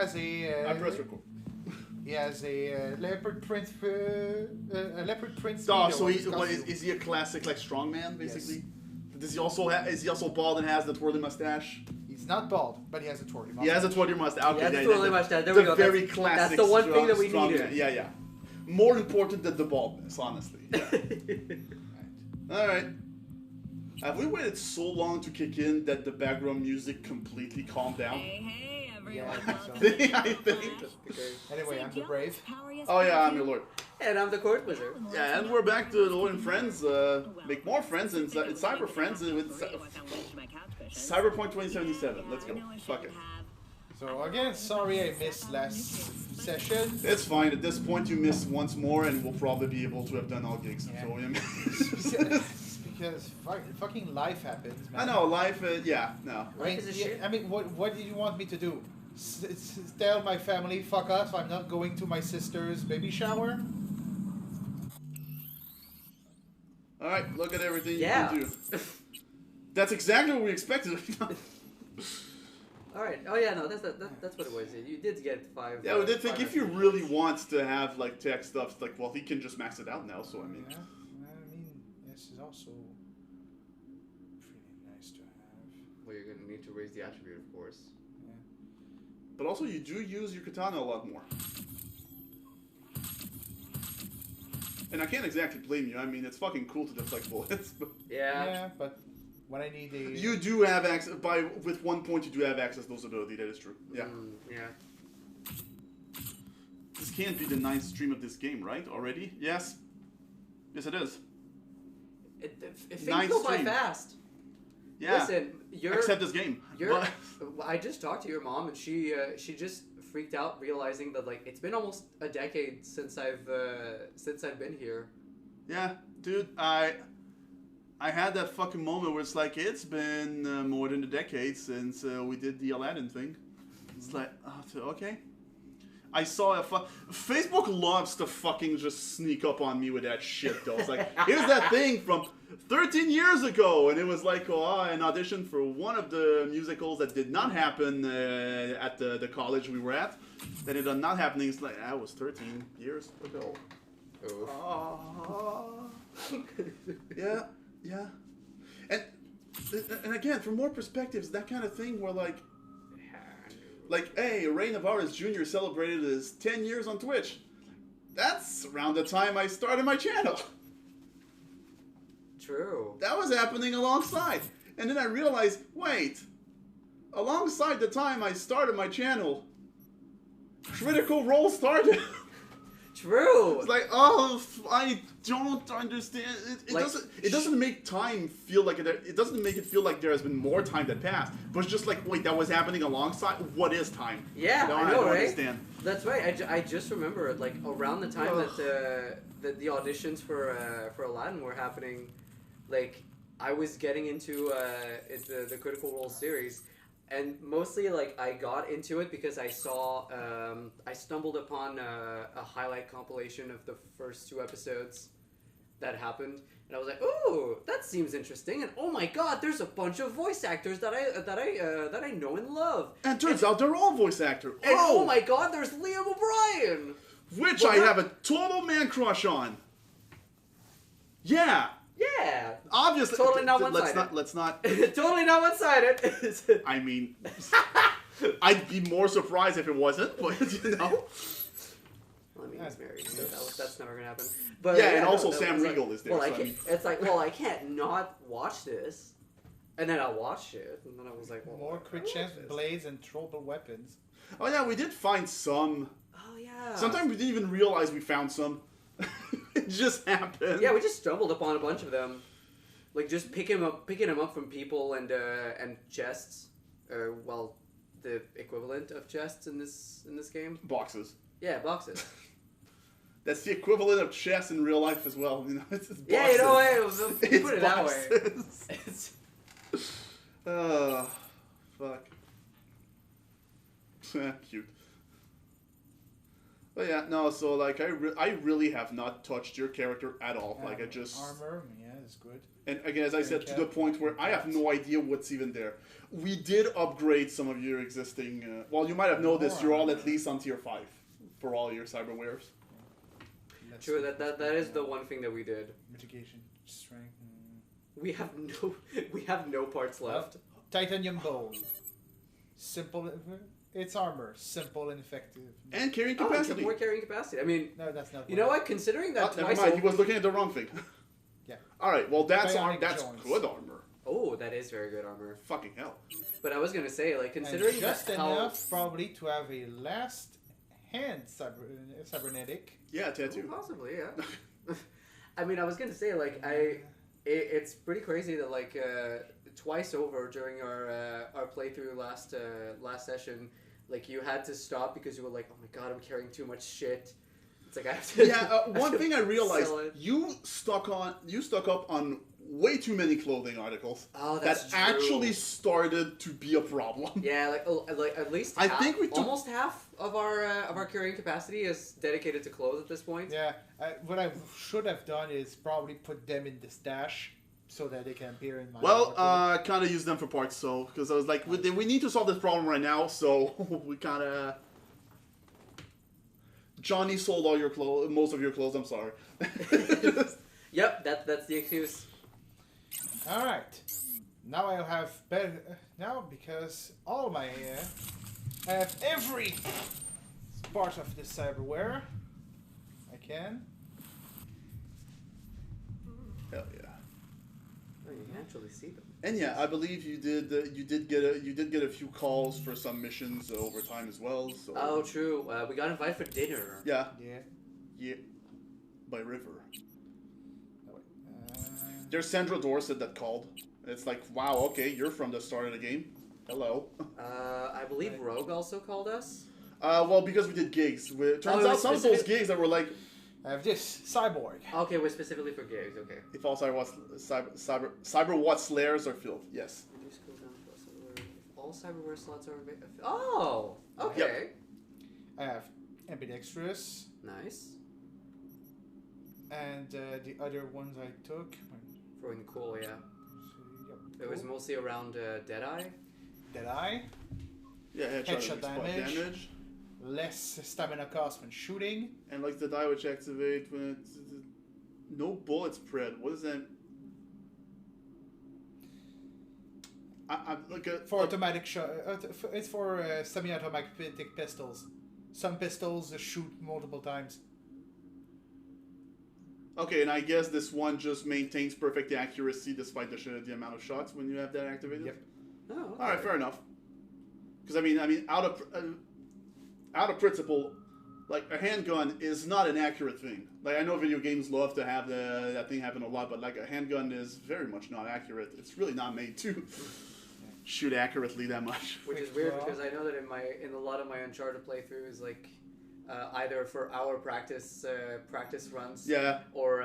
has a. I press record. He has a leopard print. A leopard print. Oh, so is he a classic like strongman basically? Yes. Does he also is he also bald and has the twirly mustache? He's not bald, but he has a twirly mustache. He has a twirly mustache. Okay, he has a twirly mustache. There we go. Very classic. That's the one thing that we needed. Yeah. More important than the baldness, honestly. Yeah. All right. Have we waited so long to kick in that the background music completely calmed down? Hey, everyone. Yeah, I think. Anyway, I'm the Brave. Oh yeah, I'm your lord. And I'm the Court Wizard. Yeah, and we're back to Lord and Friends. Make more friends in Cyber Friends with Cyberpunk 2077. Let's go. Fuck it. So again, sorry I missed last session. It's fine. At this point, you miss once more, and we'll probably be able to have done all gigs. Yeah. So, because fucking life happens, man. I know, life, yeah, no. I mean, what do you want me to do? Tell my family, fuck off, I'm not going to my sister's baby shower? Alright, look at everything you Yeah. can do. That's exactly what we expected. Alright, oh yeah, no, that's what it was. You did get 5. Yeah, we did think if you really want to have, like, tech stuff, like, well, he can just max it out now, so I mean... Yeah. This is also pretty nice to have. Well, you're going to need to raise the attribute, of course. Yeah. But also, you do use your katana a lot more. And I can't exactly blame you. I mean, it's fucking cool to deflect bullets. But Yeah, but when I need a... You do have access... With 1 point, you do have access to those ability. That is true. Yeah. Yeah. This can't be the 9th stream of this game, right? Already? Yes. Yes, it is. Things go by fast. Yeah. Listen, except this game. I just talked to your mom, and she just freaked out, realizing that like it's been almost a decade since I've been here. Yeah, dude, I had that fucking moment where it's like it's been more than a decade since we did the Aladdin thing. It's like, okay. I saw Facebook loves to fucking just sneak up on me with that shit, though. It's like, here's that thing from 13 years ago, and it was like, an audition for one of the musicals that did not happen at the college we were at. That it did not happening. It's like, that was 13 years ago. Yeah. And again, for more perspectives, that kind of thing where like, hey, Ray Navarez Jr. celebrated his 10 years on Twitch. That's around the time I started my channel. True. That was happening alongside. And then I realized, wait, alongside the time I started my channel, Critical Role started. True. It's like, oh, I don't understand. It doesn't make time feel like it doesn't make it feel like there has been more time that passed. But it's just like, wait, that was happening alongside. What is time? Yeah, I don't right? understand. That's right. I just remember like around the time that the auditions for Aladdin were happening, like I was getting into the Critical Role series. And mostly, like, I got into it because I saw, I stumbled upon a highlight compilation of the first 2 episodes that happened, and I was like, "Ooh, that seems interesting!" And oh my god, there's a bunch of voice actors that I know and love. And turns out they're all voice actors. And oh my god, there's Liam O'Brien, which I have a total man crush on. Yeah. Yeah. Obviously. Totally not one-sided. Let's not. Totally not one-sided. I mean, I'd be more surprised if it wasn't, but you know. Well, I mean, he's married, so that's never gonna happen. But yeah, and also Sam Riegel is there. Well, so it's like, well, I can't not watch this, and then I watched it, and then I was like, well, more quick chance blades and throwable weapons. Oh yeah, we did find some. Oh yeah. Sometimes we didn't even realize we found some. It just happened. Yeah, we just stumbled upon a bunch of them, like just picking them up from people and chests, well, the equivalent of chests in this game. Boxes. Yeah, boxes. That's the equivalent of chests in real life as well. You know, it's boxes. Yeah, you know what? Put it boxes. that way. Oh, fuck. Cute. But yeah, no, so like I really have not touched your character at all. Like I just armor, yes. is good. And again, as I said, to Cap. the point where I have no idea what's even there. We did upgrade some of your existing... well, you might have noticed you're all at least on tier 5 for all your cyberwares. True, that is the one thing that we did. Mitigation, strength. We have no parts left. Titanium bone. Simple. It's armor. Simple and effective. And carrying Oh, capacity. more carrying capacity. I mean, No, that's not. you know what? Considering that Never twice mind, he over... was looking at the wrong thing. Yeah. Alright, well that's Bionic that's joints. good armor. Oh, that is very good armor. Fucking hell. But I was gonna say, like, And considering just that enough probably to have a last hand cybernetic. Yeah, tattoo. possibly, yeah. I mean, I was gonna say, like, it's pretty crazy that, like, twice over during our playthrough last session, like, you had to stop because you were like, oh my god, I'm carrying too much shit. It's like I have to. Yeah, one thing I realized, sell it. you stuck up on way too many clothing articles. Oh, that that's true. actually started to be a problem. Yeah, like at least I half, think we took- almost half of our carrying capacity is dedicated to clothes at this point. Yeah. What I should have done is probably put them in the stash so that they can appear in my. Well, wardrobe. kind of used them for parts, so because I was like, we need to solve this problem right now, so we kind of. Johnny sold all your clothes, most of your clothes. I'm sorry. Yep, that's the excuse. All right. Now I'll have better. Now because all my I have every part of the cyberware. I can. Hell yeah. Oh, you can actually see them. And yeah, I believe you did get a few calls for some missions over time as well. So Oh, true. We got invited for dinner. yeah, Yeah. by river. Oh, wait. There's Sandra Dorset that called. It's like, wow, okay, you're from the start of the game. Hello. I believe Rogue also called us. Well, because we did gigs. Turns it was out some of those specific- gigs that were like, I have this cyborg. Okay, we're specifically for gigs. Okay. if all cyberwatt slayers are filled. Yes. Reduce cooldown plus all cyberware slots are available. Oh, okay. I have ambidextrous, Nice. and the other ones I took. Throwing cool, yeah. Yep, It was mostly around Deadeye. Deadeye, Yeah, Headshot spot damage. less stamina cost when shooting. And like the die which activate when no bullet spread. What is that? I'm like a For automatic shot, it's for semi-automatic pistols. Some pistols shoot multiple times. Okay, and I guess this one just maintains perfect accuracy despite the amount of shots when you have that activated. Yep. Oh, okay. All right, fair enough. Because I mean, out of principle, like a handgun is not an accurate thing. Like I know video games love to have that thing happen a lot, but like a handgun is very much not accurate. It's really not made to shoot accurately that much. Which is weird because I know that in a lot of my Uncharted playthroughs, like either for our practice runs, Yeah. or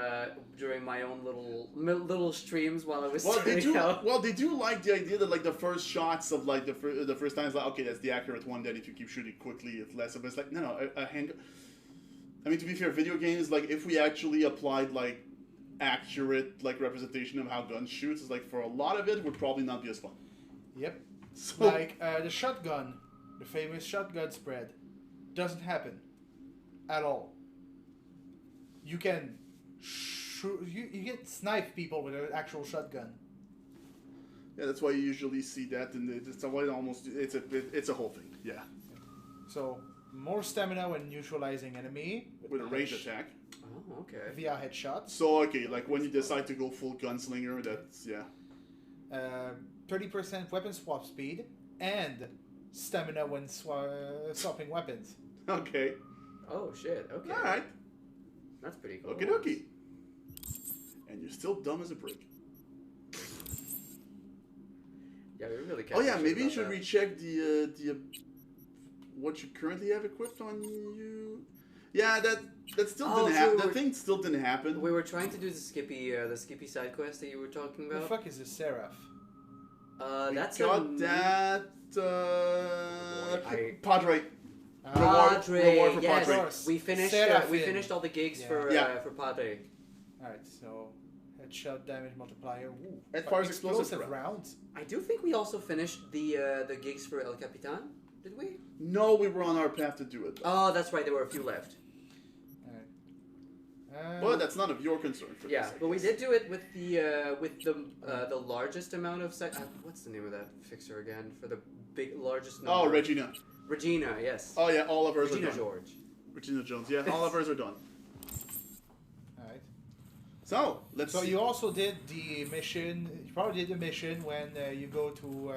during my own little streams while I was Well, they trying do. out. Well, they do like the idea that like the first shots of like the first time is like, okay, that's the accurate one. Then if you keep shooting quickly, it's less. But it's like no, a handgun. I mean, to be fair, video games, like if we actually applied like accurate like representation of how guns shoots, it's like for a lot of it would probably not be as fun. Yep. So, Like the shotgun, the famous shotgun spread, doesn't happen at all. You can shoot. You get snipe people with an actual shotgun. yeah, that's why you usually see that, and it's a whole thing. Yeah, So more stamina when neutralizing enemy with a ranged attack. Oh, okay. via headshots. So okay, like when you decide to go full gunslinger, that's yeah. 30% weapon swap speed and stamina when swapping weapons. Okay. Oh shit. Okay. All right. That's pretty cool. Okie dokie. And you're still dumb as a brick. Yeah, we really can't. Oh yeah, do shit maybe you about should that. recheck the what you currently have equipped on you. Yeah, that still Oh, didn't happen. true. That thing still didn't happen. We were trying to do the Skippy side quest that you were talking The about. fuck is a Seraph? We That's got that. I- Padre. Padre. Reward for yes, Padre. we finished. Seraphim. We finished all the gigs Yeah. for Yeah. for Padre. Alright, so Headshot damage multiplier. Ooh. It fires explosive rounds. I do think we also finished the gigs for El Capitan. Did we? No, we were on our path to do it. Oh, that's right. There were a few left. But that's none of your concern. For Yeah, this, but we did do it with the largest amount of what's the name of that fixer again for the largest number? Oh, Regina. Regina, yes. Oh yeah, all of hers Regina are done. George. Regina Jones. Yeah, all of hers are done. Alright. So let's. So you also did the mission. You probably did the mission when you go to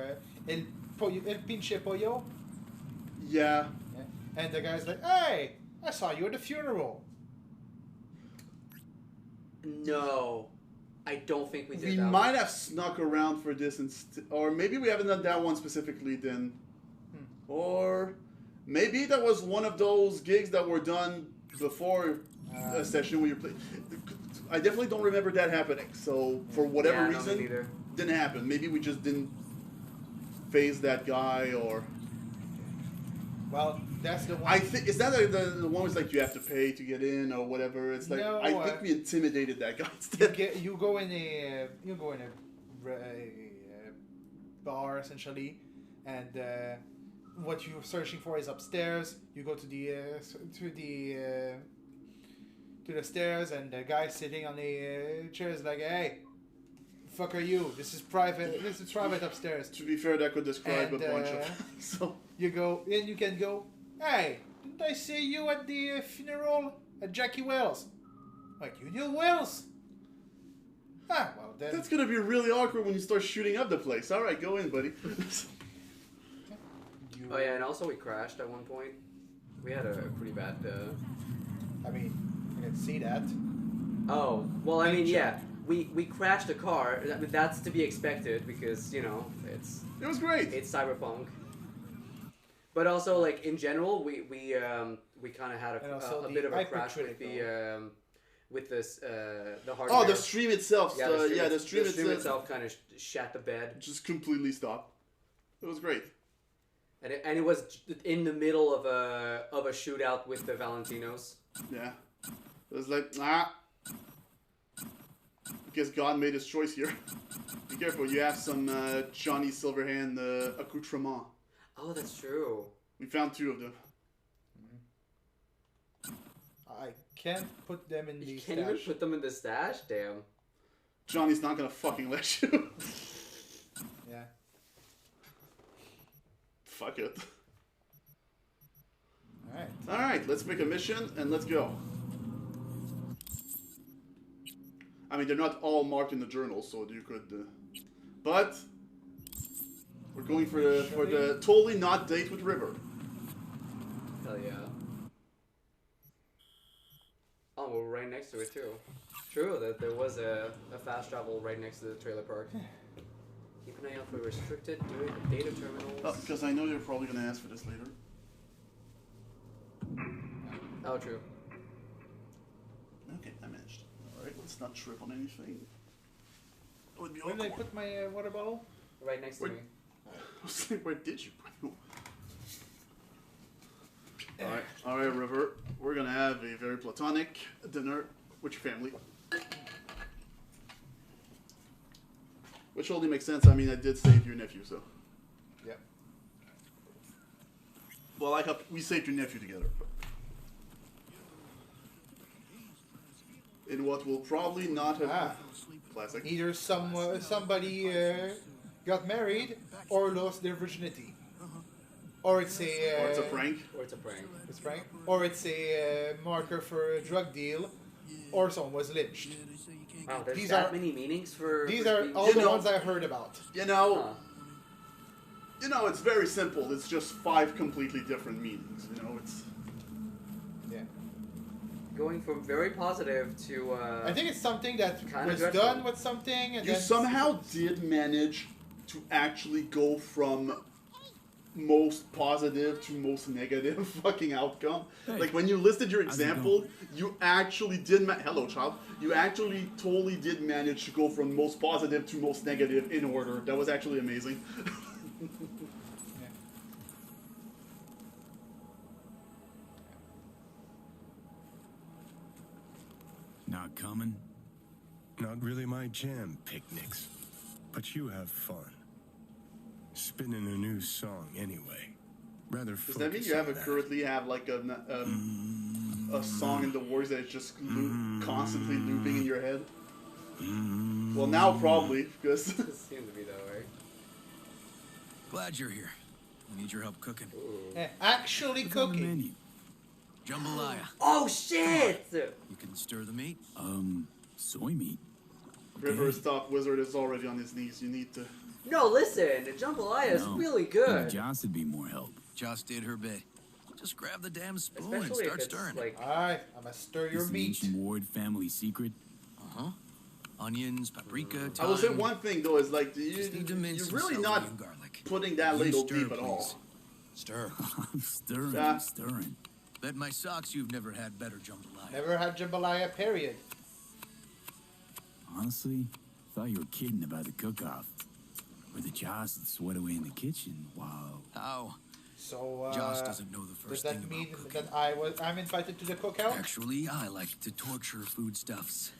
El Pinche Pollo. Yeah. And the guy's like, "Hey, I saw you at the funeral." No, I don't think we did We that. might have snuck around for this, or maybe we haven't done that one specifically then. Or maybe that was one of those gigs that were done before a session where you play. I definitely don't remember that happening. So for whatever No, me reason, neither. didn't happen. Maybe we just didn't phase that guy, or Well, that's the one. I think is that the one was like you have to pay to get in or whatever. It's like No, I think we intimidated that guy instead. you go in a bar essentially, and what you're searching for is upstairs. You go to the stairs, and the guy sitting on the chair is like, "Hey, fuck are you? This is private. This is private upstairs." To be fair, that could describe And, a bunch of. So You go in. You can go. Hey, didn't I see you at the funeral at Jackie Wells? Like, you knew Wells? Ah, well then. that's gonna be really awkward when you start shooting up the place. All right, go in, buddy. Oh yeah, and also we crashed at one point. We had a pretty bad. I mean, I can see that. Oh well, I mean, yeah, we crashed a car. That's to be expected because It was great. it's Cyberpunk. But also, like in general, we kind of had And also a the bit of a crash with hypercritical. with the hardware. Oh, the stream itself. The stream itself kind of shat the bed, just completely stopped. It was great. and it was in the middle of a shootout with the Valentinos. Yeah. It was like, I guess God made his choice here. Be careful, you have some Johnny Silverhand accoutrement. Oh, that's true. We found 2 of them. I can't put them in the You can't even stash. put them in the stash. Damn. Johnny's not gonna fucking let you. Yeah. Fuck it. Alright. Alright, let's make a mission and let's go. I mean, they're not all marked in the journal, so you could... but... We're going for the totally not date with River. Hell yeah. Oh, we're right next to it too. True that there was a fast travel right next to the trailer park. Keep an eye out for restricted data terminals. Oh, because I know you're probably going to ask for this later. Oh, true. Okay, I managed. Alright, let's not trip on anything. That would be Where did I awkward. put my water bottle? Right next to Where- me. I was like, where did you put it? Alright, River. We're gonna have a very platonic dinner with your family. Which only makes sense. I mean, I did save your nephew, so. Yep. Well, like we saved your nephew together. In what will probably not have. Classic. Either somebody got married or lost their virginity. Or it's a... Or it's a prank. Or it's a prank. It's prank. Or it's a marker for a drug deal. Or someone was lynched. Wow, there's These that are- many meanings for. These for are speech. all the ones I heard about. You know, Huh. it's very simple. It's just 5 completely different meanings. It's. Yeah. Going from very positive to. I think it's something that Kinda was dreadful. done with something and You then... somehow did manage to actually go from most positive to most negative fucking outcome. Like when you listed your example, you actually did hello child. You actually totally did manage to go from most positive to most negative in order. That was actually amazing. Yeah. Not coming? Not really my jam, picnics. But you have fun. Spinning a new song anyway. Rather Does that mean you currently have like a song in the works that is just constantly looping in your head? Well, now probably, because... It seems to be that way. Glad you're here. I need your help cooking. Actually What's on the cooking. menu? Jambalaya. Oh shit! You can stir the meat? Soy meat. River's top wizard is already on his knees. You need to... No, listen, the jambalaya is really good. Joss would be more help. Joss did her bit. Just grab the damn spoon Especially and start if it's stirring. like... Alright, I'm gonna stir your It's an meat. ancient Ward family secret. Uh-huh. Onions, paprika, thyme. I will say one thing though is like Just need to mince you're some really celery not and garlic. putting that You ladle stir, deep at all. please. Stir. I'm stirring, Yeah. I'm stirring. Bet my socks you've never had better jambalaya. Never had jambalaya, period. Honestly, thought you were kidding about the cook-off. Where the Joss would sweat away in the kitchen while... How? So, Joss doesn't know the does first that thing mean about cooking. that I'm invited to the cookout? Actually, I like to torture foodstuffs.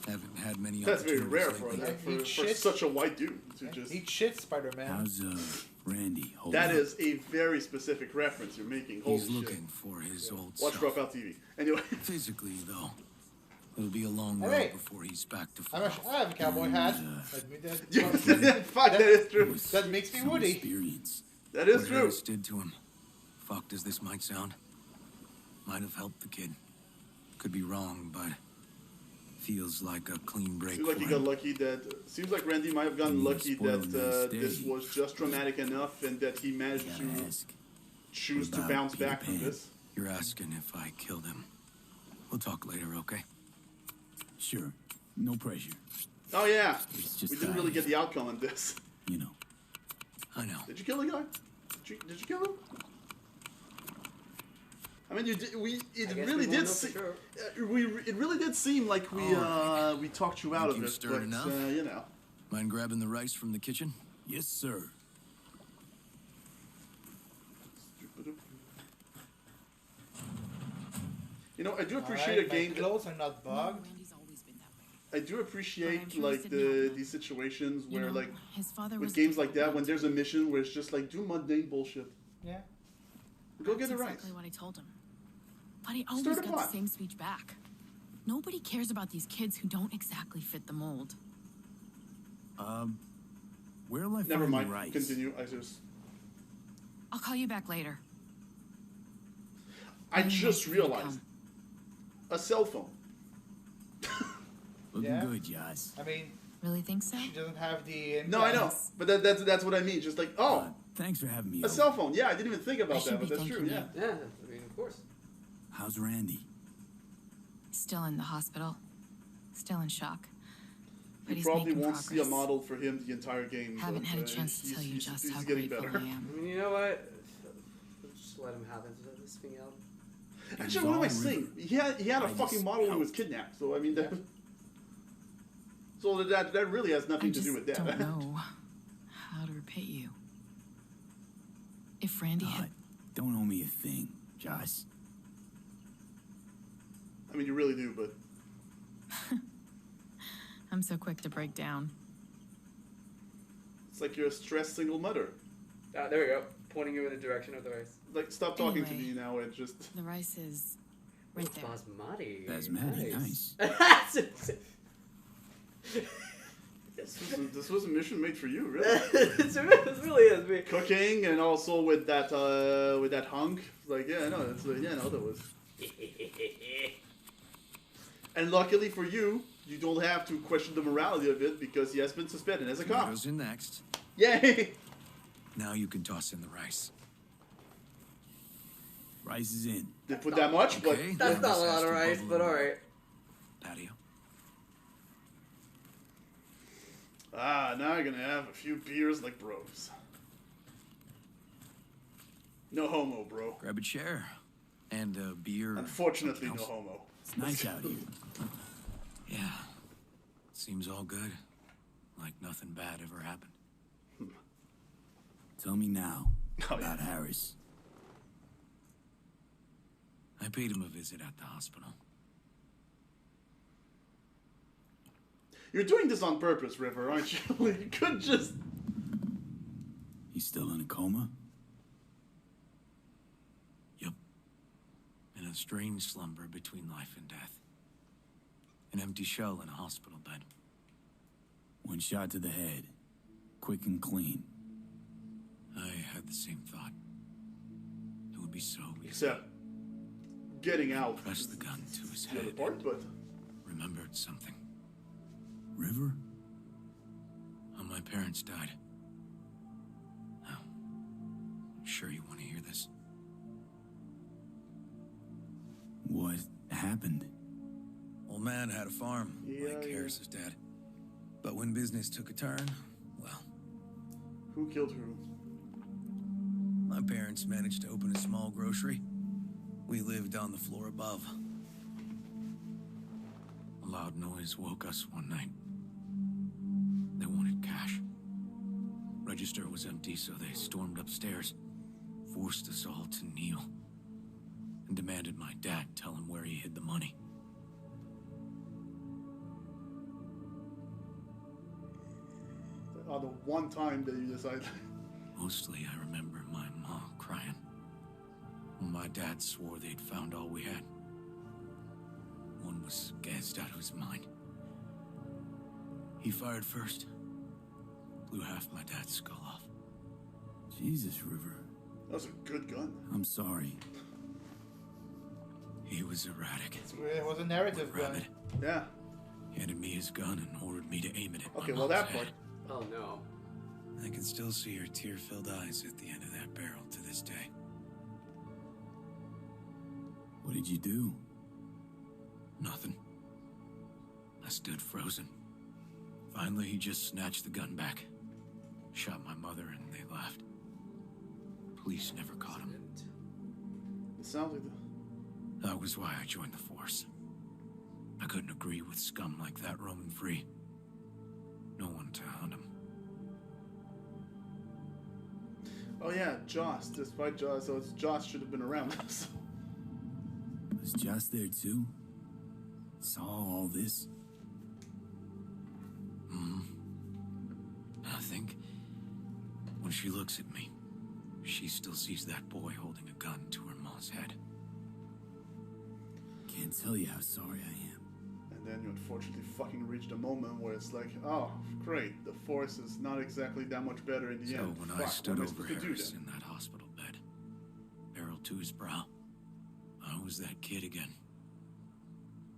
Haven't had many That's very rare opportunities for lately. that for such a white dude to just. Eat shit, Spider-Man. How's, Randy holding That up? is a very specific reference you're making. Holy He's shit. looking for his old Watch self. Dropout TV. Anyway. Physically, though, it'll be a long road Hey. before he's back to I full. have a cowboy hat. Fuck, that is true. That makes me Some Woody. experience. That is What true. Harris did to him, fucked as this might sound, might have helped the kid. Could be wrong, but feels like a clean break Seems like for he got him. lucky that. Seems like Randy might have gotten You lucky spoiled that my this stay. was just traumatic enough and that he managed Gotta to ask. choose to What about bounce Peter back from Pan? this. You're asking if I killed him. We'll talk later, okay? Sure. No pressure. Oh yeah, It's just we didn't really get the outcome on this. You know. I know. Did you kill the guy? Did you kill him? I mean, you did. It really did. It really did seem like we talked you out Think of you it, stirred but enough? you know. Mind grabbing the rice from the kitchen? Yes, sir. You know, I do appreciate a game. My clothes are not bugged. Randy's always been that way. I do appreciate I'm sure like he's been these situations You where know, like his father with was games like that when there's a mission where it's just like do mundane bullshit. Yeah. Go get That's the rice. exactly what I told him. But he always Start a got plot. the same speech back. Nobody cares about these kids who don't exactly fit the mold. Where'll I Never find mind. the rice? Continue. I'll call you back later. I Really just nice of you to realized come. a cell phone. Looking Yeah. good, Joss. I mean, Really think so? she doesn't have the. No, I know, Yes. but that's what I mean. Just like Thanks for having me a over. cell phone. Yeah, I didn't even think I about should that, but be that's true. thanking Yeah. you. Yeah, I mean, of course. How's Randy? Still in the hospital. Still in shock. But You he's probably making won't progress. see a model for him the entire game. Haven't but, had a chance to he's- tell you he's- just he's how getting grateful better. I am. I mean, you know what? Just let him have this thing out. Actually, what am I It's all saying? He had a I fucking just model when he was helped. kidnapped. So I mean, so that really has I nothing to just do with that. don't know how to repay you. If Randy had... Don't owe me a thing, Joss. I mean, you really do, but I'm so quick to break down. it's like you're a stressed single mother. Ah, there we go. Pointing you in the direction of the rice. Like, stop talking to Anyway. me now and just. The rice is right there. Basmati. Basmati, nice. This was a mission made for you, really. It really is me. Cooking and also with that hunk. Like, yeah, no, it's yeah, no, that was. And luckily for you, you don't have to question the morality of it because he has been suspended as a cop. Tomatoes in next. Yay! Now you can toss in the rice. Rice is in. Didn't put that much, Okay, That's now not a this has lot of to rice, bubble but over. alright. Patio. but now you're gonna have a few beers like bros. No homo, bro. Grab a chair. And a beer. or Unfortunately, no something else. homo. It's nice out here. Yeah. Seems all good. Like nothing bad ever happened. Tell me now Oh, yeah. about Harris. I paid him a visit at the hospital. You're doing this on purpose, River, aren't you? You could just... He's still in a coma? Yep. In a strange slumber between life and death. An empty shell in a hospital bed. One shot to the head. Quick and clean. I had the same thought. It would be so easy. Except getting out. Pressed the gun to his The other head. part, but... Remembered something. River? How my parents died. Now, sure you want to hear this? What happened? Old man had a farm, Yeah, like yeah. Harris's dad. But when business took a turn, well, Who killed who? my parents managed to open a small grocery. We lived on the floor above. A loud noise woke us one night. They wanted cash. Register was empty, so they stormed upstairs, forced us all to kneel, and demanded my dad tell him where he hid the money. The one time that you decided... Mostly, I remember my mom crying. My dad swore they'd found all we had. One was gassed out of his mind. He fired first. Blew half my dad's skull off. Jesus, River. That was a good gun. I'm sorry. He was erratic. It was a narrative gun. Rabid. Yeah. He handed me his gun and ordered me to aim it at Okay, my well mom's that head. part. Oh no. I can still see her tear-filled eyes at the end of that barrel to this day. What did you do? Nothing. I stood frozen. Finally, he just snatched the gun back. Shot my mother and they left. Police never caught him. It sounds like That was why I joined the force. I couldn't agree with scum like that roaming free. No one to hunt him. Oh yeah, Joss. Despite Joss, so Joss should have been around. Was Joss there too? Saw all this? I think when she looks at me, she still sees that boy holding a gun to her mom's head. Can't tell you how sorry I am. And then you unfortunately fucking reached a moment where it's like, oh, great, the Force is not exactly that much better in the So end. when Fuck, I stood what am I over supposed to do Harris then? in that hospital bed, barrel to his brow, I was that kid again.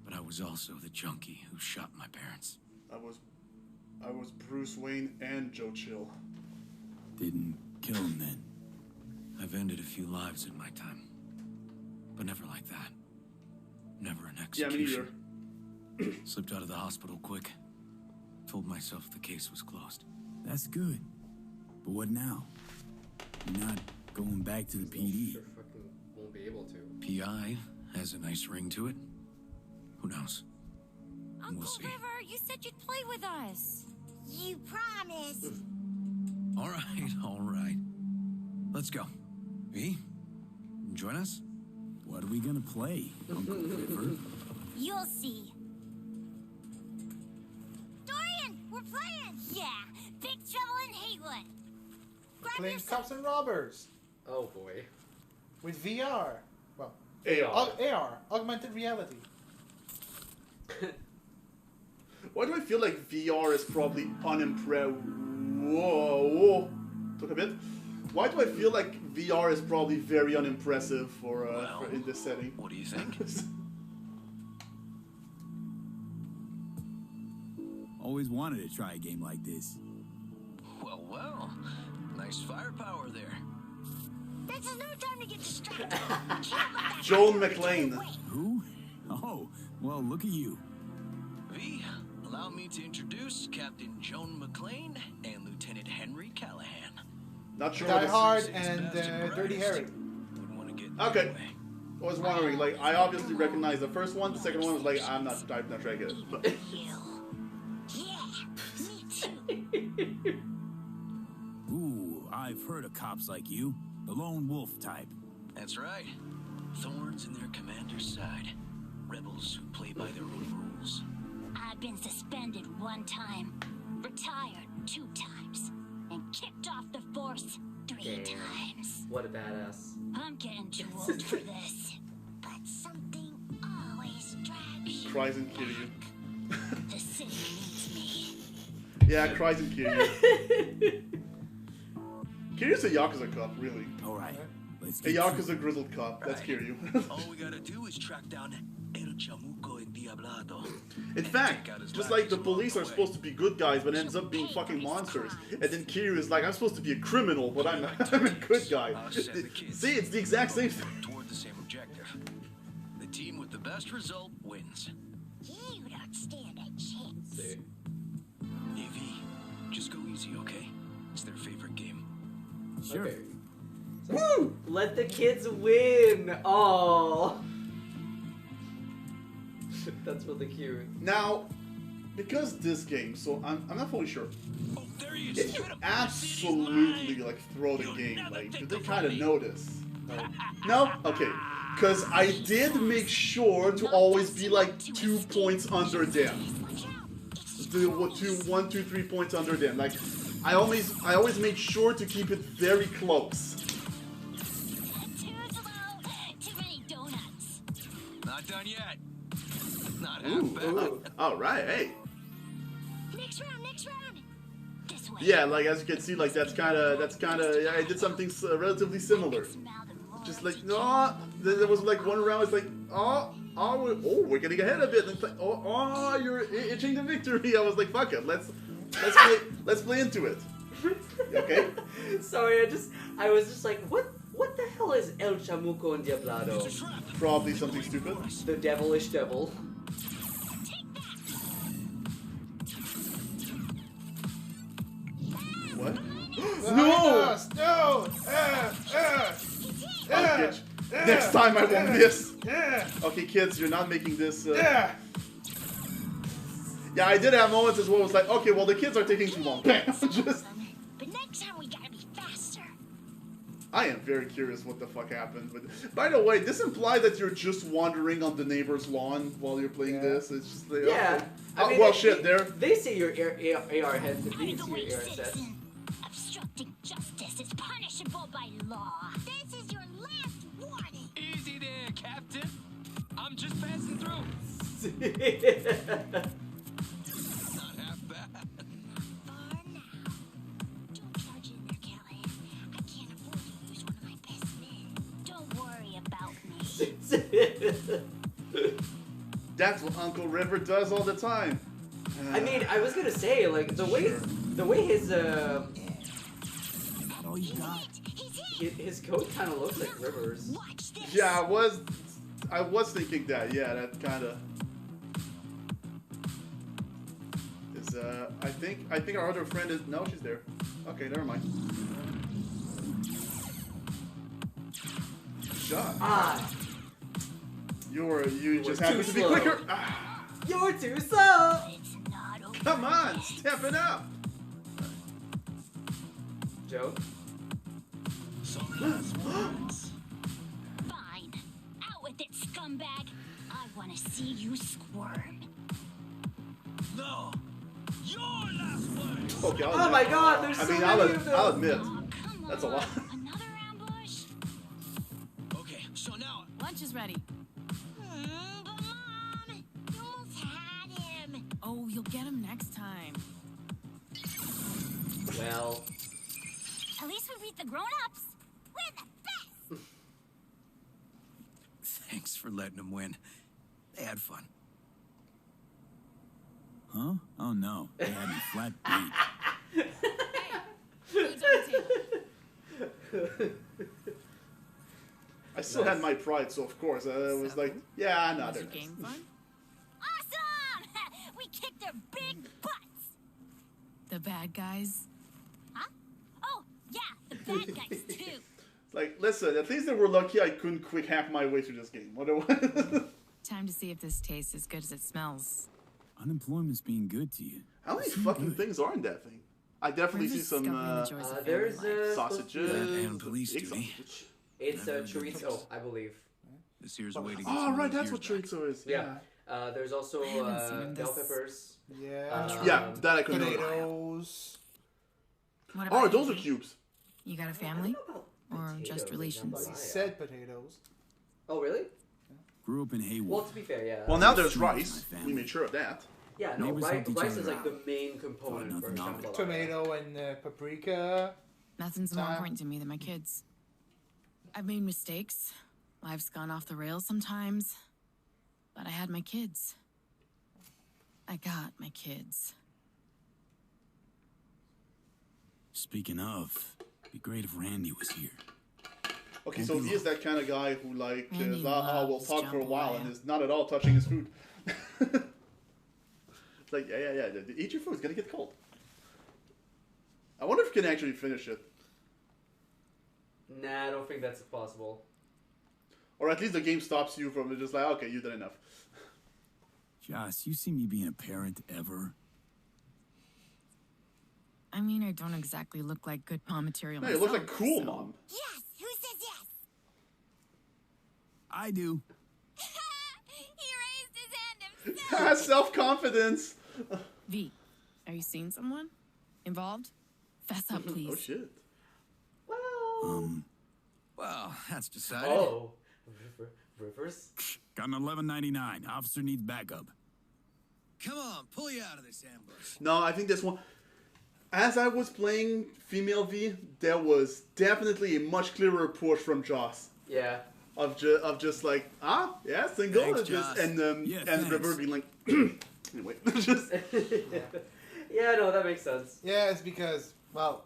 But I was also the junkie who shot my parents. I was Bruce Wayne and Joe Chill. Didn't kill him then. I've ended a few lives in my time, but never like that. Never an Yeah, me execution. neither. Slipped out of the hospital quick. Told myself the case was closed. That's good. But what now? You're not going back to the PD. Sure fucking won't be able to. PI has a nice ring to it. Who knows? Uncle We'll see. River, you said you'd play with us. You promised. All right, all right. Let's go. V, join us? What are we gonna play, Uncle River? You'll see. Dorian, we're playing. Yeah, Big Trouble in Haywood. Grab Playing your cops and robbers Oh boy. with VR. Well, AR. AR, augmented reality. Why do I feel like VR is probably unimpressive? Whoa. Took a bit. Why do I feel like VR is probably very unimpressive for in this setting? What do you think? Always wanted to try a game like this. Well, well. Nice firepower there. This is no time to get distracted. Chill with that Joan fire. McClane. Get away. Who? Oh, well, look at you. V, allow me to introduce Captain Joan McClane and Lieutenant Henry Callahan. Not sure Die what Hard Six and bastard Dirty Christ. Harry. Wouldn't want to get Okay. in the way. I was wondering, like, I obviously recognize the first one, the second one was like, I'm not trying to get it. But Yeah, me too. Ooh, I've heard of cops like you. The lone wolf type. That's right. Thorns in their commander's side. Rebels who play by their own rules. I I've been suspended 1 time, retired 2 times, and kicked off the force 3 Damn. times. What a badass. I'm getting too old for this. But something always drags you Cries and Kiryu. back. The city needs me. Yeah, cries and Kiryu. Kiryu's a Yakuza cop, really. All right, let's A get to Yakuza grizzled cop. That's Kiryu. All we gotta do is track down El Chamuco Endiablado. In fact, just like the police are supposed to be good guys, but ends up being fucking monsters. And then Kiryu is like, I'm supposed to be a criminal, but I'm a good guy. See, it's the exact same thing. Toward the same objective. The team with the best result wins. You don't stand a chance. Evie, just go easy, okay? It's their favorite game. Sure. Okay. Woo! Let the kids win! Oh, that's really cute. Now, because this game, so I'm not fully sure. Oh, there he is. If you absolutely like throw the game, like, did they kind of notice? No? Okay. Because I did make sure to always be like 2 points under them. The 1, 2, 3 points under them. Like, I always made sure to keep it very close. Too slow. Too many donuts. Not done yet. Not half Ooh, bad. all right, hey. Next round. This way. Yeah, like as you can see, like that's kind of. Yeah, I did something relatively similar. Just like no, there was like one round. It's like we're getting ahead a bit. And it's like you're itching the victory. I was like, fuck it, let's play into it. Okay. Sorry, I was just like, what the hell is El Chamuco Endiablado? Probably something stupid. The devilish devil. What? No! No! Bitch. Next time I won't miss. Okay, kids, you're not making this. Yeah, I did have moments as well. It was like, okay, well, the kids are taking too long. Bam. Just. But next time we gotta be faster. I am very curious what the fuck happened. But by the way, this implies that you're just wandering on the neighbor's lawn while you're playing this. It's just like, Yeah. oh, I mean, well, they, shit. There. They see your AR heads. They By the see way, your AR sets. citizen, obstructing justice is punishable by law. This is your last warning. Easy there, Captain. I'm just passing through. Not half bad. For now. Don't charge in there, Callahan. I can't afford to lose one of my best men. Don't worry about me. That's what Uncle River does all the time. I mean, I was gonna say, like, the way his all you got. his coat kind of looks like Rivers. Watch this. Yeah, I was thinking that. Yeah, that kind of is. I think our other friend is. No, she's there. Okay, never mind. Shot. Ah, You just were happen too to be slow. quicker. Ah, you're too slow. It's not over. come on, step it up. Joe. Fine. Out with it, scumbag. I want to see you squirm. No. Your last word. Okay, Oh my God, there's so I mean, many of them. I'll admit. Oh, come That's a on. lot. Another ambush? Okay, so now Lunch is ready. But Mom, you almost had him. Oh, you'll get him next time. Well, At least we beat the grown-ups. We're the best. thanks for letting them win. They had fun. Huh? Oh no, they had me flat beat. Food's on the table. I still had my pride, so of course I was So? like, yeah, no, Was they're your nice. game fun? Awesome! We kicked their big butts. The bad guys? Huh? Oh, yeah, the bad guys, too. Like, listen, at least they were lucky I couldn't quick hack my way through this game. Otherwise, Time to see if this tastes as good as it smells. Unemployment's being good to you. how many Seem fucking good. things are in that thing? I definitely see some Discovering the joys of family there's life. sausages, And police egg duty. sausage. it's chorizo, I believe. This here's waiting. Oh, right, that's what chorizo is. Yeah. There's also I haven't seen bell this. peppers. Yeah. Yeah, that I could know. Potatoes. What Oh, about those you? are cubes. You got a I don't family? know about Or potatoes just in relations? He jambalaya. said potatoes. Oh, really? Grew up in Haywood. Well, to be fair, yeah. Well, now there's Street is rice. my We family. made sure of that. Yeah, no, Neighbors helped each rice other is like out. the main component for nothing of it. jambalaya. Tomato and paprika. Nothing's more Time. important to me than my kids. I've made mistakes. Life's gone off the rails sometimes. But I had my kids. I got my kids. Speaking of, it'd be great if Randy was here. Okay, so he is that kind of guy who like Randy will loves talk for a while jambalaya. and is not at all touching his food. It's like, yeah. Eat your food. It's gonna get cold. I wonder if you can actually finish it, Nah, I don't think that's possible. or at least the game stops you from just like, okay, you did enough. Joss, you see me being a parent ever? I mean, I don't exactly look like good mom material No, it myself. looks like cool, so- mom. Yes! Who says yes? I do. He raised his hand himself. Self-confidence. V, are you seeing someone? Involved? Fess up, please. Oh shit. Well. Well, that's decided. Oh. Rivers? Got an 1199. Officer needs backup. Come on, pull you out of this ambush. No, I think this one. As I was playing female V, there was definitely a much clearer push from Joss. Yeah. Of just like, yeah, single, Thanks, and just Joss. and Yeah, and thanks. River being like, anyway, just Yeah, no, that makes sense. Yeah, it's because, well,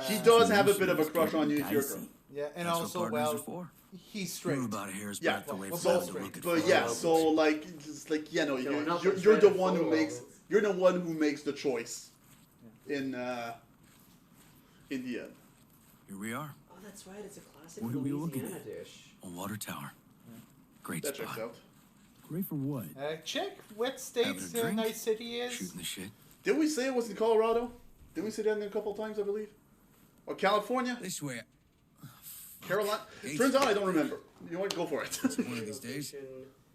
he does have a bit of a crush on you if you're a girl. yeah, and That's also, what partners are well, for. he's straight. You're about a hair's Yeah, breadth away well, from both having to look at but photos. yeah, so like, just like no, No, not you're portrayed the in one who photo makes albums. you're the one who makes the choice in the end. Here we are, Oh, that's right. It's a classic What are we looking Louisiana at? dish. a water tower. Great That spot. checks out. Great for what? Check what state Having a drink, Night City is. Shooting the shit. Did we say it was in Colorado? Didn't we say that a couple times, I believe? Or California? This way. Carolina? Hey. Turns out I don't remember. You know what? Go for it. One of these days,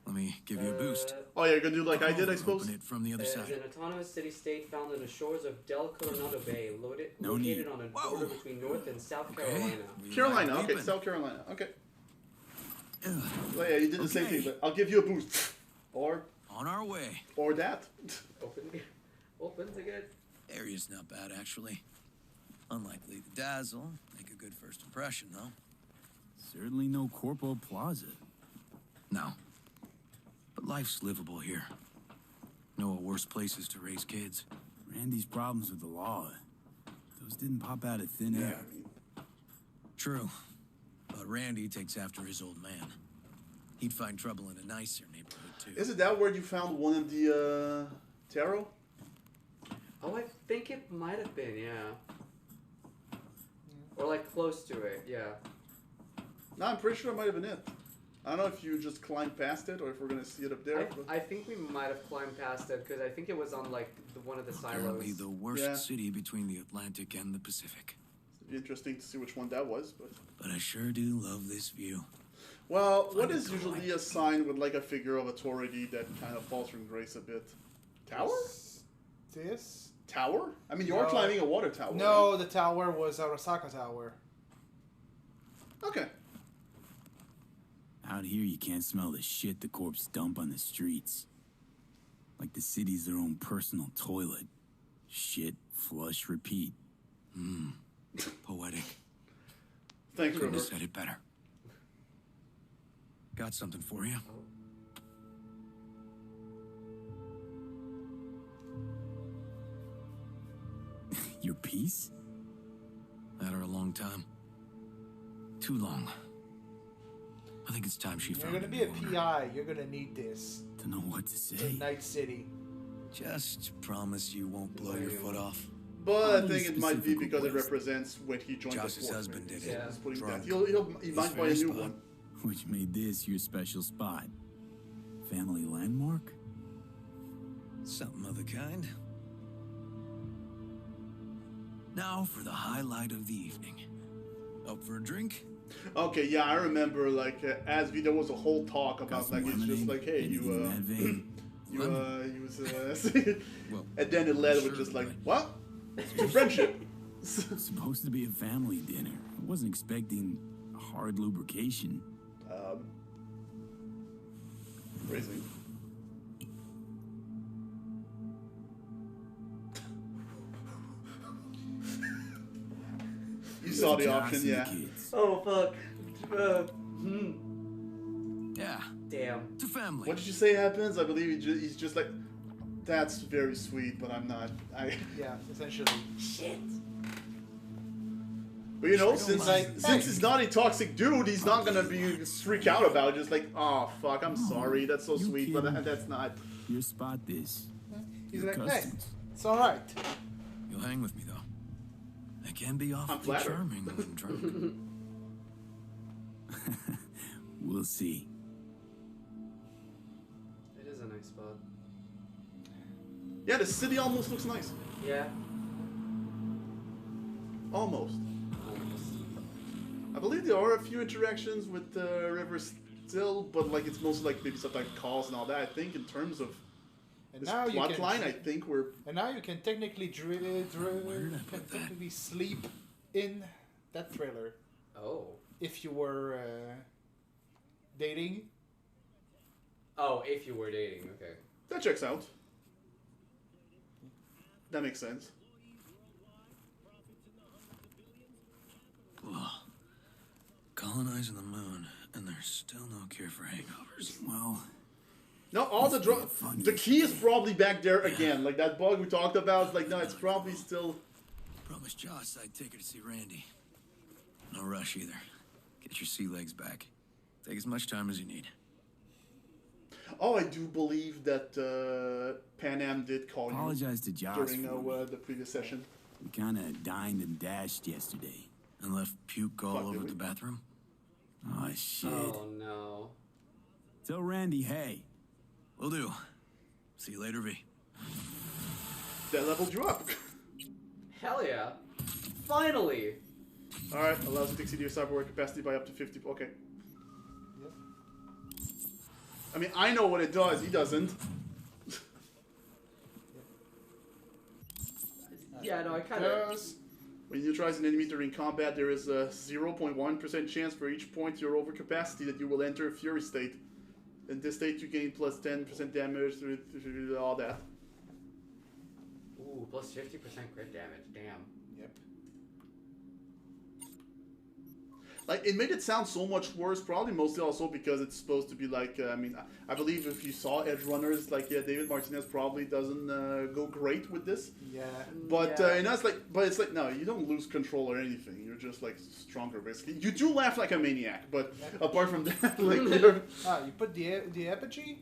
let me give you a boost. Oh yeah, you're gonna do like I did, I Open suppose? it from the other Is side. an autonomous city-state found in the shores of Del Coronado Bay, No located need. on a Whoa. border between North and South Okay. Carolina. we Carolina, like okay, beeping. South Carolina, okay. Ugh. Well, yeah, you did the same Okay. thing, but I'll give you a boost. Or On our way. that. Opens again. Area's not bad, actually. Unlikely to dazzle. Make a good first impression, though. Certainly no Corpo Plaza. No. But life's livable here. Know of worse places to raise kids. Randy's problems with the law. Those didn't pop out of thin air. True. But Randy takes after his old man. He'd find trouble in a nicer neighborhood, too. Isn't that where you found one of the tarot? Oh, I think it might have been, yeah. Or like close to it, yeah. No, I'm pretty sure it might have been it. I don't know if you just climbed past it or if we're gonna see it up there. but- I think we might have climbed past it because I think it was on like one of the Apparently silos. the worst Yeah. city between the Atlantic and the Pacific. It'd be interesting to see which one that was, but But I sure do love this view. well, what Find is it usually cool. a sign with like a figure of authority that kind of falls from grace a bit? Tower? This? Tower? I mean, you're No. climbing a water tower. No, the tower was Arasaka Tower. Right? Okay. Out here, you can't smell the shit the corpse dump on the streets. Like the city's their own personal toilet. Shit, flush, repeat. Poetic. Thanks, Couldn't River. have said it better. Got something for you. Your piece? Had her a long time. Too long. I think it's time she You're found gonna a be a new owner. PI. You're gonna need this. To know what to To say. Night City. Just promise you won't blow your foot off. But I Only think it might be specific because it request. represents when he joined Josh's the force. husband maybe. did it. Yeah. Just putting Drunk. that. He might His buy a new very one. spot. Which made this your special spot. Family landmark? Something of the kind. Now for the highlight of the evening. Up for a drink? Okay, yeah, I remember, like, Asvi, there was a whole talk Got about, some like, it's just like, hey, Anything in that vein? you was, Well, and then it led with sure, just like, but- what? To friendship. It's supposed to be a family dinner. I wasn't expecting hard lubrication. Crazy. You saw the Joss option, and the yeah. kids. Oh fuck. Yeah, Damn. it's a family. What did you say happens? I believe he's just like, that's very sweet, but I'm not. Yeah, essentially. Shit. But you know, Sure, since like, since he's not a toxic dude, he's not gonna be freak out about it. Just like, oh fuck, I'm sorry, that's so you sweet, but kidding? that's not. You spot this. He's Your like, hey, customs. it's alright. You'll hang with me, though. I can be awfully flattered. charming when drunk. We'll see. It is a nice spot. Yeah, the city almost looks nice. Yeah. Almost. Almost. I believe there are a few interactions with the river still, but like it's mostly like maybe stuff like calls and all that. I think in terms of And this now you plot can line, I think we're and now you can technically Where did I can put that? technically sleep in that trailer Oh. if you were dating. Oh, if you were dating, okay. that checks out. That makes sense. Ugh. Colonizing the moon, and there's still no cure for hangovers. Well, No, all the Funny. the key is probably back there again. Like that bug we talked about. Like no, it's probably still. Promised Joss I'd take her to see Randy. No rush either. Get your sea legs back. Take as much time as you need. Oh, I do believe that Pan Am did call you apologize to Josh during for me. the previous session. We kind of dined and dashed yesterday. And left puke all Fuck, did over we? the bathroom? Oh, shit. Oh no. Tell Randy, hey. Will do. See you later, V. That leveled you up. Hell yeah. Finally. All right, allows you to exceed your cyberware capacity by up to 50. Okay. Yep. I mean, I know what it does. He doesn't. Yeah, no, I kind of. Because When you neutralize an enemy during combat, there is a 0.1% chance for each point you're over capacity that you will enter a fury state. In this state, you gain plus 10% damage through all that. Ooh, plus 50% crit damage. Damn. yep. Like, it made it sound so much worse, probably mostly also because it's supposed to be like, I mean, I believe if you saw Edge Runners, like, yeah, David Martinez probably doesn't go great with this. Yeah. But, Yeah. and that's like, but it's like, no, you don't lose control or anything. You're just, like, stronger, basically. You do laugh like a maniac, but apart from that, like, you're... You put the apogee.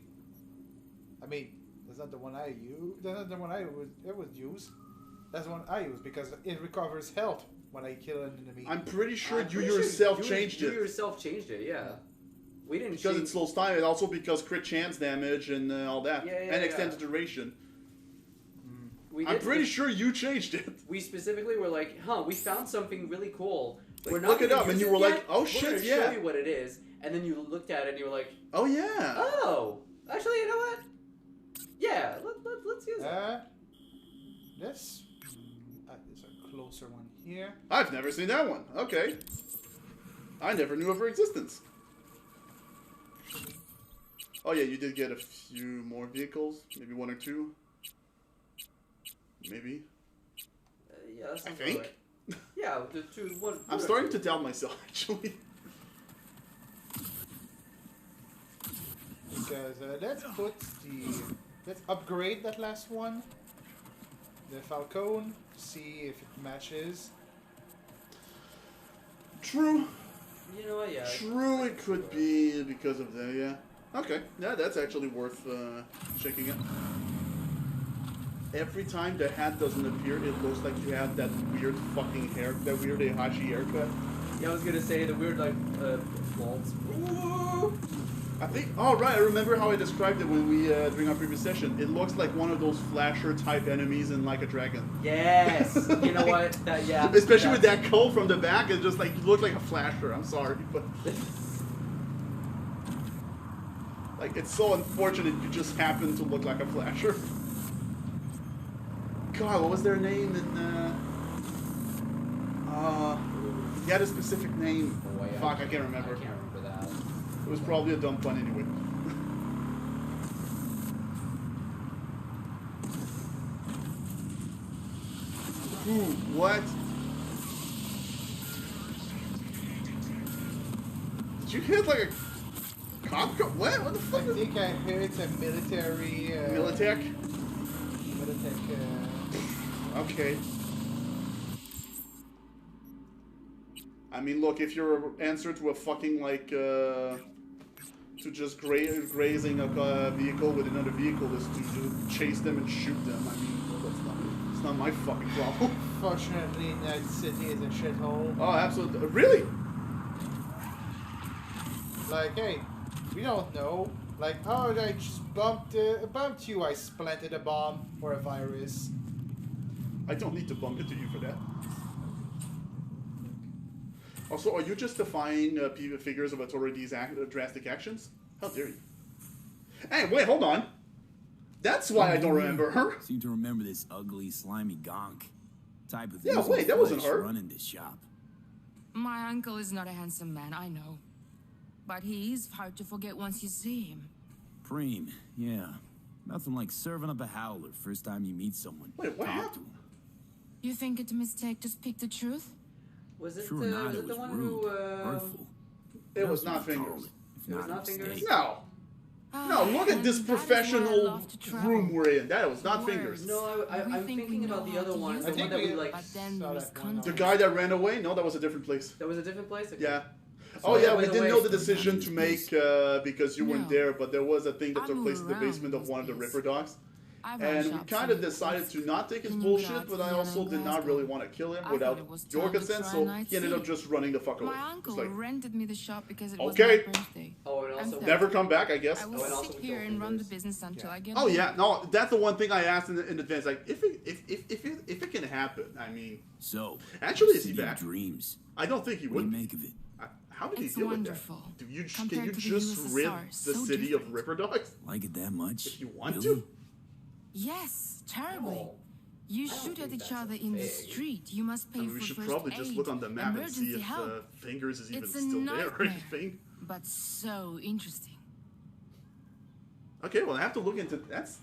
I mean, that's not the one I use. That's not the one I would use. That's the one I use because it recovers health when I kill an enemy. I'm pretty sure I'm you pretty sure yourself you- changed you it. yourself changed it, yeah. We didn't Because change. it slows time, and also because crit chance damage and all that. Yeah, yeah, and yeah. extended duration. We I'm did pretty sure you changed it. We specifically were like, we found something really cool. Like, We're not look it gonna up, and use you it were yet. like, oh, We're shit, gonna yeah. show you what it is. And then you looked at it and you were like, Oh, yeah. oh, actually, you know what? Yeah, let's use it. This is a closer one here. I've never seen that one. Okay. I never knew of her existence. Oh, yeah, you did get a few more vehicles. Maybe one or two. Maybe. Yeah, that I sounds think. right. Yeah, the two, one. I'm starting to doubt myself, actually. Because let's upgrade that last one. The Falcon. See if it matches. True. You know what? Yeah. True, it could be because of that, yeah. Okay, yeah, that's actually worth checking out. Every time the hat doesn't appear, it looks like you have that weird fucking hair, that weird Heihachi haircut. Yeah, I was gonna say the weird like bald. Ooh. I think. Oh right, I remember how I described it when we during our previous session. It looks like one of those flasher type enemies in Like a Dragon. Yes. You know what? Yeah. Especially with that coal from the back, it's just like you look like a flasher. I'm sorry, but like it's so unfortunate you just happen to look like a flasher. God, what was their name in? He had a specific name. Oh, yeah, Fuck, I can't remember. I can't remember that. It was probably a dumb pun anyway. Ooh, what? Did you hit like a cop car? What? What the I fuck is think I hit a military. Militech? Militech. Okay. I mean, look, if your answer to a fucking, like, to just grazing a vehicle with another vehicle is to just chase them and shoot them, I mean, well, it's not my fucking problem. Fortunately, that city is a shithole. Oh, absolutely. Really? Like, hey, we don't know. Like, oh, I just bumped you. I planted a bomb or a virus. I don't need to bump into you for that. Also, are you justifying figures of authorities' drastic actions? How dare you? Hey, wait, hold on. That's why I don't remember her. Seem to remember this ugly, slimy gonk. Type of Yeah, thing wait, that wasn't her. running this shop. My uncle is not a handsome man, I know. But he is hard to forget once you see him. Preem, yeah. Nothing like serving up a howler first time you meet someone. Wait, what Talk happened? to him. You think it's a mistake to speak the truth? Was it, True or not, was it it the was one rude, who? hurtful. It was That's not what we call fingers. it, if It was not a not fingers? mistake. No. No, look at this And that is why I professional love to travel. room we're in. That was not Words. fingers. No, We I'm think thinking we about know the how other to one. use The it. one that we like. But then saw there that is one. The context. guy that ran away? No, that was a different place. That was a different place. Okay. Yeah. So Oh yeah, by we the didn't way- know the decision to make because you weren't No. there, but there was a thing that I took move place in the around basement of these one of the days. Ripper dogs. I run And we shops kind of in decided to not take his Leningrad, bullshit, but I Vienna, also and did not Glasgow. really want to kill him I without thought it was your time to consent, try so a night he ended up sea. just running the fuck away. My It's uncle like, rented me the shop because it was Okay. my birthday. Oh, and also I'm never come back, I guess. I Oh, will and also sit we here don't and run the fingers. business until I get Oh home. yeah, no, that's the one thing I asked in advance. Like, if it can happen, I mean, So, Actually, is he city of back? dreams. I don't think he What do would. you make of it? How did he It's deal wonderful. with that? Can Compared you to the just rid USSR, the so city different. of Ripper Dogs Like it that much? if you want Really? to? Yes, terribly. No. You I don't shoot at think each that's other a in the thing. street. You must pay I mean, for we should first probably aid, just look on the map and see emergency if help. Fingers is even It's a still there or nightmare. anything. But so interesting. Okay, well I have to look into that's.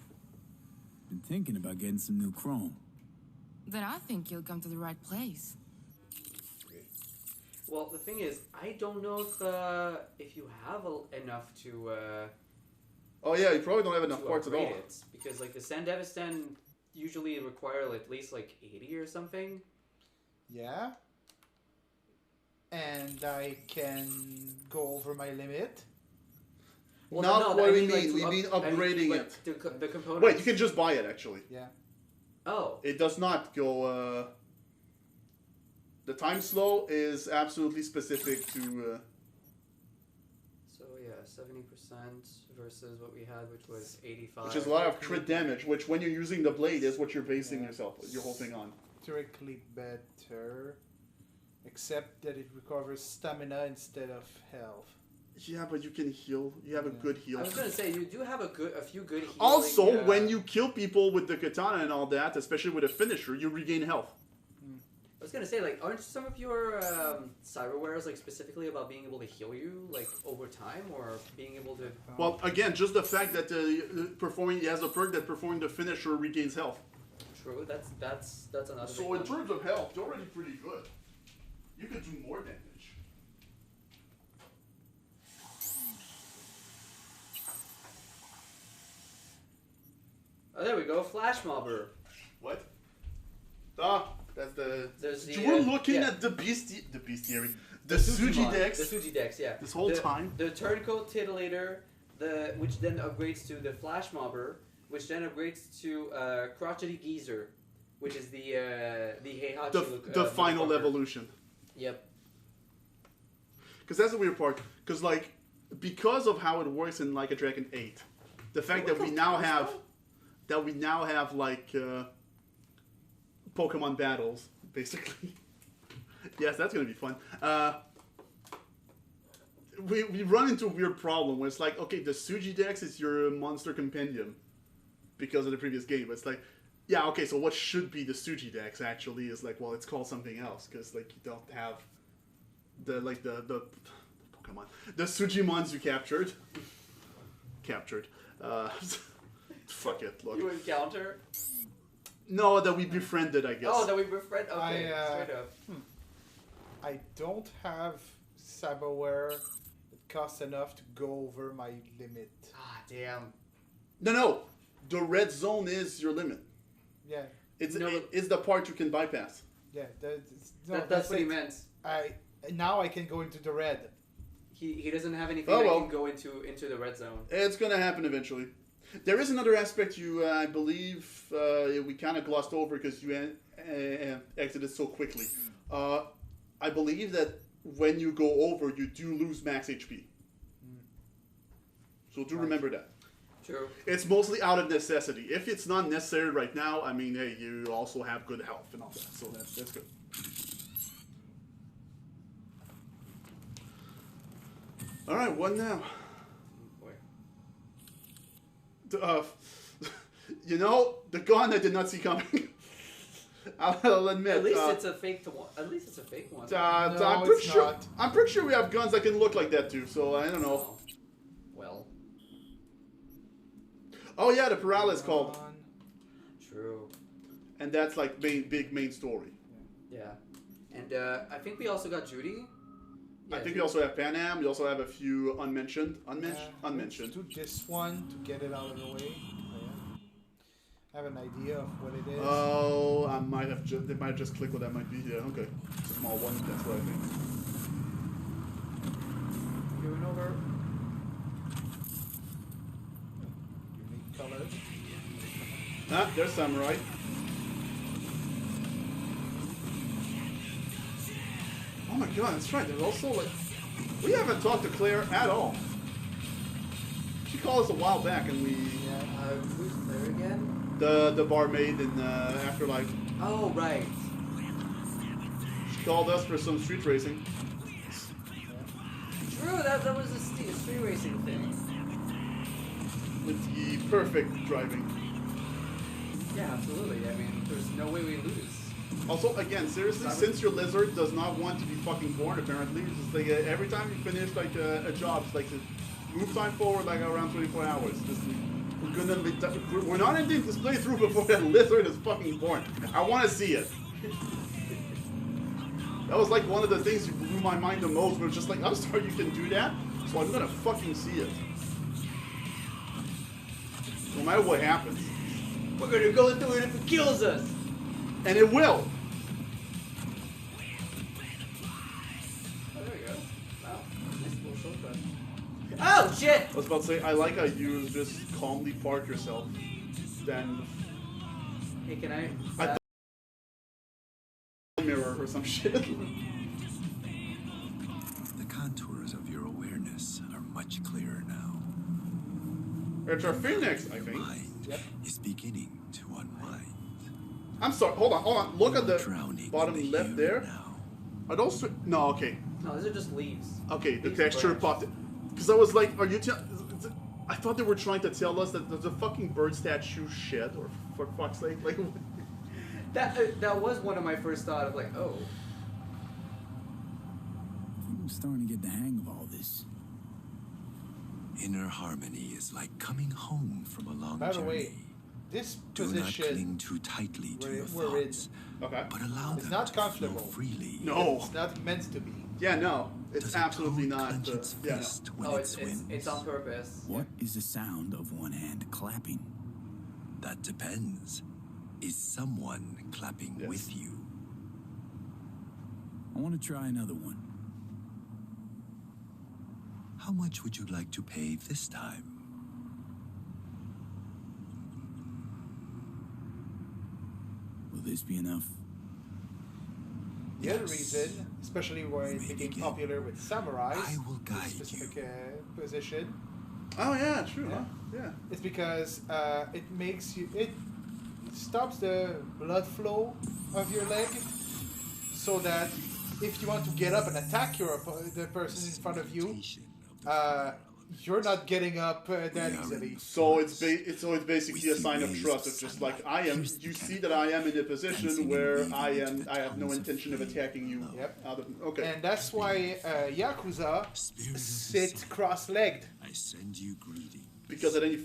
Been thinking about getting some new chrome. Then I think you'll come to the right place. Well, the thing is, I don't know if you have enough to Oh yeah, you probably don't have enough to parts at upgrade all. it, because like the Sandevistan usually require at least like 80 or something. Yeah. And I can go over my limit. Well, Not no, what I we mean, like, mean. to We mean I mean, upgrading like, it. The components. Wait, you can just buy it actually. Yeah. Oh, It does not go. The time slow is absolutely specific to. so yeah, 70% versus what we had, which was 85. Which is a lot of crit damage, which when you're using the blade is what you're basing Yeah. your whole thing on. Theoretically better. Except that it recovers stamina instead of health. Yeah, but you can heal. You have a good heal. I was gonna say you do have a few good. Healing, Also, when you kill people with the katana and all that, especially with a finisher, you regain health. I was gonna say, like, aren't some of your cyberwares like specifically about being able to heal you like over time, or being able to? Well, again, just the fact that he has a perk that performing the finisher regains health. True, that's another. So big in one. terms of health, you're already pretty good. You could do more damage. Oh, there we go, flash mobber. What? Ah, that's the. There's the, You were uh, looking yeah. at the bestiary, the Sujimon, Sujidex. The Sujidex, yeah. This whole time? The turncoat titillator, which then upgrades to the flash mobber, which then upgrades to crotchety geezer, which is the Heihachi look. The final motherfucker. evolution. Yep. Because that's the weird part. Because like, because of how it works in Like a Dragon 8, the fact that we now have like Pokemon battles, basically. Yes, that's gonna be fun. We run into a weird problem where it's like, okay, the Suji Dex is your monster compendium because of the previous game. But it's like, yeah, okay, so what should be the Suji Dex actually is like, well, it's called something else because like you don't have the Pokemon, the Sujimons you captured. Fuck it, look. You encounter? No, that we befriended, I guess. Oh, that we befriend. Okay, straight up. I don't have cyberware that costs enough to go over my limit. Ah, damn. No. The red zone is your limit. Yeah. It's the part you can bypass. Yeah, that's what he meant. Now I can go into the red. He doesn't have anything that can go into the red zone. It's gonna happen eventually. There is another aspect I believe we kind of glossed over because you exited so quickly. I believe that when you go over, you do lose max HP. So do remember that. True. It's mostly out of necessity. If it's not necessary right now, I mean, hey, you also have good health and all that, so that's good. All right, what now? You know, the gun I did not see coming. I'll admit. At least it's a fake one. At least it's a fake one. No, I'm pretty sure we have guns that can look like that too. So I don't know. Well. Oh yeah, the paralysis called. True. And that's like big main story. Yeah. And I think we also got Judy. Yeah, I think we also have Pan Am. We also have a few unmentioned. Unmentioned. Let's do this one to get it out of the way. I have an idea of what it is. Oh, I might have they might just click what that might be. Yeah, okay. It's a small one. That's what I think. Going over. Unique colors. Ah, there's Samurai. Oh my god, that's right. There's also like we haven't talked to Claire at all. She called us a while back, and we. Who's Claire again? The barmaid in Afterlife. Oh right. She called us for some street racing. True, that was a street racing thing. With the perfect driving. Yeah, absolutely. I mean, there's no way we lose. Also, again, seriously, since your lizard does not want to be fucking born, apparently, it's just like every time you finish like a job, it's like the move time forward like around 24 hours. Just, we're not ending this playthrough before that lizard is fucking born. I want to see it. That was like one of the things that blew my mind the most. Where it's just like, I'm sorry you can do that, so I'm gonna fucking see it. No matter what happens. We're gonna go through it if it kills us. And it will. Oh, there we go. Wow. Nice little shortcut. Oh, shit! I was about to say, I like how you just calmly park yourself. Then. Hey, can I thought mirror or some shit. The contours of your awareness are much clearer now. It's our Phoenix, I think. Mind is beginning to unwind. I'm sorry, hold on. Look at the bottom left there. Now. Are those... No, okay. No, those are just leaves. Okay, the Leaves texture branch. popped it. Because I was like, are you I thought they were trying to tell us that there's a fucking bird statue shed, or for fuck's sake, like... That was one of my first thought of like, oh. I'm starting to get the hang of all this. Inner harmony is like coming home from a long By the journey. way, this Do not cling position too tightly to your we're in. thoughts, Okay. but allow It's them not to flow comfortable. freely. No. It's not meant to be. Yeah, no. It's Does a absolutely toad not. clench its Yeah, no. fist when Oh, it it's swims? on purpose. What is the sound of one hand clapping? That depends. Is someone clapping Yes. with you? I want to try another one. How much would you like to pay this time? Will this be enough? The other reason, especially where it became popular with samurais, I will guide specific position. Oh yeah, true. Yeah. Huh? Yeah. It's because it makes you it stops the blood flow of your leg, so that if you want to get up and attack the person in front of you, you're not getting up that easily. So it's basically a sign of trust. It's just like I am. You see that I am in a position where I have no intention of attacking you. Yep. Okay. And that's why Yakuza sit cross-legged. I send you greetings. Because at any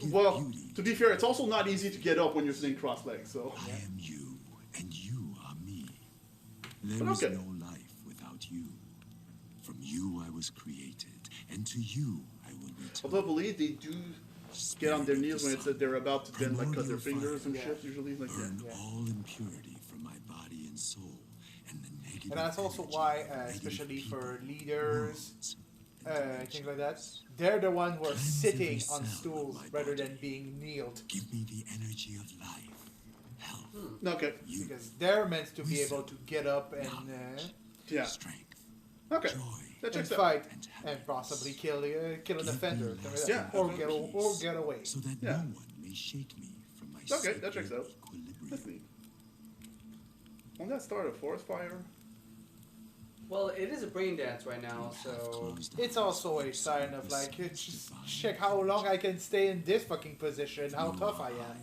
well, to be fair, it's also not easy to get up when you're sitting cross-legged. So. I am you, and you are me. There But is okay. no life without you. From you I was created, and to you I will return. Although I believe they do get on their knees when it's that they're about to then like cut their fingers and shit. Usually like Burn that. all impurity from my body and soul, and the negative. And that's also why, especially for leaders, things like that, they're the one who are sitting on stools rather than being kneeled. Give me the energy of life, health, Okay. Because they're meant to be able to get up and Yeah. strength, Okay. joy. That and checks out. fight and possibly kill an offender, things like that. Yeah. or get away. So that Yeah. no one may shake me from my Okay, that checks out. equilibrium. That's neat. Won't that start a forest fire? Well, it is a brain dance right now, so It's also a sign of like, just check how long I can stay in this fucking position, how tough I am.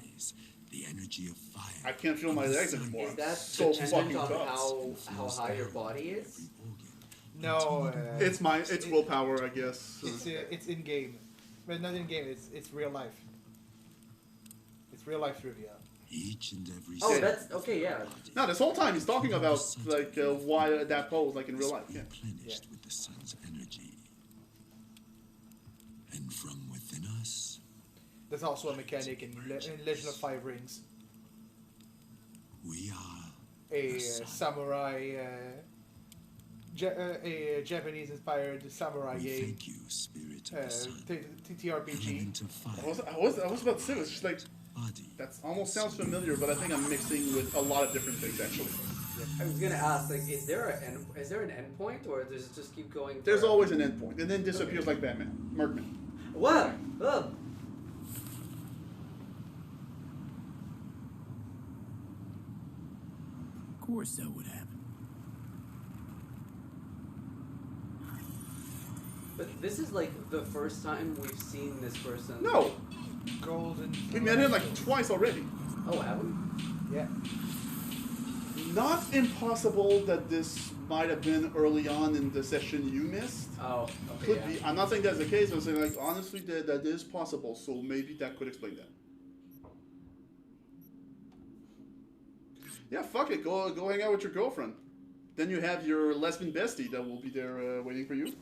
The energy of fire. I can't feel my legs anymore. is that so dependent fucking on tough. how high your body is? No, It's willpower, I guess. it's in game, but not in game. It's real life. It's real life trivia. Each and every Oh, cell that's okay. Yeah. No, this whole time he's talking about like why that pose like in real life. Yeah. replenished with the sun's energy. And from within us, There's also a mechanic in Legend of Five Rings, we are a samurai, a Japanese-inspired samurai we game, thank you, spirit of the sun. TTRPG. Element of fire, I was about to say it's just like body. that almost sounds familiar, but I think I'm mixing with a lot of different things actually. I was gonna ask, like, is there an end point, or does it just keep going? There's forever? always an end point, and then disappears like Batman, Merkman. What? Oh. Of course that would happen. But this is like the first time we've seen this person. No, Golden. we met him like twice already. Oh, have we? Yeah. Not impossible that this might have been early on in the session you missed. Oh, okay. Could yeah. be. I'm not saying that's the case. I'm saying like honestly that is possible. So maybe that could explain that. Yeah, fuck it. Go hang out with your girlfriend. Then you have your lesbian bestie that will be there waiting for you.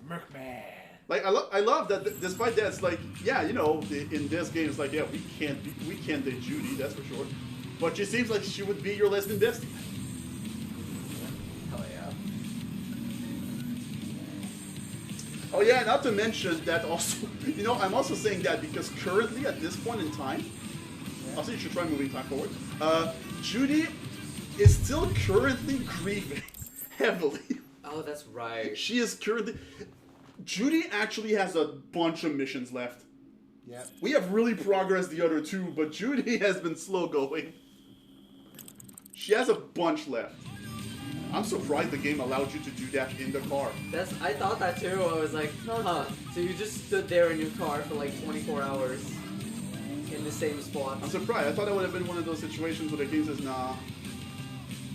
Merkman. Like I love that. Despite that, it's like yeah, you know, in this game, it's like yeah, we can't date Judy, that's for sure. But she seems like she would be your lesbian bestie. Hell yeah. Oh yeah, not to mention that also, you know, I'm also saying that because currently at this point in time, I'll say you should try moving time forward. Judy is still currently grieving heavily. Oh, that's right. She is currently. Judy actually has a bunch of missions left. Yeah. We have really progressed the other two, but Judy has been slow going. She has a bunch left. I'm surprised the game allowed you to do that in the car. I thought that too. I was like, huh. So you just stood there in your car for like 24 hours in the same spot. I'm surprised. I thought that would have been one of those situations where the game says, nah.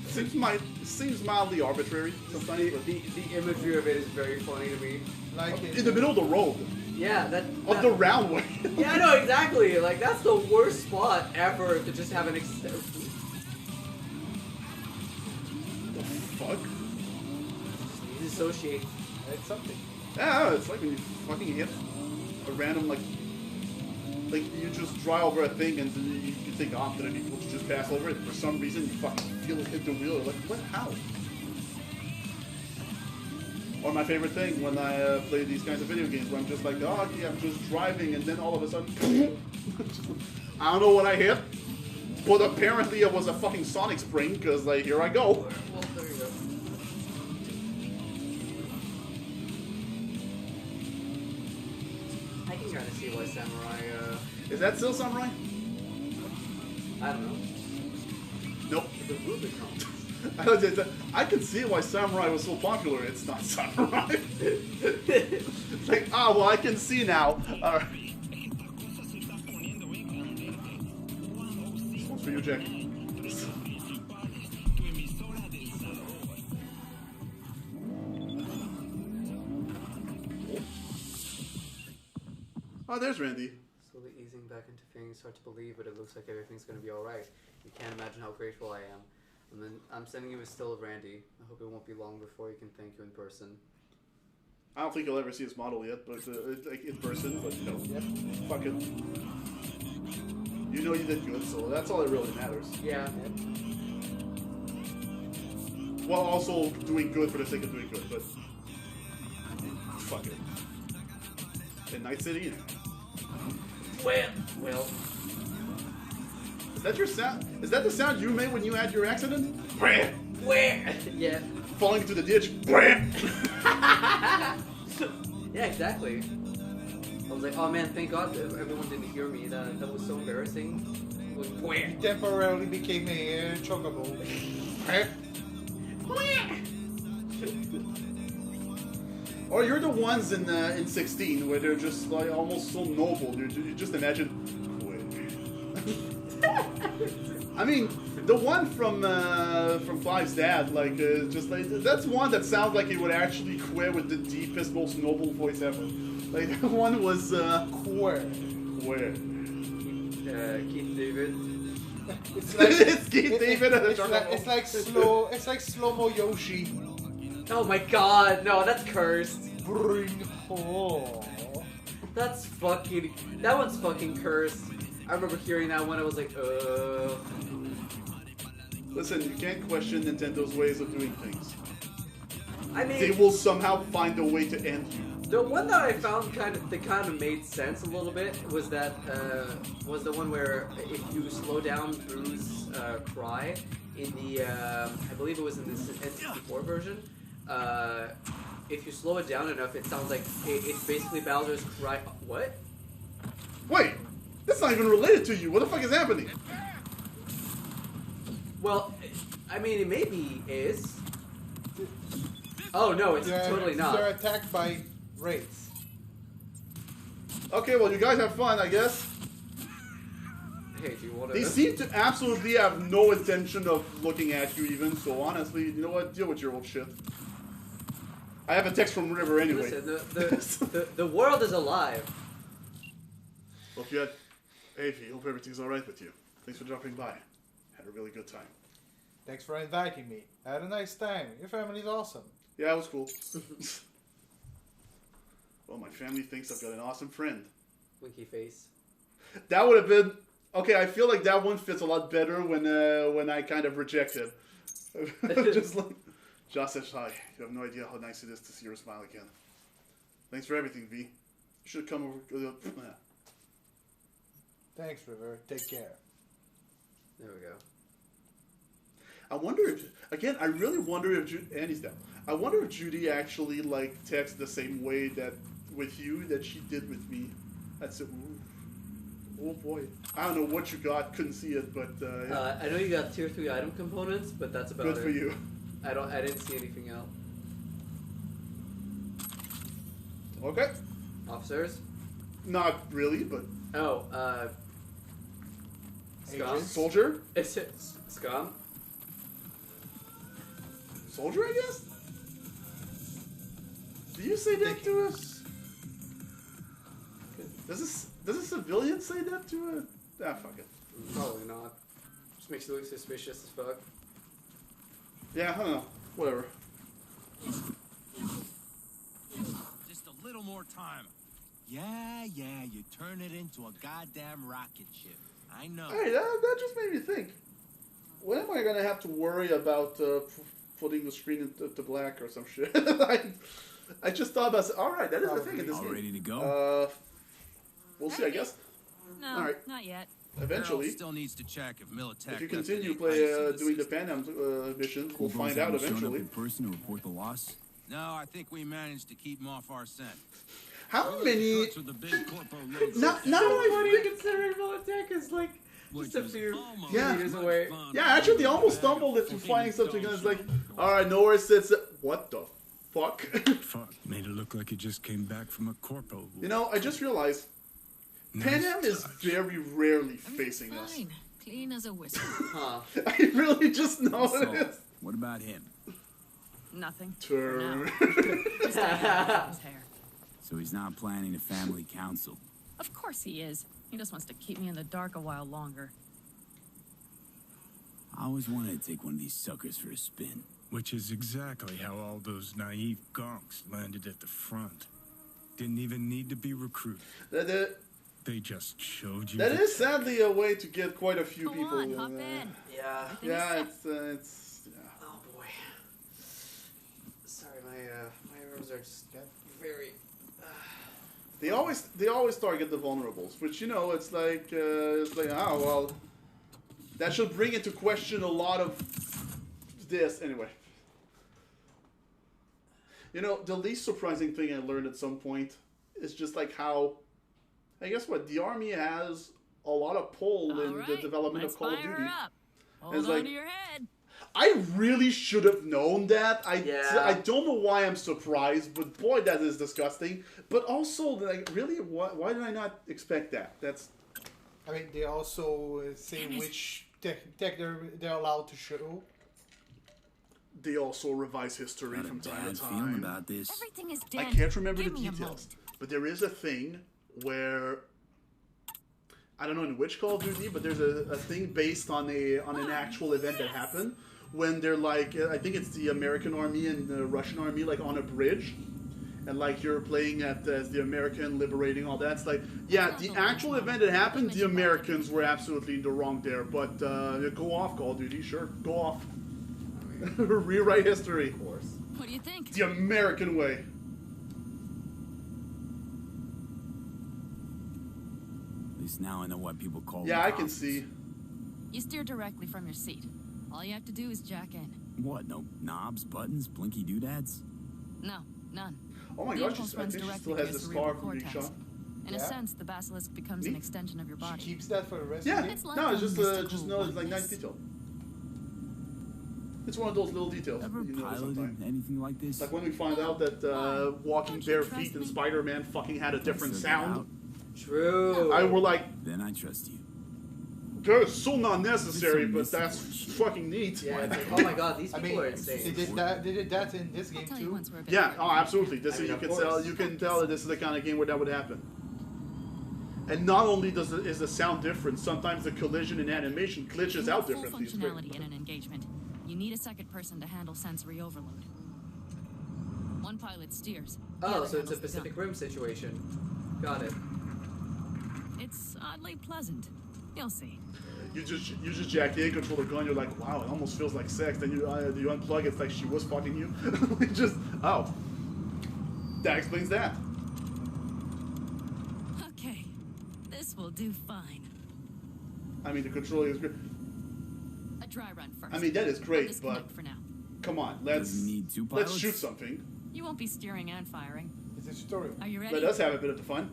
Seems mildly arbitrary sometimes. But The imagery of it is very funny to me. Like in the middle of the road. Yeah, Of the round way. Yeah, I know exactly. Like that's the worst spot ever to just have an Fuck. dissociate. It's something. Yeah, it's like when you fucking hit a random like you just drive over a thing and then you think, oh, I'm gonna be able to just pass over it. For some reason, you fucking feel it hit the wheel. You're like, what? How? Or my favorite thing when I play these kinds of video games, where I'm just like, oh, okay, I'm just driving, and then all of a sudden, I don't know what I hit, but apparently it was a fucking Sonic spring, because like, here I go. Well, there you go. can kind of see why Samurai. Is that still Samurai? I don't know. Nope. The Rubicon. I can see why Samurai was so popular. It's not Samurai. It's like, well, I can see now. Alright. This one's for you, Jack. Oh, there's Randy. Slowly easing back into things, hard to believe, but it looks like everything's gonna be alright. You can't imagine how grateful I am. And then I'm sending you a still of Randy. I hope it won't be long before he can thank you in person. I don't think you'll ever see his model yet, but like in person. But you know, fuck it. You know you did good, so that's all that really matters. Yeah. Well, also doing good for the sake of doing good, but fuck it. In Night City. Well. Is that your sound? Is that the sound you made when you had your accident? Where? Yeah. Falling into the ditch. Yeah, exactly. I was like, oh man, thank God that everyone didn't hear me. That was so embarrassing. Where? He temporarily became a chocobo. Or you're the ones in 16 where they're just like almost so noble. You just imagine. I mean, the one from Clive's dad, like, just like that's one that sounds like he would actually quit with the deepest, most noble voice ever. Like that one was queer. Keith David. It's like it's Keith David. It's like slow-mo Yoshi. Oh my God, no, that's cursed. Bring home. That one's fucking cursed. I remember hearing that one, I was like, Listen, you can't question Nintendo's ways of doing things. I mean, They will somehow find a way to end you. the one that I found kind of made sense a little bit was that was the one where if you slow down Boo's cry in the I believe it was in the N64 version. If you slow it down enough, it sounds like it's basically Bowser's cry. What? Wait, that's not even related to you. What the fuck is happening? Well, I mean, it maybe is. Oh no, it's totally not. They're attacked by wraiths. Okay, well, you guys have fun, I guess. Hey, do you want to? They seem to absolutely have no intention of looking at you even, so honestly, you know what? Deal with your old shit. I have a text from River anyway. Listen, the world is alive. Hope you had... Hey, Evie, hope everything's alright with you. Thanks for dropping by. Had a really good time. Thanks for inviting me. I had a nice time. Your family's awesome. Yeah, it was cool. Well, my family thinks I've got an awesome friend. Winky face. That would have been... Okay, I feel like that one fits a lot better when I kind of reject it. Just like... Josh says hi. You have no idea how nice it is to see your smile again. Thanks for everything, V. You should come over... Thanks, River. Take care. There we go. I wonder if... Again, I really wonder if... Andy's down. I wonder if Judy actually, like, texts the same way that with you that she did with me. That's it. Oh, boy. I don't know what you got. Couldn't see it, but... yeah. I know you got tier 3 item components, but that's about it. Good for you. I didn't see anything else. Okay. Officers? Not really, but... Oh, Scum? Soldier? Is it Scum? Soldier, I guess? Do you say that to us? Does a civilian say that to a... Ah, fuck it. Probably not. Just makes you look suspicious as fuck. Yeah, I don't know. Whatever. Just a little more time. Yeah, you turn it into a goddamn rocket ship. I know. Hey, that just made me think. When am I gonna have to worry about putting the screen into black or some shit? I just thought about. All right, that is the thing in this All game. ready to go? We'll see, I guess. No, All right. not yet. Eventually, Still needs to check if Militech if you does continue any doing the ISO Panam missions, we'll Cool find Bros out haven't shown up eventually. in person to report the loss? No, I think we managed to keep him off our scent. How many? Trucks with the big corpo logos. Now So I funny think, considering Volotech is like just a few Yeah. meters away. yeah, actually they almost stumbled into finding something. And it's like, all right, nowhere sits. What the fuck? Fuck, made it look like it just came back from a corpo. You know, I just realized Pan Am is very rarely facing us. Fine. Clean as a whistle. Huh. I really just know So, it is. what about him? Nothing. Turn. His hair. So he's not planning a family council. Of course he is. He just wants to keep me in the dark a while longer. I always wanted to take one of these suckers for a spin. Which is exactly how all those naive gonks landed at the front. Didn't even need to be recruited. They just showed you. That is sadly a way to get quite a few Go people. on, hop in. Yeah. Yeah, it's yeah. Oh boy. Sorry, my arms are just very. They always target the vulnerables, which you know it's like oh well, that should bring into question a lot of this anyway. You know, the least surprising thing I learned at some point is just like how, I guess what the army has a lot of pull in the development of Call of Duty. Hold It's on like- to your head. I really should have known that. Yeah. I don't know why I'm surprised, but boy, that is disgusting. But also, like, really, why did I not expect that? That's I mean, they also say which tech they're allowed to show. they also revise history Got a from time bad to feeling time. about this. Everything is I dead. can't remember Give the me a details, moment. but there is a thing where I don't know in which Call of Duty, but there's a thing based on an actual event that happened when they're like I think it's the American army and the Russian army like on a bridge, and like you're playing as the American liberating all that. It's like yeah, the actual event that happened, the Americans were absolutely in the wrong there. But go off, Call of Duty, sure, go off, rewrite history. Of course. What do you think? The American way. At least now I know why people call Yeah, them I can cops. see. You steer directly from your seat. All you have to do is jack in. What? No knobs, buttons, blinky doodads? No, none. Oh my The gosh, impulse I runs think she directly still to has your the cerebral scar from being cortex. shot. In a Yeah. sense, the basilisk becomes an Neat. extension of your She body. keeps that for the rest Yeah, of the It's like no, a it's just mystical know it's like nice oneness. detail. It's one of those little details that Ever you notice piloted sometimes. anything like this? Like when we find out that walking Don't you bare trust feet in me? Spider-Man fucking had a different So get out, sound. True. I were like, Then I trust you. that's so not necessary, It's but so that's mystical shit. fucking neat. Yeah, it's like, oh my god, these I people mean, are insane. they did that in this I'll game tell you too. once we're a bit Yeah, further. oh, absolutely. This I mean, you of can course. tell. You can tell that this is the kind of game where that would happen. And not only is the sound different, sometimes the collision and animation glitches To out have full differently. It's great. functionality in an engagement, you need a second person to handle sensory overload. One pilot steers. the Oh, other so it's a handles the Pacific gun. Rim situation. Got it. It's oddly pleasant. You'll see. You just jack in, control the gun. You're like, wow, it almost feels like sex. Then you unplug. It's like she was fucking you. Just that explains that. Okay, this will do fine. I mean, the controlling is great. A dry run first. I mean, that is I'll great, disconnect but for now. come on, let's Does he need two let's pilots? shoot something. You won't be steering and firing. It's a tutorial. Are you ready? Let us have a bit of the fun.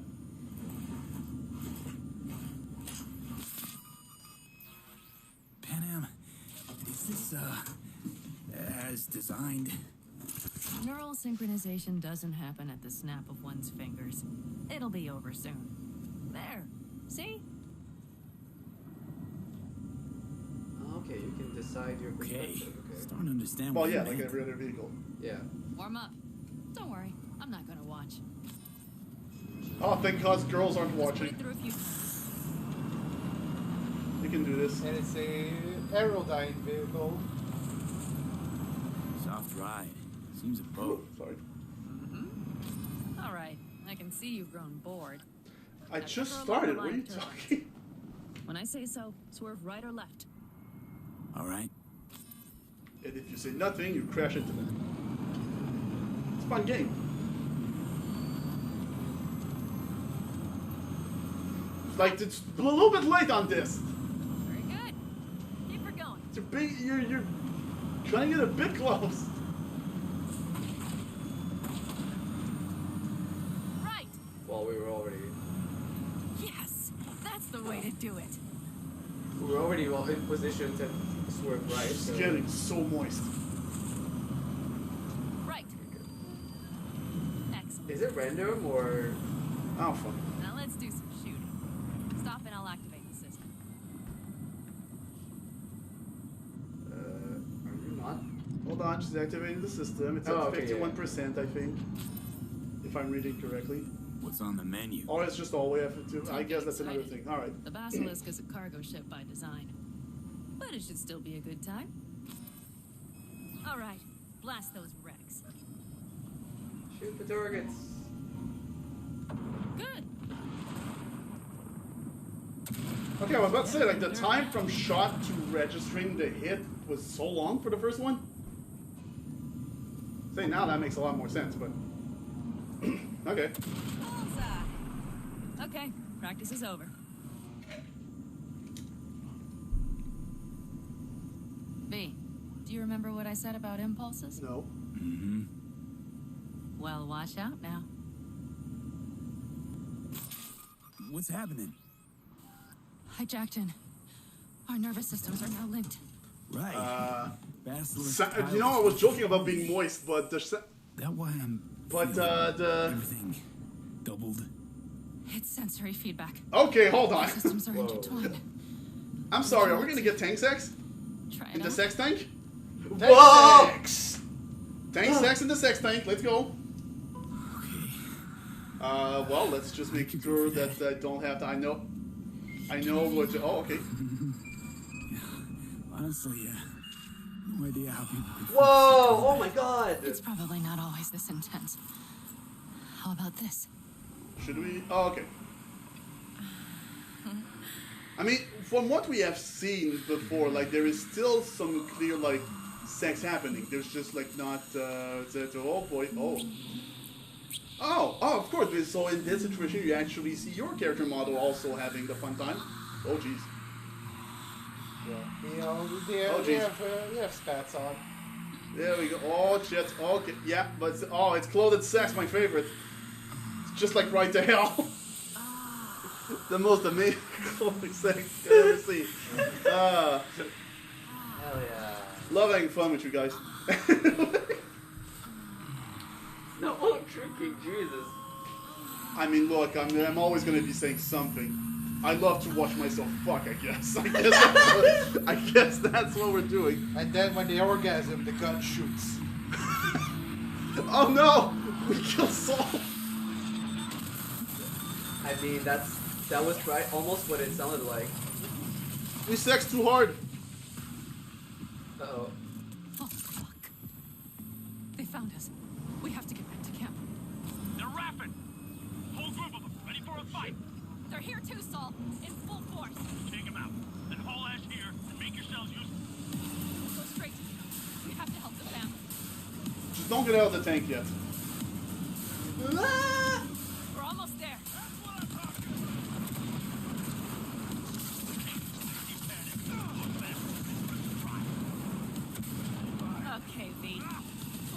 Pan Am, is this, as designed? Neural synchronization doesn't happen at the snap of one's fingers. It'll be over soon. There. See? Okay, you can decide your Okay, perspective. Okay. starting to understand Well, what yeah, you like meant. every other vehicle. Yeah. Warm up. Don't worry. I'm not gonna watch. Oh, thank God, girls aren't Just put watching. it through a few times. You can do this. And it's a aerodyne vehicle. Soft ride. Seems a boat. Sorry. All right. I can see you've grown bored. I Now just cover a started. lower What are you line to turn. talking? When I say so, swerve right or left. All right. And if you say nothing, you crash into that. It's a fun game. It's like it's a little bit late on this. Very good. Keep her going. It's a big. You're trying to get a bit close. Right. Well, we were already Yes, that's the way to do it. well in position to swerve right. It's So. getting so moist. Right. Excellent. Is it random or? Oh fuck. Now let's do some shooting. Stop and I'll activate the system. Are you not? Hold on, she's activating the system. It's at okay, 51%, I think. If I'm reading correctly. What's on the menu? Or it's just all the way up to. I guess that's another thing. Alright. The Basilisk is a cargo ship by design. But it should still be a good time. All right, blast those wrecks. Shoot the targets. Good. Okay, I was about to say, like, the time from shot to registering the hit was so long for the first one. Say now that makes a lot more sense, but okay. Bullseye. Okay, practice is over. V, do you remember what I said about impulses? No. Mm-hmm. Well, watch out now. What's happening? Hijacked in. Our nervous systems are now linked. Right. Basilisk You know, I was joking about being moist, but the that why I'm. but the everything doubled. It's sensory feedback. okay, hold on. Our systems are intertwined. I'm sorry. Are we gonna get tank sex Try it in the out. sex tank? Whoa! Sex. Tank sex in the sex tank. Let's go. Okay. Well, let's just make sure that I don't have to. I know what. Oh, okay. Honestly, no idea how people could. Whoa! Oh my god! It's probably not always this intense. How about this? Should we? Oh, okay. I mean, from what we have seen before, like there is still some clear like sex happening. There's just like not. Oh boy! Oh, of course. So in this situation, you actually see your character model also having the fun time. Oh jeez. Yeah. You know, we have spats on. There we go. Oh shit. Okay. Yeah, but it's clothed sex, my favorite. It's just like right to hell. The most amazing clothing sex I've ever seen. Hell yeah. Love having fun with you guys. No, I'm drinking, Jesus. I mean, look, I'm always going to be saying something. I love to watch myself fuck, I guess. I guess that's what we're doing. And then when they orgasm, the gun shoots. Oh no! We killed Saul! I mean, that was right, almost what it sounded like. We sex too hard. Uh-oh. Oh, fuck. They found us. We have to get back to camp. They're rapid. Whole group of them, ready for a fight. They're here too, Saul. In full force. Take them out. Then haul ash here and make yourselves useful. Go straight to camp. We have to help the family. Just don't get out of the tank yet. We're almost there. That's what I'm talking about. Okay, V.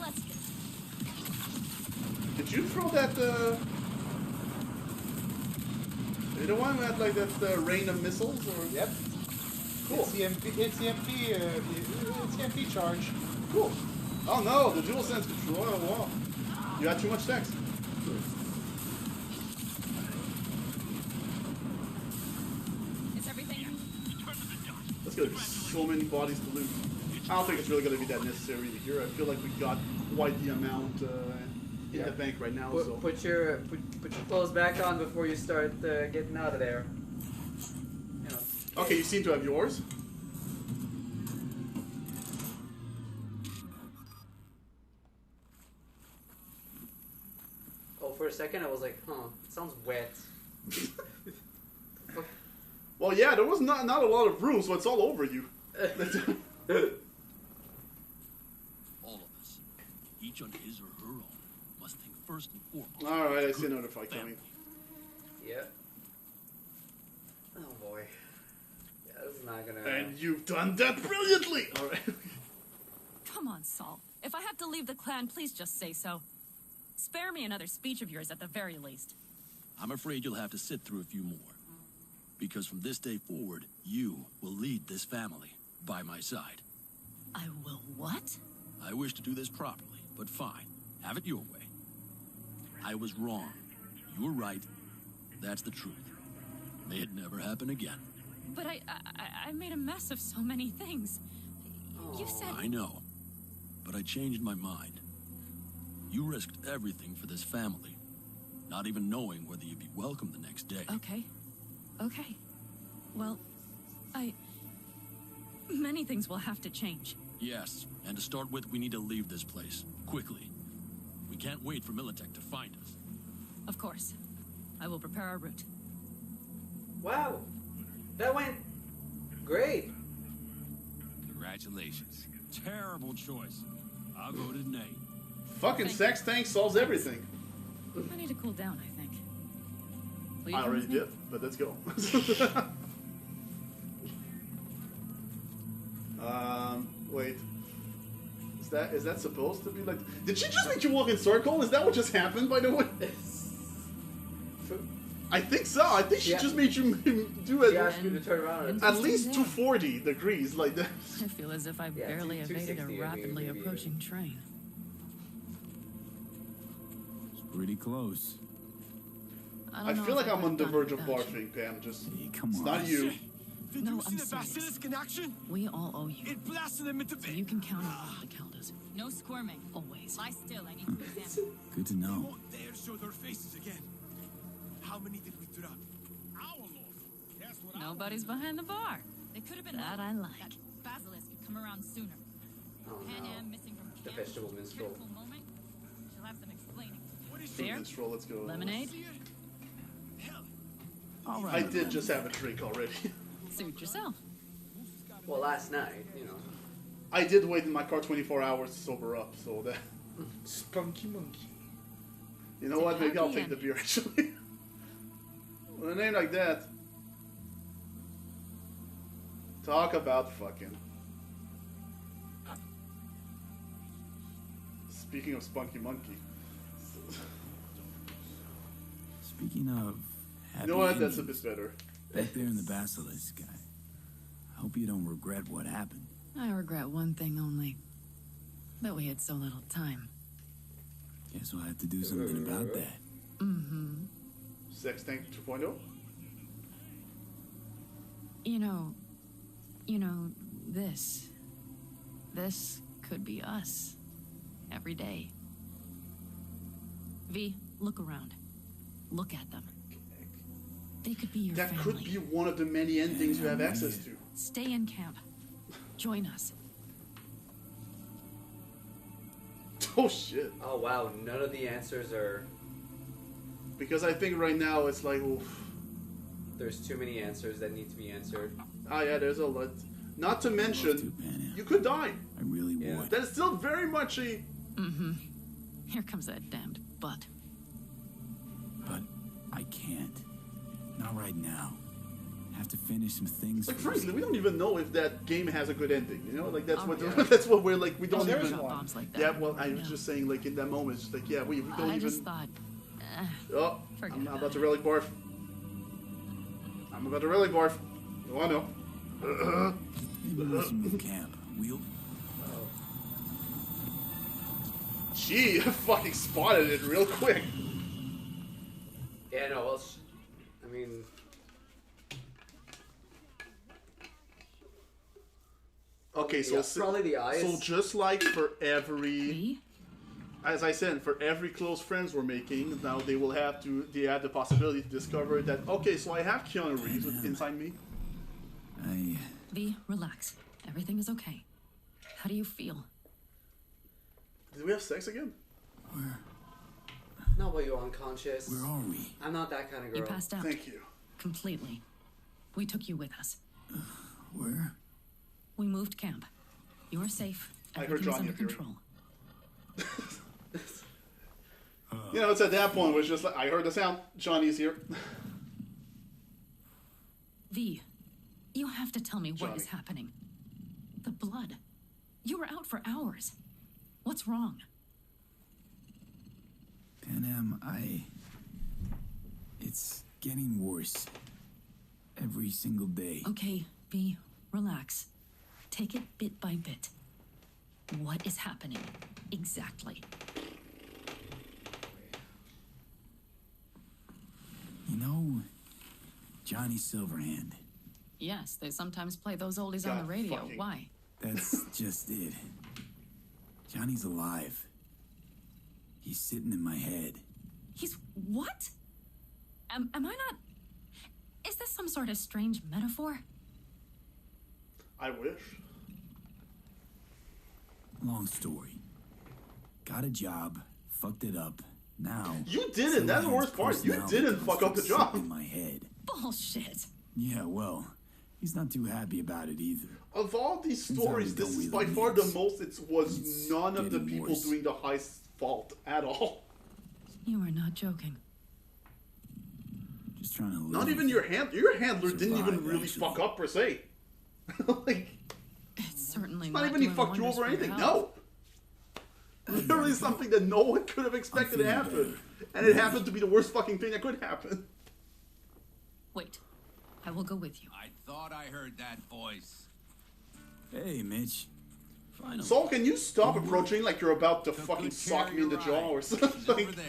Let's get Did you throw that, You the one that, like, that rain of missiles, or? Yep. Cool. It's the MP charge. Cool. Oh no, the dual sense control. Oh, wow. You had too much text. Is everything? That's gonna be so many bodies to loot. I don't think it's really gonna be that necessary here. I feel like we got quite the amount in the bank right now. So Put your clothes back on before you start getting out of there. You know. okay, you seem to have yours. Oh, for a second I was like, huh, it sounds wet. Well, yeah, there was not a lot of room, so it's all over you. All of us, each on his or her own, must think first and foremost. All right, I see another fight coming. Yeah. Oh boy. Yeah, this is not gonna. And you've done that brilliantly. All right. Come on, Saul. If I have to leave the clan, please just say so. Spare me another speech of yours at the very least. I'm afraid you'll have to sit through a few more. Because from this day forward, you will lead this family by my side. I will what? I wish to do this properly, but fine. Have it your way. I was wrong. You were right. That's the truth. May it never happen again. But I made a mess of so many things. You said... I know. But I changed my mind. You risked everything for this family, not even knowing whether you'd be welcome the next day. Okay. Okay. Well, many things will have to change. Yes, and to start with, we need to leave this place. Quickly. We can't wait for Militech to find us. Of course. I will prepare our route. Wow. That went great. Congratulations. Terrible choice. I voted nay. Fucking sex tank solves everything. I need to cool down, I think. Will you I come already with me? did, but let's go. Wait. Is that supposed to be like... Did she just make you walk in circle? Is that what just happened, by the way? I think so. I think she just made you do it. She asked you to turn around. At least 240 degrees, like that. I feel as if I've Yeah, barely evaded a 260, rapidly maybe. approaching train. It's pretty close. I don't know feel if like I'm could've on the done verge it of without barfing, Pam. Just Hey, come it's on. not you. Did No, you see I'm the serious. basilisk in action? We all owe you. It blasted them into So you can count on one of the Caldas. No squirming. Always. Lie still, I need to examine. Good to They know. won't dare show their faces again. How many did we drop? Our loss. That's what Nobody's behind the bar. They could have been That more. I like. That basilisk could come around sooner. Oh Pan no. Am missing from The camp. vegetable minstrel. Critical moment. She'll have some explaining. What is Beer? Minstrel, let's go. Lemonade? Hell, All I right. did just have a drink already. Suit yourself. Well, last night, you know. I did wait in my car 24 hours to sober up, so that... Spunky monkey. You know what? Maybe I'll happy take the beer, actually. With a name like that. Talk about fucking. Speaking of Spunky Monkey. Speaking of happy You know what? That's a endings, bit better. back there in the basilisk, I hope you don't regret what happened. I regret one thing only. That we had so little time. Guess we'll have to do something about that. Mm-hmm. Sex Tank 2.0? You know, this could be us. Every day. V, look around. Look at them. They could be your That family. could be one of the many endings you have access to. Stay in camp. Join us. Oh shit. Oh wow, none of the answers are. Because I think right now it's like, oof. There's too many answers that need to be answered. Ah, yeah, there's a lot. Not to Love to, mention, Pan Am. you could die. I really Yeah. would. That is still very much a. Mm-hmm. Here comes that damned butt. But I can't. Not right now. Have to finish some things Like, first. frankly, we don't even know if that game has a good ending. You know, like that's Oh, what yeah. that's what we're like. We don't there is even. one. Bombs like that. Yeah, well, I was No. just saying, like in that moment, it's just like, yeah, we don't I even. just thought, Oh, Forget I'm about about to it. relic barf. I'm about to relic barf. Oh no. Maybe we should move camp. We'll... Gee, fucking spotted it real quick. Yeah, no, well, I mean, Okay, so yeah, probably the eyes. so just like for every, V? as I said, for every close friends we're making, now they will have to. They have the possibility to discover that. Okay, so I have Keanu Reeves inside me. V, relax. Everything is okay. How do you feel? Did we have sex again? No, but you're unconscious. Where are we? I'm not that kind of girl. You passed out. Thank you. Completely. We took you with us. Where? We moved camp. You're safe. I heard Everything's Johnny under appearing. control. You know, it's at that point where it's just like I heard the sound. Johnny's here. V, you have to tell me what Johnny. is happening. The blood. You were out for hours. What's wrong? Pan Am, It's getting worse. Every single day. Okay, V, relax. Take it bit by bit. What is happening? Exactly. You know, Johnny Silverhand. Yes, they sometimes play those oldies on God the radio. fucking- Why? That's just it. Johnny's alive. He's sitting in my head. He's what? Am I not... Is this some sort of strange metaphor? I wish. Long story. Got a job, fucked it up. Now You didn't. That's the worst part. You personality didn't fuck up the constructs job. in my head. Bullshit. Yeah, well, he's not too happy about it either. Of all these Things stories, always this don't is by really far the mix. most. It was It's none of the getting people worse. doing the heist fault at all. You are not joking. Just trying to live. Not even with your it. handler didn't even Survive, really actually. fuck up per se. Like, It's certainly not even he doing fucked you wonders over or for your anything. health. No. Literally something that no one could have expected to feeling happen. better. And it happened to be the worst fucking thing that could happen. Wait. I will go with you. I thought I heard that voice. Hey, Mitch. Finally. Saul, can you stop approaching like you're about to Took fucking good care sock of me in the your jaw eye. or He's something? over there.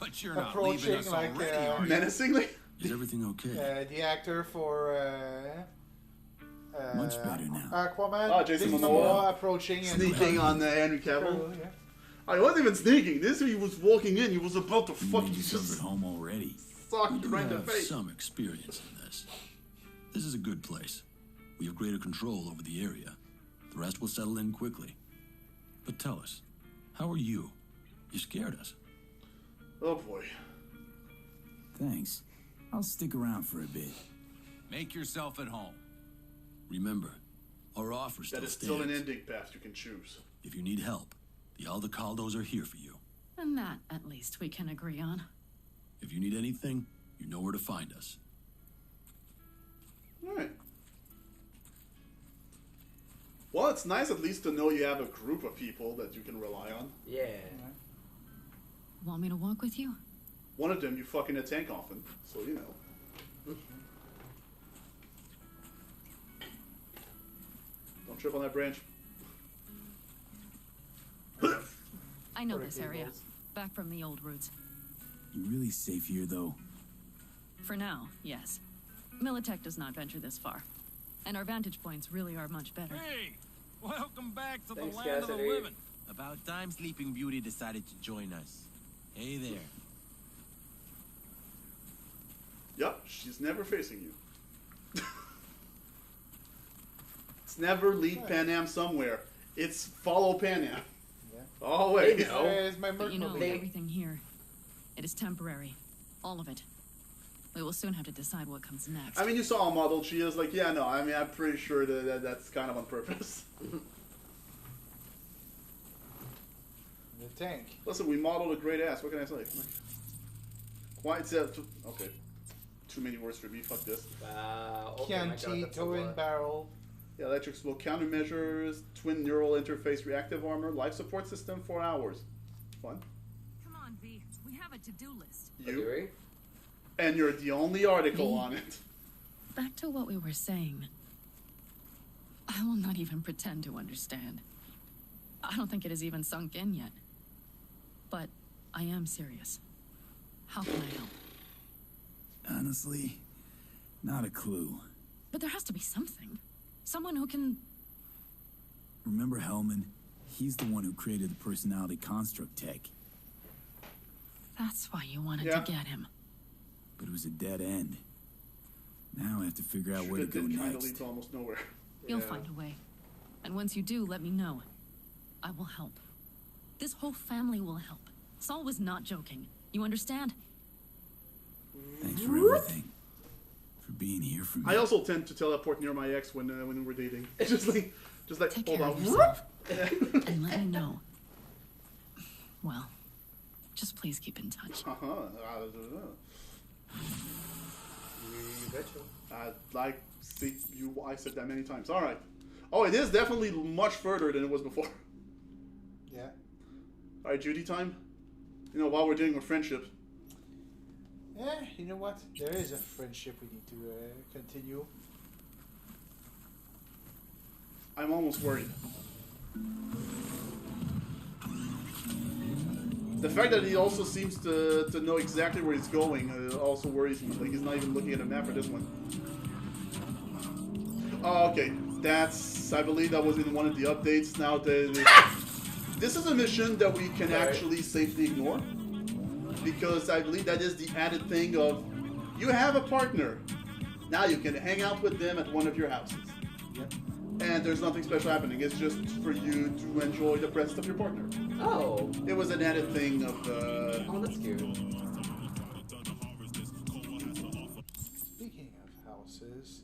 But you're not leaving Approaching us like, already, are you? Menacingly? Is everything okay? The actor for Much better now. Aquaman. Ah, Jason Jason Momoa. approaching and Sneaking on Henry Cavill. Oh, yeah. I wasn't even sneaking. This he was walking in. He was about to You fucking made yourself just at home already. sock We you do right in the have face. some experience in this. This is a good place. We have greater control over the area. The rest will settle in quickly. But tell us, how are you? You scared us. Oh boy. Thanks. I'll stick around for a bit. Make yourself at home. Remember, our offer still That is still an stands. ending path you can choose. If you need help, the Aldecaldos are here for you. And that, at least, we can agree on. If you need anything, you know where to find us. Alright. Well, it's nice at least to know you have a group of people that you can rely on. Yeah. Want me to walk with you? One of them you fuck in a tank often, so you know. Don't trip on that branch. I know this area. Back from the old roots. You really safe here, though? For now, yes. Militech does not venture this far. And our vantage points really are much better. Hey, welcome back to Thanks, the land of the Cassidy. living. About time Sleeping Beauty decided to join us. Hey there. Yup, she's never facing you. It's never lead Pan Am somewhere. It's follow Pan Am. Yeah. All the way, Hey, you know. Where's my But you know, Mercury? everything here, it is temporary. All of it. We will soon have to decide what comes next. I mean, you saw how modeled she is. Like, yeah, no, I mean, I'm pretty sure that's kind of on purpose. The tank. Listen, we modeled a great ass. What can I say? Quite okay. Too many words for me. Fuck this. Wow. Okay, my God, Chianti that's a towing lot. barrel. Yeah, electric explode countermeasures, twin neural interface reactive armor, life support system, 4 hours. Fun. Come on, V. We have a to-do list. You. And you're the only article Me? on it. Back to what we were saying. I will not even pretend to understand. I don't think it has even sunk in yet. But I am serious. How can I help? Honestly, not a clue. But there has to be something. Someone who can... Remember Hellman? He's the one who created the personality construct tech. That's why you wanted Yeah. to get him. But it was a dead end. Now I have to figure out where to That go did kind of next. lead to almost nowhere. You'll Yeah. find a way. And once you do, let me know. I will help. This whole family will help. Saul was not joking. You understand? Thanks for everything. For being here for me. I also tend to teleport near my ex when we're dating. Just like, Take hold care on. of yourself. And let me know. Well, just please keep in touch. You betcha. Like, see, I said that many times. All right. Oh, it is definitely much further than it was before. Yeah. All right, Judy time. You know, while we're dealing with friendship. You know what? There is a friendship we need to continue. I'm almost worried. The fact that he also seems to know exactly where he's going also worries me. Like, he's not even looking at a map for this one. Oh, okay. I believe that was in one of the updates. Now, this is a mission that we can actually safely ignore. Because I believe that is the added thing of, you have a partner. Now you can hang out with them at one of your houses. Yep. And there's nothing special happening. It's just for you to enjoy the presence of your partner. Oh. It was an added thing of Oh, that's cute. Speaking of houses...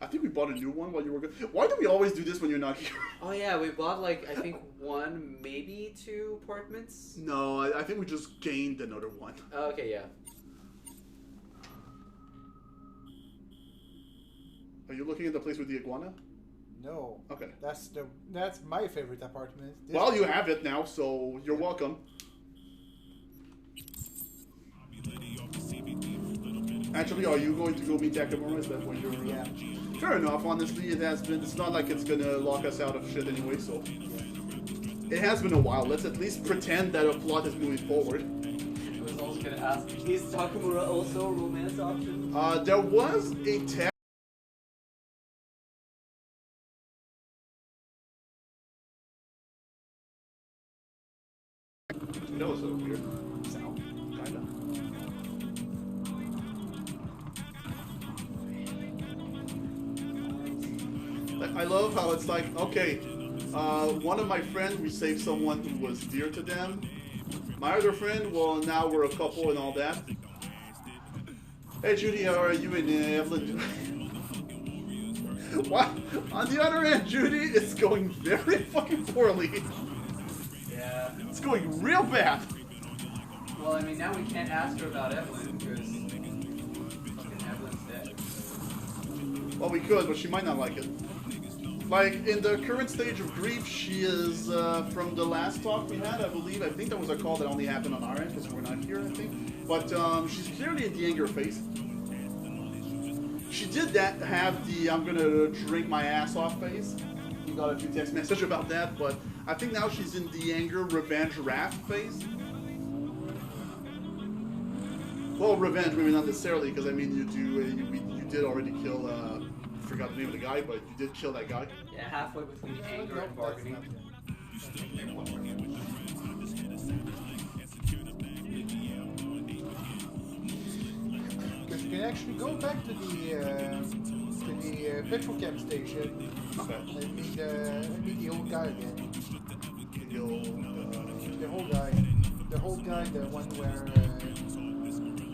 I think we bought a new one while you were gone. Why do we always do this when you're not here? Oh yeah, we bought like, I think 1, maybe 2 apartments? No, I think we just gained another one. Oh, okay, yeah. Are you looking at the place with the iguana? No. Okay. That's my favorite apartment. Well, you have it now, so you're welcome. Actually, are you going to go meet Takamura? Is that when you're... Yeah. Fair enough, honestly, it has been... It's not like it's gonna lock us out of shit anyway, so... It has been a while. Let's at least pretend that a plot is moving forward. I was also gonna ask, is Takamura also a romance option? There was a tag... That was a weird sound, kinda. I love how it's like, okay, one of my friends, we saved someone who was dear to them. My other friend, well, now we're a couple and all that. Hey Judy, how are you and Evelyn? What? On the other end, Judy, it's going very fucking poorly. Yeah. It's going real bad. Well, I mean, now we can't ask her about Evelyn, because fucking Evelyn's dead. Well, we could, but she might not like it. Like, in the current stage of grief, she is, from the last talk we had, I believe, I think that was a call that only happened on our end, because we're not here, I think. But, she's clearly in the anger phase. She did have the, I'm gonna drink my ass off phase. You got a few text messages about that, but I think now she's in the anger, revenge, wrath phase. Well, revenge, maybe not necessarily, because, I mean, you did already kill, I forgot the name of the guy, but you did kill that guy. Yeah, halfway between anger and bargaining. Because you can actually go back to the petrochem station and meet the old guy again. The whole guy, the one where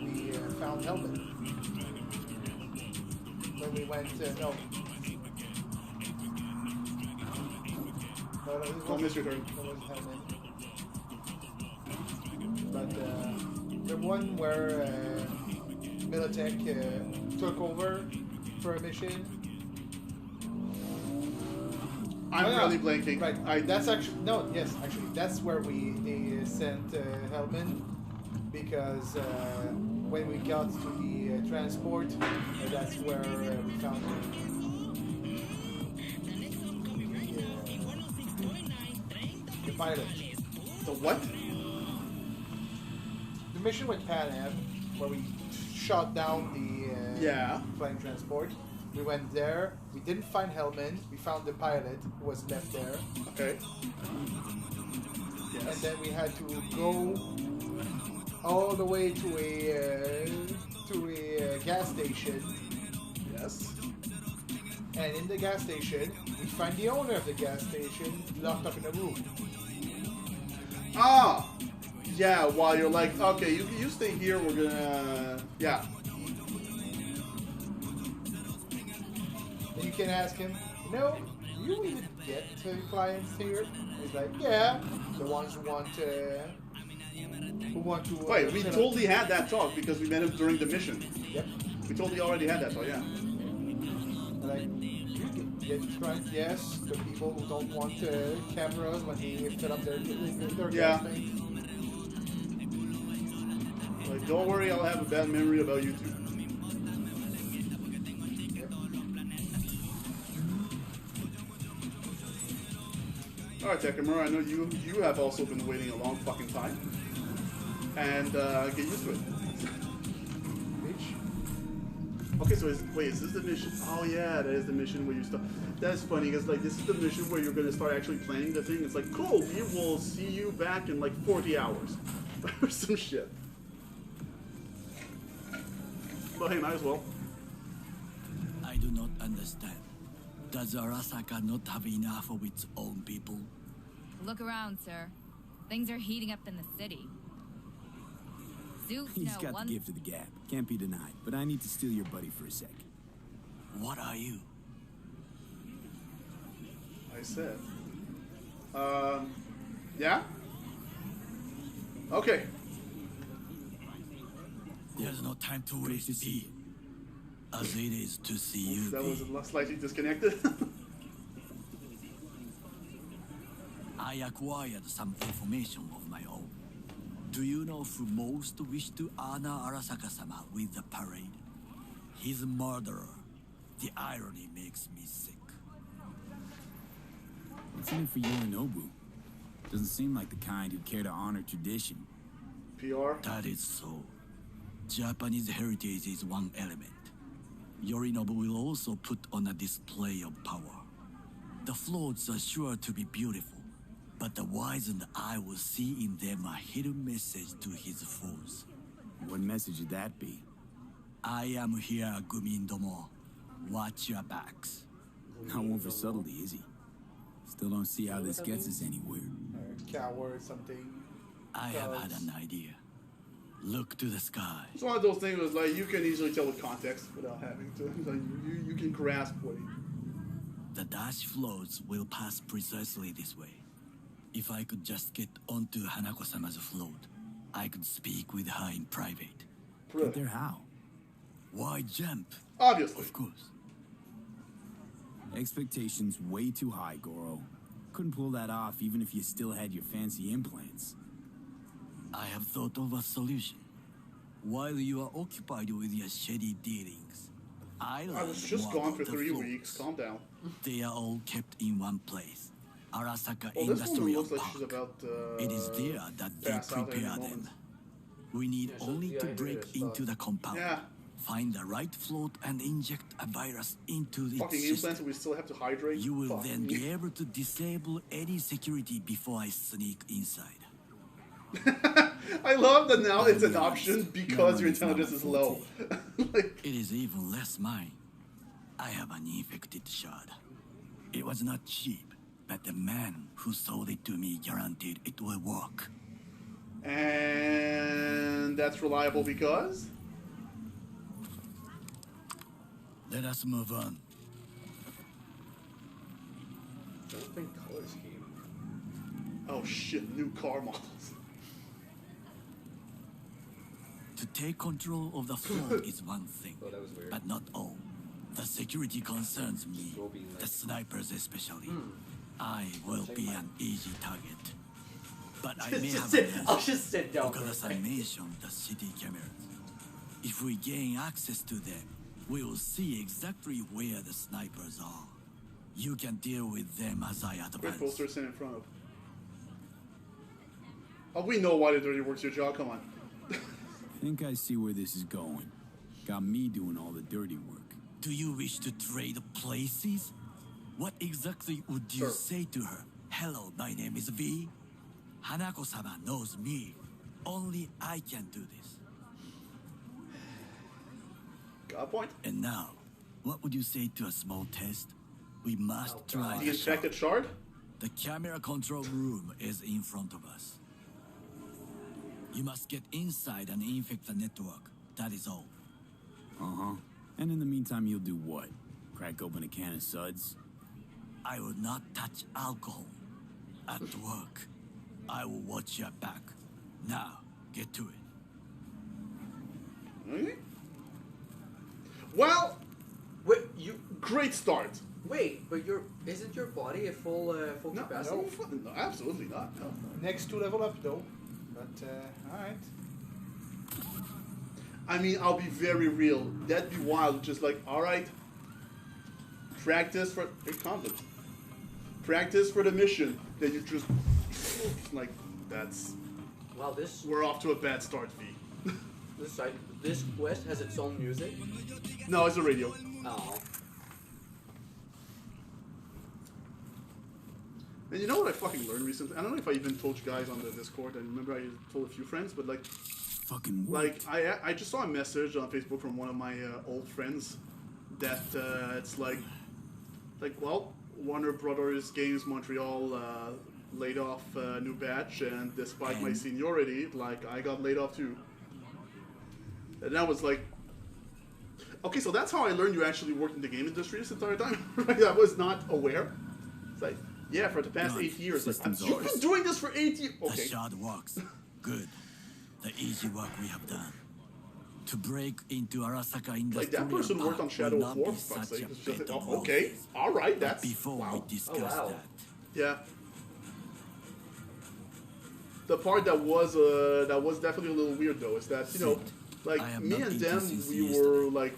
we found Helmet. When we went, no. Don't miss your turn. But the one where Militech took over for a mission. I'm really blanking. Right. That's actually that's where they sent Hellman, because when we got to the transport, that's where we found the pilot. The what? The mission with Pan Am, where we shot down the flying transport. We went there. We didn't find Hellman. We found the pilot who was left there. Okay. Yes. And then we had to go all the way to a gas station. Yes. And in the gas station, we find the owner of the gas station locked up in a room. Ah! Yeah, while you're like, okay, you stay here, we're gonna... Yeah. And you can ask him, you even get clients here? He's like, yeah, the ones who want to... Wait, we totally had that talk because we met him during the mission. Yep. We totally already had that talk, yeah. Like, you get clients, yes, the people who don't want cameras when they fill up their gas tank. Like, Don't worry, I'll have a bad memory about you too. Alright, Takamura, I know you have also been waiting a long fucking time. And get used to it. Okay, so wait, is this the mission? Oh yeah, that is the mission where you start. That's funny, because like this is the mission where you're gonna start actually planning the thing. It's like, cool, we will see you back in like 40 hours. Or some shit. But hey, might as well. I do not understand. Does Arasaka not have enough of its own people? Look around, sir. Things are heating up in the city. Zeus He's got the gift of the gab. Can't be denied. But I need to steal your buddy for a sec. What are you? I said. Yeah? Okay. There's no time to waste, B. As it is to see you, That B. was slightly disconnected. I acquired some information of my own. Do you know who most wished to honor Arasaka-sama with the parade? His murderer. The irony makes me sick. What's in it for Yorinobu? Doesn't seem like the kind who care to honor tradition. PR? That is so. Japanese heritage is one element. Yorinobu will also put on a display of power. The floats are sure to be beautiful, but the wizened eye will see in them a hidden message to his foes. What message would that be? I am here, Gumindomo. Watch your backs. Not one for subtlety, is he? Still don't see how this gets us anywhere. Coward, something. I have had an idea. Look to the sky. It's one of those things was like you can easily tell with context without having to. Like you can grasp what he. The dash floats will pass precisely this way. If I could just get onto Hanako-sama's float, I could speak with her in private. Get there how? Why jump? Obviously. Of course. Expectations way too high, Goro. Couldn't pull that off even if you still had your fancy implants. I have thought of a solution. While you are occupied with your shady dealings, I was just gone for 3 weeks. Calm down. They are all kept in one place. Arasaka Well, this woman Industrial looks like Park. she's about It is there that they pass out any prepare moment. them. We need only to break into the compound, Yeah. find the right float, and inject a virus into its Fucking system. implants, we still have to hydrate. You will Fuck then me. be able to disable any security before I sneak inside. I love that now it's an option because your intelligence is low. It is even less mine. I have an infected shard. It was not cheap, but the man who sold it to me guaranteed it will work. And that's reliable because? Let us move on. Different color scheme. Oh shit, new car models. To take control of the float is one thing, Oh, that was weird. but not all. The security concerns me, the snipers especially. I will be an easy target. But I may have I'll just sit down. because I mentioned the city cameras. If we gain access to them, we will see exactly where the snipers are. You can deal with them as I Great advance. poster sitting in front of. Oh, we know why the dirty work's your job. Come on. Think I see where this is going. Got me doing all the dirty work. Do you wish to trade places? What exactly would you Sure. say to her? Hello, my name is V. Hanako-sama knows me. Only I can do this. Got a point. And now, what would you say to a small test? We must try The the infected shard? The camera control room is in front of us. You must get inside and infect the network. That is all. Uh-huh. And in the meantime, you'll do what? Crack open a can of suds? I will not touch alcohol. At work, I will watch your back. Now, get to it. Okay. Well, Wait, you great start. wait, but isn't your body at full No, capacity? no, absolutely not. No. Next to level up though. But alright. I mean, I'll be very real. That'd be wild. Just like, all right, practice for content. Practice for the mission. Then you just like that's. Wow, this. We're off to a bad start, V. This quest has its own music. No, it's a radio. Oh. And you know what I fucking learned recently? I don't know if I even told you guys on the Discord. I remember I told a few friends, but like, fucking like I just saw a message on Facebook from one of my old friends that it's like well, Warner Brothers Games Montreal laid off a new batch, and despite my seniority, like I got laid off too. And that was like, okay, so that's how I learned you actually worked in the game industry this entire time. Right? I was not aware. It's like, yeah, for the past 8 years. Like, you've been doing this for 8 years. Okay. The shard works. Good. The easy work we have done. To break into Arasaka Industrial Like, that person worked on Shadow of War, for fuck's sake. It's just like, oh, okay, alright, that's... Before wow. we discuss that. Yeah. The part that was definitely a little weird, though, is that, you know, like, me and them,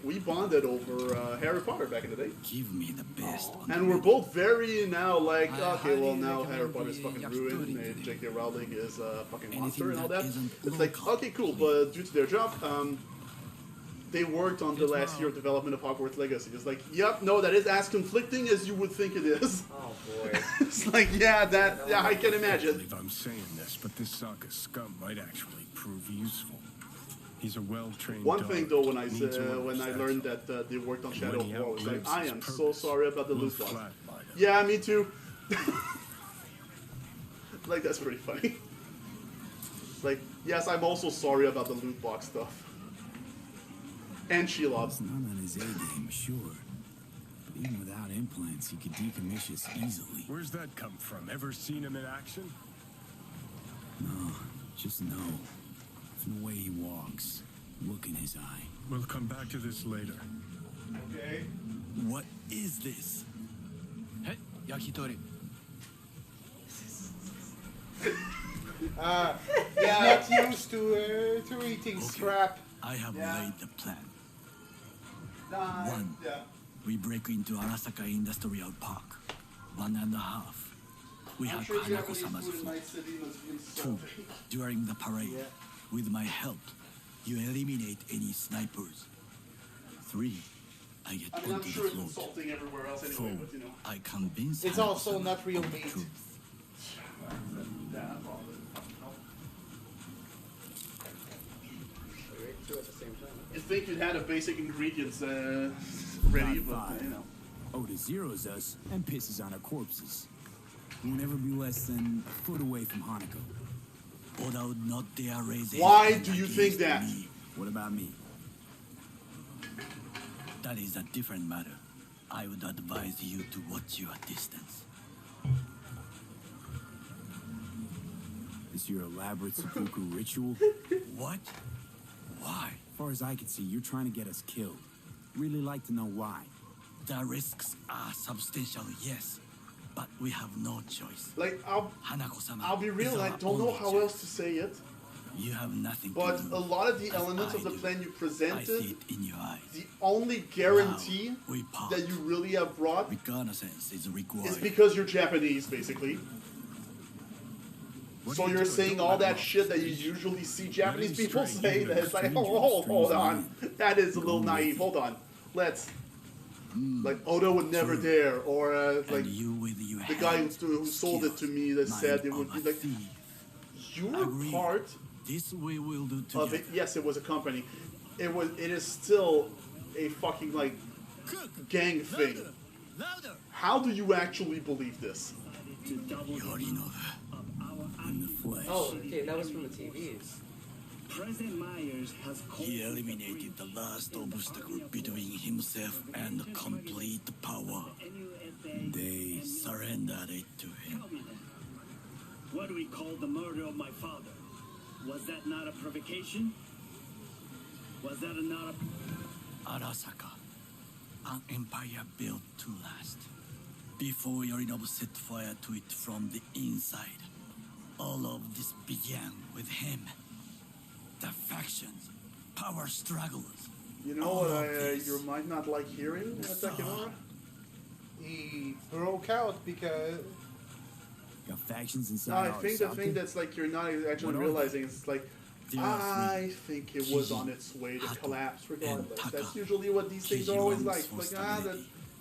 we bonded over Harry Potter back in the day. Give me the best. And we're both very now like, okay, well, now Harry Potter's fucking ruined, and J.K. Rowling is a fucking monster and all that. It's like, okay, cool, but due to their job, they worked on the last year of development of Hogwarts Legacy. It's like, yep, no, that is as conflicting as you would think it is. Oh, boy. It's like, yeah, I can imagine. I believe I'm saying this, but this Sokka scum might actually prove useful. He's a well-trained One thing though, when I learned that they worked on Shadow of War, I was like, I am so sorry about the loot box. Yeah, me too. Like, that's pretty funny. Like, yes, I'm also sorry about the loot box stuff. And Shelob. It's not on his A game, sure. But even without implants, he could decommission us easily. Where's that come from? Ever seen him in action? No, just know. From the way he walks, look in his eye. We'll come back to this later. Okay. What is this? Hey, yakitori. Yeah, not used to eating scrap. I have laid the plan. One, we break into Arasaka Industrial Park. 1.5. We have Hanako-sama's fleet. 2, during the parade, with my help, you eliminate any snipers. 3, I get onto the float. 4, I convince it's also not real meat. You think you'd had a basic ingredients ready, but you know. Oda zeros us and pisses on our corpses. We'll never be less than a foot away from Hanako. Oda would not dare raise. Why do you think that? Me. What about me? That is a different matter. I would advise you to watch your distance. Is your elaborate seppuku ritual? What? Why? As far as I can see, you're trying to get us killed. Really like to know why. The risks are substantial, yes. But we have no choice. Like, I'll be real, I don't know how else to say it. You have nothing but to do, a lot of the elements of the plan you presented, I see it in your eyes. The only guarantee that you really have brought reconnaissance is required. Is because you're Japanese, basically. So you're saying all that shit that you usually see Japanese people say, that it's like, oh, hold on. That is a little naive. Hold on. Let's... Like, Oda would never dare, or like, the guy who sold it to me that said it would be like, you were part of it. Yes, it was a company. It is still a fucking, like, gang thing. How do you actually believe this? Oh, okay, that was from the TVs. President Myers has he eliminated the last obstacle between himself and complete power. They surrendered it to him. What we call the murder of my father. Was that not a provocation? Was that not a... Arasaka, an empire built to last. Before Yorinobu set fire to it from the inside, all of this began with him. The factions, power struggles. You know what you might not like hearing, Takemura? He broke out because... Got factions No, inside. I think the thing that's like you're not actually realizing is like, I think it was on its way to collapse regardless. That's usually what these things are always like. Like,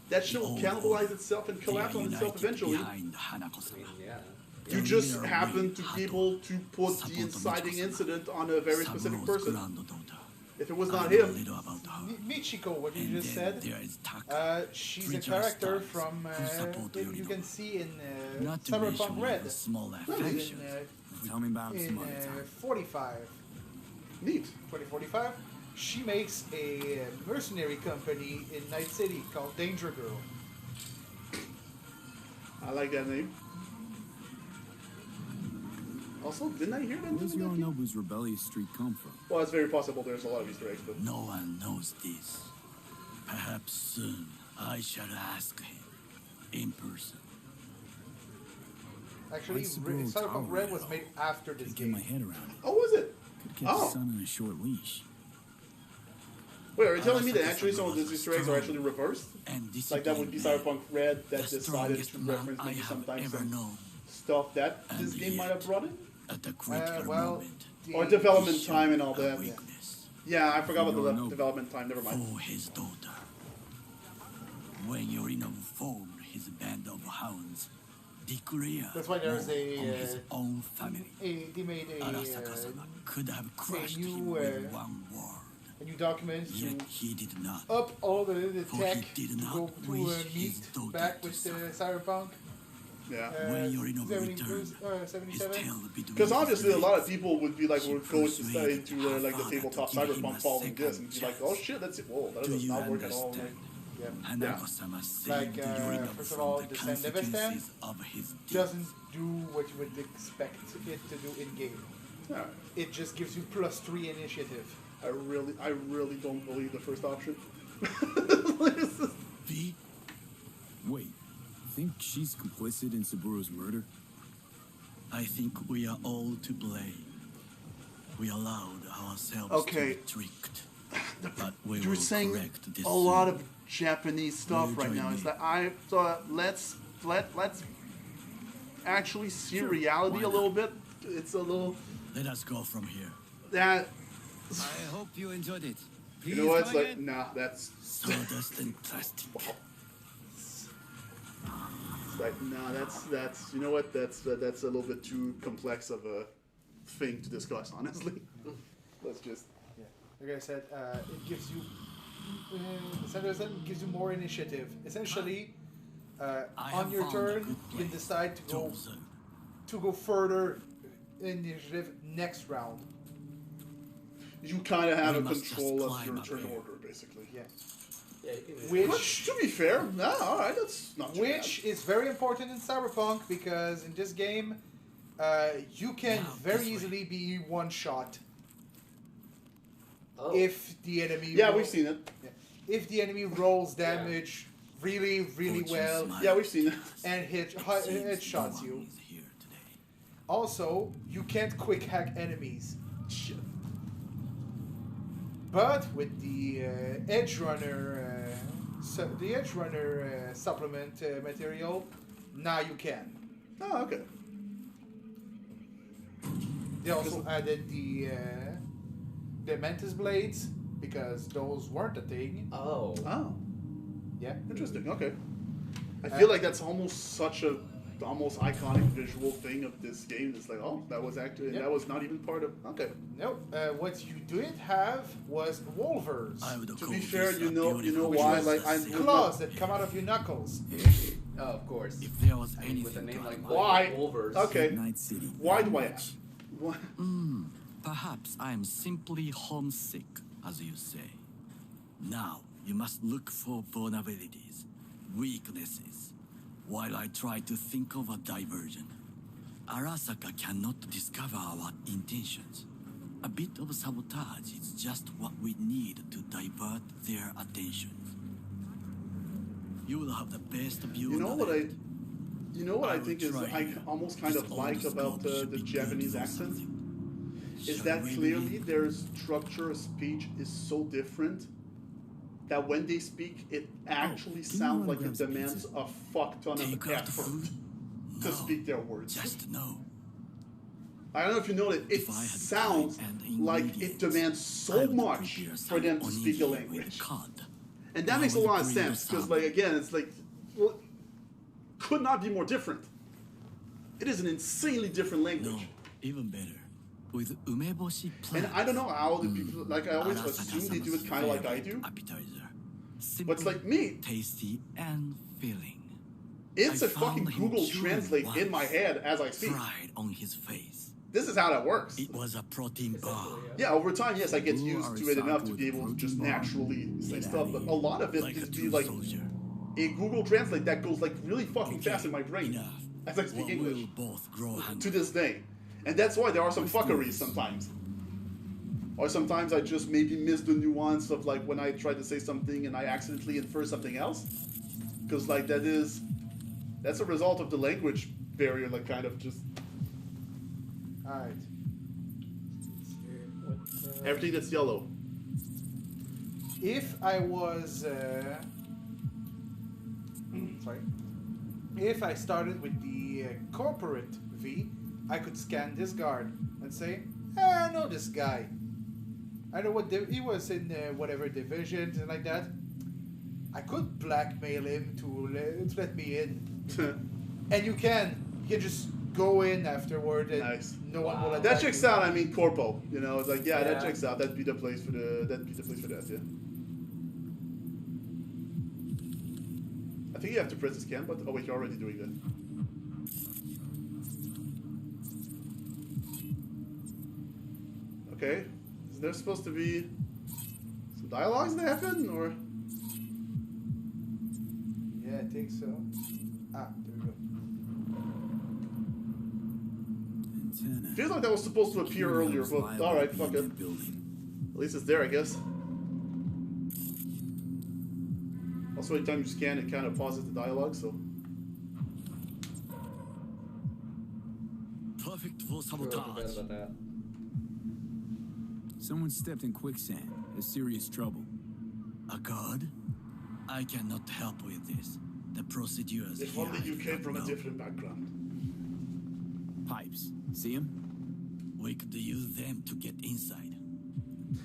that shit will cannibalize itself and collapse on itself eventually. Yeah. You just happen to be able to put the inciting incident on a very specific person. If it was not him... Michiko, what you just said, she's a character from, you can see in Cyberpunk Red. Tell me about in 45. Neat. 2045. She makes a mercenary company in Night City called Danger Girl. I like that name. Also, didn't I hear that? Where's Yorinobu's rebellious streak come from? Well, it's very possible there's a lot of Easter eggs, but... No one knows this. Perhaps soon I shall ask him in person. Actually, Cyberpunk Red was made after this game. Get my head around it. Oh, was it? Could catch the sun on a short leash. Wait, are you telling me that actually some of these Easter eggs are actually reversed? Like that would be Cyberpunk Red that decided to reference maybe sometimes some stuff that this game might have brought in? Well, or development time and all that. Yeah, I forgot about the development time, never mind. For his daughter. When Yorinobu formed his band of hounds, that's why there's his own family. They made Arasaka-sama could have crushed him new, with one word. A new document Yet he did not. Up all the tech he did not to go to meet back with Cyberpunk. Yeah. When Yorinobu returned, 77. Because obviously a lot of people would be like, would go into like the tabletop Cyberpunk following this and be like, oh shit, that's it. Whoa, that does not work at all. Yeah. Like, first of all, the Sandevistan doesn't do what you would expect it to do in game. Yeah. It just gives you +3 initiative. I really don't believe the first option. V? Wait, think she's complicit in Saburo's murder? I think we are all to blame. We allowed ourselves to be tricked. But we You're will saying correct this a lot of Japanese stuff right now. Is that I thought let's actually see reality a little bit. It's a little. Let us go from here. That. I hope you enjoyed it. Please you know what? It's like nah. That's. Sawdust and plastic. Wow. It's like nah. That's. You know what? That's a little bit too complex of a thing to discuss. Honestly. Let's just. Like I said, it gives you the Sandevistan gives you more initiative. Essentially, on your turn, you can decide to go further in the initiative next round. You kind of have a control of your turn order, basically. Yeah. Which, to be fair, nah, all right, that's not too bad. Is very important in Cyberpunk because in this game, you can very easily be one shot. Oh. If the enemy... Yeah, we've seen it. Yeah. If the enemy rolls damage really well... Yeah, we've seen it. And headshots you. Also, you can't quick hack enemies. Shit. But with the Edge Runner... supplement material, now you can. Oh, okay. They also added the Mantis Blades, because those weren't a thing. Oh. Oh. Yeah. Interesting, okay. I feel like that's almost such a almost iconic visual thing of this game. It's like, oh, that was actually, that was not even part of, okay. Nope. What you didn't have was Wolvers. To be fair, you know why, like, claws that come out of your knuckles. Oh, of course. If there was anything with a name like why? Wolvers. Okay. Why do I ask? What? Perhaps I am simply homesick, as you say. Now, you must look for vulnerabilities, weaknesses, while I try to think of a diversion. Arasaka cannot discover our intentions. A bit of sabotage is just what we need to divert their attentions. You will have the best view. You know what I think is I almost kind of like about the Japanese accent is that clearly their structure of speech is so different that when they speak, it actually sounds like it demands a fuck ton of effort to speak their words. Just know. I don't know if you know that it sounds like it demands so much for them to speak a language. And that makes a lot of sense, because, like, again, it's like, well, could not be more different. It is an insanely different language. No, even better. With umeboshi plant. And I don't know how the people, like, I always assume they do it kind of like I do. But it's like me. Tasty and filling. It's a fucking Google Translate in my head as I speak. Pride on his face. This is how that works. It was a protein bar. Yeah, over time, yes, I get used to it enough to be able to just naturally say stuff, but a lot of it is be like a Google Translate that goes like really fucking fast in my brain as I speak English to this day. And that's why there are some fuckeries sometimes. Or sometimes I just maybe miss the nuance of like when I try to say something and I accidentally infer something else. Because like that's a result of the language barrier, like kind of just... Alright. Everything that's yellow. If I was... sorry. If I started with the corporate V, I could scan this guard and say, I know this guy. I know what he was in whatever division and like that. I could blackmail him to let me in. And you can just go in afterward and no one will attack that checks you. out. I mean, corpo. You know, it's like that checks out. That'd be the place for the. That'd be the place for that. Yeah. I think you have to press the scan button. Oh wait, you're already doing that. Okay. Is there supposed to be some dialogues that happen, or? Yeah, I think so. Ah, there we go. Feels like that was supposed to appear earlier, but alright, fuck it. At least it's there, I guess. Also, anytime you scan, it kind of pauses the dialogue, so... Perfect for sabotage. Someone stepped in quicksand. There's serious trouble. A god? I cannot help with this. The procedures If only you came from a different background. Pipes. See him? We could use them to get inside.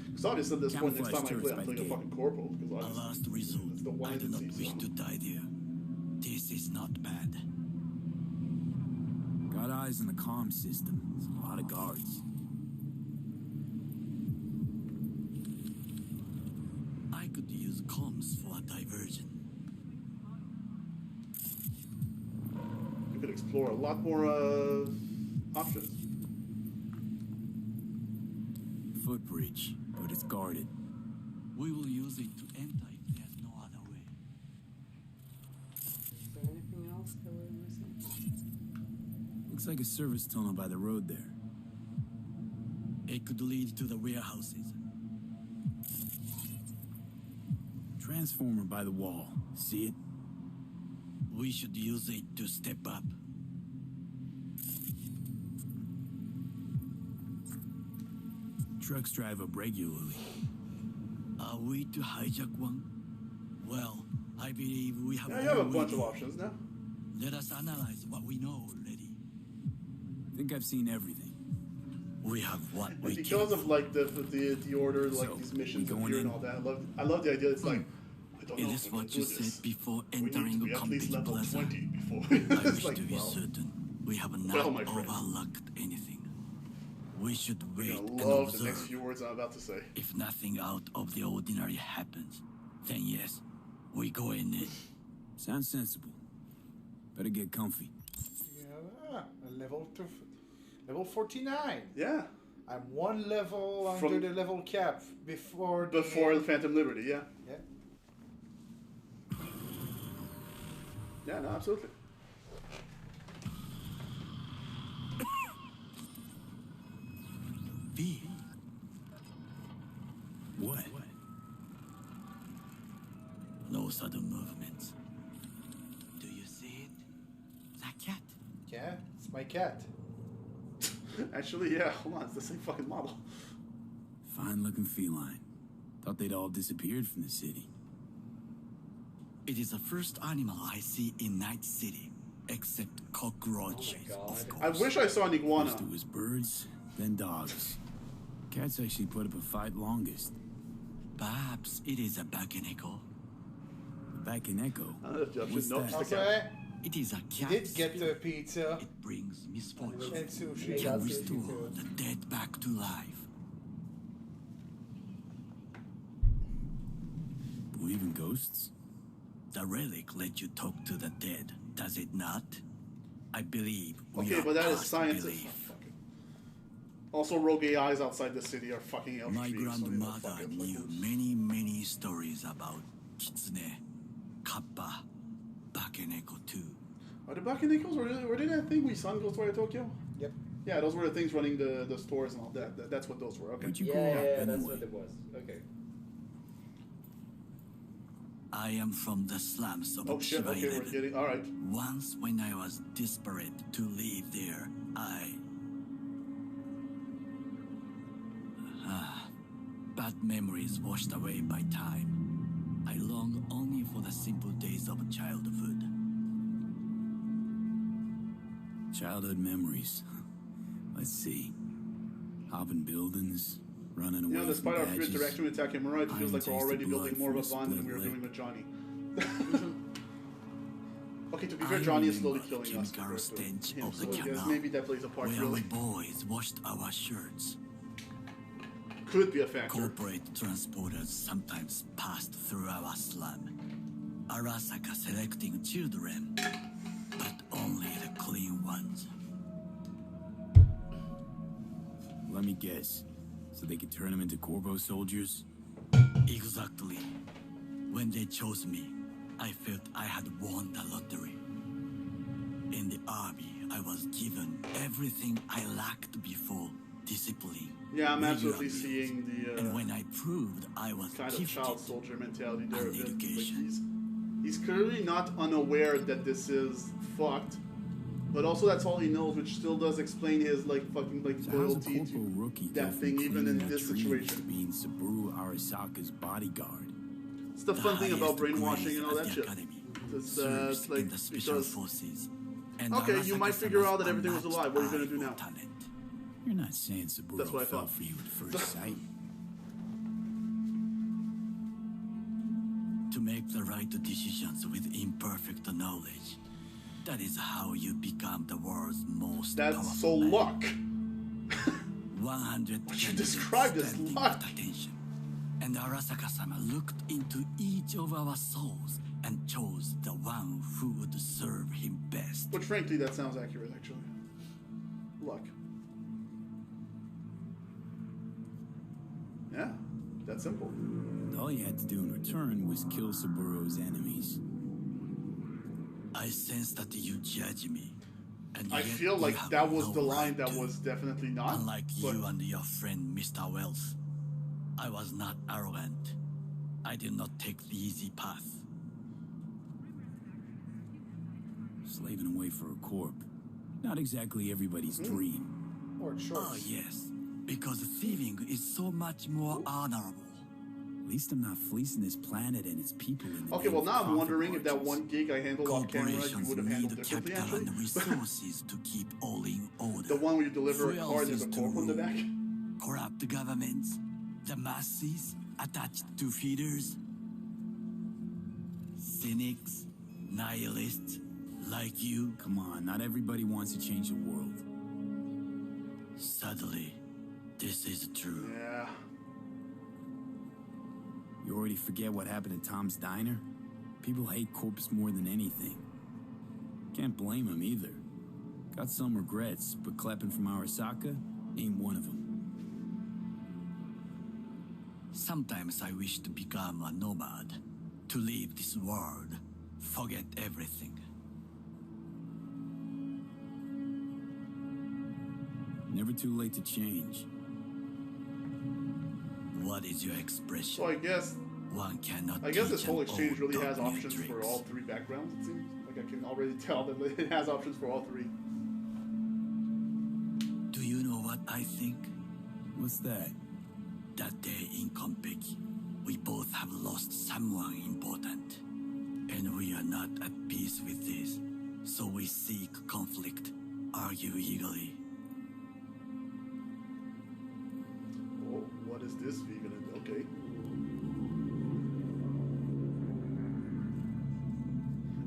Because obviously at this point, next time I play, I'm playing a fucking corporal. A last resort. I do not wish to die there. This is not bad. Got eyes on the comm system. There's a lot of guards. I could use comms for a diversion. You could explore a lot more options. Footbridge, but it's guarded. We will use it to enter if there's no other way. Is there anything else that we're missing? Looks like a service tunnel by the road there. It could lead to the warehouses. Transformer by the wall. See it? We should use it to step up. Trucks drive up regularly. Are we to hijack one? Well, I believe we have... Yeah, you have a bunch of options now. Let us analyze what we know already. I think I've seen everything. We have what we can. Because of like the order, like these missions appear and all that. I love the idea. It's like I don't know. It is what you said before entering we a at least complete level plaza. 20 before. I It's wish like, to be well, certain we have not well, my friend. overlooked anything. We should wait You're and gonna love the next observe. few words I'm about to say. If nothing out of the ordinary happens, then yes, we go in it. Sounds sensible. Better get comfy. Yeah, level 49. Yeah. I'm one level under the level cap before the Phantom Liberty. Yeah. Yeah. Yeah. No, absolutely. V. What? No sudden movements. Do you see it? That cat. Yeah, it's my cat. Actually, yeah. Hold on, it's the same fucking model. Fine-looking feline. Thought they'd all disappeared from the city. It is the first animal I see in Night City, except cockroaches, of course. I wish I saw an iguana. First it was birds, then dogs. Cats actually put up a fight longest. Perhaps it is a bakeneko. A bakeneko? What's that? Also, it is a cat. did get the pizza. It brings misfortune. And sushi. It can restore the dead back to life. Believe in ghosts? The relic lets you talk to the dead, does it not? I believe we okay, are but that is past science. belief. Also, rogue AIs outside the city are fucking elf. My grandmother knew many stories about kitsune, kappa, bakeneko too. Are the bakenekos, were they that thing we saw in Ghostwire Tokyo? Yep. Yeah, those were the things running the stores and all that. That's what those were. Okay. Yeah, that's what it was. Okay. I am from the slums of Oh shit, Chiba okay, 11. we're getting... Alright. Once when I was desperate to live there, bad memories washed away by time. I long only for the simple days of childhood. Childhood memories. Let's see. Hopping buildings, running away. You know, despite our fierce badges, direction with Attack Hemorrhoid, it feels like we're already building more of a bond than we were split doing with Johnny. Okay, to be fair, Johnny is slowly killing us. Stench Him, of the so I guess canal, maybe that plays a part, where really. we boys washed our shirts. Could be a factor. Corporate transporters sometimes passed through our slum. Arasaka selecting children, but only the clean ones. Let me guess. So they could turn them into Corvo soldiers? Exactly. When they chose me, I felt I had won the lottery. In the army, I was given everything I lacked before: discipline. Yeah, I'm absolutely seeing the and when I proved I was kind of gifted, child soldier mentality there. and Like education. he's clearly not unaware that this is fucked, but also that's all he knows, which still does explain his like fucking like So loyalty how's a to rookie that thing, even in this situation. Being Saburo Arasaka's bodyguard. It's the fun thing about brainwashing and all that shit. It's like in the special because forces. And okay, you might figure Arasaka-sama's out that everything was a lie. What are you gonna do now? talent. You're not saying Saburo That's what I fell thought. for you at first sight. To make the right decisions with imperfect knowledge. That is how you become the world's most That's powerful so man. luck. 100 What you candidates described as standing luck. at attention. And Arasaka-sama looked into each of our souls and chose the one who would serve him best. But frankly, that sounds accurate, actually. Luck. Yeah, that's simple. All you had to do in return was kill Saburo's enemies. I sense that you judge me. And I yet feel you like have that was no the line right that to. was definitely not. Unlike but you and your friend Mr. Wells, I was not arrogant. I did not take the easy path. Slaving away for a corp. Not exactly everybody's dream. Or shorts. Oh, yes. Because thieving is so much more honorable. At least I'm not fleecing this planet and its people in the okay, name well of now I'm profit wondering if that margins. one gig I handled off camera you Corporations would have need handled differently, capital actually. and resources to keep all in order. The one where you deliver Who a else card and there's is a to corp on the rule? back. Corrupt governments, the masses attached to feeders, cynics, nihilists like you. Come on, not everybody wants to change the world. Sadly, this is true. Yeah. You already forget what happened at Tom's Diner? People hate corpse more than anything. Can't blame them either. Got some regrets, but clapping from Arasaka ain't one of them. Sometimes I wish to become a nomad, to leave this world, forget everything. Never too late to change. What is your expression? So I guess One cannot this teach whole an exchange old really has dog new options for tricks. all three backgrounds, it seems. Like I can already tell that it has options for all three. Do you know I think. What's that? That day in Compeki, we both have lost someone important. And we are not at peace with this. So we seek conflict, argue eagerly. Oh, what is this vegan? Okay.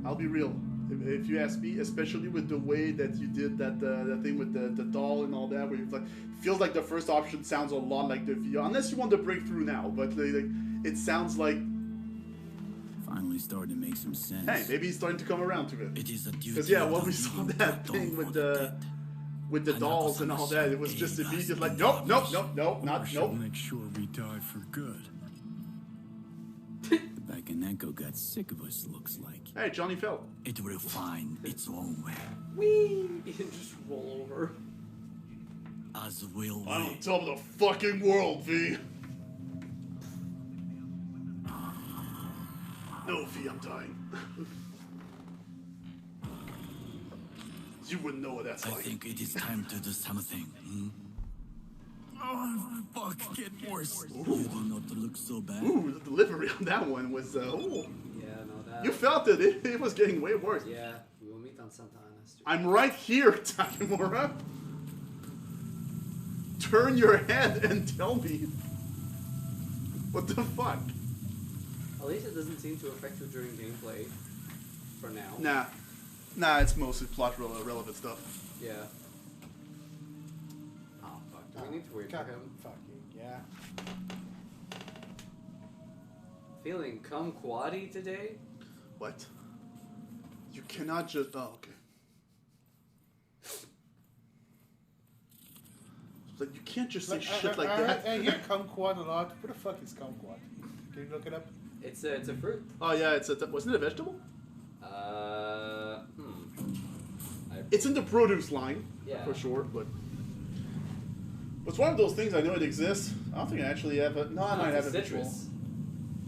I'll be real. If you ask me, especially with the way that you did that thing with the doll and all that, where you like feels like the first option sounds a lot like the VR. Unless you want to break through now, but it sounds like finally starting to make some sense. Hey, maybe he's starting to come around to it. It is a duty. Because yeah, when we saw that thing with the dolls and all that, it was just immediate like nope, Make sure we die for good. Bakanenko got sick of us, looks like. Hey, Johnny fell. It will find its own way. Whee! Just roll over. As will we. I don't tell the fucking world, V. No, V, I'm dying. You wouldn't know what that's like. I think it is time to do something. Oh, fuck, get worse. Ooh. You do not look so bad. Ooh, the delivery on that one was, ooh. Yeah, no, that... You felt it. It was getting way worse. Yeah, we will meet on Santa Ana Street. I'm right here, Takemura. Turn your head and tell me. What the fuck? At least it doesn't seem to affect you during gameplay. For now. Nah, it's mostly plot relevant stuff. Yeah. Oh, fuck. Do we need to wait for him? Fucking, yeah. Feeling kumquatty today? What? You cannot just... Oh, okay. Like, you can't just say shit like that. I hear kumquat a lot. What the fuck is kumquat? Can you look it up? It's a fruit. Oh, yeah, wasn't it a vegetable? It's in the produce line, yeah, for sure, but it's one of those things. I know it exists. I don't think I actually have it. No, I might have it. Citrus.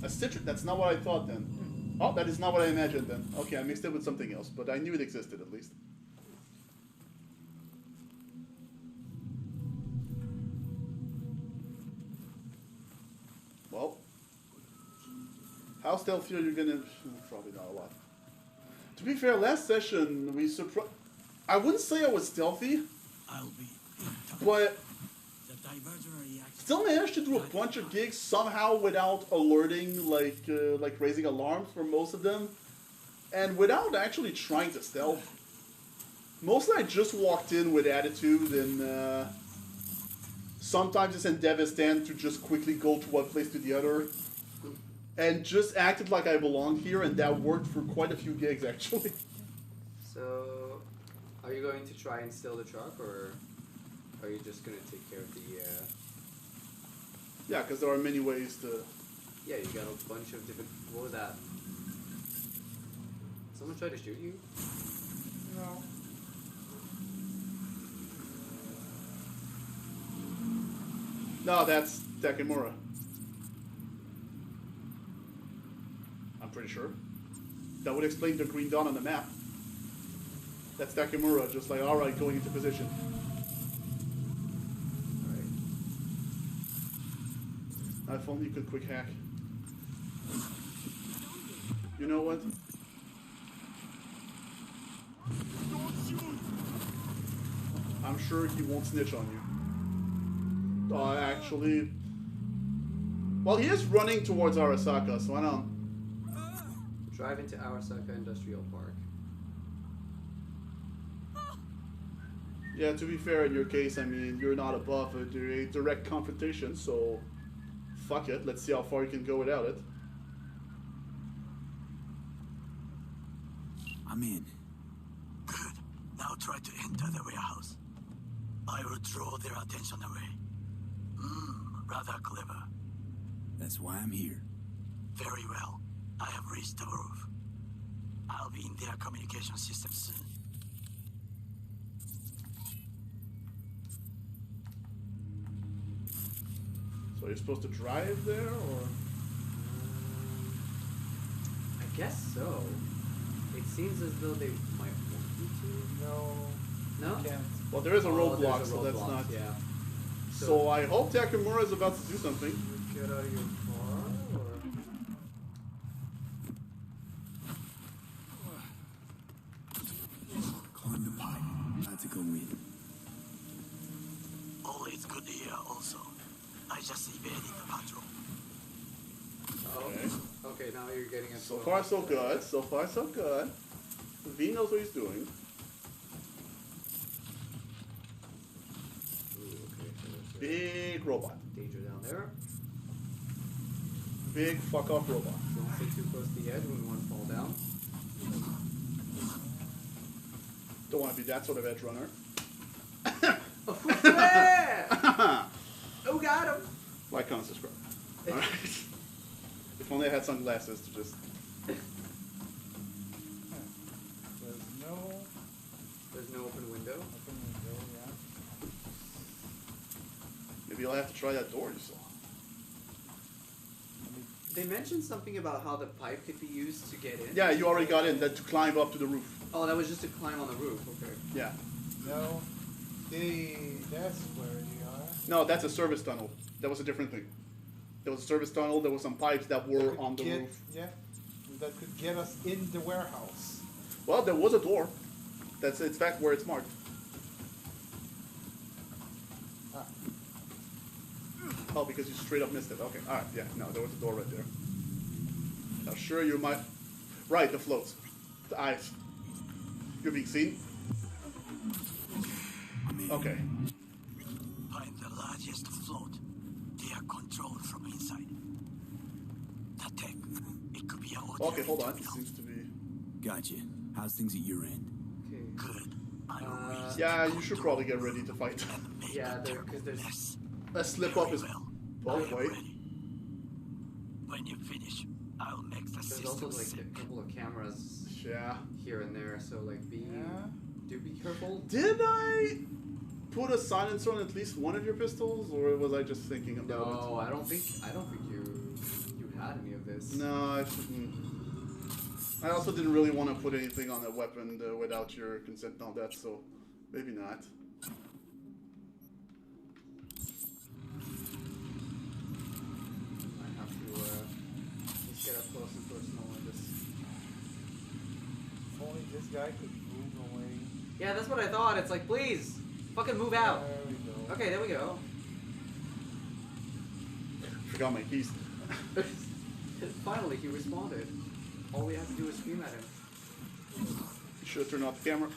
A citrus. That's not what I thought then. Oh, that is not what I imagined then. Okay, I mixed it with something else, but I knew it existed at least. Well, how stealthy are you gonna? Probably not a lot. To be fair, last session we surprised. I wouldn't say I was stealthy, but still managed to do a bunch of gigs somehow without alerting, like raising alarms for most of them, and without actually trying to stealth. Mostly I just walked in with attitude, and sometimes it's endeavor stand to just quickly go to one place to the other, and just acted like I belong here, and that worked for quite a few gigs actually. So, are you going to try and steal the truck, or are you just going to take care of the... Yeah, because there are many ways to... Yeah, you got a bunch of different... What was that? Someone tried to shoot you? No. No, that's Takemura. I'm pretty sure. That would explain the green dot on the map. That's Takemura, just like, alright, going into position. Alright. If only you could quick hack. You know what? I'm sure he won't snitch on you. Actually... Well, he is running towards Arasaka, so I don't... Drive into Arasaka Industrial Park. Yeah, to be fair, in your case, I mean, you're not above a direct confrontation, so... Fuck it, let's see how far you can go without it. I'm in. Good. Now try to enter the warehouse. I will draw their attention away. Rather clever. That's why I'm here. Very well. I have reached the roof. I'll be in their communication system soon. So you're supposed to drive there, or...? I guess so. It seems as though they might want you to. No. No? You can't. Well, there is a roadblock, there's a so that's roadblock, not... Yeah. So I hope Takamura is about to do something. Get out of your car, or... Climb the pipe. Had to go in. Always good here also. I just evaded the patrol. Oh, okay, now you're getting it. So far so good. So far so good. V knows what he's doing. Big robot. Danger down there. Big fuck off robot. Don't stay too close to the edge when you want to fall down. Don't want to be that sort of edge runner. Oh, got him! Like, comment, subscribe. Alright. If only I had sunglasses to just... There's no open window. Yeah. Maybe I'll have to try that door you saw. They mentioned something about how the pipe could be used to get in. Yeah, you already got in. That to climb up to the roof. Oh, that was just to climb on the roof. Okay. Yeah. No. That's where you are. No, that's a service tunnel. That was a different thing. There was a service tunnel. There were some pipes that were on the roof. Yeah. That could get us in the warehouse. Well, there was a door. It's back where it's marked. Ah. Oh, because you straight up missed it. Okay. All right. Yeah. No, there was a door right there. Now, sure, you might. Right, the floats, the eyes. You're being seen. Okay. Find the largest float. They are controlled from inside. That tech, it could be a hotel. Okay, hold on. It seems to be. Gotcha. How's things at your end? Okay. Good. Yeah, you should probably get ready to fight. Yeah, because there's... A slip up is... Oh, wait. When you finish, I'll make the There's system also like sick. a couple of cameras here and there, so like do be careful. Did I put a silencer on at least one of your pistols, or was I just thinking about it? No, I don't think you had any of this. No, I shouldn't. I also didn't really want to put anything on a weapon without your consent and all that, so maybe not. I have to just get up close and personal and just... If only this guy could move away. Yeah, that's what I thought. It's like, please, fucking move out. There we go. Okay, there we go. Forgot my keys. Finally, he responded. All we have to do is scream at him. You should have turned off the camera.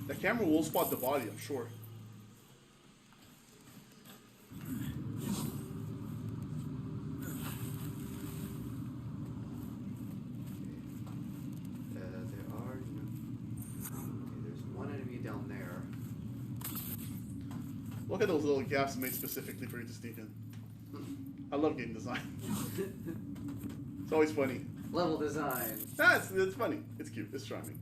The camera will spot the body, I'm sure. There's one enemy down there. Look at those little gaps made specifically for you to sneak in. I love game design. It's always funny. Level design. It's funny. It's cute. It's charming.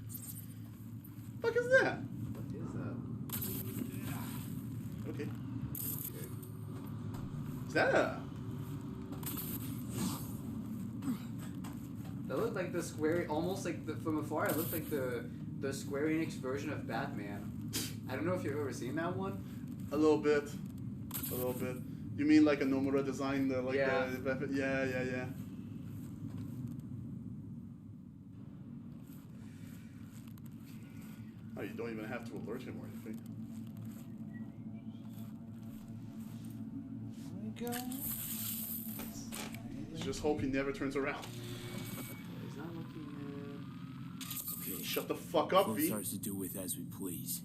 What the fuck is that? What is that? Okay. Is that a... That looked like the Square, almost like from afar. It looked like the Square Enix version of Batman. I don't know if you've ever seen that one. A little bit. A little bit. You mean like a Nomura design? Like yeah. Yeah. Oh, you don't even have to alert him or anything. There we go. Just hope he never turns around. He's not looking Okay. Shut the fuck up, V. Starts to do with as we please.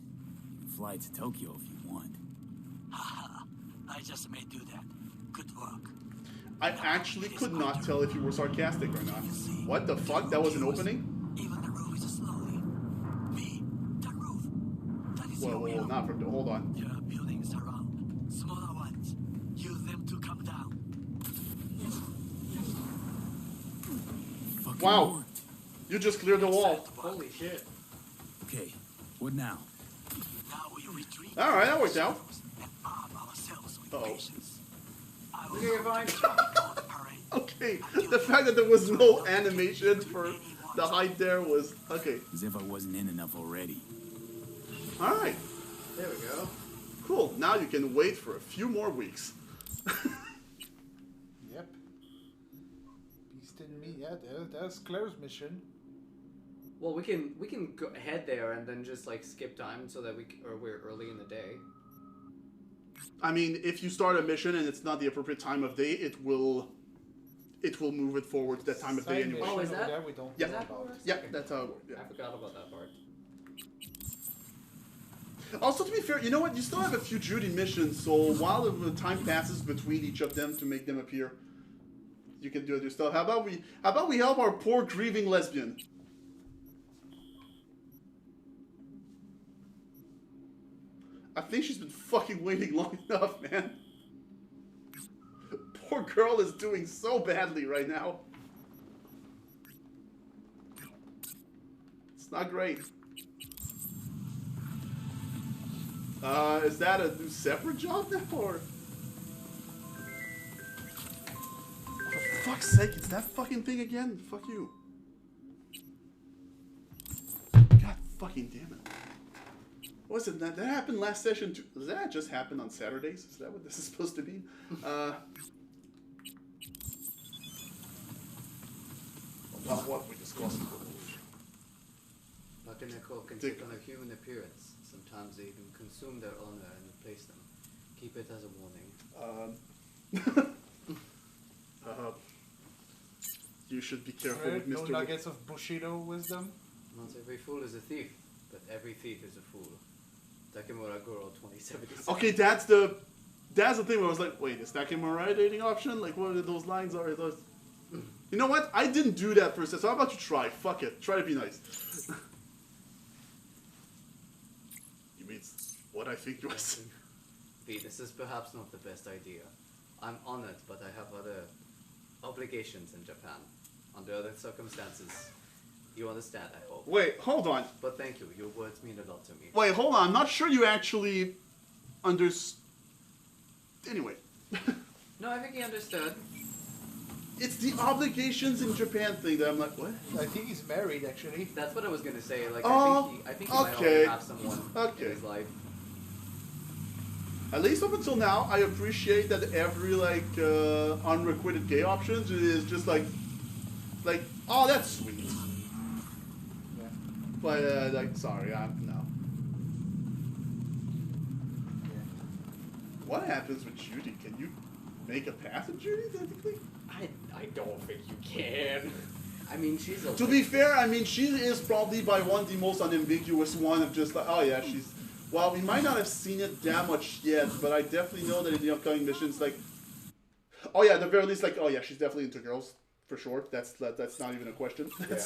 You can fly to Tokyo if you want. Haha, I just may do that. Good work. I actually could not tell if you were sarcastic or not. What the fuck? That was an opening? Even the roof is slowly. V, the roof. That is your Well, not from the... Hold on. There are buildings around. Smaller ones. Use them to come down. Wow. You just cleared the wall. Holy shit. Okay, what now? Now we retreat. Alright, that worked out. And arm ourselves with Uh-oh. patience. I will Okay, fine. go the parade. Okay, the fact that there was no animation for The height there was okay. As if I wasn't in enough already. All right. There we go. Cool. Now you can wait for a few more weeks. Yep. Beast in me. Yeah, that's Claire's mission. Well, we can go head there and then just like skip time so that we're early in the day. I mean, if you start a mission and it's not the appropriate time of day, it will move it forward to that time of day anyway. Oh, is that? Yeah, we don't Yeah. know about. Yeah, that's how it works. Yeah. I forgot about that part. Also, to be fair, you know what? You still have a few Judy missions, so while the time passes between each of them to make them appear, you can do other stuff. How about we help our poor grieving lesbian? I think she's been fucking waiting long enough, man. Poor girl is doing so badly right now. It's not great. Is that a new separate job now, or? For fuck's sake, it's that fucking thing again? Fuck you. God fucking damn it. What was it? That happened last session too. Does that just happen on Saturdays? Is that what this is supposed to be? About what we discussed. Bakaneko can take on a human appearance. Sometimes they even consume their owner and replace them. Keep it as a warning. You should be careful with No Mr. nuggets of Bushido wisdom. Not every fool is a thief, but every thief is a fool. Takemura Goro 2076. Okay, that's the thing where I was like, wait, is Takemura a dating option? Like, what are those lines? Are those? You know what? I didn't do that first, so how about you try? Fuck it. Try to be nice. You mean what I think you was? V, this is perhaps not the best idea. I'm honored, but I have other obligations in Japan. Under other circumstances. You understand, I hope. Wait, hold on. But thank you. Your words mean a lot to me. Wait, hold on. I'm not sure you actually Anyway. No, I think he understood. It's the obligations in Japan thing that I'm like, what? I think he's married, actually. That's what I was gonna say. Like, Oh, I think he might okay. already have someone Okay. in his life. At least up until now, I appreciate that every unrequited gay options is just like, oh, that's sweet. Yeah. But sorry, no. Yeah. What happens with Judy? Can you make a pass at Judy technically? I don't think you can. I mean, she's a... To be fair, I mean, she is probably by one the most unambiguous one of just like, oh yeah, she's... Well, we might not have seen it that much yet, but I definitely know that in the upcoming missions, like... Oh yeah, at the very least, like, oh yeah, she's definitely into girls, for sure. That's not even a question. Yeah.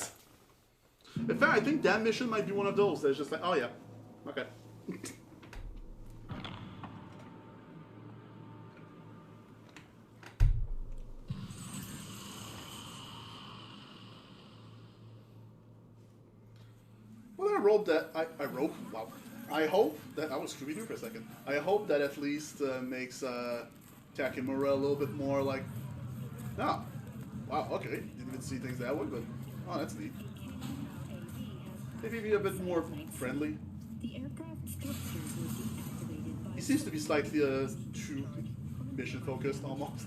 In fact, I think that mission might be one of those that's just like, oh yeah, okay. Well, I hope that I was Scooby-Doo for a second. I hope that at least makes Takemura a little bit more like, oh, wow, okay, didn't even see things that way, but oh, that's neat. Maybe be a bit more friendly. He seems to be slightly too mission focused almost.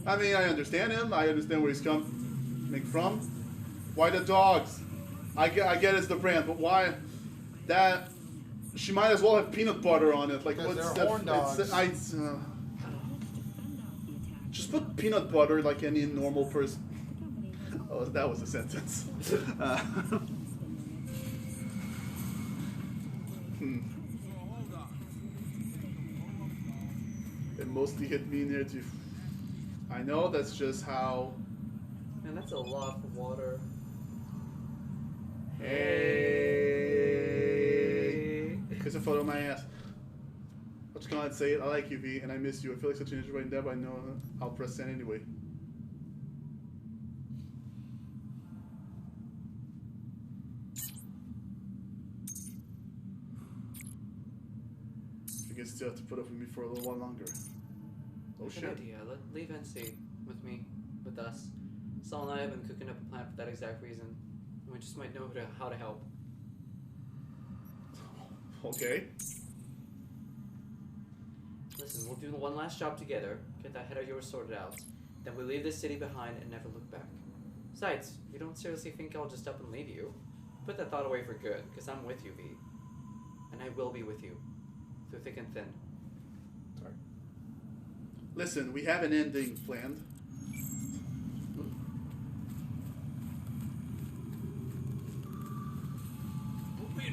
I mean, I understand him. I understand where he's coming from. Why the dogs? I get it's the brand, but why that? She might as well have peanut butter on it. Like, Because what's they're that? horn dogs. Just put peanut butter like any normal person. Oh, that was a sentence. It mostly hit me near to. I know that's just how. Man, that's a lot of water. Hey. Here's a photo of my ass. I'll just go ahead and say it. I like you, V, and I miss you. I feel like such an introvert there, but I know I'll press send anyway. You can still have to put up with me for a little while longer. Oh Good shit. idea. Leave NC with me, with us. Saul and I have been cooking up a plan for that exact reason. We just might know how to help. Okay. Listen, we'll do one last job together, get that head of yours sorted out, then we leave this city behind and never look back. Besides, you don't seriously think I'll just up and leave you? Put that thought away for good, because I'm with you, V. And I will be with you. Through thick and thin. Sorry. Listen, we have an ending planned.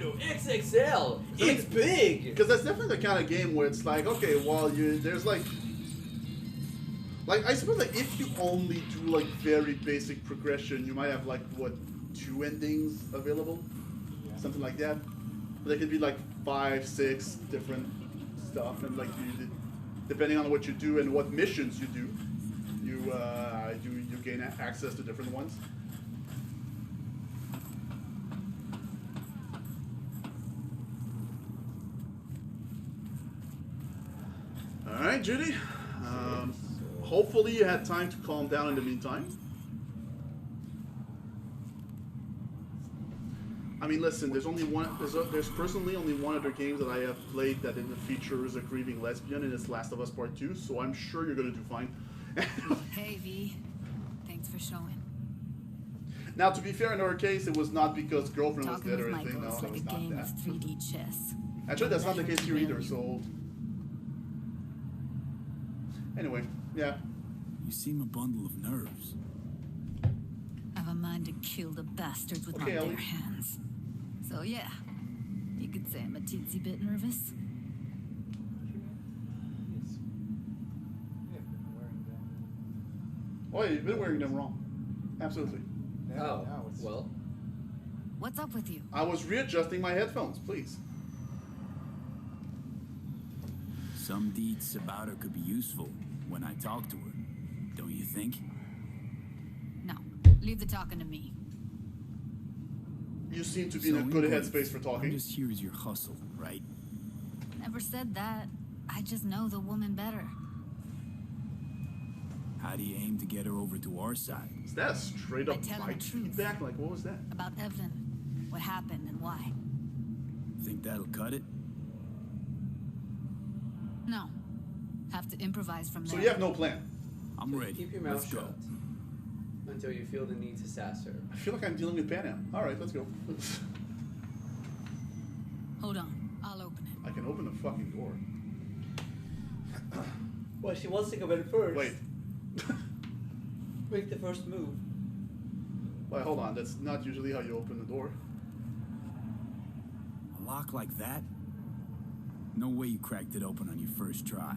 XXL! It's big! Because that's definitely the kind of game where it's like, okay, well, there's like, I suppose like if you only do like very basic progression, you might have like what 2 endings available, something like that. But there could be like 5, 6 different stuff, and like depending on what you do and what missions you do, you gain access to different ones. All right, Judy. Hopefully you had time to calm down in the meantime. I mean, listen. There's only one. There's personally only one other game that I have played that didn't feature a grieving lesbian, and it's Last of Us Part 2. So I'm sure you're gonna do fine. Hey V, thanks for showing. Now, to be fair, in our case, it was not because girlfriend was Talking dead or with anything. No, Michael's that like was a not game that. of 3D chess. Actually, that's not the case here either. So anyway, yeah. You seem a bundle of nerves. I've a mind to kill the bastards with my Okay, bare Ellie. hands. So yeah, you could say I'm a teensy bit nervous. Oh, yeah, you've been wearing them wrong. Absolutely. Oh, well. What's up with you? I was readjusting my headphones, please. Some deeds about her could be useful when I talk to her. Don't you think? No, leave the talking to me. You seem to be in a good headspace for I'm talking. just here as your hustle, right? Never said that. I just know the woman better. How do you aim to get her over to our side? Is that straight up I tell her fight the truth. feedback? Like, what was that? About Evelyn, what happened and why. Think that'll cut it? No, have to improvise from there. So you have no plan. I'm ready. Keep your mouth Let's shut go. until you feel the need to sass her. I feel like I'm dealing with Pan Am. All right, let's go. Hold on, I'll open it. I can open the fucking door. Well, she wants to come in first. Wait. Make the first move. Wait, hold on. That's not usually how you open the door. A lock like that? No way you cracked it open on your first try.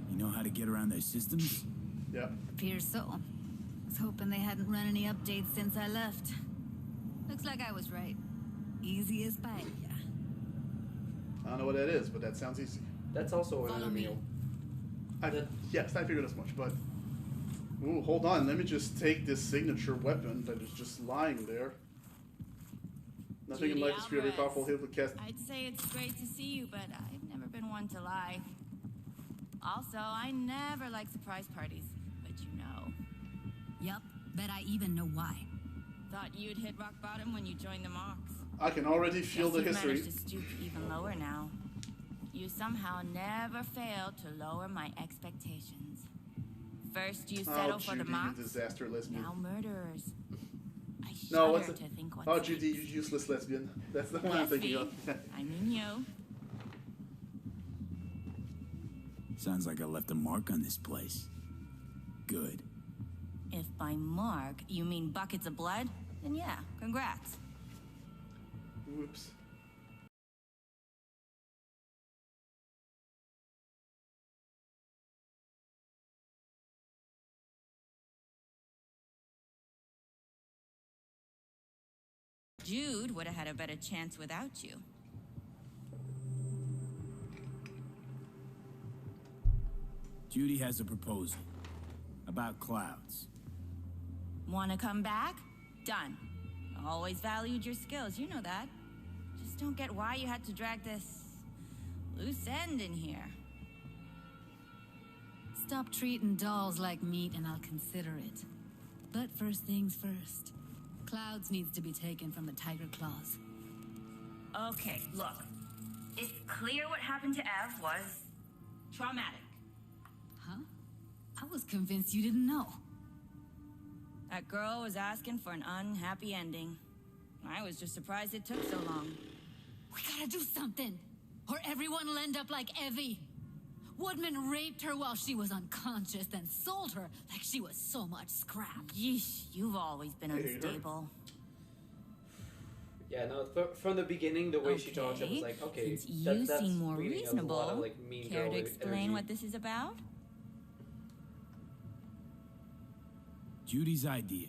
You know how to get around their systems? Yeah. Appears so. Was hoping they hadn't run any updates since I left. Looks like I was right. Easy as pie. I don't know what that is, but that sounds easy. That's also Follow a me. meal. Yes, I figured as much, but... Ooh, hold on. Let me just take this signature weapon that is just lying there. Nothing in Judy life is very Alvarez. powerful. He'll cast... I'd say it's great to see you, but I've never been one to lie. Also, I never like surprise parties, but you know. Yup, bet I even know why. Thought you'd hit rock bottom when you joined the Mox. I can already feel the Guess you've history. managed to stoop even lower now. You somehow never failed to lower my expectations. First you settle for the Judy, Mox, you disaster lesbian. now murderers. I No, what's shudder it? to think what's Oh, next. Judy, you useless lesbian. That's the one I'm Yes, thinking V. of. I mean you. Sounds like I left a mark on this place. Good. If by mark you mean buckets of blood, then yeah, congrats. Whoops. Jude would have had a better chance without you. Judy has a proposal. About clouds. Wanna come back? Done. Always valued your skills, you know that. Just don't get why you had to drag this loose end in here. Stop treating dolls like meat and I'll consider it. But first things first. Clouds needs to be taken from the tiger claws. Okay, look. It's clear what happened to Ev was traumatic. Huh? I was convinced you didn't know. That girl was asking for an unhappy ending. I was just surprised it took so long. We gotta do something, or everyone will end up like Evie. Woodman raped her while she was unconscious, then sold her like she was so much scrap. Yeesh, you've always been unstable. Yeah, no, from the beginning, the way she talks, it was like, okay, since you that's seem more reading of a reasonable, lot of, like, mean care girl to explain energy. what this is about? Judy's idea.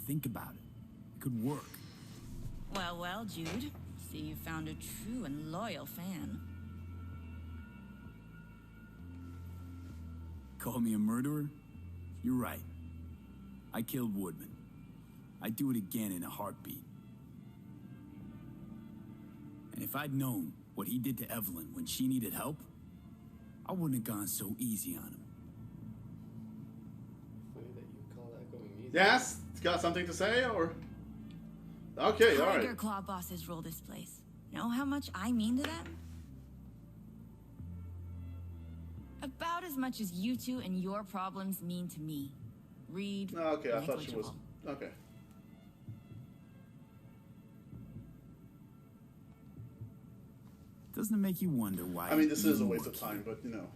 Think about it. It could work. Well, well, Jude. See, you found a true and loyal fan. Call me a murderer? You're right. I killed Woodman. I'd do it again in a heartbeat. And if I'd known what he did to Evelyn when she needed help, I wouldn't have gone so easy on him. Funny that you call that going easy. Yes? Got something to say, or? Okay, alright. Tiger Claw bosses rule this place. Know how much I mean to them? About as much as you two and your problems mean to me. Read. Okay, I thought she was... negligible. Okay. Doesn't it make you wonder why... I mean, this is a waste of time, but, you know.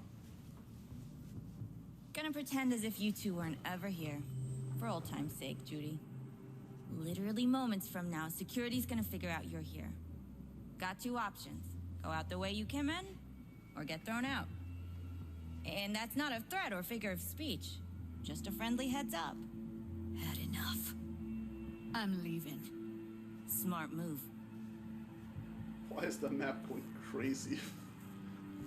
Gonna pretend as if you two weren't ever here. For old time's sake, Judy. Literally moments from now, security's gonna figure out you're here. Got two options. Go out the way you came in, or get thrown out. And that's not a threat or figure of speech. Just a friendly heads up. Had enough. I'm leaving. Smart move. Why is the map going crazy?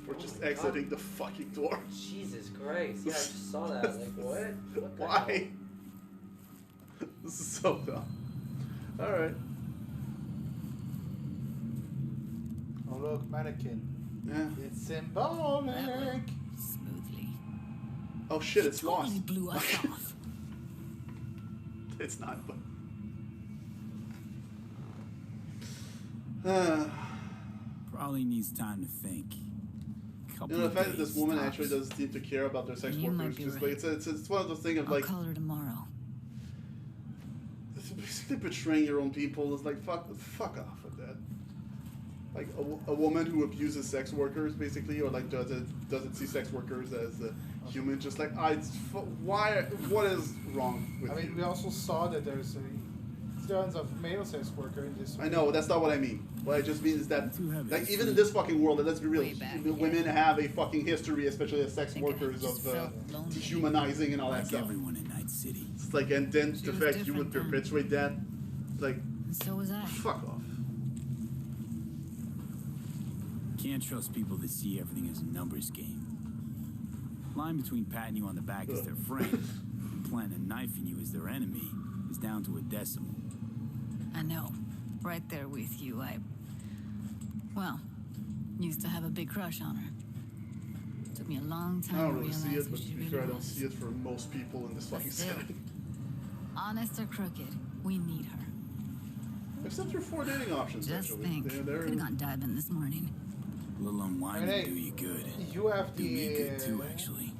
We're Oh just my exiting God. the fucking door. Jesus Christ. Yeah, I just saw that. Like, what? What the Why? This is so dumb. Alright. Oh look, mannequin. Yeah. It's symbolic. Smoothly. Oh shit, it's Totally lost. blew us off. It's not, but... Probably needs time to think. You know, the fact that this woman actually doesn't seem to care about their sex You might workers, be just right. like it's one of those things of I'll like call her tomorrow. it's basically betraying your own people. It's like fuck off with that. Like a woman who abuses sex workers, basically, or like doesn't see sex workers as human. Just like why? What is wrong with I mean, you? we also saw that there's tons of male sex worker in this. I know that's not what I mean. What I just mean is that, like, even in this fucking world, and let's be real, Way back, women have a fucking history, especially as sex workers, just of felt lonely. dehumanizing and all that Like stuff. everyone in Night City. It's like, and then She the was fact you would different then. perpetuate that, like, And so was I. fuck off. Can't trust people that see everything as a numbers game. Line between patting you on the back as their friend and planting a knife in you as their enemy is down to a decimal. I know. Right there with you. Well, used to have a big crush on her. Took me a long I time don't to really realize see it, who but she to be really fair, I don't was. see it for most people in this But fucking still. setting. Honest or crooked, we need her. Except for 4 dating options, Just actually. think, They're could have gone diving this morning. A little unwinding Hey, do you good. You have Do me good the too, actually.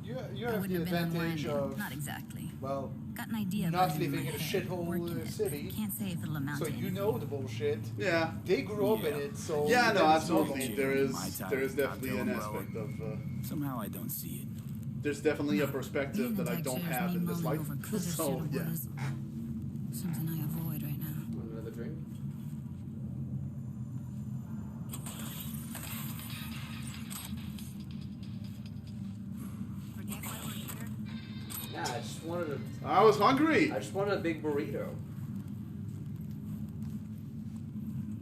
you I have wouldn't the have been advantage unwinding. of Not exactly. well, Got an idea not buzzing in living my in a head, shithole working it. city. Can't say if it'll amount so to you anything. know the bullshit. Yeah. They grew up in Yeah. it, so Yeah, no, then it's absolutely. normal. There is My type there is of definitely cocktail an umbrella. aspect of Somehow I don't see it. there's definitely a perspective that I Being don't addicted have is in me this mulling life. over coulda, So shoulda, yeah. wouldas. Something I avoid right now. Want another drink? Forget why we're here? Yeah, I just wanted I was hungry. I just wanted a big burrito.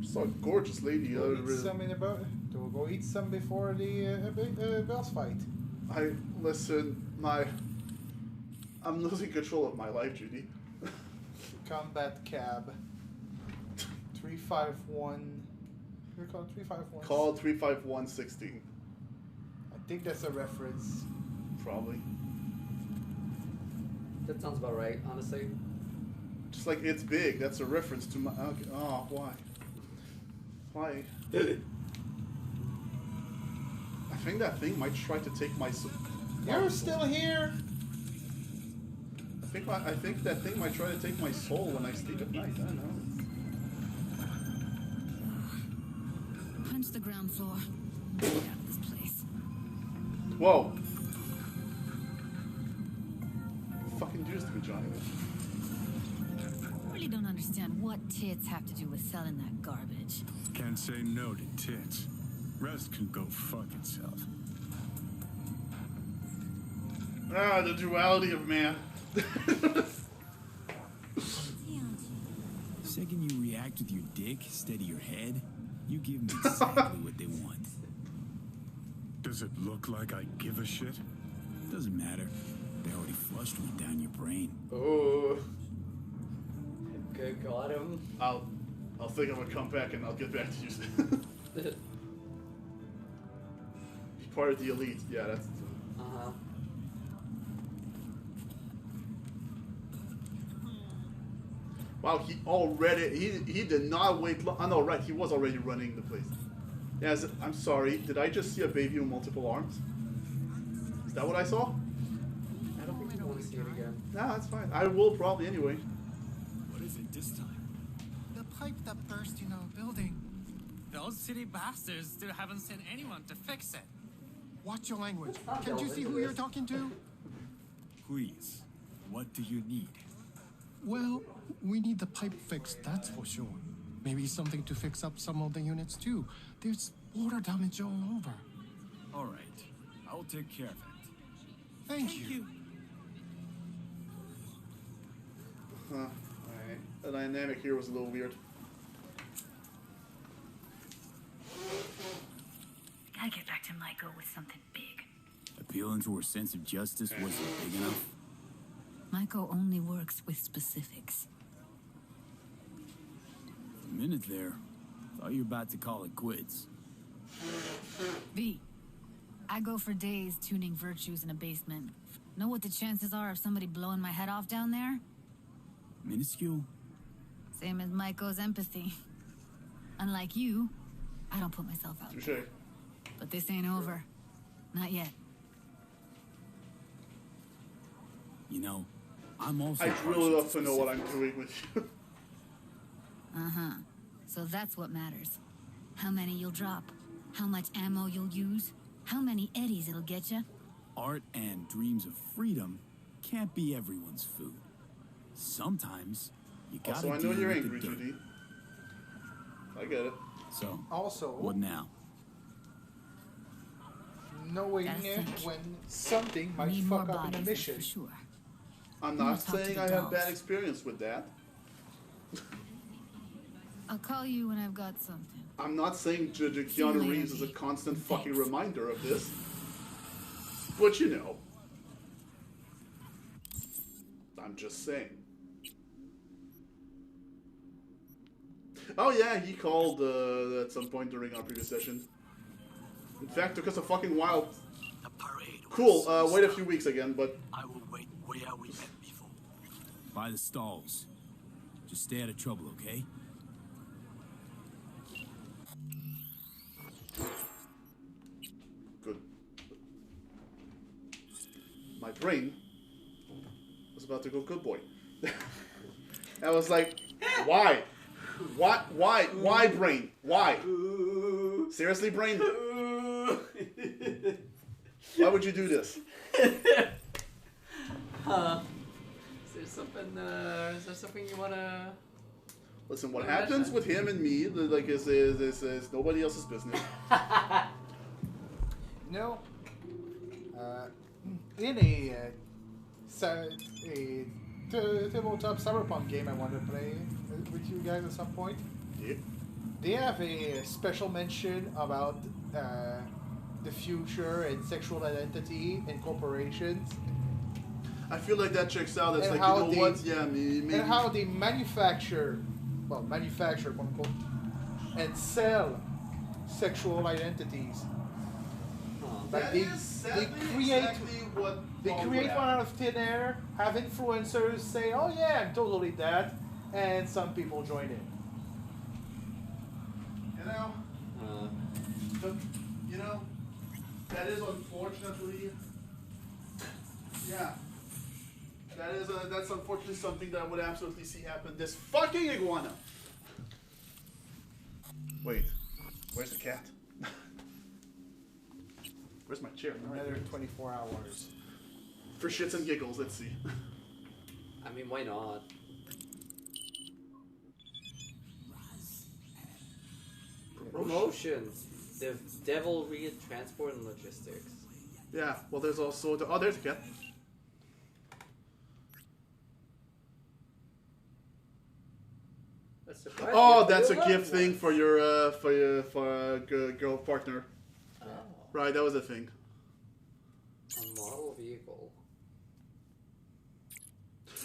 Saw a gorgeous lady. Go eat some in about. We'll go eat some before the boss fight. Listen, I'm losing control of my life, Judy. Combat cab. 351. You're called 351. Call 35116. I think that's a reference. Probably. That sounds about right, honestly. Just like it's big. That's a reference to my. Okay. Oh, why? Why? I think that thing might try to take my soul. You're still here. I think that thing might try to take my soul when I sleep at night. I don't know. Punch the ground floor. Get out of this place. Whoa. Fucking juice to me, Johnny. I really don't understand what tits have to do with selling that garbage. Can't say no to tits. Rest can go fuck itself. Ah, the duality of man. Second you react with your dick instead of your head, you give them exactly what they want. Does it look like I give a shit? Doesn't matter. They already flushed one down your brain. Oh. Good, got him. I'll think of a comeback and I'll get back to you. He's part of the elite. Yeah, that's. Uh-huh. Wow, he did not wait long. Oh no, right, he was already running the place. Yeah, I'm sorry. Did I just see a baby with multiple arms? Is that what I saw? I don't think you want to see it again. Nah, that's fine. I will probably anyway. What is it this time? The pipe that burst in our building. Those city bastards still haven't sent anyone to fix it. Watch your language. Can't you see who you're talking to? Please, what do you need? Well, we need the pipe fixed, that's for sure. Maybe something to fix up some of the units too. There's water damage all over. All right, I'll take care of it. Thank you. Huh. Alright. The dynamic here was a little weird. Gotta get back to Michael with something big. Appealing to her sense of justice wasn't big enough. Michael only works with specifics. For a minute there, thought you were about to call it quits. V, I go for days tuning virtues in a basement. Know what the chances are of somebody blowing my head off down there? Minuscule? Same as Michael's empathy. Unlike you, I don't put myself out there. But this ain't over. Not yet. You know, I'm also... I'd really love to know what I'm doing with you. Uh-huh. So that's what matters. How many you'll drop. How much ammo you'll use. How many eddies it'll get you. Art and dreams of freedom can't be everyone's food. Sometimes, you gotta Also, I know deal you're with angry, the dirt. Judy. I get it. So, Also, what now? Knowing when something might fuck up in a mission. Sure. I'm not saying I have bad experience with that. I'll call you when I've got something. I'm not saying Keanu Reeves is a constant fucking reminder of this. But you know. I'm just saying. Oh yeah, he called at some point during our previous session. In fact, took us a fucking while. Cool, wait a few weeks again, but... I will wait where we met before. By the stalls. Just stay out of trouble, okay? Good. My brain was about to go good boy. I was like, why? What? Why? Why, brain? Why? Seriously, brain? Why would you do this? Is there something you wanna? Listen, what happens with him and me, like, is nobody else's business. No. In a tabletop Cyberpunk game I want to play with you guys at some point. Yeah. They have a special mention about the future and sexual identity in corporations. I feel like that checks out. It's And like, how you know they- what? Yeah, maybe. And how they manufacture, quote unquote, and sell sexual identities. Like That they is sadly create exactly what they Paul create would one have. out of thin air, have influencers say, "Oh yeah, I'm totally that," and some people join in. You know, that is unfortunately, yeah. That's unfortunately something that I would absolutely see happen. This fucking iguana. Wait, where's the cat? Where's my chair? Another 24 hours. For shits and giggles, let's see. I mean, why not? Promotions. The Devilry Transport and Logistics. Yeah, well, there's also the. Oh, there's a cat. Oh, that's a gift thing for your girl partner. Oh. Right, that was a thing. A model vehicle.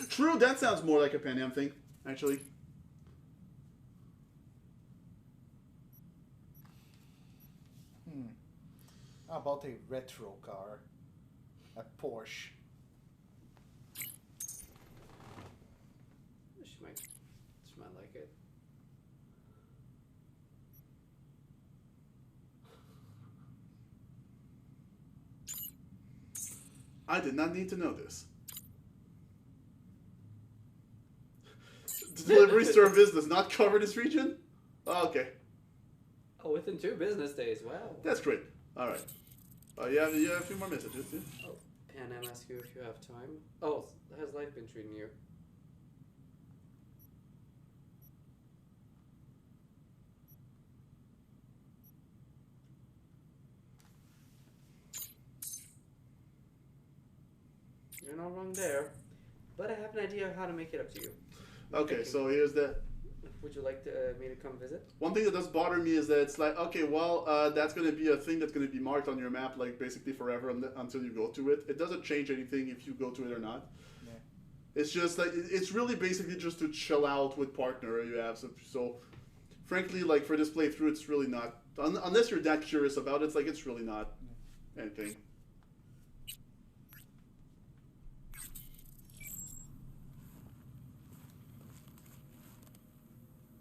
True, that sounds more like a Pan Am thing, actually. How about a retro car? A Porsche. She might like it. I did not need to know this. The delivery service does not cover this region? Oh, okay. Oh, within 2 business days. Wow. That's great. All right. You have a few more messages, yeah? Oh, Pan Am asks you if you have time. Oh, how's life been treating you? You're not wrong there, but I have an idea of how to make it up to you. Okay, so here's the... Would you like me to come visit? One thing that does bother me is that it's like, okay, well, that's going to be a thing that's going to be marked on your map, like, basically forever until you go to it. It doesn't change anything if you go to it or not. Yeah. It's just, like, it's really basically just to chill out with partner you have. So frankly, like, for this playthrough, it's really not... Unless you're that curious about it, it's like, it's really not anything.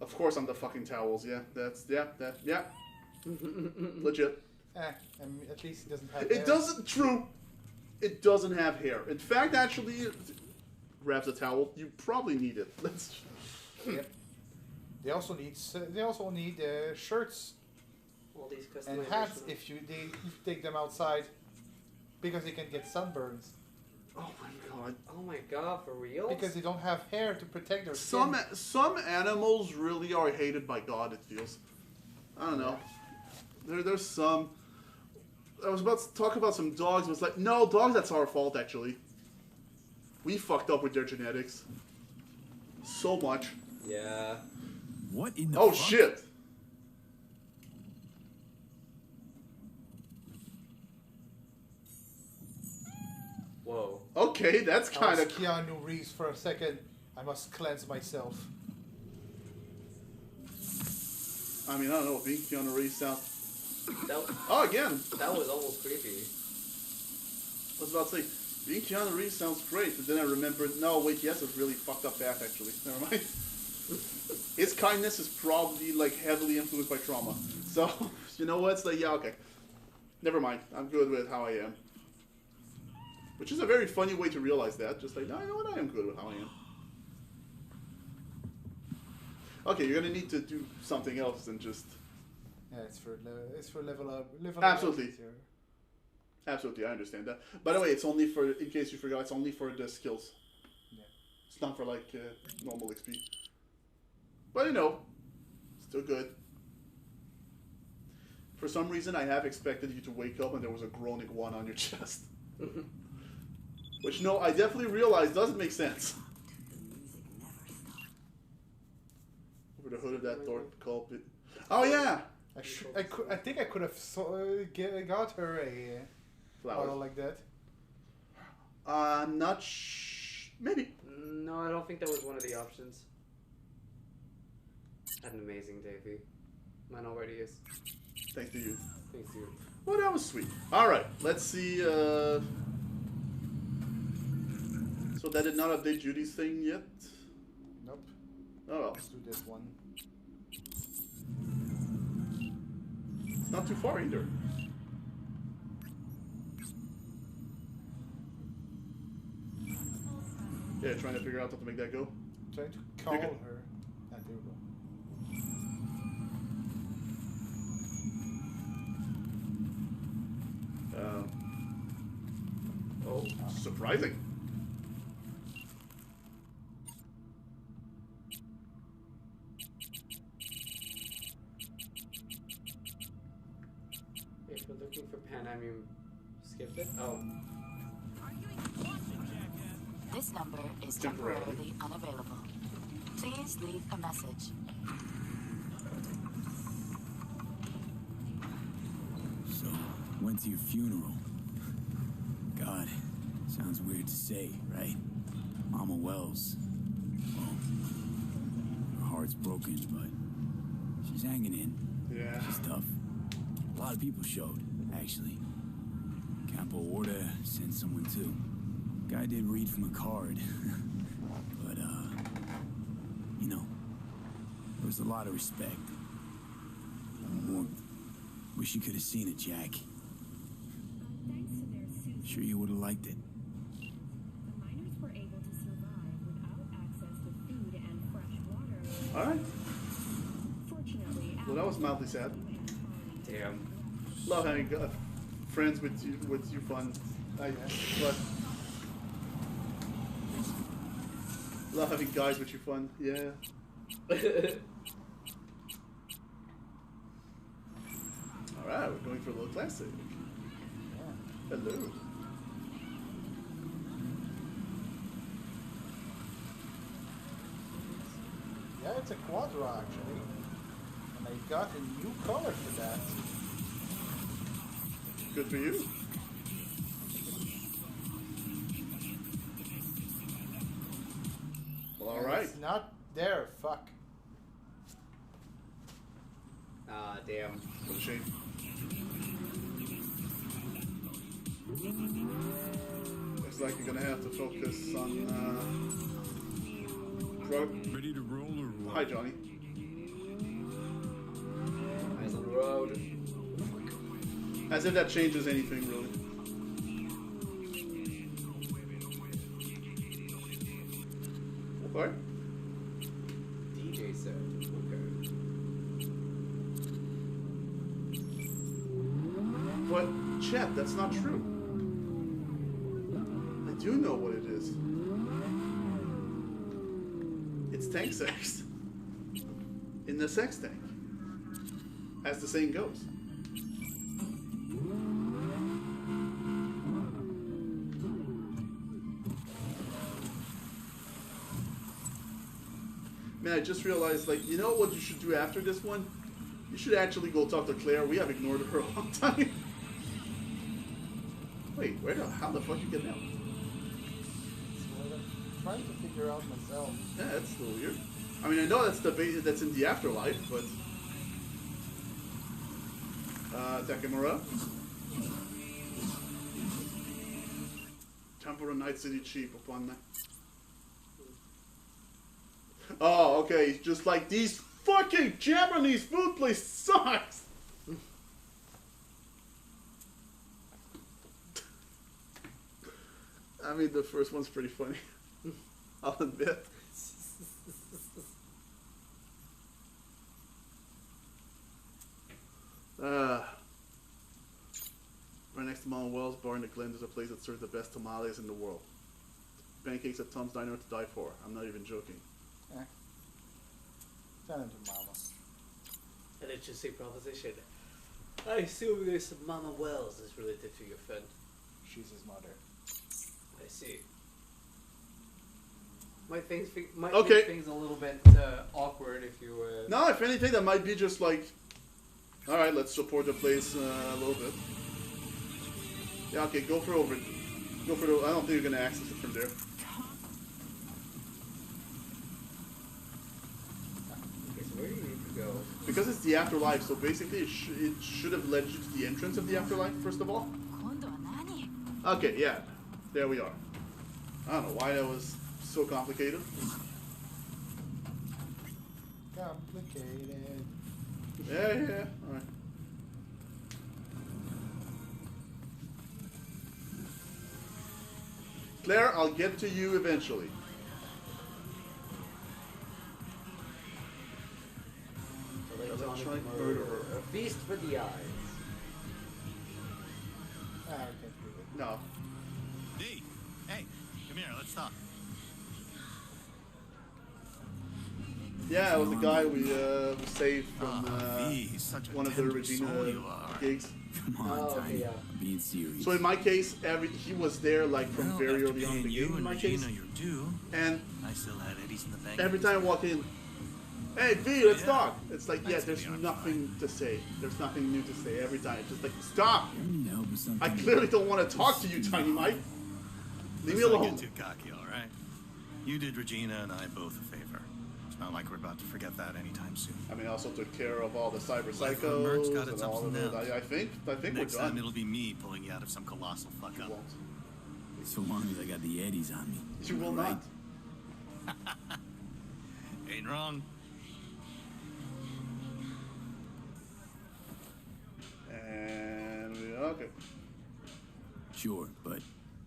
Of course I'm the fucking towels, yeah. Yeah. Legit. At least it doesn't have hair. It doesn't, true. It doesn't have hair. In fact, actually, grabs a towel. You probably need it. Yep. They also need shirts all these and hats if you take them outside, because they can get sunburns. Oh my god. Oh my god, for real? Because they don't have hair to protect their skin. Some animals really are hated by God, it feels. I don't know. There's some... I was about to talk about some dogs, but it's like, no, dogs, that's our fault, actually. We fucked up with their genetics. So much. Yeah. What in the Oh, fuck? shit! Whoa. Okay, that's kind of... Keanu Reeves for a second. I must cleanse myself. I mean, I don't know, being Keanu Reeves sounds... Oh, again! That was almost creepy. I was about to say, being Keanu Reeves sounds great, but then I remembered, no, wait, yes, it's really fucked up path, actually. Never mind. His kindness is probably, like, heavily influenced by trauma. So, you know what? It's like, yeah, okay. Never mind. I'm good with how I am. Which is a very funny way to realize that. Just like, no, you know what? I am good with how I am. Okay, you're gonna need to do something else than just... Yeah, it's for level up. Absolutely. Absolutely, I understand that. By the way, it's only for, in case you forgot, it's only for the skills. Yeah. It's not for, like, normal XP. But, you know, still good. For some reason, I have expected you to wake up and there was a groaning one on your chest. Which, no, I definitely realized doesn't make sense. Over the hood of that door, culprit. Oh, yeah! I think I could have got her a flower like that. Not maybe. No, I don't think that was one of the options. Had an amazing day, V. Mine already is. Thanks to you. Thanks to you. Well, that was sweet. Alright, let's see. So that did not update Judy's thing yet? Nope. Oh well. Let's do this one. It's not too far either. Yeah, trying to figure out how to make that go. Trying to call her. Ah, there we go. Oh, surprising. If we're looking for Pan, I mean, skip it. Oh. This number is temporarily unavailable. Please leave a message. So, went to your funeral. God, sounds weird to say, right? Mama Wells. Well, her heart's broken, but she's hanging in. Yeah. She's tough. A lot of people showed, actually. Campo Orta sent someone too. Guy did read from a card. But, you know, there was a lot of respect. Warmth. Wish you could have seen it, Jack. Sure you would have liked it. The miners were able to survive without access to food and fresh water. Alright. Fortunately, Well, that was mildly sad. Damn. Love having friends with you fun. But love having guys with you fun. Yeah. Alright, we're going for a little classic. Yeah. Hello. Yeah, it's a Quadra actually. And I got a new color for that. Good for you. Well, alright. It's not there, fuck. Ah, damn. What a shame. Looks like you're gonna have to focus on ready to roll or what? Hi, Johnny. Eyes on the road. As if that changes anything, really. What? DJ set. Okay. But, Chet, that's not true. I do know what it is. It's tank sex. In the sex tank. As the saying goes. Man, I just realized, like, you know what you should do after this one? You should actually go talk to Claire. We have ignored her a long time. Wait, how the fuck you get out? I'm trying to figure out myself. Yeah, that's a little weird. I mean, I know that's that's in the afterlife, but... Takemura? Temple Night City Chief upon that. Oh, okay, just like these fucking Japanese food place sucks! I mean, the first one's pretty funny. I'll admit. Right next to Mama Wells Bar in the Glen, there's a place that serves the best tamales in the world. Pancakes at Tom's Diner to die for. I'm not even joking. Yeah. Send him to Mama. An interesting proposition. I assume this Mama Wells is related to your friend. She's his mother. I see. Might make things a little bit awkward if you... No, if anything, that might be just like... Alright, let's support the place a little bit. Yeah, okay, go for over. Go for the... I don't think you're going to access it from there. Okay, so where do you need to go? Because it's the afterlife, so basically it should have led you to the entrance of the afterlife, first of all. Okay, yeah. There we are. I don't know why that was so complicated. complicated. Yeah. Alright. Claire, I'll get to you eventually. Electronic murderer. A feast for the eyes. I can't read it. No. D, hey, come here, let's talk. Yeah, it was the guy we saved from such a one of the tender Regina soul you are. gigs. Come on, Oh, Tiny. yeah. Being serious. So in my case, he was there like from Well, very after early on in the paying you game. In and my Regina case, your due, and I still had Eddie's in the bank. every time I walk in, hey V, let's Yeah. talk. It's like, yeah, Nice to there's be on nothing to say. There's nothing new to say every time. It's just like, stop. I need help with something. I clearly don't want to talk to you, Tiny Mike. Leave me Let's not alone. get too cocky, all right? You did Regina and I both a favor. It's not like we're about to forget that anytime soon. I mean, I also took care of all the cyber Life on Merc's psychos got its and all ups of and it. downs. I think Next we're time done. it'll be me pulling you out of some colossal fuck You up. won't. So long as I got the Eddies on me. You will right? not. Ain't wrong. And okay. Sure, but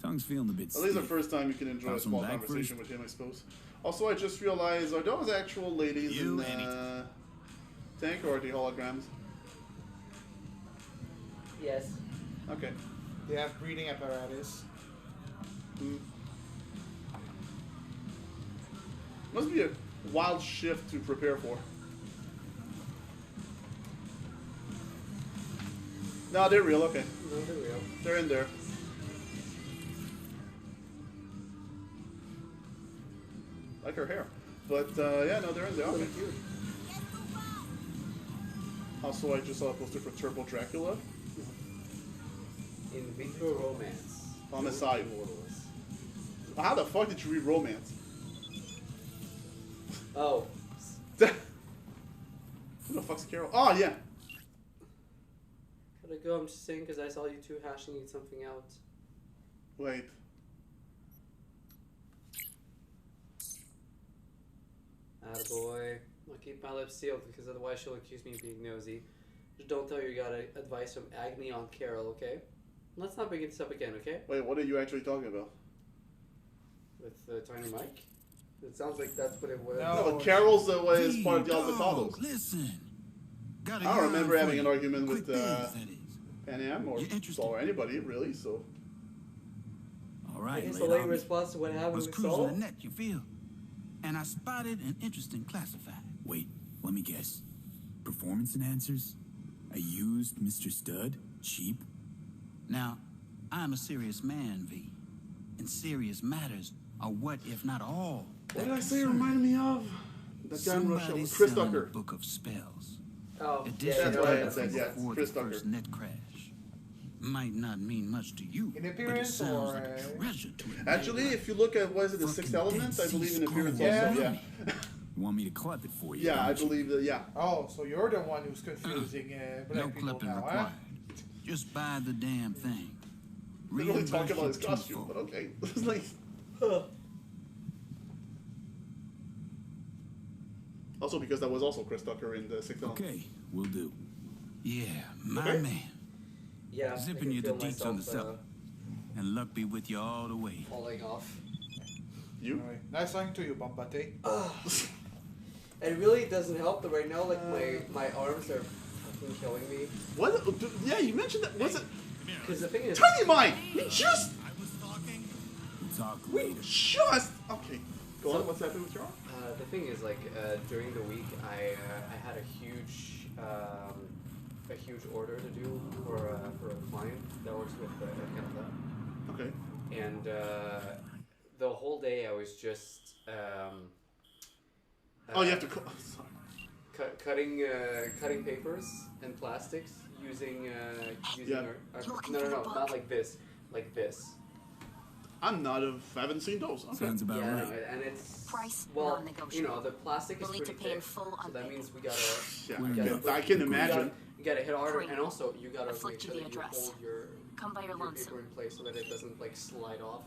tongue's feeling a bit At least the stiff. first time you can enjoy a Have some small back conversation first? with him, I suppose. Also, I just realized, are those actual ladies You in tank or are they holograms? Yes. Okay. They have breathing apparatus. Must be a wild shift to prepare for. No, they're real, okay. No, they're real. They're in there. Like her hair. But, yeah, no, they're in there, okay. Cute. Also, I just saw a poster for Turbo Dracula. In vitro romance. Homicide. Immortals. How the fuck did you read Romance? Oh. Who the fuck's Carol? Oh, yeah. Gotta go, I'm just saying because I saw you two hashing something out. Wait. Attaboy. I'll keep my lips sealed because otherwise she'll accuse me of being nosy. Just don't tell her you got advice from Agni on Carol, okay? Let's not bring this up again, okay? Wait, what are you actually talking about? With Tiny Mike? It sounds like that's what it was. No, but Carol's the way is part of the Dog, Avocados. listen. Got a I don't yarn remember for having you. an argument Quick with biz, that is. Pan Am or You're interested? Saul or anybody, really, so. All I right, guess the late late on. response to what happened Was with cruising Saul? the net, you feel? And I spotted an interesting classified. Wait, let me guess. Performance enhancers? A used Mr. Stud? Cheap? Now, I'm a serious man, V. And serious matters are what, if not all, What did I say it reminded me of? That guy in Russia. somebody's Chris selling a Tucker. book of spells. Oh, Edition That's what I dated had said, from yeah, it's before Chris the Tucker. first net crash. Might not mean much to you, In but it appearance sounds or, like a treasure to me. Actually, if you look at, what is it, the Sixth Fucking Element? I Dead believe Sea in appearance Scrolls. also, Yeah. yeah. You want me to clip it for you? Yeah, I don't you? believe that, yeah. Oh, so you're the one who's confusing black No people clipping now, required. huh? Just buy the damn thing. They really talk Reimburse about you his costume, twofold. but okay. It's like, also because that was also Chris Tucker in the Sixth Element. Okay, will do. Yeah, my Okay. man. Yeah, I Zipping can you the feel deets on the myself, cellar. And luck be with you all the way. falling off. You? Anyway, nice talking to you, Bombate. It really doesn't help that right now, like, my arms are fucking killing me. What? Yeah, you mentioned that. Was it? Because the thing is... Tiny Mike! We just. We'll talk We later. just. Okay. Go on. What's happening with your arm? The thing is, like, during the week, I had a huge order to do for a client that works with Canada. Okay. And the whole day I was just Oh, you have to. Sorry. cutting papers and plastics using Yeah. no, not like this, like this. I'm not I haven't seen those. Okay. Sounds about Yeah, right. no, and it's Price well, non-negotiable. you know, the plastic is We'll need pretty to pay in thick, full so that unpaid. means we gotta. Yeah, we I gotta can- I can you imagine. gotta, you gotta hit harder, Great. and also you gotta I'll make flick sure you that the you address. hold your Come by your paper lonesome. in place so that it doesn't like slide off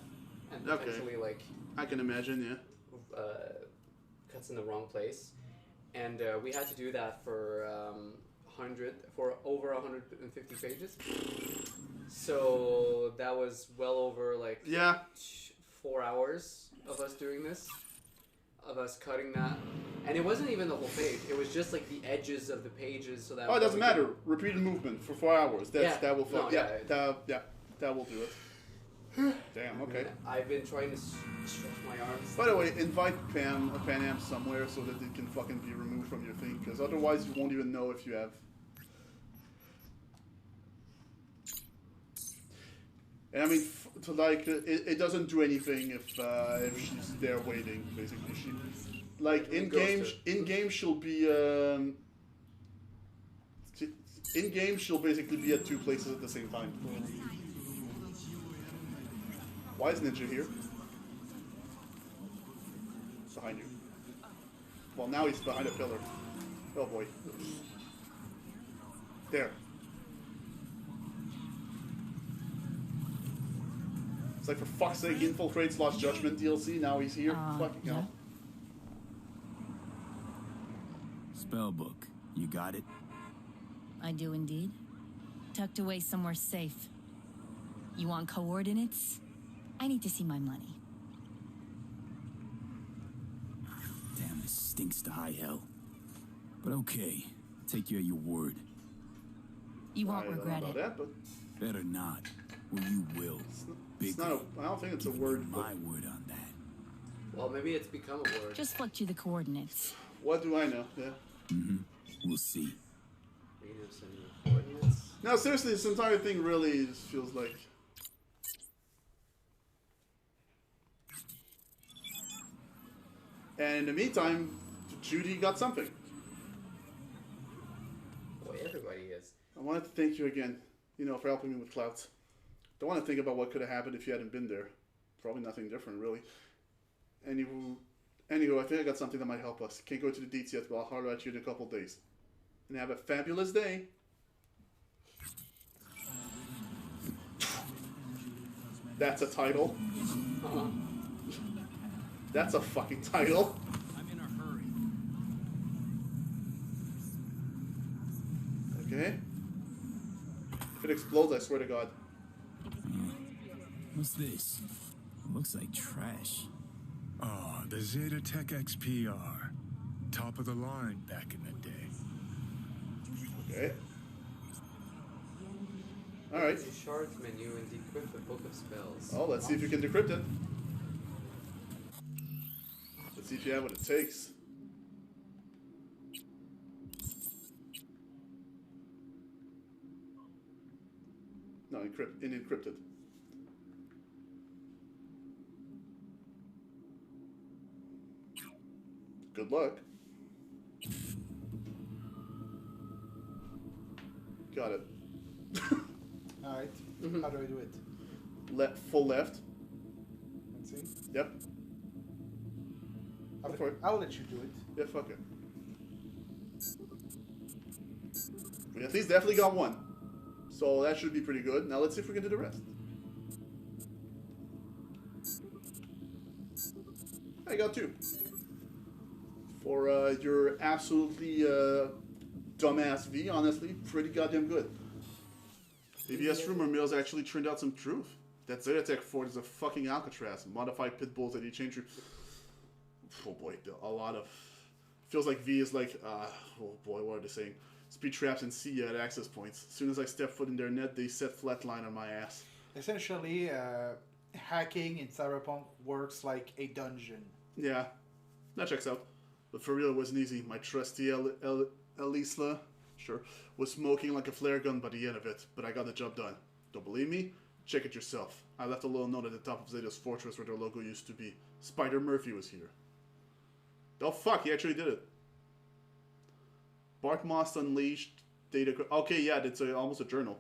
and Okay. potentially like I can imagine. Yeah. cuts in the wrong place. and we had to do that for over 150 pages. So that was well over like 4 hours of us doing this, of us cutting that, and it wasn't even the whole page. It was just like the edges of the pages, so that. Oh, it doesn't matter. Repeated movement for 4 hours. That will. That will do it. Damn. Okay. I've been trying to stretch my arms. By the way, invite Pan Am somewhere so that it can fucking be removed from your thing, because otherwise you won't even know if you have. And I mean, it doesn't do anything if she's there waiting. Basically, she like in game she'll be in game she'll basically be at 2 places at the same time. Why is Ninja here? Behind you. Well, now he's behind a pillar. Oh boy. There. It's like, for fuck's sake, he infiltrates Lost Judgment DLC, now he's here. Fucking hell. Spellbook, you got it? I do indeed. Tucked away somewhere safe. You want coordinates? I need to see my money. Damn, this stinks to high hell. But okay, take you at your word. You won't regret it. That, but better not, or you will. It's not I don't think it's a word. My word on that. Well, maybe it's become a word. Just flipped you the coordinates. What do I know? Yeah. Mm-hmm. We'll see. Coordinates? No, seriously, this entire thing really just feels like. And in the meantime, Judy got something. Boy, everybody is. I wanted to thank you again, for helping me with clouds. Don't want to think about what could have happened if you hadn't been there. Probably nothing different, really. Anywho, I think I got something that might help us. Can't go into the deets yet, but I'll holler at you in a couple days. And have a fabulous day. That's a title. That's a fucking title. I'm in a hurry. Okay. If it explodes, I swear to God. What's this? Looks like trash. Oh, the Zeta Tech XPR. Top of the line back in the day. Okay. Alright. The shards menu and decrypt the book of spells. Oh, let's see if you can decrypt it. Let's see if you have what it takes. No, encrypted. Good luck. Got it. Alright. How do I do it? Full left. Let's see. Yep. I'll let you do it. Yeah, fuck it. We at least definitely got one. So that should be pretty good. Now let's see if we can do the rest. I got 2. For your absolutely dumbass V, honestly, pretty goddamn good. ABS rumor mills actually turned out some truth. That Zetatech Ford is a fucking Alcatraz. Modified pit bulls that you change your... Oh boy, a lot of... Feels like V is like... oh boy, what are they saying? Speed traps and see you at access points. As soon as I step foot in their net, they set flatline on my ass. Essentially, hacking in Cyberpunk works like a dungeon. Yeah, that checks out. But for real, it wasn't easy. My trusty Elisla, sure, was smoking like a flare gun by the end of it, but I got the job done. Don't believe me? Check it yourself. I left a little note at the top of Zeta's fortress where their logo used to be. Spider Murphy was here. Oh fuck, he actually did it. Bart Moss unleashed data... Okay, yeah, it's almost a journal.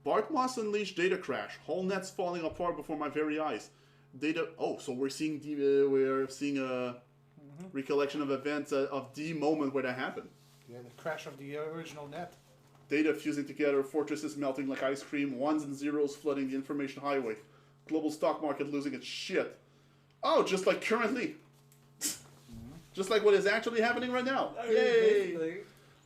Bart Moss unleashed data crash. Whole net's falling apart before my very eyes. Data... Oh, so we're seeing a recollection of events of the moment where that happened. Yeah, the crash of the original net. Data fusing together, fortresses melting like ice cream, ones and zeros flooding the information highway. Global stock market losing its shit. Oh, just like currently. Just like what is actually happening right now. Yay!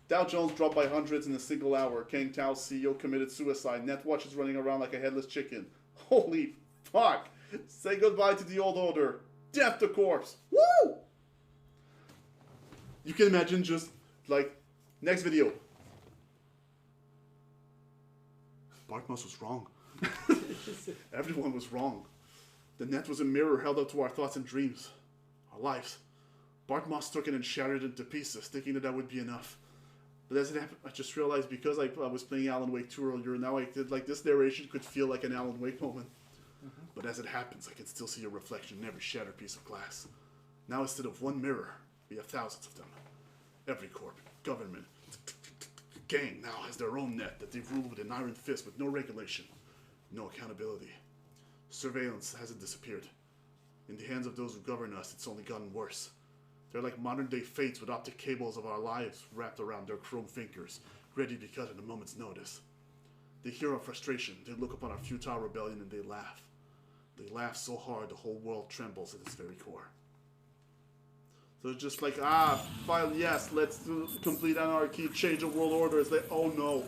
Dow Jones dropped by hundreds in a single hour. Kang Tao's CEO committed suicide. Netwatch is running around like a headless chicken. Holy fuck! Say goodbye to the old order. Death to corpse. Woo! You can imagine just, like, next video. Bartmoss was wrong. Everyone was wrong. The net was a mirror held up to our thoughts and dreams. Our lives. Bartmoss took it and shattered it into pieces, thinking that would be enough. But as it happened, I just realized because I was playing Alan Wake 2 earlier, now I did, like, this narration could feel like an Alan Wake moment. But as it happens, I can still see a reflection in every shattered piece of glass. Now instead of one mirror, we have thousands of them. Every corp, government, gang now has their own net that they've ruled with an iron fist with no regulation, no accountability. Surveillance hasn't disappeared. In the hands of those who govern us, it's only gotten worse. They're like modern-day fates with optic cables of our lives wrapped around their chrome fingers, ready to be cut at a moment's notice. They hear our frustration, they look upon our futile rebellion, and they laugh. They laugh so hard the whole world trembles at its very core. So it's just like, fine, yes, let's do complete anarchy, change the world order. It's like, oh no.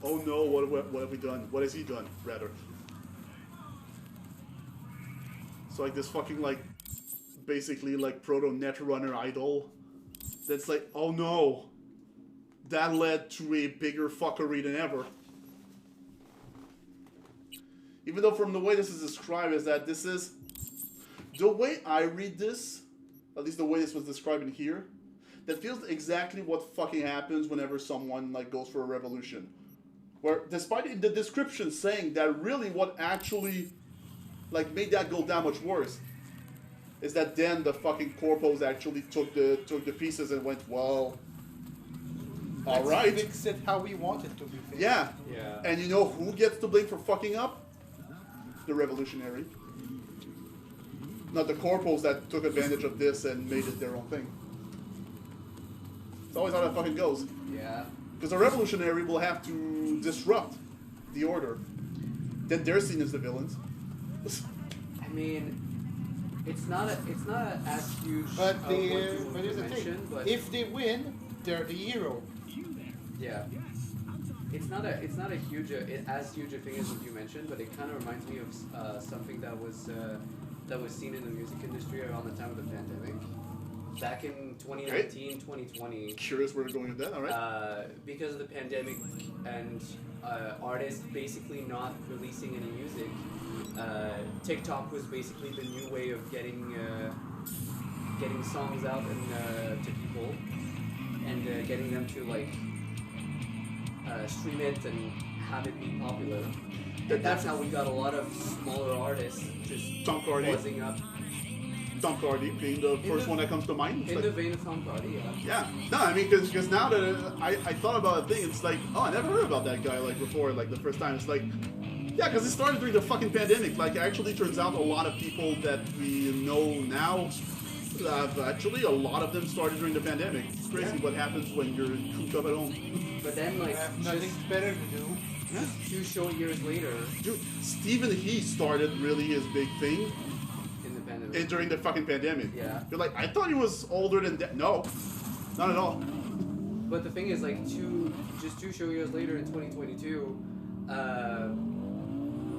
Oh no, what have we done? What has he done, rather? So like this fucking like, basically like proto-netrunner idol. That's like, oh no. That led to a bigger fuckery than ever. Even though from the way this is described is that this is, the way I read this, at least the way this was described in here, that feels exactly what fucking happens whenever someone like goes for a revolution. Where despite the description saying that really what actually like made that go that much worse is that then the fucking corpos actually took the pieces and went, well, all right, fix it how we want it to be fixed. Yeah. And you know who gets to blame for fucking up? The revolutionary. Not the corpos that took advantage of this and made it their own thing. It's always how that fucking goes. Yeah. Because the revolutionary will have to disrupt the order. Then they're seen as the villains. I mean, it's not as huge. But of but here's the thing: if they win, they're the hero. Yeah. It's not a huge as huge a thing as what you mentioned, but it kind of reminds me of something that was seen in the music industry around the time of the pandemic. Back in 2019, 2020. Curious where we're going with that, alright. Because of the pandemic and artists basically not releasing any music, TikTok was basically the new way of getting songs out and to people, and getting them to like stream it and have it be popular. And that's how we got a lot of smaller artists just buzzing up. Tom Hardy being the first one that comes to mind. In the vein of Tom Hardy, yeah. Yeah. No, I mean, because now that I thought about a thing, it's like, oh, I never heard about that guy, like, before, like, the first time. It's like, yeah, because it started during the fucking pandemic. Like, it actually turns out a lot of people that we know now, actually, a lot of them started during the pandemic. It's crazy what happens when you're cooped up at home. But then, like, nothing better to do. Just 2 short years later. Dude, Stephen He started really his big thing. During the fucking pandemic. Yeah. You're like, I thought he was older than that. No, not at all. But the thing is, like, just 2 short years later in 2022,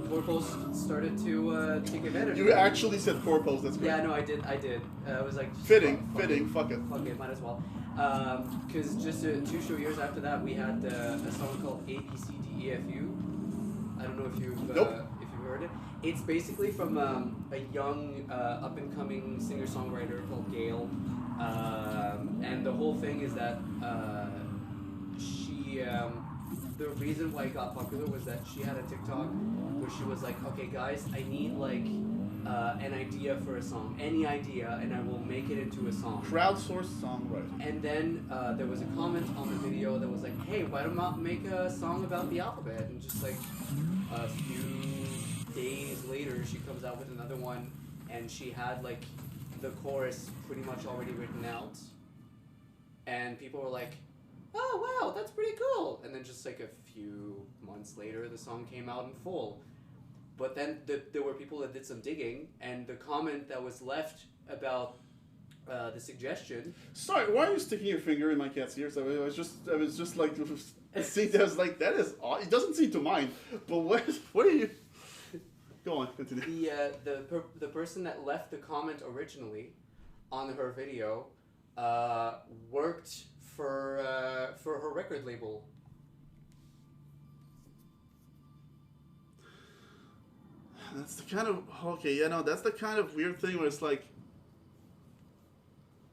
corpos started to take advantage. You actually said corpos. That's great. Yeah, no, I did. It was like fitting. Fuck it. Fuck it, might as well. Because just 2 short years after that, we had a song called ABCDEFU. I don't know if you've heard it. It's basically from a young up-and-coming singer-songwriter called Gail, and the whole thing is that she the reason why it got popular was that she had a TikTok where she was like, okay guys, I need like an idea for a song, any idea, and I will make it into a song. Crowdsourced songwriting. And then there was a comment on the video that was like, hey, why don't I make a song about the alphabet? And just like a few days later, she comes out with another one, and she had like the chorus pretty much already written out, and people were like, oh wow, that's pretty cool. And then just like a few months later, the song came out in full. But then there were people that did some digging, and the comment that was left about the suggestion. Sorry, why are you sticking your finger in my cat's ears? I was just like, seeing that, I was like, that is odd. It doesn't seem to mind. But what are you? Go on, continue. The person that left the comment originally on her video worked for her record label. That's the kind of that's the kind of weird thing where it's like.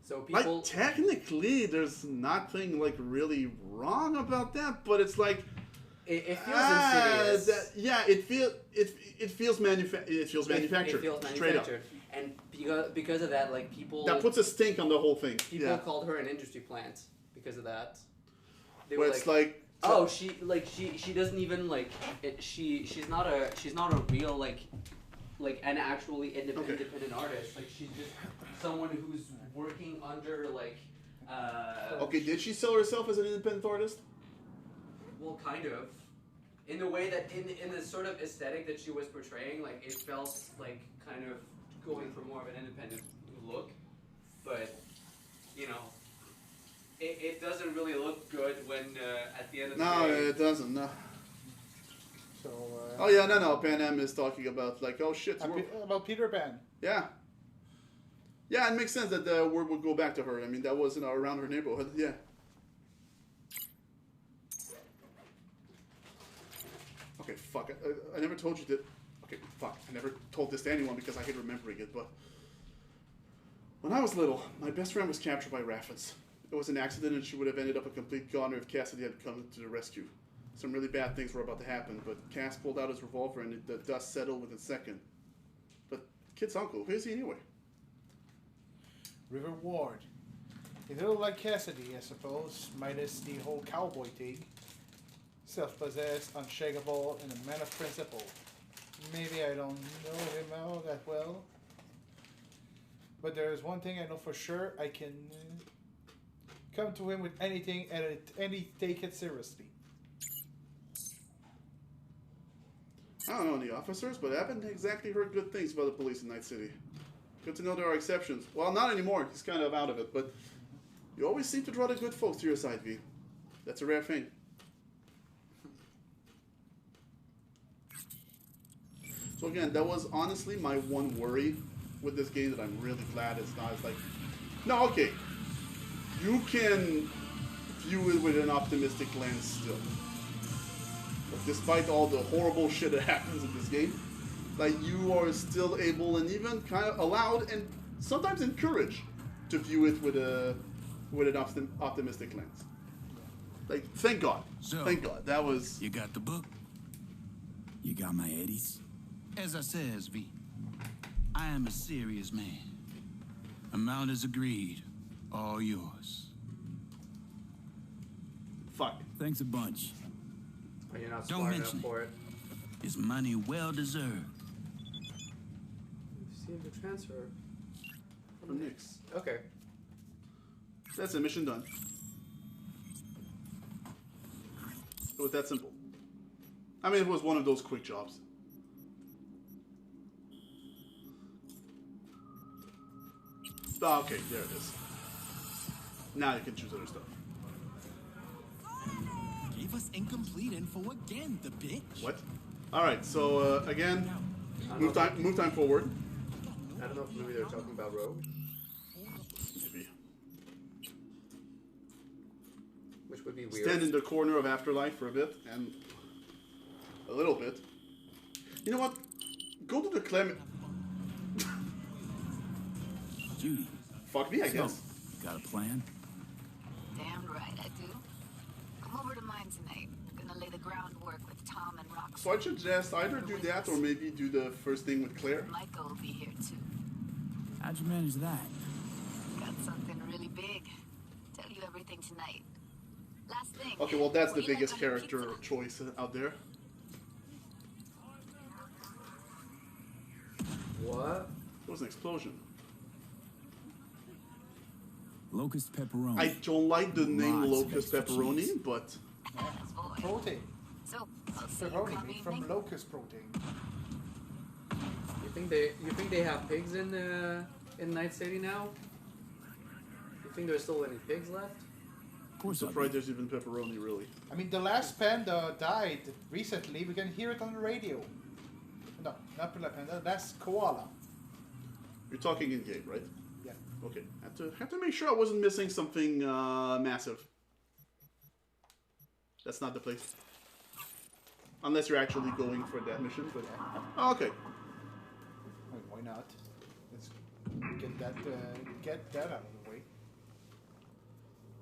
So people, like, technically, there's nothing like really wrong about that, but it's like it feels insidious. It feels manufactured. Straight up. And because of that, like people that puts a stink on the whole thing. People called her an industry plant because of that. They were it's like she doesn't even like it, she's not a real like an actually independent artist. Like she's just someone who's working under like. Okay, did she sell herself as an independent artist? Well, kind of. In the way that in the sort of aesthetic that she was portraying, like it felt like kind of going for more of an independent look, but you know, it doesn't really look good when at the end of the day. No, it doesn't. No. So. No. Pan Am is talking about like, oh shit, about Peter Pan. Yeah. Yeah, it makes sense that the word would go back to her. I mean, that was around her neighborhood. Yeah. Okay, fuck. I never told you that. Okay, fuck. I never told this to anyone because I hate remembering it, but when I was little, my best friend was captured by Raffins. It was an accident and she would have ended up a complete goner if Cassidy had come to the rescue. Some really bad things were about to happen, but Cass pulled out his revolver and the dust settled within a second. But kid's uncle, who is he anyway? River Ward. He's a little like Cassidy, I suppose, minus the whole cowboy thing. Self-possessed, unshakable, and a man of principle. Maybe I don't know him all that well. But there is one thing I know for sure. I can come to him with anything and take it seriously. I don't know any officers, but I haven't exactly heard good things about the police in Night City. Good to know there are exceptions. Well, not anymore. He's kind of out of it, but you always seem to draw the good folks to your side, V. That's a rare thing. So again, that was honestly my one worry with this game that I'm really glad it's not. It's like, no, okay, you can view it with an optimistic lens still. But despite all the horrible shit that happens in this game, like you are still able and even kind of allowed and sometimes encouraged to view it with an optimistic lens. Like, thank God. So, thank God. That was... You got the book? You got my eddies? As I says, V, I am a serious man. Amount is agreed. All yours. Fuck. Thanks a bunch. But you're not Don't smart mention enough for it. It's money well deserved. Receive the transfer. From Nix. Okay. That's it. Mission done. It was that simple. I mean, it was one of those quick jobs. Oh, okay, there it is. Now you can choose other stuff. Gave us incomplete info again, the bitch. What? All right, so again, move time forward. I don't know if maybe they're talking about Rogue. Maybe. Which would be weird. Stand in the corner of Afterlife for a bit and a little bit. You know what? Go to the Clement. Judy. Fuck me, I guess. Got a plan? Damn right I do. Come over to mine tonight. Gonna lay the groundwork with Tom and Rox. So I should just either do that or maybe do the first thing with Claire. Michael will be here too. How'd you manage that? Got something really big. Tell you everything tonight. Last thing. Okay, well that's the biggest character choice out there. What? It was an explosion. Locust pepperoni. I don't like the name Locust Pepperoni, but... Protein. So, pepperoni made from locust protein. You think they have pigs in Night City now? You think there's still any pigs left? I'm surprised there's even pepperoni, really. I mean, the last panda died recently. We can hear it on the radio. No, not the panda. That's koala. You're talking in game, right? Yeah. Okay. Have to make sure I wasn't missing something massive. That's not the place. Unless you're actually going for that mission, but oh, okay. Why not? Let's get that out of the way.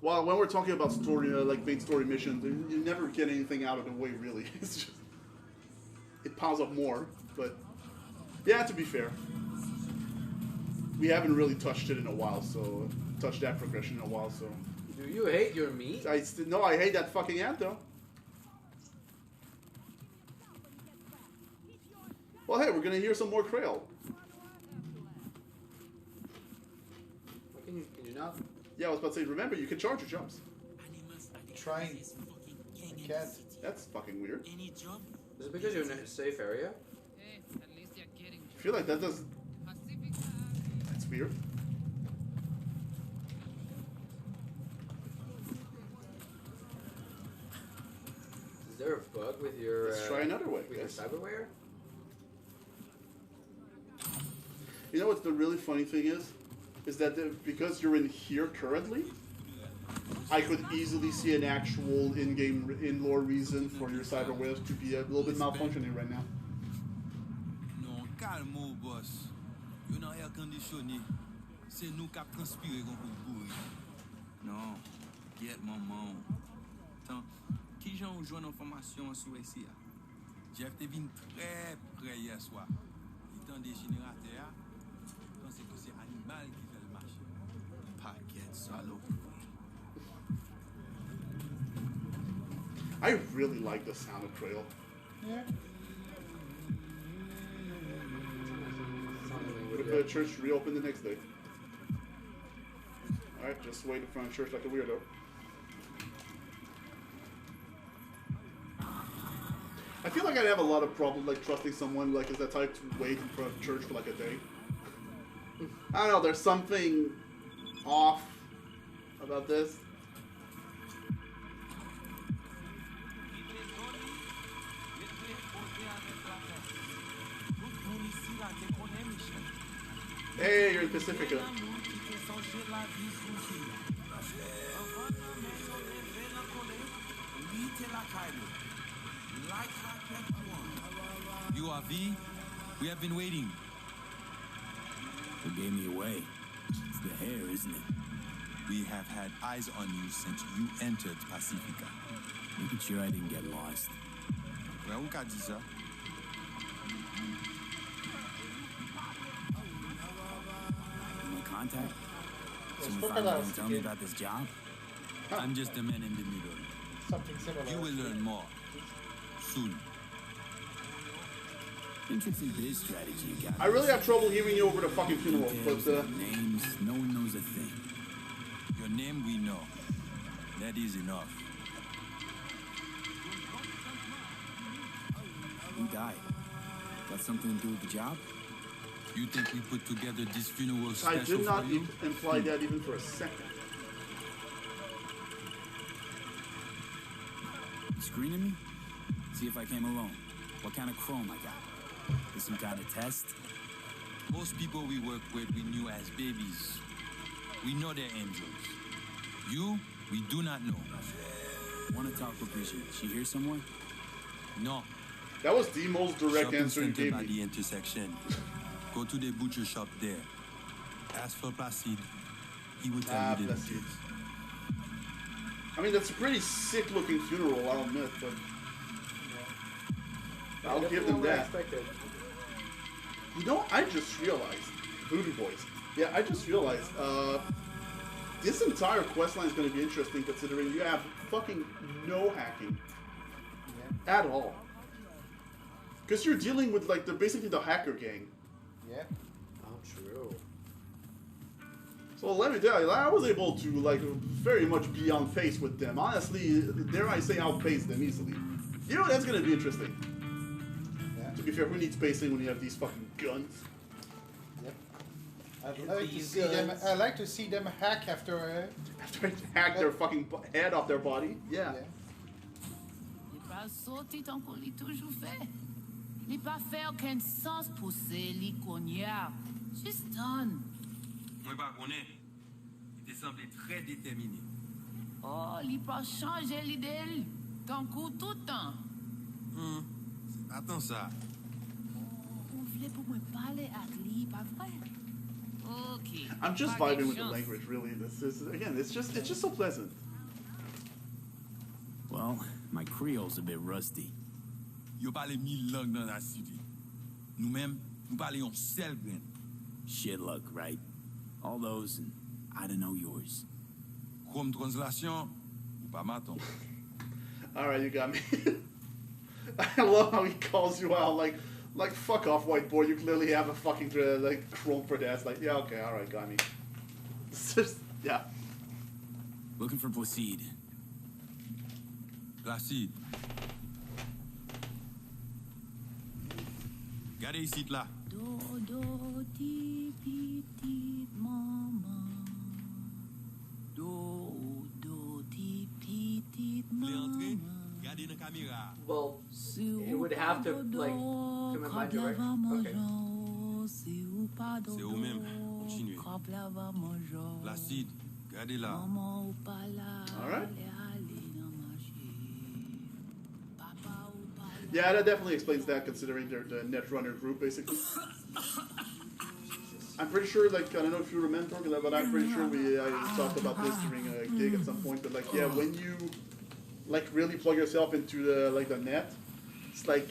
Well, when we're talking about story, like main story missions, you never get anything out of the way, really. It's just it piles up more. But yeah, to be fair, we haven't really touched it in a while. So touched that progression in a while. So do you hate your meat? No, I hate that fucking ant though. Well, hey, we're gonna hear some more Krail. Can you not? Yeah, I was about to say, remember, you can charge your jumps. I'm trying. I can't. That's fucking weird. Is it because you're in a safe area? I feel like that does... That's weird. Is there a bug with your... Let's try another way, with your cyberware? You know what the really funny thing is? Is that because you're in here currently, I could easily see an actual in-game, in-lore reason for your cyberware to be a little bit malfunctioning right now. Non, calme, boss. Yo nan air conditionné. C'est nous qui transpirer comme pour bourrer. Non, get maman. Tant, qui j'en ou joindre information sur ici? Jeff te vin très près hier soir. Il tend des générateurs. Pensez que c'est animal qui fait le marché. Paquet salaud. I really like the sound of Krail. Yeah. What if the church reopened the next day? Alright, just wait in front of church like a weirdo. I feel like I'd have a lot of problem like trusting someone like is that type to wait in front of church for like a day. I don't know, there's something off about this. Hey, you're in Pacifica. You are V? We have been waiting. Who gave me away? It's the hair, isn't it? We have had eyes on you since you entered Pacifica. Making sure I didn't get lost. Well, who got this, sir? My contact? Someone finally gonna tell me about this job? I'm just a man in the middle. Something similar. You will learn more. Soon. Interesting biz strategy you got. I really have trouble hearing you over the fucking funeral, but names, no one knows a thing. Your name we know. That is enough. Who died? Got something to do with the job? You think we put together this funeral I special did not for you? imply that even for a second. You screening me? See if I came alone. What kind of chrome I got? Is some kind of test? Most people we work with we knew as babies. We know they're angels. You, we do not know. Want to talk with Bridget? She here somewhere? No. That was the most direct Shopping answer you center gave by me. the intersection. Go to the butcher shop there. Ask for Placide. He will tell you the Placide. details. I mean, that's a pretty sick-looking funeral, I'll admit, but Yeah, I'll give them that. Expected. You know, I just realized, Voodoo Boys. Yeah, I just realized, this entire questline is going to be interesting considering you have fucking no hacking at all. Because you're dealing with like basically the hacker gang. Yeah. Oh, true. So let me tell you, I was able to like very much be on pace with them. Honestly, dare I say, outpace them easily. You know, that's going to be interesting. Yeah. To be fair, who needs pacing when you have these fucking guns? Yep. I like to see them hack after after hack their fucking head off their body. Yeah. Li pa fè aucun sens pousse li konya. She's done. Mwen pa konen. Il te semblé très déterminé. Oh, li pa chanje l'idée. Tant coup tout temps. Attends ça. Ou vle pou mwen parler ak li, pas vrai? Okay. I'm just vibing with the language, really. This is again, it's just so pleasant. Well, my Creole's a bit rusty. Yo parle 1000 langues dans la cité. Nous-mêmes, nous parlions seul grain. Shit luck, right? All those, and I don't know yours. Comme translation, ou pas maton. Alright, you got me. I love how he calls you out, like fuck off, white boy. You clearly have a fucking like chrome for that. It's like, yeah, okay, alright, got me. It's just, yeah. Looking for Placide. Placide. Regardez ici, là. Do, ti, ti, ti, mama. Do, ti, ti, ti, mama. Regardez dans la caméra. Well, it would have to, like, come in my direction. Okay. C'est vous-même. Continuez. Placide, regardez là. Alright. Yeah, that definitely explains that, considering they're the Netrunner group, basically. I'm pretty sure, like, I don't know if you remember, but I'm pretty sure I talked about this during a gig at some point. But like, yeah, when you like really plug yourself into the net, it's like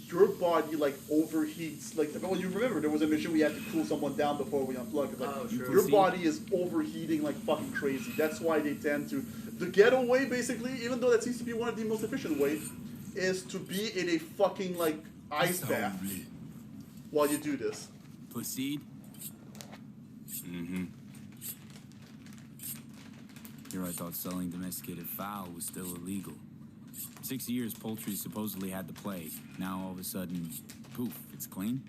your body like overheats. Like, well, you remember there was a mission we had to cool someone down before we unplugged. Like, your body is overheating like fucking crazy. That's why they tend to the getaway, basically, even though that seems to be one of the most efficient ways, is to be in a fucking like ice bath while you do this. Placide? Mm-hmm. Here I thought selling domesticated fowl was still illegal. 6 years poultry supposedly had the plague. Now all of a sudden, poof, it's clean?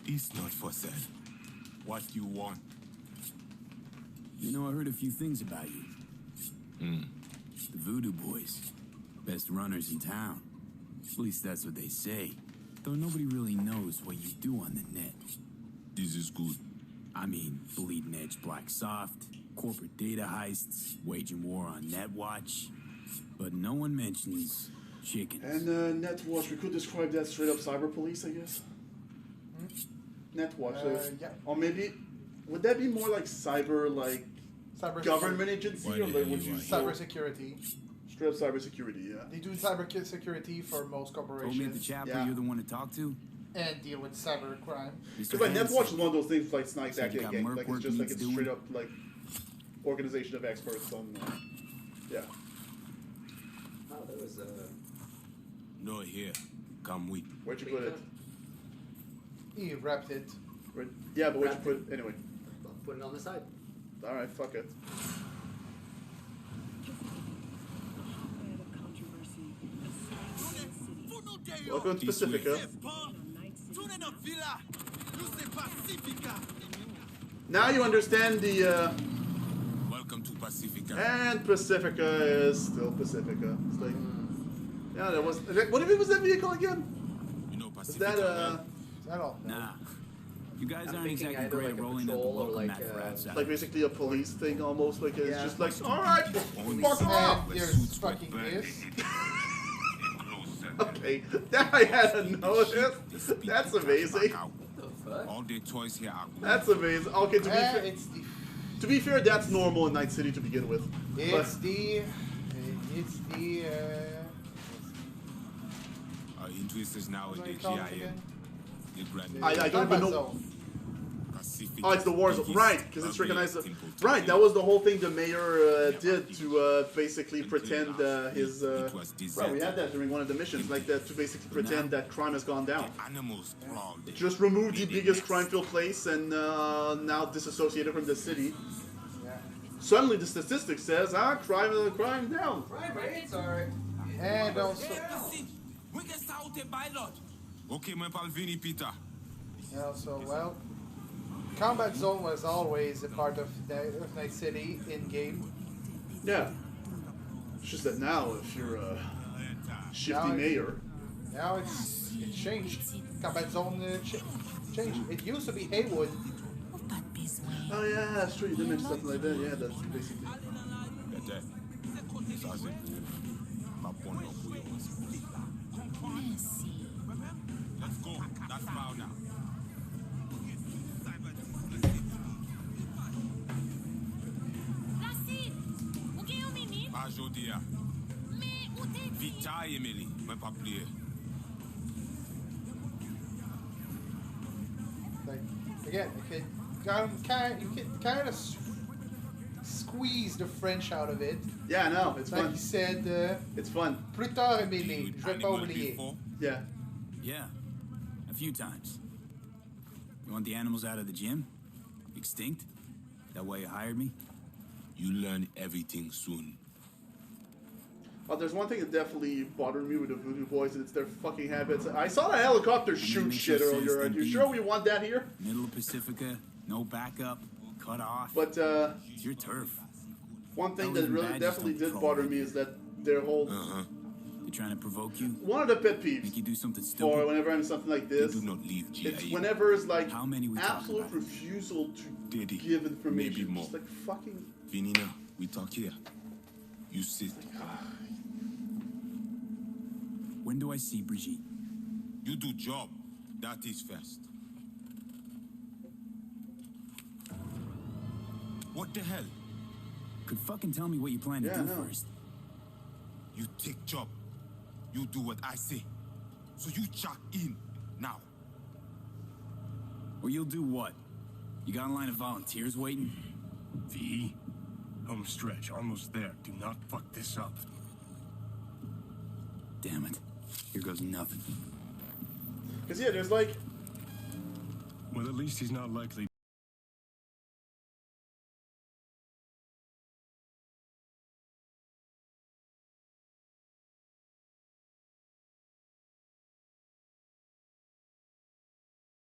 It's not for sale. What you want? You know, I heard a few things about you. The Voodoo Boys. Best runners in town. At least that's what they say. Though nobody really knows what you do on the net. This is good. I mean, bleeding edge black soft, corporate data heists, waging war on Netwatch. But no one mentions chickens. And Netwatch, we could describe that straight up cyber police, I guess. Netwatch, yeah. Or maybe, would that be more like cyber government agency, or like would you cybersecurity? Straight up cybersecurity, yeah. They do cybersecurity for most corporations. Told me at the chapter you're the one to talk to. And deal with cyber crime. Because like Netwatch is one of those things like Snipes that gang. Like it's just like it's straight up like organization of experts on. Yeah. Oh, there was a. No here. Come with. Where'd you put it? He wrapped it. Yeah, but where'd you put it anyway? Put it on the side. All right, fuck it. Welcome to Pacifica. Now you understand the. Welcome to Pacifica. And Pacifica is still Pacifica. It's like, yeah, that was. What if it was that vehicle again? You know Pacifica. Is that Is that all? Nah. You guys aren't exactly great at rolling up the local meth rats out. Like basically a police thing almost. Like it's just like, all right, fuck off. Here's fucking this. Okay, that I hadn't noticed. That's amazing. All the toys here are good. That's amazing. Okay, to be fair, that's normal in Night City to begin with. It's the Our interest is now in the GIN. I don't even know. Oh, it's the war zone, right? Because it's recognized. Right, that was the whole thing the mayor did to basically pretend his. Right, we had that during one of the missions, like that, to basically pretend that crime has gone down. Just remove the biggest crime-filled place and now disassociate it from the city. Suddenly, the statistics says, crime down. Crime rates are. And also. Okay, my pal Vini Peter. Yeah, so, well, combat zone was always a part of Night City in-game. Yeah. It's just that now, if you're a shifty mayor... Now it's changed. Combat zone changed. It used to be Haywood. Oh yeah, that's true. You did mention something like that. Yeah, that's basically... Let's go. That's foul now. Ajodia. Vita Emily, my papier. Like, again, you could kind of squeeze the French out of it. Yeah, I know. It's like fun. He said, it's fun. Plus tard, Emily, je vais pas oublier. Yeah. Yeah, a few times. You want the animals out of the gym? Extinct? That why you hired me? You learn everything soon. Oh, there's one thing that definitely bothered me with the Voodoo Boys, and it's their fucking habits. I saw the helicopter shoot shit earlier. Are you sure we want that here? Middle of Pacifica, no backup, cut off. But, it's your turf. One thing that really definitely did bother me is that their whole... They're trying to provoke you? One of the pet peeves. Make you do something stupid? Or whenever I'm something like this, do not leave it's whenever it's like how many we absolute refusal to give information. Maybe more. Just like fucking... Vinina, we talk here. You sit. When do I see Brigitte? You do job. That is first. What the hell? Could fucking tell me what you plan to do first. You take job. You do what I say. So you check in now. Or you'll do what? You got a line of volunteers waiting? V, home stretch, almost there. Do not fuck this up. Damn it. Here goes nothing. Because, yeah, there's like... Well, at least he's not likely.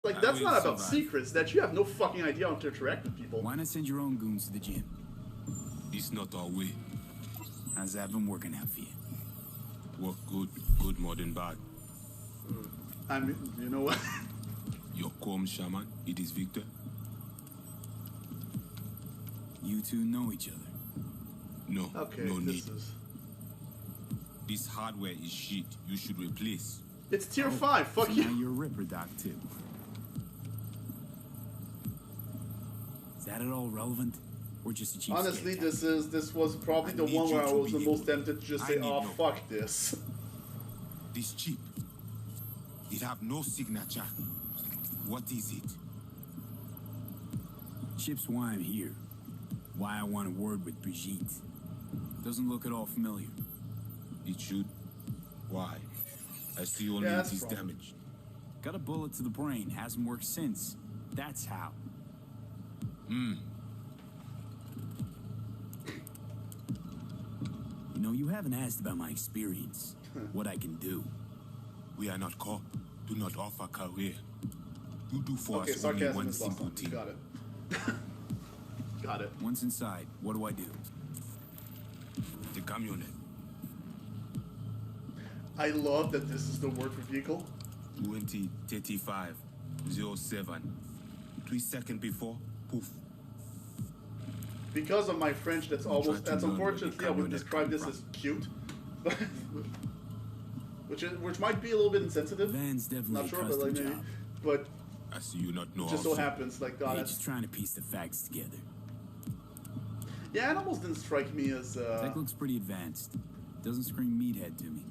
Like, that's not about secrets, that you have no fucking idea how to interact with people. Why not send your own goons to the gym? It's not our way. How's that been working out for you? Work good, good more than bad. I mean, you know what? Your calm shaman, it is Victor. You two know each other? No, okay, no need. Is... This hardware is shit. You should replace. It's tier 5, fuck so you. Now you're a Ripper Doc too. Is that at all relevant? Or just a cheap Honestly, this was probably the one where I was the most tempted to just say, oh, fuck this. This chip. It have no signature. What is it? Chip's why I'm here. Why I want a word with Brigitte. Doesn't look at all familiar. It should. Why? I see only it is damaged. Got a bullet to the brain. Hasn't worked since. That's how. You know, you haven't asked about my experience. What I can do. We are not cop. Do not offer career. You do for okay, us only one simple thing. Got it. Got it. Once inside, what do I do? The camionette. I love that this is the word for vehicle. 203507. 3 seconds before, poof. Because of my French, that's unfortunately I would describe this as cute. which might be a little bit insensitive. Van's definitely not sure, but like maybe. But I see you not know. Just so happens, like God, just trying to piece the facts together. Yeah, it almost didn't strike me as. Tech looks pretty advanced. Doesn't scream meathead to me.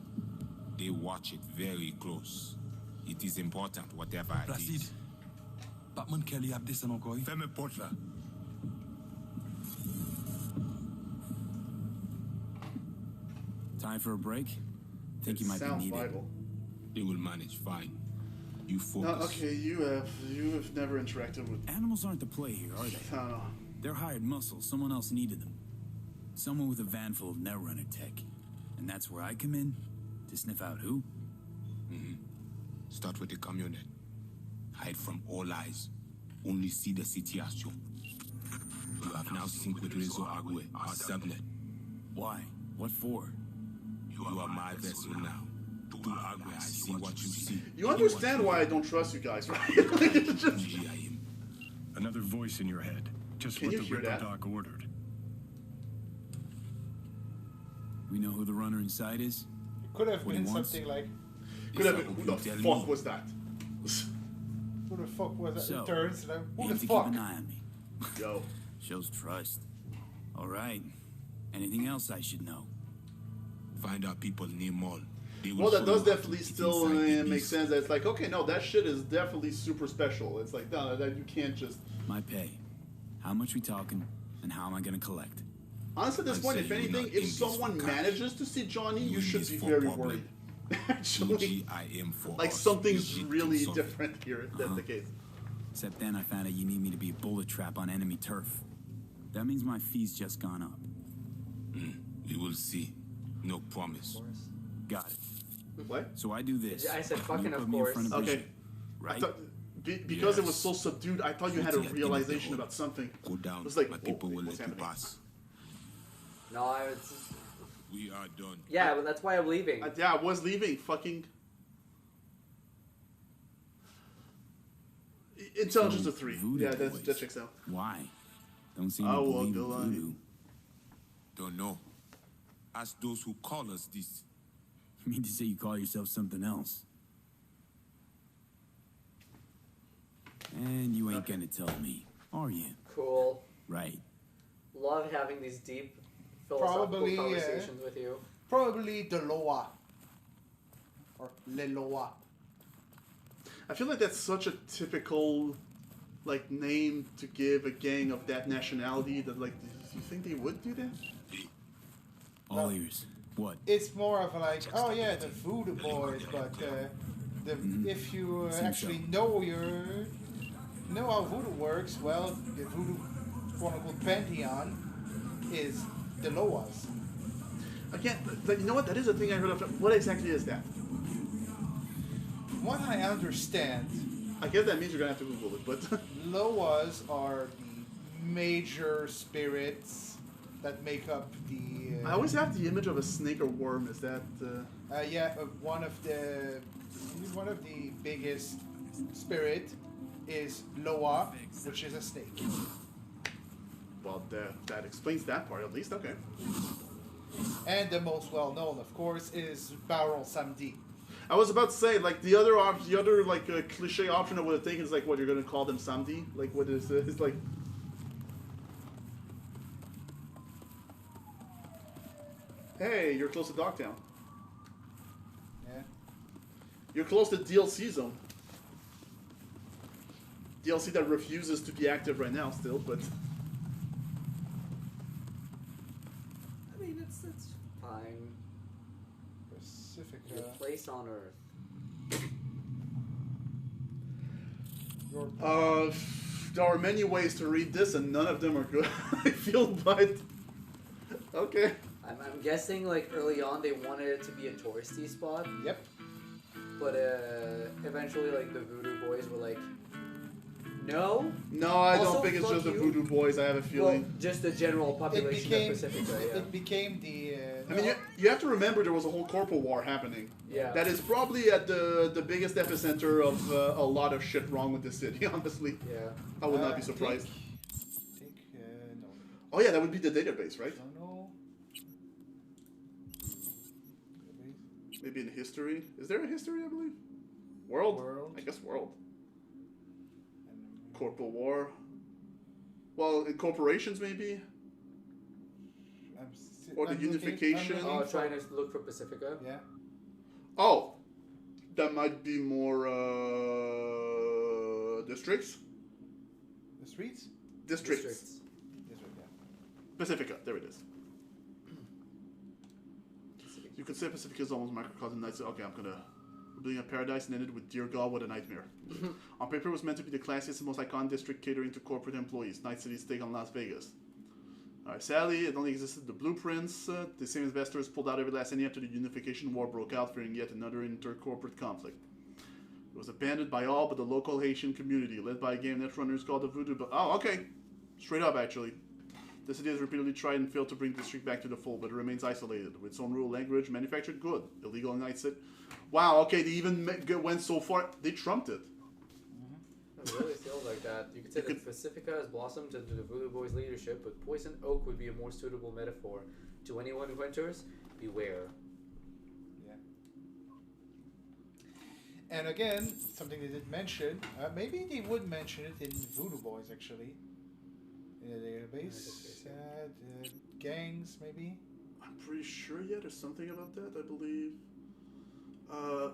They watch it very close. It is important, whatever it is. Batman Kelly have this encore. Fais-moi porte là. Time for a break? Think you might be needed. Vital. They will manage fine. You focus. No, okay, you have never interacted with animals. Aren't the play here, are they? They're hired muscle. Someone else needed them. Someone with a van full of Netrunner tech. And that's where I come in to sniff out who? start with the community. Hide from all eyes. Only see the situation. You have now synced with Rizzo Agwe, our subnet. Why? What for? You are my vessel now. To Agwe, I see what you see. You understand why I don't trust you guys, right? Another voice in your head. Just Can what you the hear Ripper that? Doc ordered. We know who the runner inside is? It could have What he been wants? something like, Could have been, who the fuck was that? who the fuck was that? So, It turns, like, who aim the to fuck? keep an eye on me. Yo. Shows trust. All right. Anything else I should know? Find our people near Mall. Well, that does definitely still make sense. That it's like, okay, no, that shit is definitely super special. It's like, no, that you can't just... My pay. How much we talking, and how am I gonna collect? Honestly, at this point, if anything, if someone manages to see Johnny, you should be very worried. Actually, like something's really different here if that's the case. Except then I found out you need me to be a bullet trap on enemy turf. That means my fee's just gone up. We will see. No promise. Got it. What? So I do this. I said You fucking put of me in course. front of Okay. Bridget, right? I thought, because it was so subdued, I thought you had a realization about something. Go down. It was like, my people will what's let you happening? pass. No, it's... We are done. Yeah, but that's why I'm leaving. Yeah, I was leaving. Fucking... Intelligence of 3. Voodoo Yeah, that boys. checks out. Why? Don't seem I to walk believe the in line. voodoo. Don't know. Ask those who call us this. You mean to say you call yourself something else? And you ain't gonna tell me, are you? Cool. Right. Love having these deep philosophical Probably, conversations with you. Probably the Loa. Or Le Loa. I feel like that's such a typical, like, name to give a gang of that nationality that, like, do you think they would do that? All ears. What? It's more of a like, oh yeah, the Voodoo Boys, but if you actually know how Voodoo works, well, the Voodoo quote-unquote pantheon is the Loas. Again, but you know what? That is a thing I heard of. What exactly is that? What I understand, I guess that means you're gonna have to Google it, but Loas are the major spirits that make up the. I always have the image of a snake or worm. Is that? One of the biggest spirit is Loa, which is a snake. Well, that explains that part at least. Okay. And the most well known, of course, is Baron Samedi. I was about to say, like, the other like cliche option I would have taken is like, what, you're gonna call them Samedi? Like, what is it's like? Hey, you're close to Dogtown. Yeah. You're close to DLC zone. DLC that refuses to be active right now, still, but. I mean, it's fine. Pacifica. Your place on Earth. There are many ways to read this, and none of them are good. I feel, but okay. I'm guessing like early on they wanted it to be a touristy spot. Yep. But eventually like the Voodoo Boys were like, no. No, I Also, don't think it's fuck just the you. Voodoo Boys. I have a feeling. Well, just the general population of Pacifica. Yeah. It became the. I mean, you have to remember there was a whole corporal war happening. Yeah. That is probably at the biggest epicenter of a lot of shit wrong with the city, honestly. Yeah. I would not be surprised. No. Oh yeah, that would be the database, right? No. Maybe in history. Is there a history, I believe? World? I guess world. Corporal war. Well, in corporations, maybe? Or the unification. Oh, trying to look for Pacifica. Yeah. Oh, that might be more districts. The streets. Districts. District, yeah. Pacifica. There it is. You could say Pacifica is almost microcosm Night City. Okay, I'm gonna. We're building a paradise and ended with Dear God, what a nightmare. On paper, it was meant to be the classiest and most iconic district catering to corporate employees. Night City's take on Las Vegas. Alright, sadly, it only existed the blueprints. The same investors pulled out every last penny after the unification war broke out, fearing yet another inter-corporate conflict. It was abandoned by all but the local Haitian community, led by game netrunners called the Voodoo. Oh, okay. Straight up, actually. The city has repeatedly tried and failed to bring the district back to the fold, but it remains isolated, with its own rule, language, manufactured good, illegal in Night City. Wow, okay, they even went so far, they trumped it. It really feels like that. You could say that Pacifica has blossomed under the Voodoo Boys' leadership, but Poison Oak would be a more suitable metaphor. To anyone who enters, beware. Yeah. And again, something they didn't mention, maybe they would mention it in Voodoo Boys, actually. In the database. The gangs, maybe? I'm pretty sure, yeah, there's something about that, I believe. I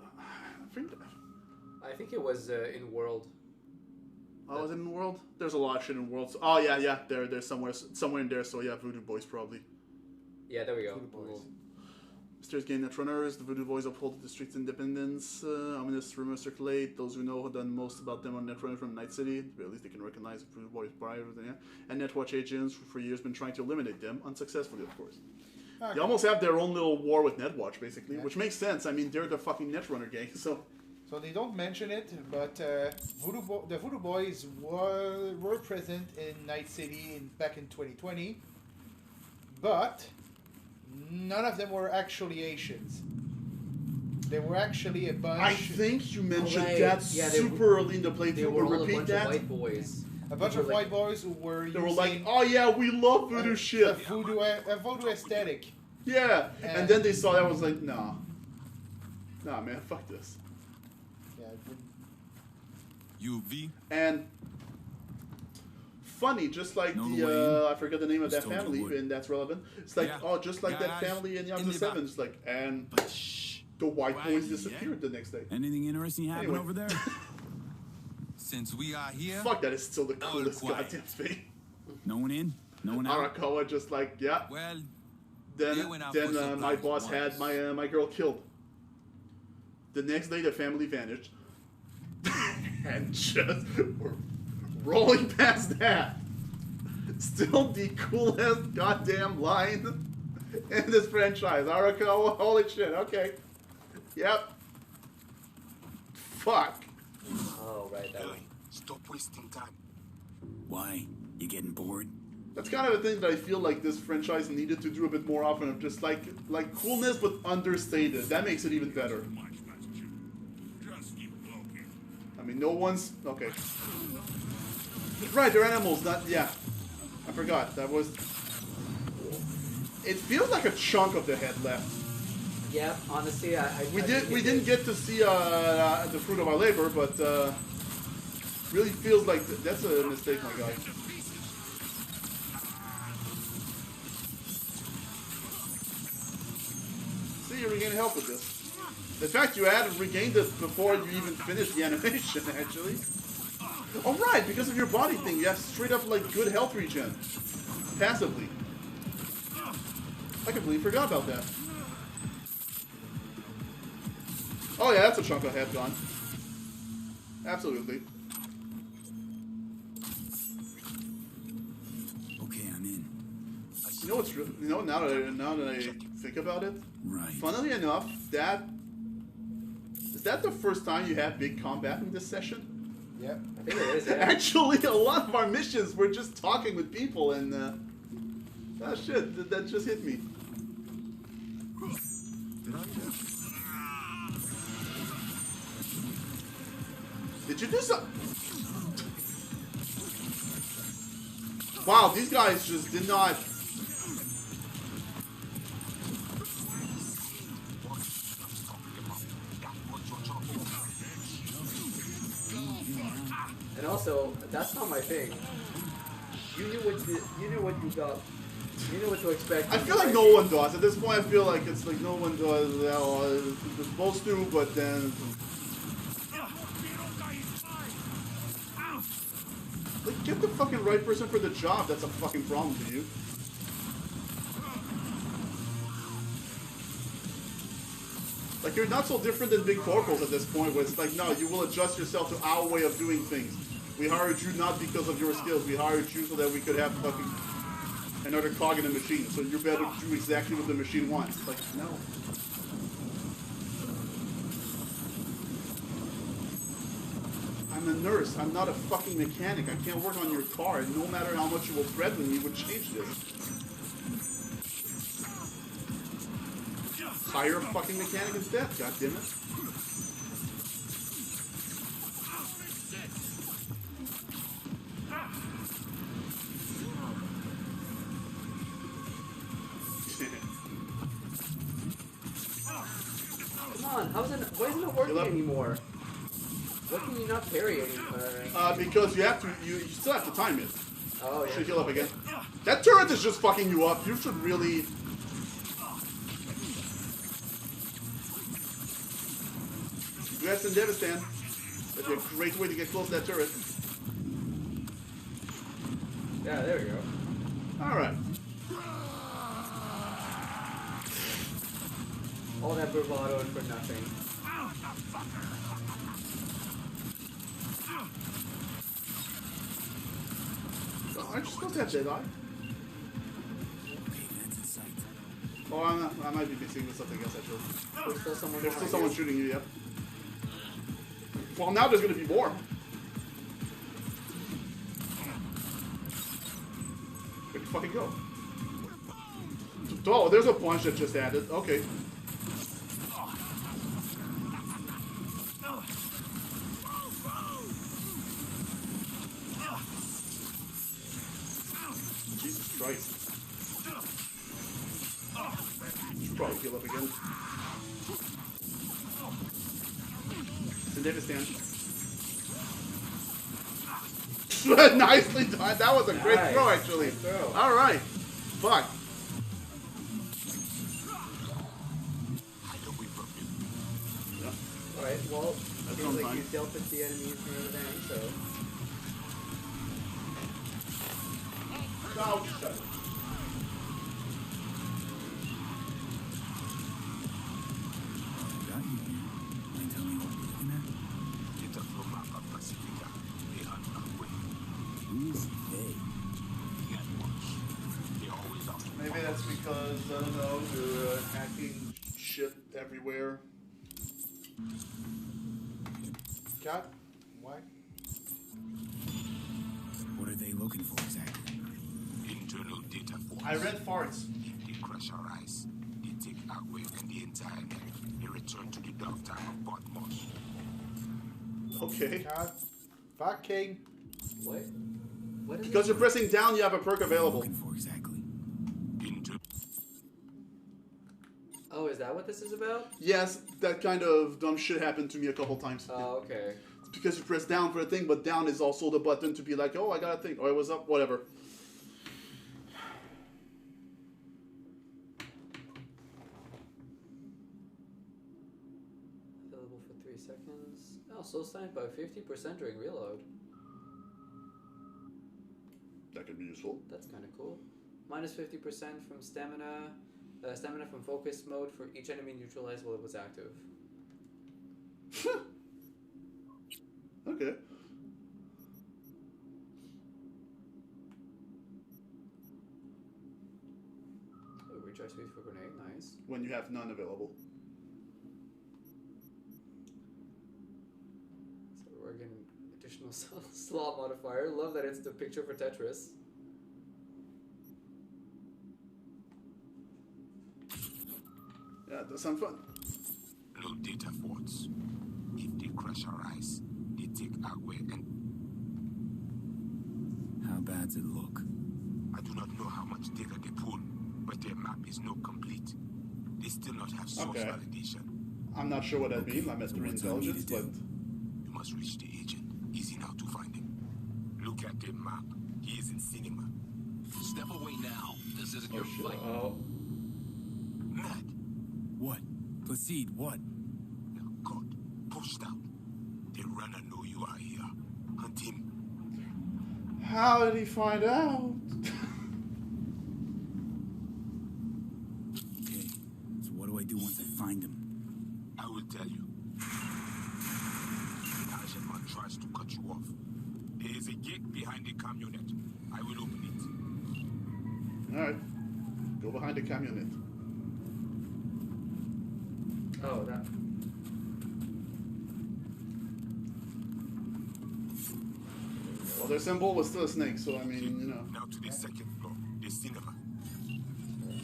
think it was in World. Oh, was it in World? There's a lot of shit in World. So, oh, yeah, there's somewhere in there, so yeah, Voodoo Boys, probably. Yeah, there we go. Voodoo Boys. Mysterious game netrunners, the Voodoo Boys uphold the district's independence. Ominous rumors circulate. Those who know have done most about them are netrunners from Night City. But at least they can recognize the Voodoo Boys prior than yeah. And Netwatch agents for years been trying to eliminate them, unsuccessfully, of course. Okay. They almost have their own little war with Netwatch, basically, which makes sense. I mean, they're the fucking Netrunner gang, so... So they don't mention it, but the Voodoo Boys were present in Night City back in 2020, but none of them were actually Asians. They were actually a bunch... I think you mentioned that super early in the playthrough. They were all a bunch of white boys. A bunch of white boys who were They were like, oh yeah, we love voodoo shit. A voodoo aesthetic. Yeah, and then they saw that and was like, nah. Nah, man, fuck this. UV. And funny, just like I forgot the name of that family, and that's relevant. It's like, just like that family in Yakuza 7. It's like, and the white boys disappeared the next day. Anything interesting happen over there? Since we are here, fuck, that is still the coolest goddamn thing. No one in, no one out. Arakawa just like, yeah. Well, then my boss had my girl killed. The next day, the family vanished. And just we're rolling past that. Still the coolest goddamn line in this franchise. Arakawa, holy shit, okay. Yep. Fuck. Oh, right, that one. Stop wasting time. Why? You getting bored? That's kind of a thing that I feel like this franchise needed to do a bit more often, of just like coolness but understated. That makes it even better. I mean, no one's... Okay. Right, they're animals, not... Yeah. I forgot. That was... It feels like a chunk of the head left. Yeah, honestly, we didn't get to see the fruit of our labor, but really feels like that's a mistake, my guy. See, you're getting help with this. In fact, you had regained it before you even finished the animation, actually. Oh, right, because of your body thing, you have straight up, like, good health regen. Passively. I completely forgot about that. Oh, yeah, that's a chunk of head gone. Absolutely. Okay, I'm in. You know what's really... You know, now that I think about it? Right. Funnily enough, is that the first time you had big combat in this session? Yeah. I think it is, yeah. Actually, a lot of our missions were just talking with people and, oh shit, that just hit me. Did you do something? Wow, these guys just did not... And also, that's not my thing. You knew what you got. You knew what to expect. I feel like no one does. At this point, I feel like it's like no one does. They're supposed to, but then... Like, get the fucking right person for the job. That's a fucking problem to you. Like, you're not so different than big corporals at this point, where it's like, no, you will adjust yourself to our way of doing things. We hired you not because of your skills. We hired you so that we could have fucking another cog in the machine. So you're better to do exactly what the machine wants. Like, no. I'm a nurse. I'm not a fucking mechanic. I can't work on your car, and no matter how much you will threaten me, would change this. Hire a fucking mechanic instead, God damn it. Come on, why isn't it working anymore? Why can you not parry anymore? Because you have to, you still have to time it. Oh, yeah. Should heal up again. That turret is just fucking you up. You should really... Rest and Devastan. That'd be a great way to get close to that turret. Yeah, there we go. Alright. All that bravado and for nothing. Aren't you supposed to have Jedi? Oh, I might be mixing with something else, actually. There's still someone shooting you, yep. Well, now there's gonna be more. Where'd you fucking go? Oh, there's a punch that just added. Okay. Jesus Christ. Should probably heal up again. Devastan. Nicely done. That was a great throw, actually. Nice throw. All right. Fuck. All right. Well, it seems like you dealt with the enemies from everything, so. No, shut it. Maybe that's because, I don't know, you're hacking shit everywhere. God? Why? What are they looking for exactly? Internal data force. I read farts. If they crush our eyes, they take our way and the entire net. They return to the dark time of Patmos. Okay. God. Fucking. What? What is Because it? you're pressing down, you have a perk available. Looking for exactly. Oh, is that what this is about? Yes, that kind of dumb shit happened to me a couple times. Oh, okay. It's because you press down for a thing, but down is also the button to be like, oh, I got a thing, or it was up, whatever. Available for 3 seconds. Oh, slow stamina by 50% during reload. That could be useful. That's kind of cool. Minus 50% from stamina. Stamina from focus mode for each enemy neutralized while it was active. Okay. Oh, recharge speed for grenade, nice. When you have none available. So we're getting additional slot modifier. Love that it's the picture for Tetris. Yeah, that sounds fun. No data forts. If they crush our eyes, they take our way and... How bad's it look? I do not know how much data they pull, but their map is not complete. They still not have source validation. I'm not sure what that means. I'm at 3 intelligence, but... You must reach the agent. Easy now to find him. Look at their map. He is in cinema. Step away now. This isn't your fight. Oh. Mad. What? Proceed, what? God, pushed out. The runner know you are here. Hunt him. How did he find out? Okay, so what do I do once I find him? I will tell you. Agent tries to cut you off. There is a gate behind the camionette. I will open it. Alright. Go behind the camionette. Oh, that. their symbol was still a snake, so I mean, you know. Now to the second floor, the cinema.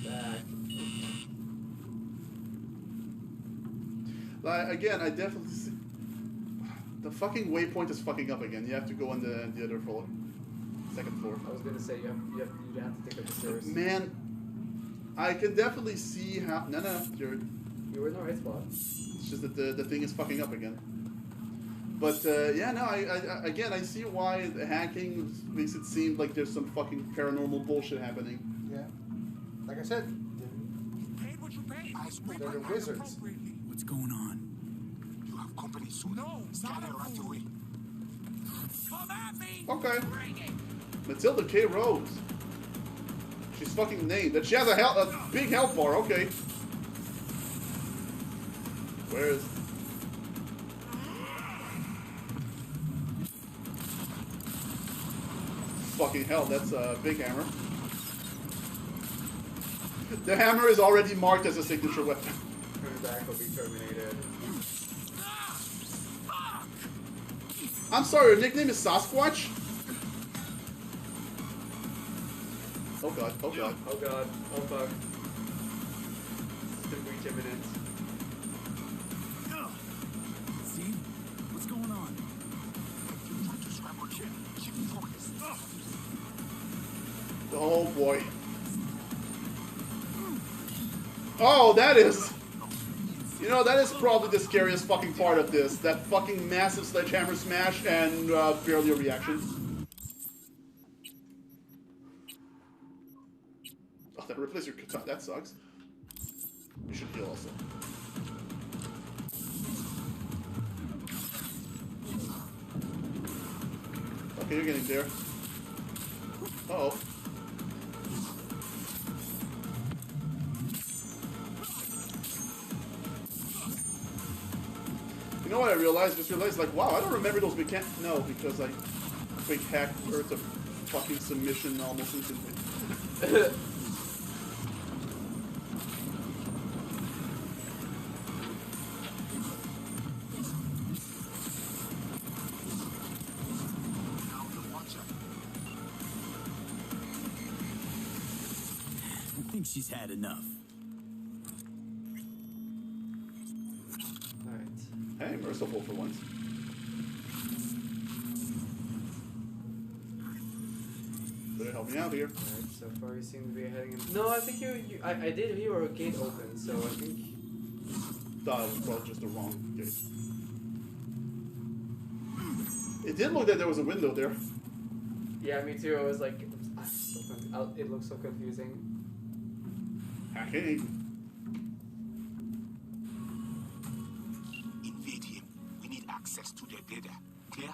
Back. Like, again, I definitely see... The fucking waypoint is fucking up again. You have to go on the other floor. Second floor. I was gonna say you'd have to take up the stairs. Man, I can definitely see how... No, you were in the right spot. It's just that the thing is fucking up again. But, yeah, no, again, I see why the hacking makes it seem like there's some fucking paranormal bullshit happening. Yeah. Like I said, they're the wizards. What's going on? You have company soon. No, scatter right away. Come at me! Okay. Matilda K. Rose. She's fucking named. That she has a big health bar. Okay. Where is? Fucking hell! That's a big hammer. The hammer is already marked as a signature weapon. Coming back will be terminated. I'm sorry. Your nickname is Sasquatch. Oh god, oh god. Oh god, oh fuck. The breach imminent. See? What's going on? Oh boy. Oh, that is... You know, that is probably the scariest fucking part of this. That fucking massive sledgehammer smash and barely a reaction. Oh, that replace your katana. That sucks. You should heal also. Okay, you're getting there. Uh-oh. You know what I realized? Just realized, like, wow, I don't remember those mechanics. No, because I quick hacked Earth of fucking submission almost instantly. I think she's had enough. Hey, merciful for once. Better help me out here. Alright, so far you seem to be heading in. No, I think I did hear a gate open, so I think. That was probably just the wrong gate. It did look like there was a window there. Yeah, me too. I was like, it looks so confusing. Hacking. Invade him. We need access to their data. Clear?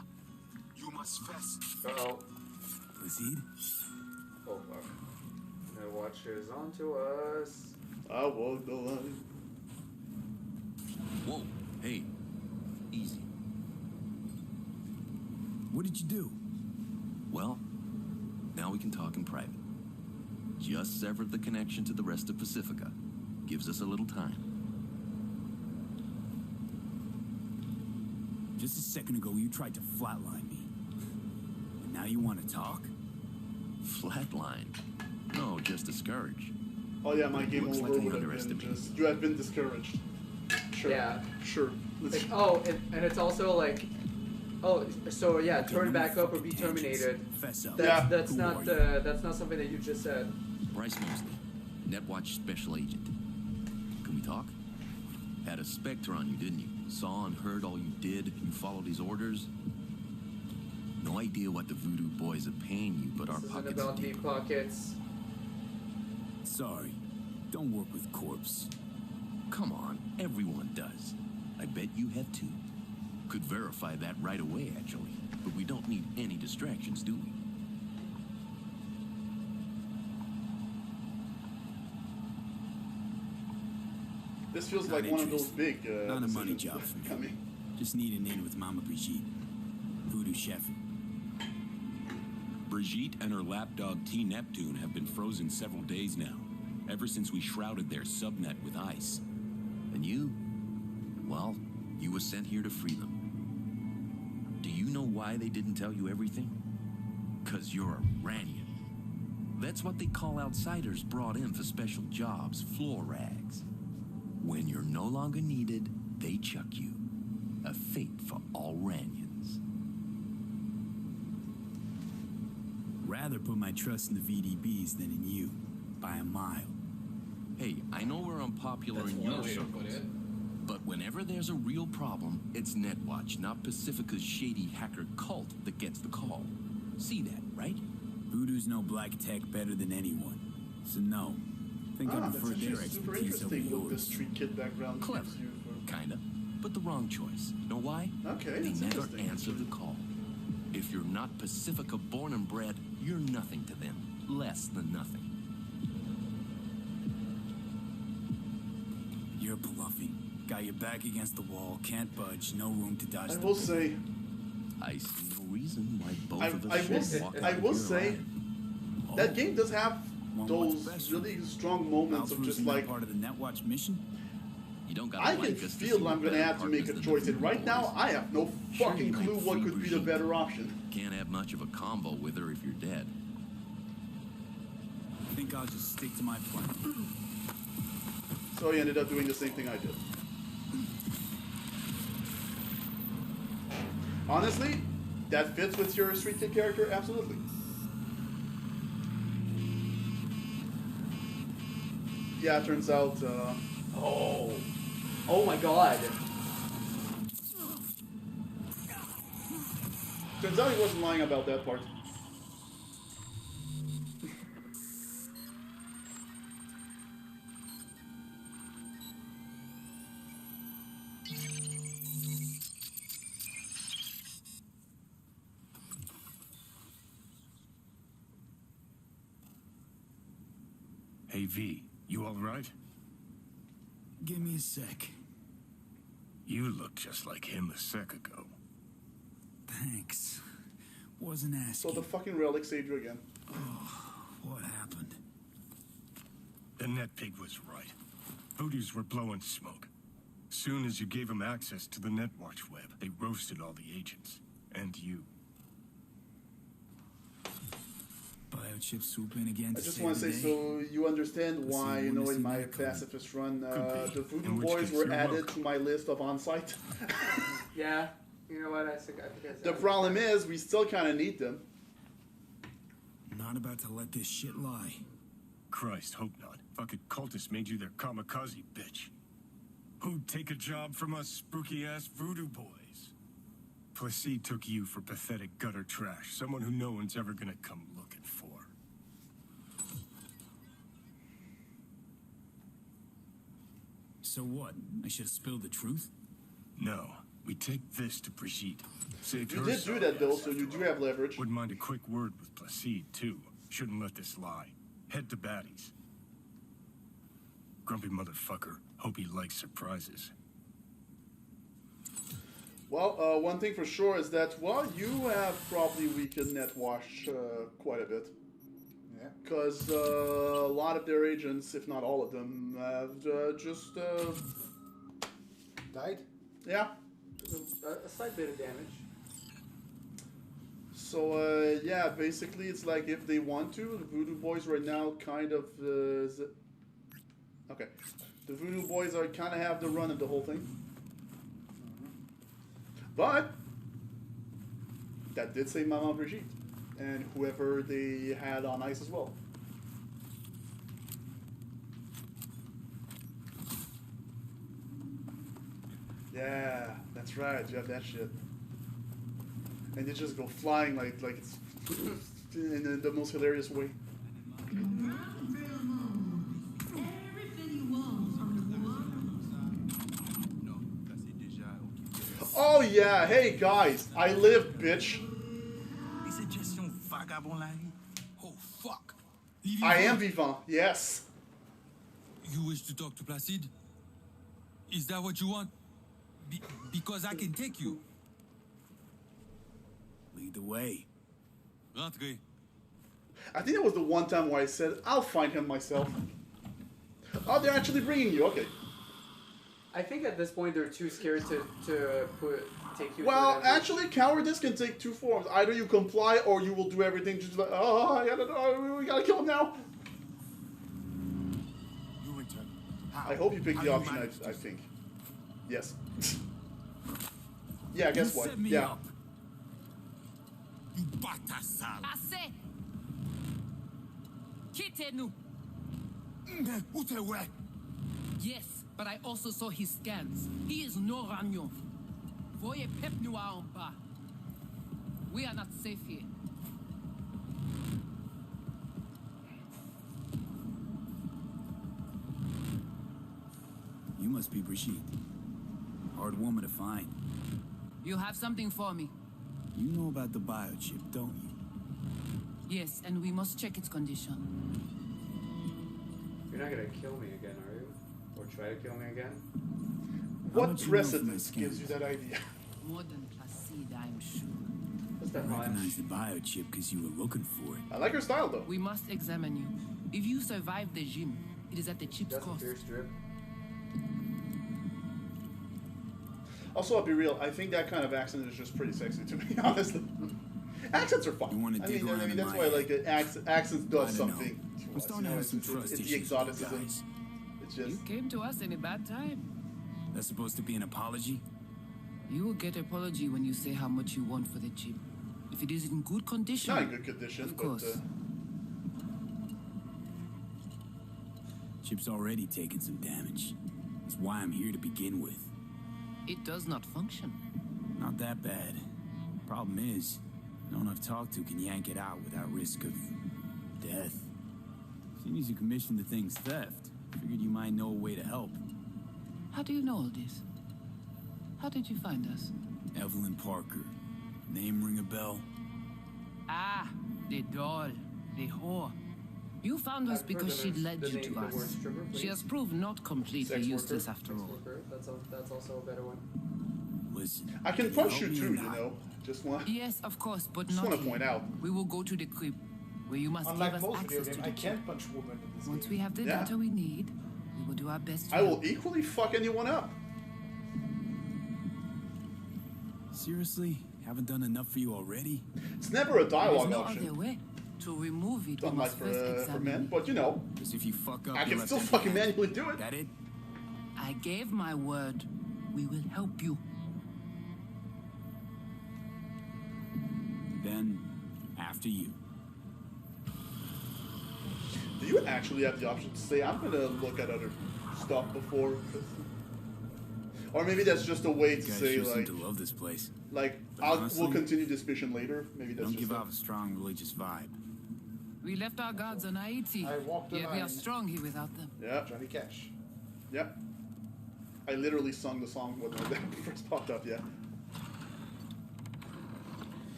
You must first. Uh-oh. Proceed. Oh fuck. The Watcher's onto us. I walk the line. Whoa. Hey. Easy. What did you do? Well, now we can talk in private. Just severed the connection to the rest of Pacifica. Gives us a little time. Just a second ago, you tried to flatline me. And now you want to talk? Flatline? No, just discourage. Oh yeah, my game Looks over like you would have underestimate. been just... You have been discouraged. Sure. Yeah. Sure. Like, oh, and it's also like, oh, so yeah, turn back up or be terminated. That's not something that you just said. Bryce Mosley, Netwatch Special Agent. Can we talk? Had a Spectre on you, didn't you? Saw and heard all you did. You followed his orders. No idea what the voodoo boys are paying you, but our This isn't pockets about are deep. deep pockets. Sorry. Don't work with corpse. Come on, everyone does. I bet you have too. Could verify that right away, actually. But we don't need any distractions, do we? This feels Not like one of those interested. big... Not a money decisions job for me. coming. Just need an in with Mama Brigitte. Voodoo chef. Brigitte and her lapdog T. Neptune have been frozen several days now, ever since we shrouded their subnet with ice. And you? Well, you were sent here to free them. Do you know why they didn't tell you everything? because you're a Rannian. That's what they call outsiders brought in for special jobs, floor rags. When you're no longer needed, they chuck you. A fate for all Rannians. Rather put my trust in the VDBs than in you, by a mile. Hey, I know we're unpopular in your circles, but whenever there's a real problem, it's Netwatch, not Pacifica's shady hacker cult that gets the call. See that, right? Voodoo's know black tech better than anyone, so no. I think I prefer their expertise over yours. This street kid background. Clever, kinda, but the wrong choice. Know why? Okay, they that's never answer the call. If you're not Pacifica born and bred, you're nothing to them. Less than nothing. You're bluffing. Got your back against the wall, can't budge, no room to dodge. I will say, I see no reason why both of us should walk out. I will say, that game does have those really strong moments of just like part of the Netwatch mission. You don't gotta I can feel I'm gonna have to make a choice, and right now I have no fucking clue what could be the better option. Can't have much of a combo with her if you're dead. I think I'll just stick to my plan. So he ended up doing the same thing I did. Honestly, that fits with your street kid character, absolutely. Yeah, it turns out, Oh my god. Turns out he wasn't lying about that part. Hey, V, you all right? Give me a sec. You look just like him a sec ago. Thanks. Wasn't asking. So the fucking relic saved you again. Oh, what happened? The net pig was right. Voodoos were blowing smoke. Soon as you gave them access to the Netwatch web, they roasted all the agents. And you. Biochip swoop in again. I just want to say, so you understand why, you know, in my pacifist run, the Voodoo Boys were added to my list of on-site. Yeah, you know what, I think the problem is, we still kind of need them. Not about to let this shit lie. Christ, hope not. Fucking cultists made you their kamikaze, bitch. Who'd take a job from us spooky-ass Voodoo Boys? Placide took you for pathetic gutter trash, someone who no one's ever gonna come looking for. So what? I should have spilled the truth? No. We take this to Brigitte. Saved You her did do that, though, so you do have leverage. Wouldn't mind a quick word with Placide, too. Shouldn't let this lie. Head to baddies. Grumpy motherfucker. Hope he likes surprises. Well, one thing for sure is that, well, you have probably weakened Netwatch quite a bit. Yeah. Because a lot of their agents, if not all of them, have just... died? Yeah. A slight bit of damage. So, yeah, basically it's like if they want to, the Voodoo Boys right now kind of... okay. The Voodoo Boys are kind of have the run of the whole thing. But that did save Mama Brigitte and whoever they had on ice as well. Yeah, that's right. You have that shit, and they just go flying like it's in the most hilarious way. Oh yeah, hey guys, I live, bitch. Oh fuck. I am vivant, yes. You wish to talk to Placide? Is that what you want? Because I can take you. Lead the way. Rentrez. I think that was the one time where I said, I'll find him myself. Oh, they're actually bringing you, okay. I think at this point they're too scared to put take you. Well, actually, cowardice can take two forms. Either you comply or you will do everything just like, oh, I gotta, we gotta kill him now. You return. I hope you pick the option, I think. Yes. Yeah, guess what? Yeah. Up. You batasal. Assez! Quittez-nous! Yes, but I also saw his scans. He is no Ragnon. Voyez pep nous en bas. We are not safe here. You must be Brigitte. Hard woman to find. You have something for me. You know about the biochip, don't you? Yes, and we must check its condition. You're not gonna kill me again, are you? Or try to kill me again? What precedence gives you that idea? More than Placide, I'm sure. What's that I recognize the biochip because you were looking for it. I like her style, though. We must examine you. If you survive the gym, it is at the chip's That's a cost. fierce drip. Also, I'll be real. I think that kind of accent is just pretty sexy to me, honestly. Accents are fun. You want to dig around in that's my why head? like accents does something. I'm starting to have some trust It's the issues with you exoticism. guys. It's just. You came to us in a bad time. That's supposed to be an apology? You will get apology when you say how much you want for the chip. If it is in good condition. Not in good condition, of but. course. Chip's already taken some damage. That's why I'm here to begin with. It does not function. Not that bad. Problem is, no one I've talked to can yank it out without risk of death. Seeing as you commissioned the thing's theft, figured you might know a way to help. How do you know all this? How did you find us? Evelyn Parker. Name ring a bell? Ah, the doll, the whore. You found us because she led you to us. She has proved not completely useless after all. That's also a better one. Listen, I can punch you too, you know. Just want. Yes, of course, but Just not want to here. point out. We will go to the crypt, where you must Unlike give us most video access games, to I the can't chip. punch women in this Once game. we have the Yeah. data we need, we will do our best to I will help. equally fuck anyone up. seriously? Haven't done enough for you already? It's never a dialogue There is no option. other way. To remove it, we Unlike must first for examine men, it. but you know. Because if you fuck up, I you're can left still empty-handed. fucking manually do it. That it? I gave my word. We will help you. Then, after you. Do you actually have the option to say, I'm gonna look at other stuff before? Or maybe that's just a way to You guys say, sure seem like, to love this place. like But we'll honestly, continue this mission later. Maybe that's Don't just give a- off a strong religious vibe. We left our gods on Haiti. I walked the Yet we are line. strong here without them. Yeah. Johnny Cash. Yeah. I literally sung the song when that first popped up, yeah.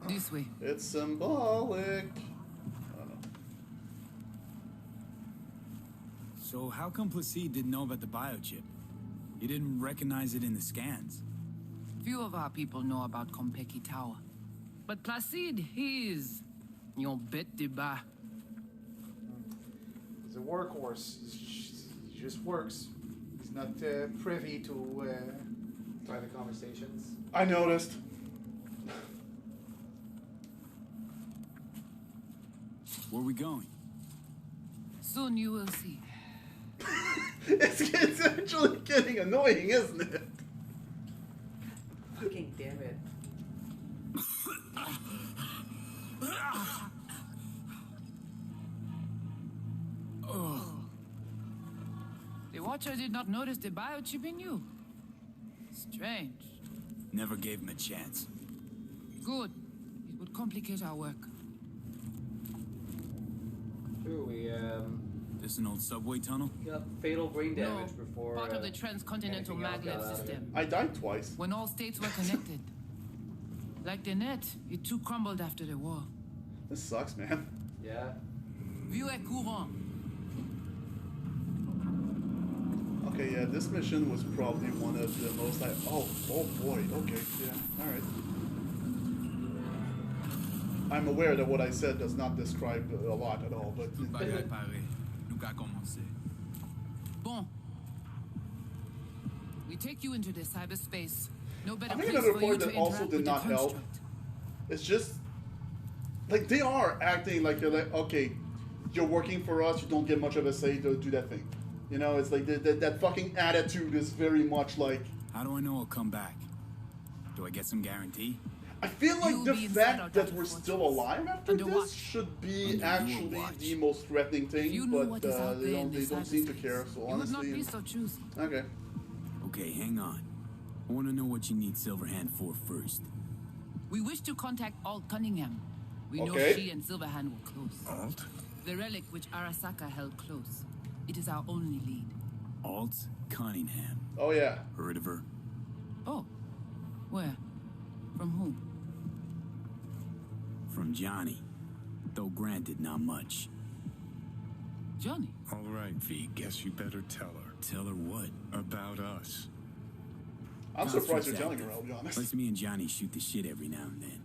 This way. It's symbolic. I don't know. So how come Placide didn't know about the biochip? He didn't recognize it in the scans. Few of our people know about Kompeki Tower. But Placide, he is your bête de bas. He's a workhorse. He just works. He's not privy to private conversations. I noticed. Where are we going? Soon you will see. It's actually getting annoying, isn't it? Fucking damn it. The Watcher did not notice the biochip in you. Strange. Never gave him a chance. Good. It would complicate our work. Sure, we This an old subway tunnel? got fatal brain damage No, before. part of the transcontinental anything else got maglev out of it. system. I died twice. When all states were connected. Like the net, it too crumbled after the war. This sucks, man. Yeah. Vieux et courant. Okay, yeah, this mission was probably one of the most like, oh boy, okay, yeah, alright. I'm aware that what I said does not describe a lot at all, but... Bon. We take you into the cyberspace. No better I think place another for you point to that also interact did with the not help. construct. It's just like they are acting like you're like, okay, you're working for us, you don't get much of a say to do that thing. You know, it's like that fucking attitude is very much like. How do I know I'll come back? Do I get some guarantee? I feel like You'll the be inside our fact that data we're fortress. still alive after Under this watch. should be Under your actually watch. the most threatening thing, You know but what is out they there don't, in they the don't seem to cyberspace. care, so You would not honestly. be so choosy. Okay. Okay, hang on. I want to know what you need Silverhand for first. We wish to contact Alt Cunningham. We know Okay. she and Silverhand were close. Alt? The relic which Arasaka held close. It is our only lead. Alt Cunningham. Oh yeah. Heard of her? Oh. Where? From whom? From Johnny. Though granted, not much. Johnny. All right, V, guess you better tell her. Tell her what? About us. I'm Constance surprised you're telling her, active. I'll be honest. Lets me and Johnny shoot the shit every now and then.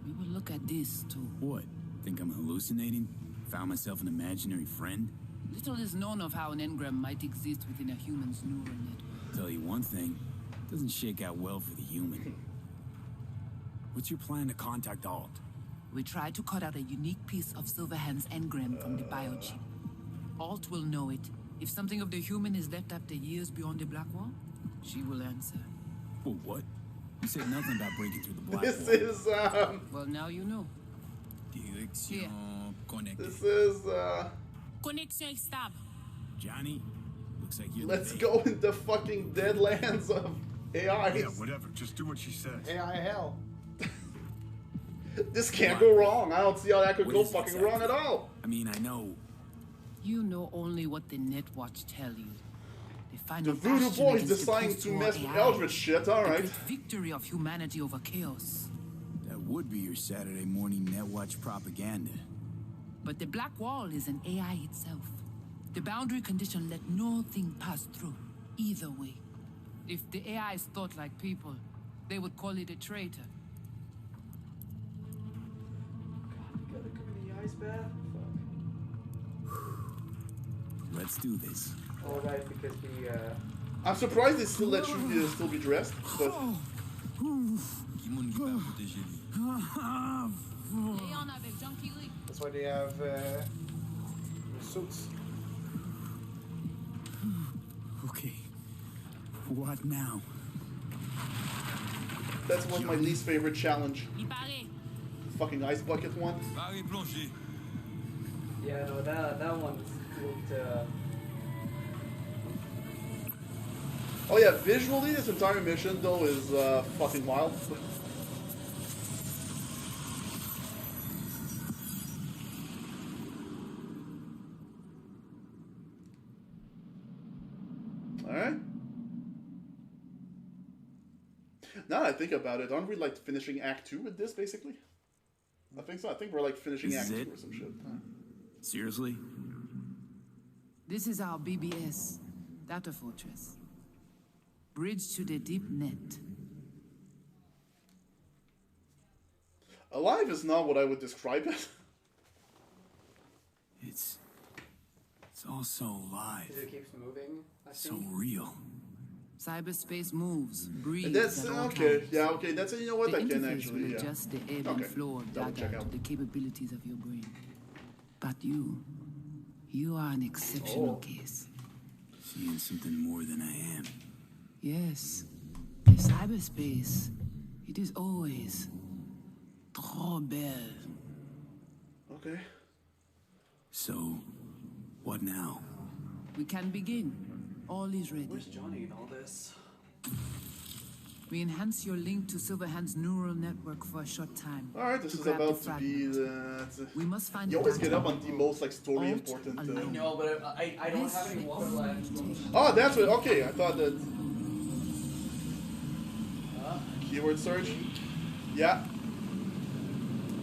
We will look at this too. What? Think I'm hallucinating? Found myself an imaginary friend? Little is known of how an engram might exist within a human's neural network. Tell you one thing, doesn't shake out well for the human. What's your plan to contact Alt? We try to cut out a unique piece of Silverhand's engram from the biochip. Alt will know it. If something of the human is left after years beyond the black wall, she will answer. Well, what? You said nothing about breaking through the black This wall. is Well, now you know. Direction connected. this is Connection stable. Johnny, looks like you're let's the go in the fucking deadlands of AIs. Yeah, whatever. Just do what she says. AI hell. This can't go wrong. I don't see how that could What go is it fucking exactly? wrong at all. I mean, I know. You know only what the Netwatch tell you. The The final Voodoo bastion Boys against the deciding to post-war mess with AI. Eldritch shit, The alright. great victory of humanity over chaos. That would be your Saturday morning Netwatch propaganda. But the black wall is an AI itself. The boundary condition let nothing pass through, either way. If the AIs thought like people, they would call it a traitor. God, you gotta come in the ice bath? Let's do this. Fuck. All right, because the, I'm surprised they still let you still be dressed, but That's why they have the suits. Okay. What now? that's one of my least favorite challenge. Fucking ice bucket one. yeah, no, that one looked, Oh yeah, visually this entire mission though is fucking wild. Alright. Now that I think about it, aren't we like finishing Act 2 with this basically? I think so. I think we're like finishing This Act is 2 it? or some shit. Seriously? This is our BBS, data fortress. Bridge to the deep net. Alive is not what I would describe it. It's all so alive. because it keeps moving, I So think. real. Cyberspace moves, breathes. And that's at all okay. times. Yeah, okay. That's you know what The I can interface actually. will Yeah. adjust the ebb Okay. and flow of Double data check to out. the capabilities of your brain. But you are an exceptional case. Seeing something more than I am. Yes, the cyberspace, it is always trop belle. Okay. So, what now? We can begin. All is ready. Where's Johnny in all this? We enhance your link to Silverhand's neural network for a short time. Alright, this to is grab the about to be fragment. the. We must find You the always get data. up on the most like story Alt important. alone. No, but I don't have any water left. Oh, that's what. Okay, I thought that. Keyword search. Yeah.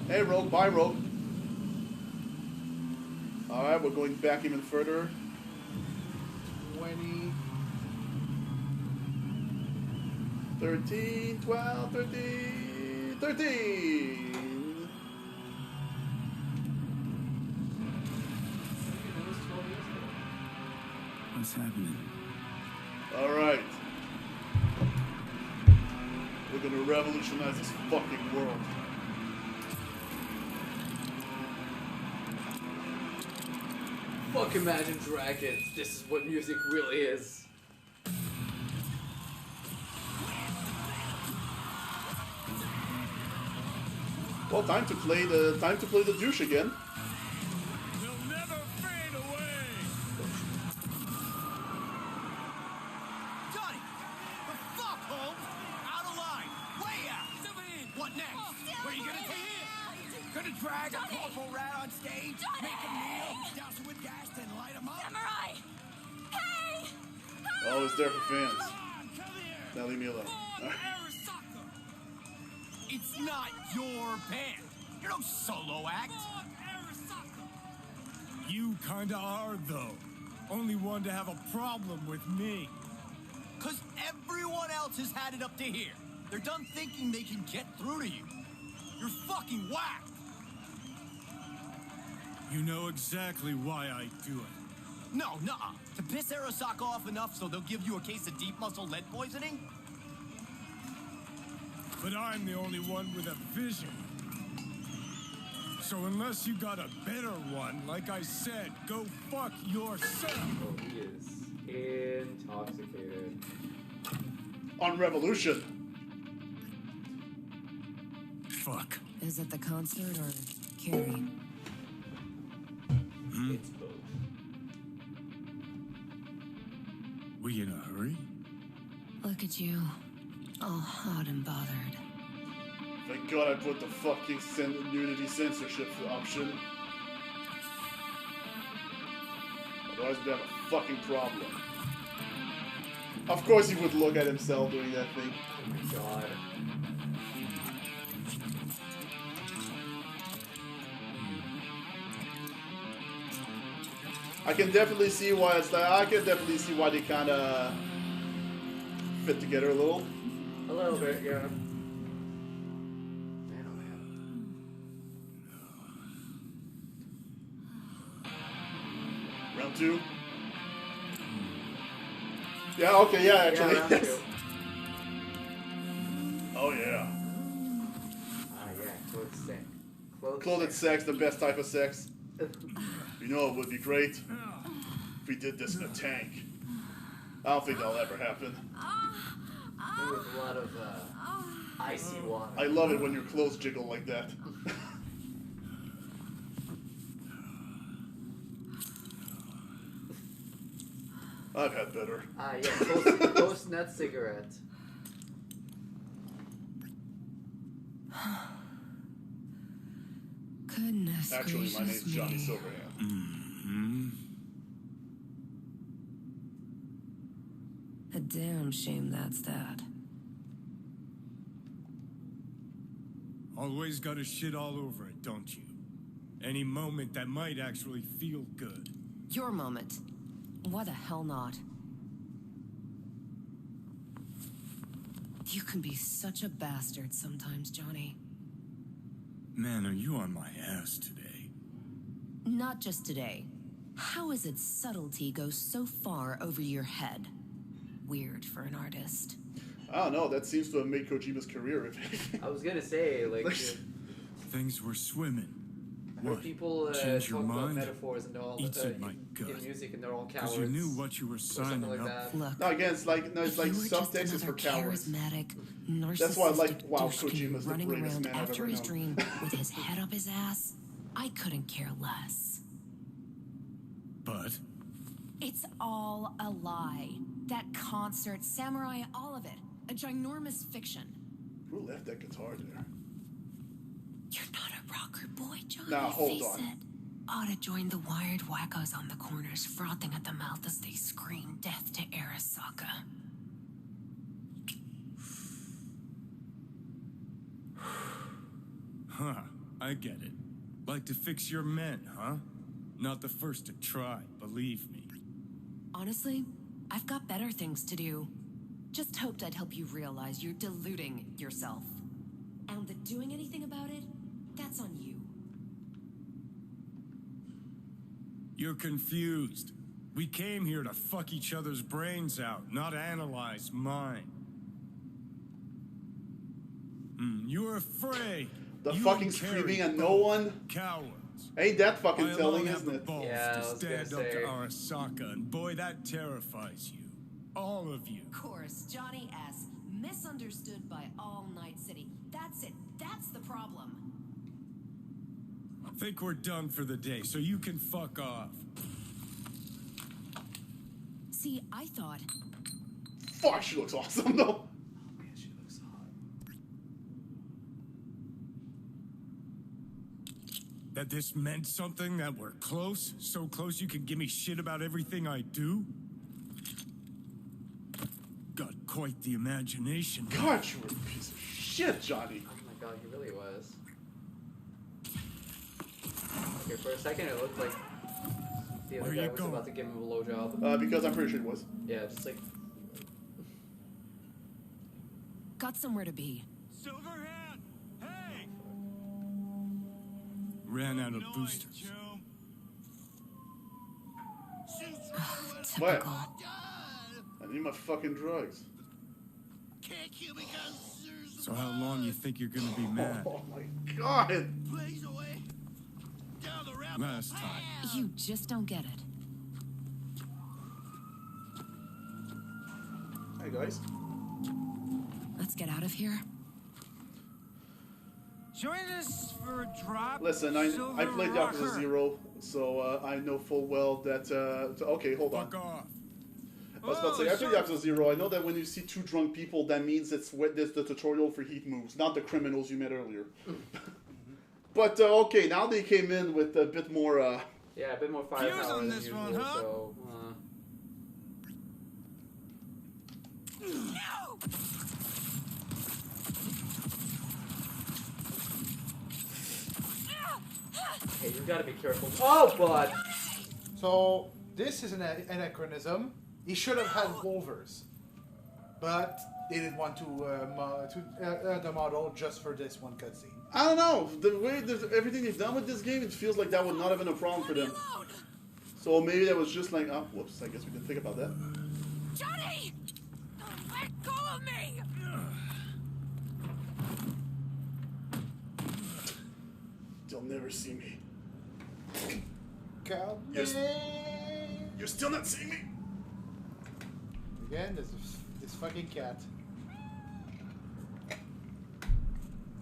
Hey, Rogue. Bye, Rogue. Alright, we're going back even further. 20. 13, 12, 13, 13! What's happening? Alright. gonna revolutionize this fucking world. Fuck Imagine Dragons. This is what music really is. Well, time to play the douche again. They'll never fade away. Johnny! The fuck, Holmes? Out of line! Way out! What next? Where are you gonna take it? Gonna drag a corporal rat on stage, make him kneel, douse him with gas, then light him up? Samurai! Hey! Oh, it's there for fans. Now leave me alone. It's not your band. You're no solo act. You kinda are, though. Only one to have a problem with me. Cause everyone else has had it up to here. They're done thinking they can get through to you. You're fucking whacked. You know exactly why I do it. No, nuh-uh. To piss Arasaka off enough so they'll give you a case of deep muscle lead poisoning? But I'm the only one with a vision. So unless you got a better one, like I said, go fuck yourself. Oh, he is intoxicated. On Revolution. Fuck. Is it the concert or Carrie? It's both. We in a hurry? Look at you, all hot and bothered. Thank God I put the fucking nudity censorship option. Otherwise we'd have a fucking problem. Of course he would look at himself doing that thing. Oh my god. I can definitely see why it's like. I can definitely see why they kind of fit together a little. A little bit, yeah. Round two. Yeah. Okay. Yeah. Actually. Yeah, round two. Oh yeah. Ah, yeah. Clothed sex. Clothed sex, the best type of sex. You know, it would be great if we did this in a tank. I don't think that'll ever happen. With a lot of icy water. I love it when your clothes jiggle like that. I've had better. Ah, yeah. Post nut cigarette. Goodness Actually, my name's gracious Johnny me. Silverhand. Mm-hmm. A damn shame that's that. Always gotta shit all over it, don't you? Any moment that might actually feel good. Your moment. Why the hell not? You can be such a bastard sometimes, Johnny. Man, are you on my ass today? Not just today. How is it subtlety goes so far over your head? Weird for an artist. I don't know. That seems to have made Kojima's career. I was gonna say, like, Things were swimming. I heard people Change your talk about mind? metaphors and all Eats at my in gut. music, and they're all cowards. Because you knew what you were or something signing like up that. for. Look, No, again, it's like if you were some just text is for another cowards. charismatic, narcissistic That's why I like wow, douchkin Kojima's the running greatest around man I've after ever his known. dream with his head up his ass, I couldn't care less. But It's all a lie. That concert, Samurai, all of it. A ginormous fiction. Who left that guitar there? You're not a rocker boy, Johnny. Now, hold Face on. it. Ought to join the wired wackos on the corners, frothing at the mouth as they scream death to Arasaka. Huh, I get it. Like to fix your men, huh? Not the first to try, believe me. Honestly, I've got better things to do. Just hoped I'd help you realize you're deluding yourself. And that doing anything about it, that's on you. You're confused. We came here to fuck each other's brains out, not analyze mine. You're afraid. The You fucking carry screaming at no both. one. Cowards. Ain't that fucking I telling, alone isn't have the it? balls Yeah, I to was gonna stand up to say. Arasaka, and boy, that terrifies you. All of you. Of course, Johnny S. Misunderstood by all Night City. That's it. That's the problem. I think we're done for the day, so you can fuck off. See, I thought... Fuck, she looks awesome though. Man, she looks hot. That this meant something, that we're close? So close you can give me shit about everything I do? Got quite the imagination. God, you were a piece of shit, Johnny. Oh my god, he really was. Okay, for a second it looked like the other guy was about to give him a blowjob. Because I'm pretty sure it was. Yeah, just like... Got somewhere to be. Silverhand! Hey! Ran out of boosters. What? I need my fucking drugs. Can't kill me because So how long you think you're gonna be mad? Oh my god! Blaze away. Down the ramp. Last time. You just don't get it. Hey guys. Let's get out of here. Join us for a drop. Listen, I played Yakuza 0, so I know full well that. Okay, hold on. Fuck off. I was about to say, I played Yakuza 0. I know that when you see two drunk people, that means it's the tutorial for heat moves, not the criminals you met earlier. But okay, now they came in with a bit more. Yeah, a bit more firepower than this usual. one, huh? So. Hey, you gotta be careful. Oh, bud! So, this is an anachronism. He should have had Wolvers. But they didn't want to add the model just for this one cutscene. I don't know. The way everything they've done with this game, it feels like that would not have been a problem for them. So maybe that was just like, oh, whoops, I guess we didn't think about that. Johnny! Let go of me! They'll never see me. Come You're still not seeing me? Again, there's this fucking cat.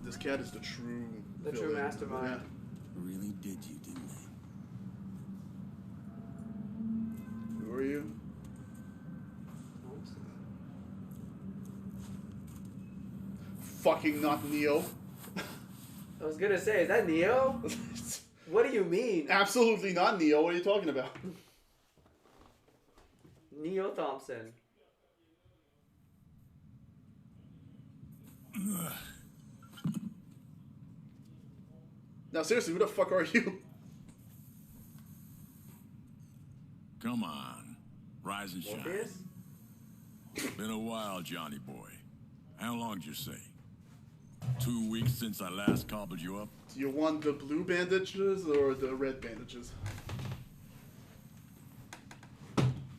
This cat is the true true mastermind. Yeah. Really did you, didn't they? Who are you? Fucking not Neo. I was gonna say, is that Neo? What do you mean? Absolutely not Neo. What are you talking about? Neo Thompson. Now seriously, who the fuck are you? Come on. Rise and shine. Morpheus? Been a while, Johnny boy. How long'd you say? 2 weeks since I last cobbled you up? Do you want the blue bandages or the red bandages?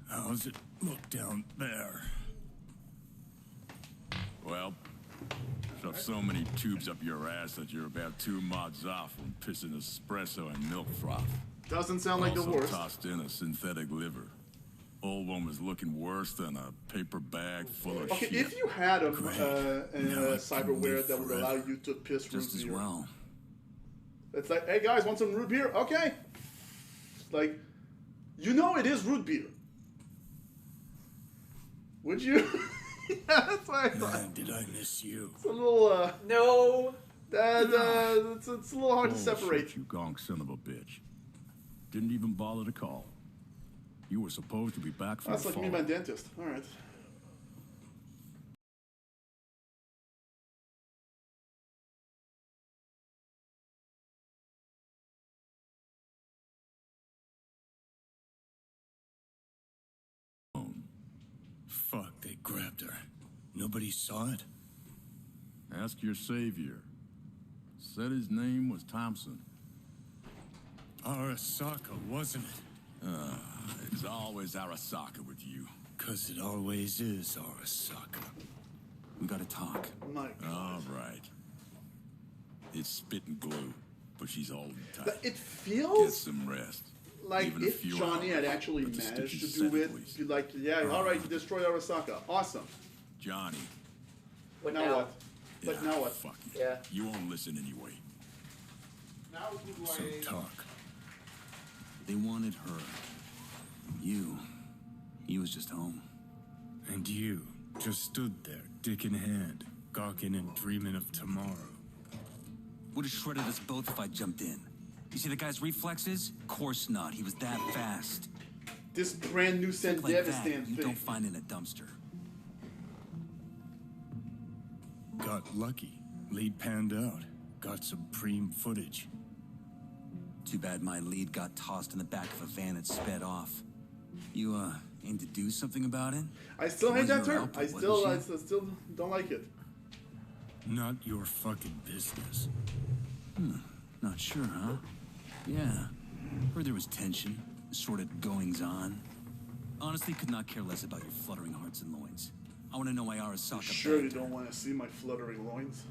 How's it look down there? Well, shoved so many tubes up your ass that you're about 2 mods off from pissing espresso and milk froth. Doesn't sound like the Also worst. tossed in a synthetic liver. Old one was looking worse than a paper bag full of Okay, shit. if you had a cyberware that would allow you to piss root Just as beer, well. it's like, hey guys, want some root beer? Okay. Like, you know it is root beer. Would you? Yeah, that's why I thought. Man, did I miss you? It's a little, No! it's a little hard to Bullshit, separate. You gonk son of a bitch. Didn't even bother to call. You were supposed to be back for That's the like fall. me, and my dentist. All right. Fuck, they grabbed her. Nobody saw it? Ask your savior. Said his name was Thompson. Arasaka, wasn't it? It's always Arasaka with you. 'Cause it always is Arasaka. We gotta talk. My God. All right. It's spitting glue, but she's all tight. But it Get feels some rest. like Even a if few Johnny hours, had actually but the managed to sticky do it, sideways. you'd like, yeah, all right, you destroyed Arasaka. Awesome. Johnny. What now now? what? But now what? Fuck it. Yeah. You won't listen anyway. Now who do So I... talk. They wanted her. You was just home. And you just stood there, dick in hand, gawking and dreaming of tomorrow. Would have shredded us both if I jumped in. You see the guy's reflexes? Course not. He was that fast. This brand new San Like Devastan that, you thing. don't find in a dumpster. Got lucky. Lead panned out. Got some preem footage. Too bad my lead got tossed in the back of a van and sped off. You, aim to do something about it? I still hate Was that your term. output, I wasn't still don't like it. Not your fucking business. Not sure, huh? Yeah. Heard there was tension, sort of goings on. Honestly, could not care less about your fluttering hearts and loins. I want to know why Arasaka. Sure, you don't want to see my fluttering loins.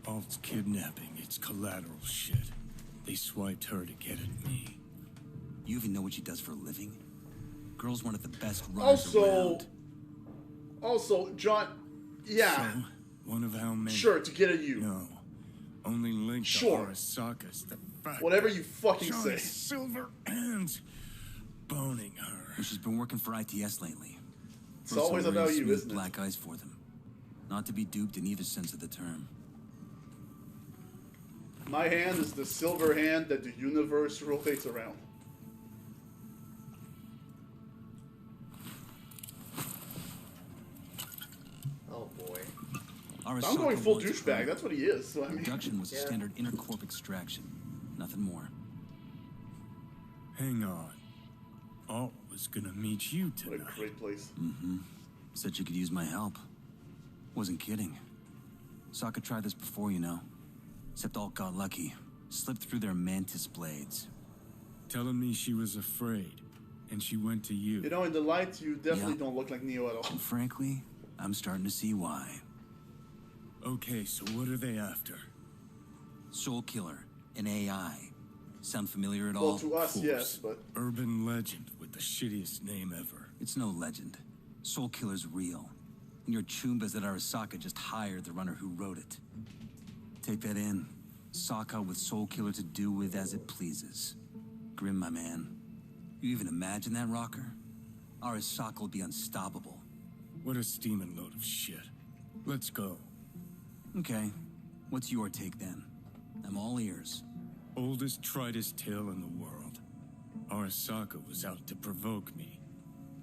Alt's kidnapping, it's collateral shit. They swiped her to get at me. You even know what she does for a living? Girl's one of the best runners around. Also, John, yeah. So, one of how many? Sure, to get at you. No. Only link Sure. to Arasaka's the fact Whatever you fucking Johnny say. Silver hands boning her. Well, she's been working for ITS lately. It's always about you, smooth isn't it? black eyes for them. Not to be duped in either sense of the term. My hand is the silver hand that the universe rotates around. Oh boy. I'm going full douchebag. That's what he is. So I mean, Abduction was Yeah. a standard intercorp extraction. Nothing more. Hang on. Alt was gonna meet you what a tonight. great place. Mm-hmm. Said you could use my help. Wasn't kidding. Sokka tried this before, you know. Except Alt got lucky. Slipped through their mantis blades. Telling me she was afraid, and she went to you. You know, in the light, you definitely Yeah. don't look like Neo at all. And frankly, I'm starting to see why. Okay, so what are they after? Soul Killer, an AI. Sound familiar at Well, all? to us, Course. yes, but Urban legend with the shittiest name ever. It's no legend. Soul Killer's real. And your chumbas at Arasaka just hired the runner who wrote it. Take that in. Sokka with Soul Killer to do with as it pleases. Grim, my man. You even imagine that, Rocker? Arasaka will be unstoppable. What a steaming load of shit. Let's go. Okay. What's your take then? I'm all ears. Oldest, tritest tale in the world. Arasaka was out to provoke me.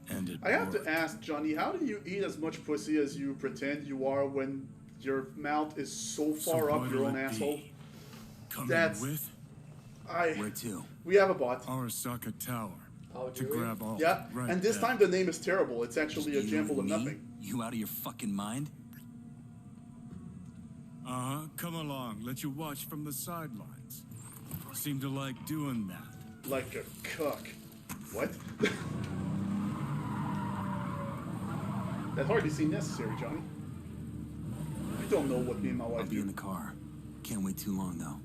And it I have worked. to ask, Johnny, how do you eat as much pussy as you pretend you are when your mouth is so far up what'll your own it be? asshole? Coming That's with Where to? we have a bot. Arasaka Tower. Oh, To do we? grab all. Yeah, right and this there. time the name is terrible. It's actually a You jumble of and me? nothing. You out of your fucking mind? Come along. Let you watch from the sidelines. Seem to like doing that. Like a cuck. What? That hardly seemed necessary, Johnny. You don't know what me and my I'll wife be in do. the car. Can't wait too long, though.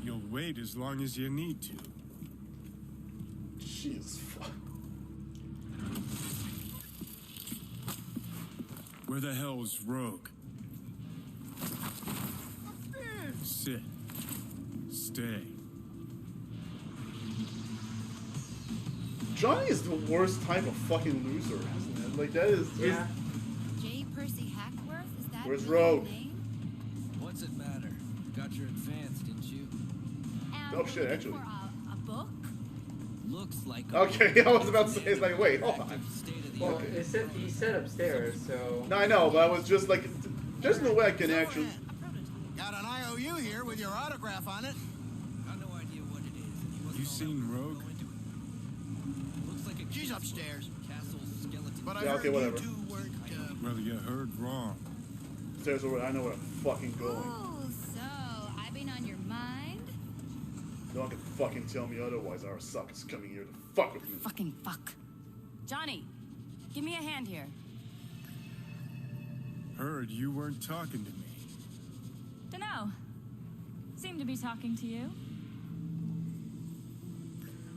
You'll wait as long as you need to. Jesus fuck. Where the hell's Rogue? Sit. Stay. Johnny is the worst type of fucking loser, isn't it? Like that is. Yeah. J. Percy Hackworth? Is that Where's really your Rogue? name? What's it matter? Got your advance, didn't you? And Oh, shit, looking actually. For a book? Looks like a Okay, I was about to say, it's like, wait, hold on. Well, Okay. he said upstairs, so. No, I know, but I was just like, there's no way I can actually. Got an IOU here with your autograph on it. Got no idea what it is. You seen Rogue? Looks like a She's upstairs. castle skeleton. But I Yeah, heard okay, whatever. you two weren't. Well, you heard wrong. There's where I know where I'm fucking going. Oh, so I've been on your mind? No one can fucking tell me otherwise. Arasaka's coming here to fuck with me. Fucking fuck. Johnny, give me a hand here. Heard you weren't talking to me. Dunno. seem to be talking to you.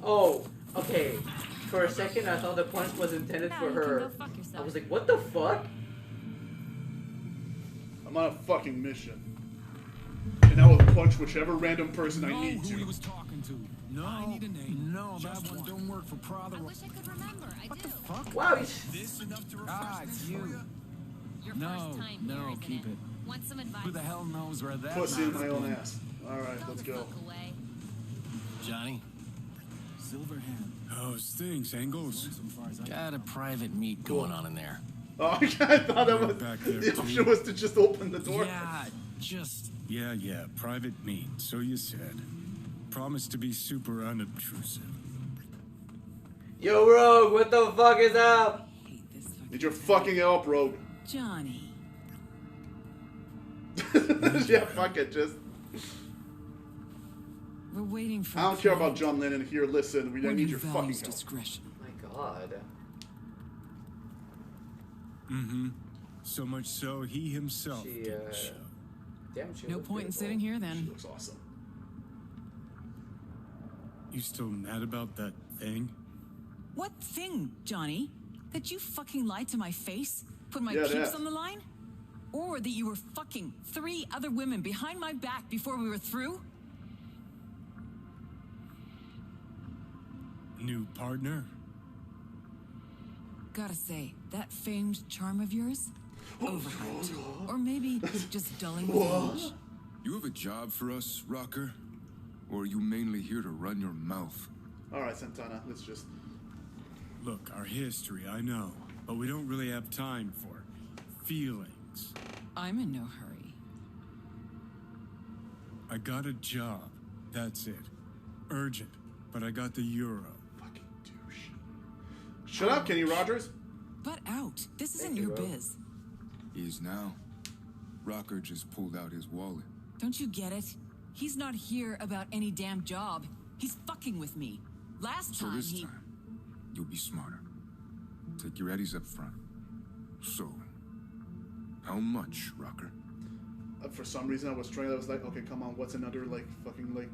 Oh, okay. For a second, I thought the punch was intended Now for you can her. go fuck I yourself. was like, what the fuck? I'm on a fucking mission. And I will punch whichever random person I need who to. he was talking to. No, I need a name. No, that one don't work for Prada. I wish I could remember. I do. Fuck. Wow, he's... This enough to refresh it's things you. for you? Your No, first time no, here, isn't keep it. Want some advice? Who the hell knows where that Pussy in knot's my own been? ass. Alright, let's go. Away. Johnny? Silverhand. How's things, Angles? Got a private meet going on in there. Oh, I thought that was Back there, the too. option was to just open the door. Yeah, just... Yeah, private meet, so you said. Promise to be super unobtrusive. Yo, Rogue, what the fuck is up? Need your fucking help, Rogue. Johnny. Yeah, fuck it, just... We're waiting for I don't care about John Lennon here, listen, we don't need your fucking help. discretion. Oh my god. Mm-hmm. So much so, he himself She, didn't show. Damn, she No looks point in beautiful. sitting here then. Looks awesome. You still mad about that thing? What thing, Johnny? That you fucking lied to my face? Put my Yeah, peeps that. on the line? Or that you were fucking 3 other women behind my back before we were through? New partner? Gotta say, that famed charm of yours? Overhyped. Or maybe just dulling with age. You have a job for us, Rocker? Or are you mainly here to run your mouth? Alright, Santana, let's just... Look, our history, I know. But we don't really have time for feelings. I'm in no hurry. I got a job. That's it. Urgent. But I got the euro. Fucking douche. Shut up, Kenny Rogers. Butt out. This isn't you, your bro. biz. He is now. Rocker just pulled out his wallet. Don't you get it? He's not here about any damn job. He's fucking with me. Last So time this he... time, you'll be smarter. Take your eddies up front. So, how much, Rocker? For some reason, I was like, okay, come on, what's another, like, fucking, like,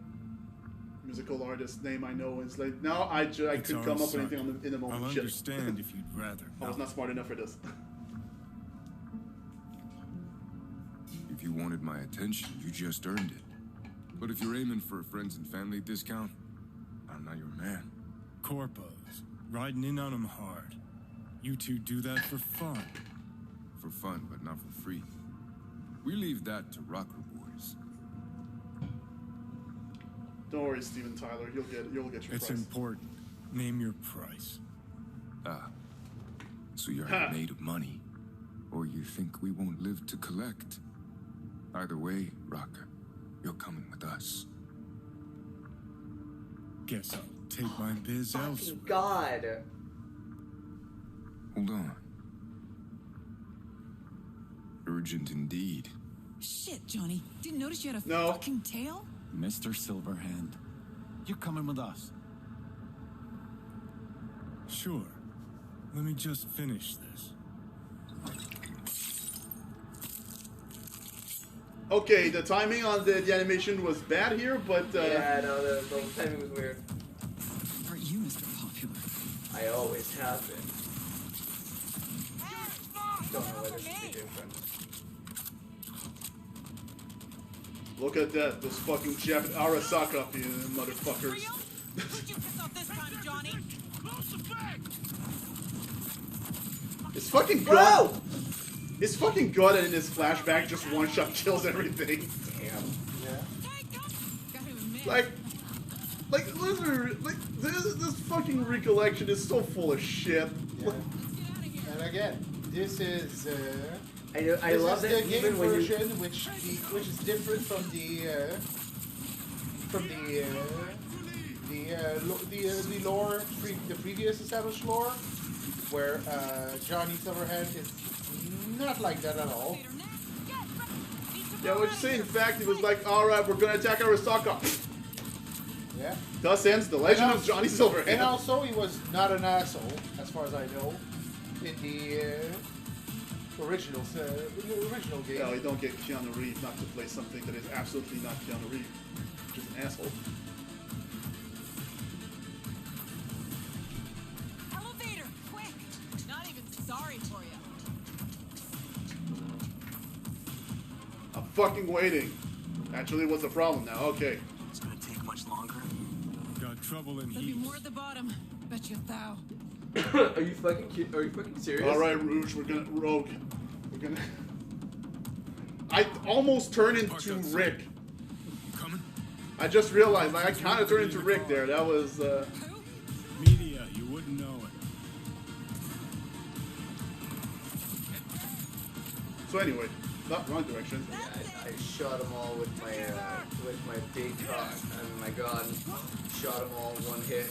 musical artist name I know? And it's like, no, I It's couldn't come our up with son. anything in the moment. I'll Shit. understand if you'd rather. I was not smart enough for this. If you wanted my attention, you just earned it. But if you're aiming for a friends and family discount, I'm not your man. Corpos. Riding in on them hard. You two do that for fun. For fun, but not for free. We leave that to Rocker boys. Don't worry, Steven Tyler, you'll get your It's price. important. Name your price. Ah. So you're made of money. Or you think we won't live to collect. Either way, Rocker, you're coming with us. Guess I'll take my biz elsewhere. Fucking god. Hold on. Urgent indeed. Shit, Johnny. Didn't notice you had a No. fucking tail? Mr. Silverhand, you're coming with us. Sure. Let me just finish this. Okay, the timing on the animation was bad here, but... Yeah, no, the timing was weird. Aren't you Mr. Popular? I always have been. Don't know whether it's different. Look at that, those fucking Japanese Arasaka motherfuckers. Who'd you piss off this time, Johnny? It's fucking god. It's fucking god that in this flashback just one shot kills everything. Damn. Like listen, like this fucking recollection is so full of shit. Yeah. And again, this is I this love is that the game even when you- version, which is different from the lore, the previous established lore, where Johnny Silverhand is not like that at all. Yeah, what you say? In fact, it was like, all right, we're gonna attack Arasaka. Yeah. Thus ends the legend of Johnny Silverhand. And also, he was not an asshole, as far as I know, in original game. No, you don't get Keanu Reeves not to play something that is absolutely not Keanu Reeves, which is an asshole. Elevator, quick! Not even sorry for you. I'm fucking waiting. Actually, what's the problem now? Okay. It's gonna take much longer. Got trouble in There'll be heaps. more at the bottom. Bet you thou. Are you fucking serious? All right, Rouge, we're gonna Rogue. We're gonna. I almost turned into Rick. Coming. I just realized, like, I kind of turned into Rick there. That was. Media, you wouldn't know it. So anyway, not wrong direction. Yeah, I shot them all with my big cock and my gun. Shot them all in one hit.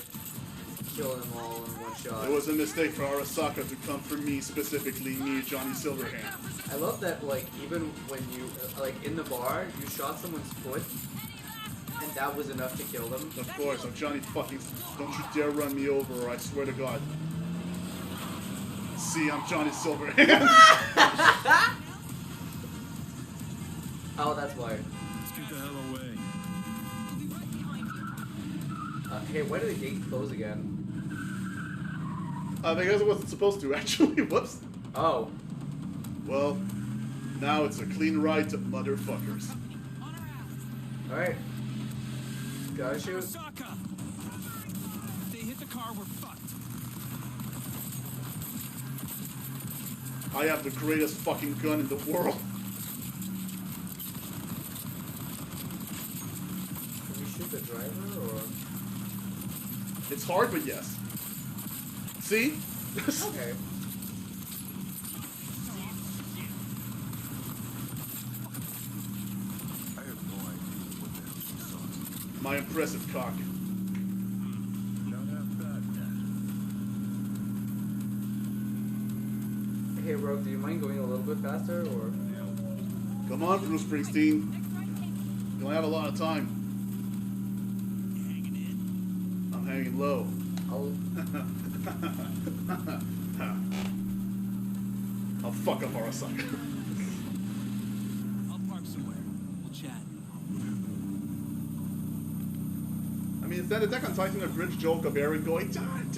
Killing them all in one shot. It was a mistake for Arasaka to come for me, specifically me, Johnny Silverhand. I love that, like, even when you, like, in the bar, you shot someone's foot, and that was enough to kill them. Of course, I'm Johnny fucking... Don't you dare run me over, or I swear to God. See, I'm Johnny Silverhand. Oh, that's why. Let's get the hell away. Hey, why did the gate close again? Because it wasn't supposed to, actually. Whoops. Oh. Well, now it's a clean ride to motherfuckers. Alright. Gotta shoot. Arasaka! If they hit the car, we're fucked. I have the greatest fucking gun in the world. Can we shoot the driver, or...? It's hard, but yes. See? Okay. I have no idea what the hell she saw. My impressive cock. Not half bad, Dad. Hey, Rogue, do you mind going a little bit faster, or...? Come on, Bruce Springsteen. You don't have a lot of time. I'm hanging low. I'll fuck up Arasaka. I'll park somewhere. We'll chat. I mean, is that Attack on Titan a bridge joke of Eren going, Titan?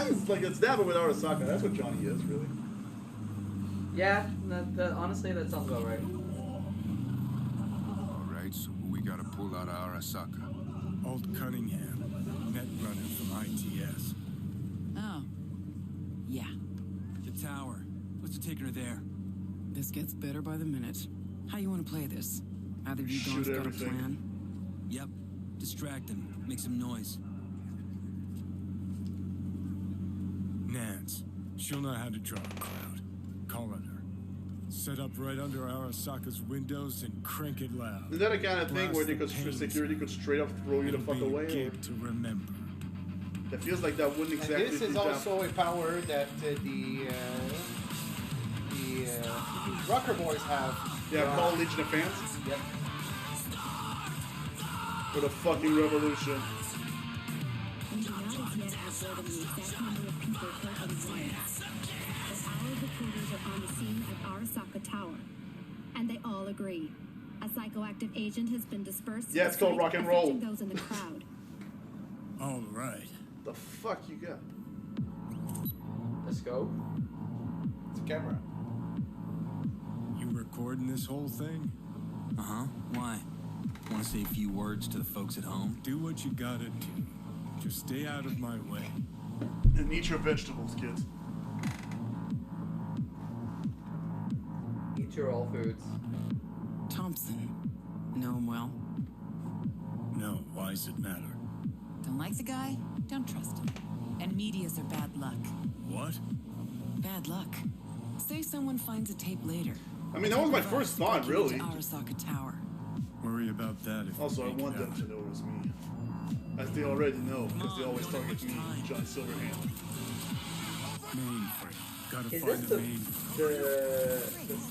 It's like it's never with Arasaka. That's what Johnny is, really. Yeah, honestly, that sounds about right. Alright, so who we gotta pull out of Arasaka? Alt Cunningham, net runner from ITS. Oh. Yeah. The tower. What's taking her there? This gets better by the minute. How you want to play this? Either of you Shoot guys got a everything. plan? Yep. Distract him. Make some noise. Nance, she'll know how to draw a crowd. Call on her. Set up right under Arasaka's windows and crank it loud. Is that a kind of thing where they could, Blast the security could straight up throw you the fuck It'll be a away? Or? gig to remember. It feels like that wouldn't And exactly this be is that. also a power that the Rocker Boys have. Yeah, call Legion of Fans. Yep. For the fucking revolution. We do not as yet have word on the exact number of people hurt in violence. But our reporters are on the scene at Arasaka Tower. And they all agree. A psychoactive agent has been dispersed. Yeah, it's called rock and roll. affecting those in the crowd. All right. The fuck you got? Let's go. It's a camera. You recording this whole thing? Uh-huh. Why? Want to say a few words to the folks at home? Do what you gotta do. Just stay out of my way. And eat your vegetables, kids. Eat your all foods. Thompson. Know him well. No, why does it matter? Don't like the guy? Don't trust him. And medias are bad luck. What? Bad luck. Say someone finds a tape later. I mean, that was my first thought, really. To Arasaka Tower. Worry about that if Also, I you make want it them out. to know it was me. As they already know, because they always target me, John Silverhand. Mainframe. Gotta Is find this the the main.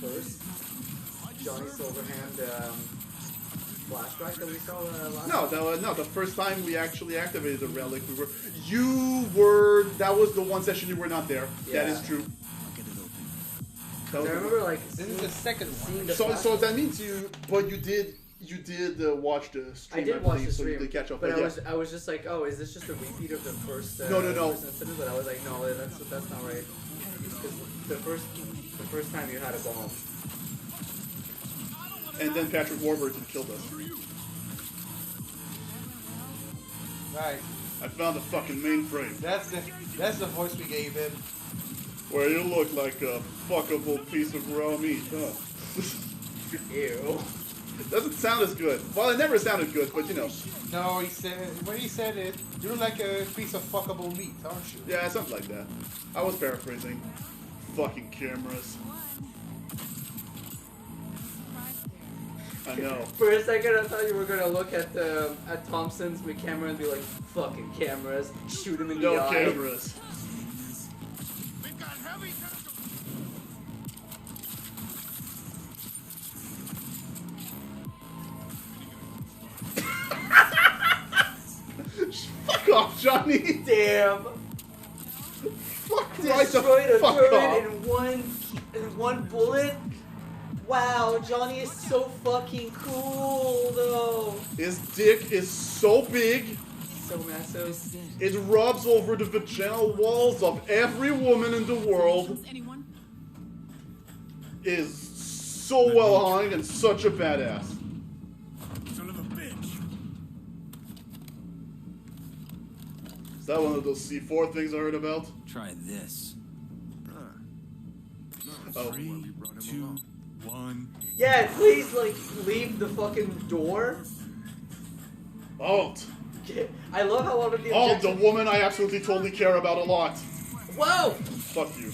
first Johnny Silverhand flashback that we saw last No, time? no, the first time we actually activated the relic, that was the one session you were not there. That Yeah. is true. I remember like this is the second one. So that means you did watch the stream. I did watch the so you stream, did catch up. but yeah. I was just like, oh, is this just a repeat of the first? No. First incident? But I was like, no, that's not right. Because the first time you had a bomb. And then Patrick Warburton killed us. Right. I found the fucking mainframe. That's the voice we gave him. Where you look like a fuckable piece of raw meat, huh? Ew. Doesn't sound as good. Well, it never sounded good, but you know. No, when he said it, you look like a piece of fuckable meat, aren't you? Yeah, something like that. I was paraphrasing. Fucking cameras. I know. For a second, I thought you were gonna look at Thompson's camera and be like, "Fucking cameras!" Shoot him in the eye. No cameras. Fuck off, Johnny! Damn! Fuck right the Destroyed a fuck turret off! in one bullet? Wow, Johnny is so fucking cool, though. His dick is so big, So massive. it rubs over the vaginal walls of every woman in the world. Is so well hung and such a badass. Son of a bitch. Is that one of those C4 things I heard about? Try this. Oh. 3, 2, 1. Yeah, please, leave the fucking door. Alt. I love how one of the Alt, the woman I absolutely totally care about a lot. Whoa! Fuck you.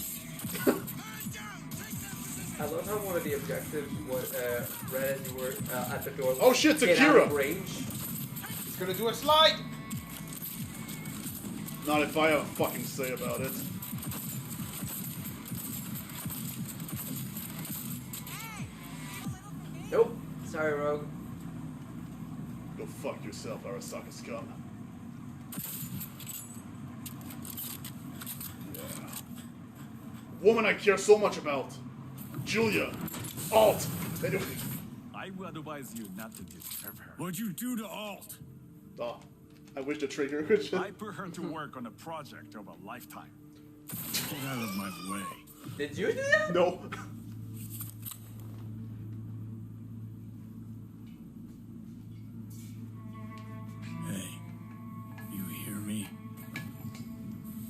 I love how one of the objectives was right as you were at the door. Oh shit, get out Akira! of range. He's gonna do a slide. Not if I have a fucking say about it. Nope. Sorry, Rogue. Go fuck yourself, Arasaka scum. Yeah. Woman I care so much about. Julia. Alt. Anyway. I would advise you not to disturb her. What'd you do to Alt? Oh, I wish the trigger would just... I put her to work on a project of a lifetime. Get out of my way. Did you do that? No. Hey, you hear me?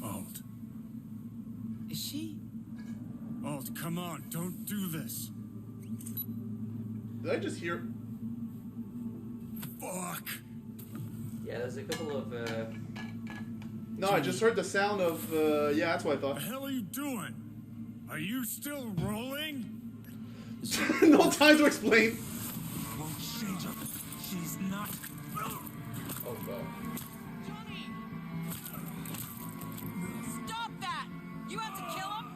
Alt. Is she? Alt, come on, don't do this. Did I just hear... Fuck. Yeah, there's a couple of. No, I just heard the sound of, yeah, that's what I thought. What the hell are you doing? Are you still rolling? No time to explain. Won't change her. She's not. Oh god. Stop that! You have to kill him?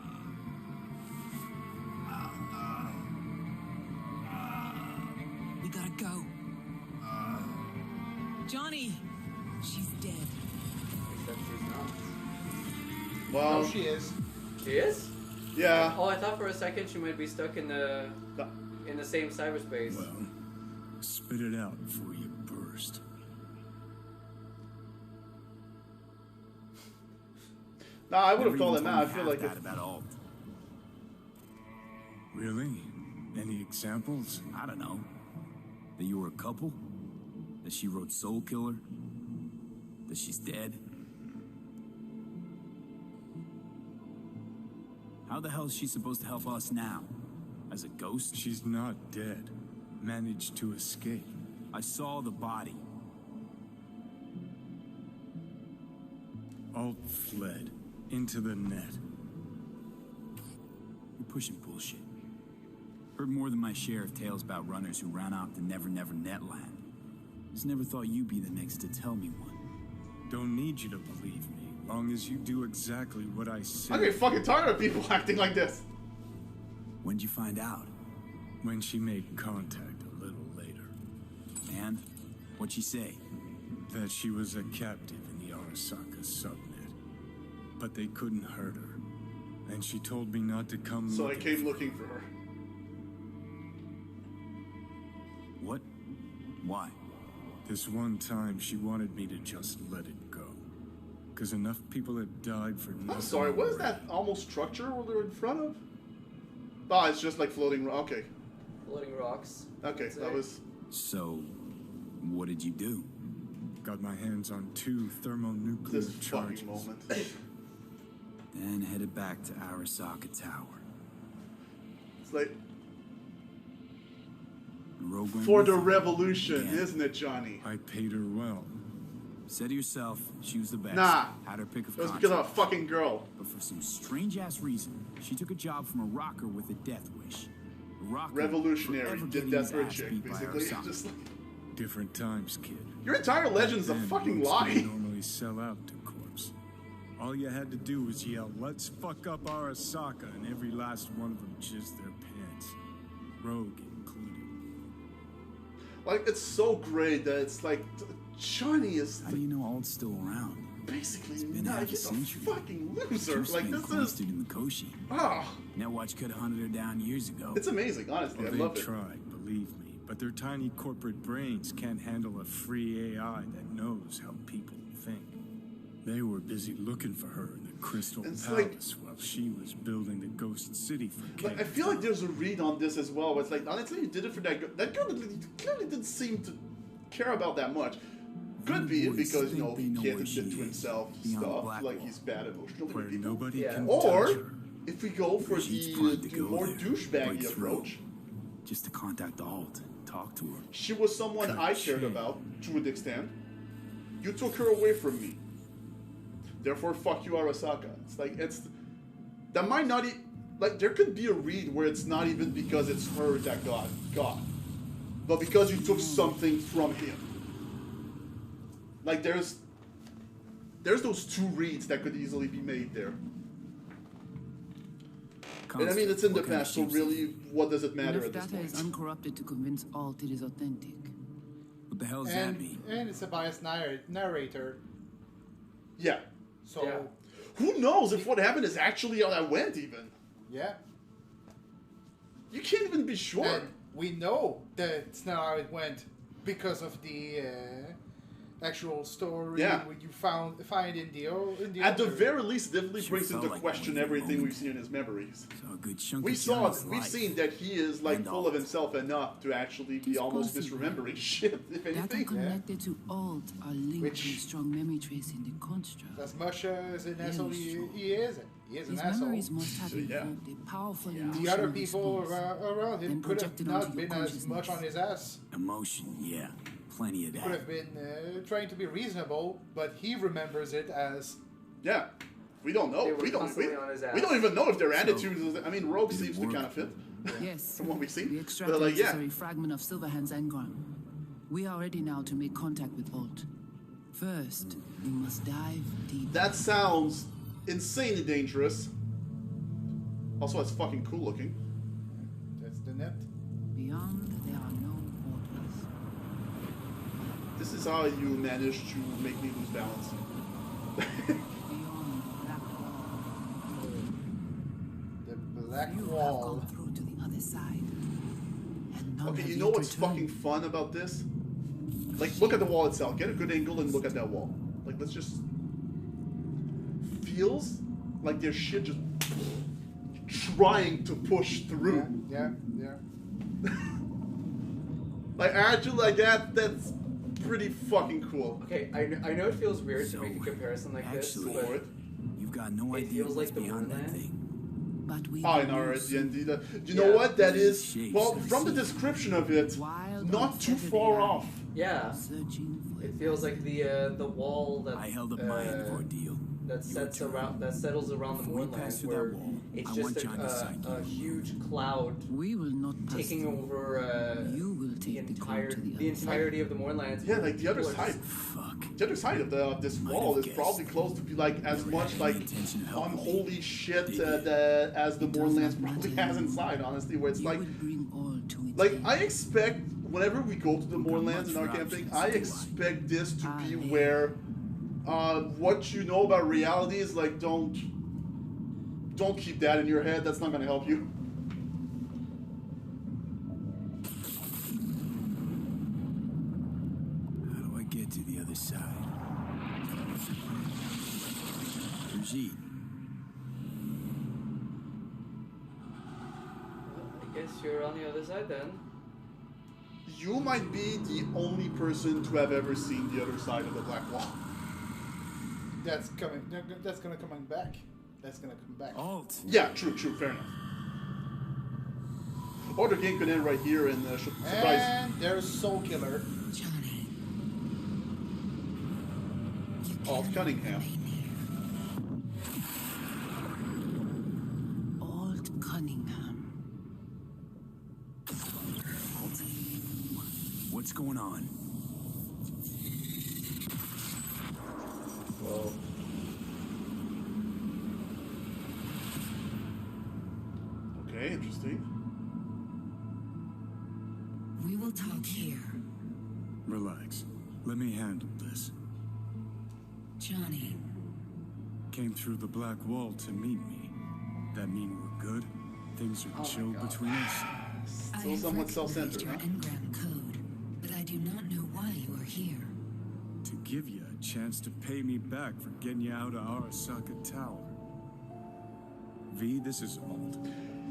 We gotta go. Johnny, she's dead. Except she's not. Well, No, she is. She is? Yeah. Oh, I thought for a second she might be stuck in the same cyberspace. Well, spit it out before you burst. Nah, I would have Never called it even now. I told me feel like half if... that about Alt. Really? Any examples? I don't know. That you were a couple? That she wrote Soul Killer? That she's dead? How the hell is she supposed to help us now? As a ghost? She's not dead. Managed to escape. I saw the body. Alt fled into the net. You're pushing bullshit. Heard more than my share of tales about runners who ran off to Never Never Netland. Just never thought you'd be the next to tell me one. Don't need you to believe me, long as you do exactly what I say. I'm getting fucking tired of people acting like this. When'd you find out? When she made contact a little later. And? What'd she say? That she was a captive in the Arasaka subnet. But they couldn't hurt her. And she told me not to come. So I came looking for her. What? Why? This one time she wanted me to just let it go. Because enough people had died for nothing. I'm sorry, what is that almost structure where they're in front of? Oh, it's just like floating. Okay. Floating rocks. Okay, that was. So, what did you do? Got my hands on 2 thermonuclear This charges. fucking moment. Then headed back to Arasaka Tower. It's like. Rogue went For with the you. revolution, Yeah. isn't it, Johnny? I paid her well. Said yourself, she was the best. Nah. Had her pick of It was because of a contracts. fucking girl. But for some strange-ass reason, she took a job from a rocker with a death wish. A rocker Revolutionary. forever Did getting that his for a ass chick, beat by basically. Arasaka. Just like, Different times, kid. your entire legend's a Back then, fucking Rogues lie. didn't normally sell out to corpse. All you had to do was yell, "Let's fuck up Arasaka," and every last one of them jizzed their pants. Rogue included. Like, it's so great that it's like, Johnny is How do you know Alt's still around? basically It's been not. half a He's a century. fucking loser. She Like, spent this is. cloistered in Mikoshi. Ah, Netwatch could have hunted her down years ago. it's amazing, honestly. Well, I love they it. tried, believe me, but their tiny corporate brains can't handle a free AI that knows how people think. They were busy looking for her in the Crystal It's like- Palace while she was building the Ghost City for Like, I King. feel like there's a read on this as well. Where it's like, honestly, you did it for that girl. That girl clearly didn't seem to care about that much. Could be Boys because, you know, think they he know can't where admit she to is, himself beyond stuff. Blackwall. Like, he's bad emotionally Where with people. nobody Yeah. can Or, touch her. if we go for She's the trying to go more there, douchebaggy break through. approach, Just to contact Alt, talk to her. she was someone Good I cared shit. about to an extent. You took her away from me. Therefore, fuck you, Arasaka. It's like, that might not like, there could be a read where it's not even because it's her that got, but because you took something from him. Like, there's those 2 reads that could easily be made there. And I mean, it's in the What kind of past, so shapes really, what does it matter Enough at this data is point? uncorrupted to convince Alt it is authentic. What the hell does that And, mean? and it's a biased narrator. Yeah. So, Yeah. Who knows if what happened is actually how that went, even? yeah. You can't even be sure. And we know that it's not how it went because of the actual story Yeah. what you find in the At the author. very least, it definitely She brings felt into like question one of the everything moments. we've seen in his memories. So a good chunk We've of Johnny's life. seen that he is like And full of Alt. himself enough to actually be It's almost possible. misremembering shit, if Data anything. connected to Alt are linked Which- to strong memory trace in the construct. As much as an Very asshole strong. he is His an asshole. memories must have Yeah. evoked a powerful The emotional other people response. around him then could have projected not onto your been as much on his ass. Emotion, yeah. Plenty of Could that. have been trying to be reasonable, but he remembers it as Yeah. We don't know. They were We don't constantly on his ass. even know if their So, attitudes is, I mean, Rogue did it seems to work? kind of fit. Yes, From what we've seen. we But extracted the like, yeah. necessary fragment of Silverhand's engram. We are ready now to make contact with Alt. First, we must dive deep. That sounds insanely dangerous. Also, it's fucking cool looking. that's the net. Beyond, there are no borders. This is how you manage to make me lose balance. Beyond the black wall. The black You have wall. gone through to the other side. And none Okay, have you yet know what's returned. fucking fun about this? Like, look at the wall itself. Get a good angle and look at that wall. Like, let's just... Feels like there's shit just trying to push through. Yeah. Like, actually, like, that's pretty fucking cool. Okay, I know it feels weird to make a comparison like Actually, this, but you've got no it idea feels what's like the beyond that Moonland. thing. But we Oh, in will our use D&D. You know Yeah. what? That is... Shapes Well, of the from the sea. description of it, wild, not too unfettered far AI, off. yeah, searching for it feels like the wall that I held up my end of ordeal. that You sets were around that settles around the Before we Moonland, pass through where that wall, it's I just want Johnny's side a huge cloud We will not pass taking through. over You will the take the code to the other side. entirety of the Moonlands. Yeah, like the other People are side. just- Fuck. The other side of this Might wall have is guessed. probably close to be like as Never much had like any intention of helping me. unholy shit Did you? as the It does Moorlands not probably matter. has inside. Honestly, where it's You like, will bring all to its like end. I expect whenever we go to the We've got Moorlands in much our for camping, options, I do I? expect this to be Ah, where what you know about reality is like don't Don't keep that in your head. That's not gonna help you. How do I get to the other side? Brigitte. I guess you're on the other side then. You might be the only person to have ever seen the other side of the black wall. That's coming. That's gonna come back. That's gonna come back. Alt. Yeah, true, fair enough. Or the game could end right here and surprise. And there's Soul Killer. Johnny. Alt Cunningham. Old Cunningham. Alt. What's going on? Whoa. Okay, interesting. We will talk here. Relax. Let me handle this. Johnny. Came through the black wall to meet me. That mean we're good? Things are chill between us? Still somewhat self-centered, your huh? engram code, but I do not know why you are here. To give you a chance to pay me back for getting you out of Arasaka Tower. V, this is Alt.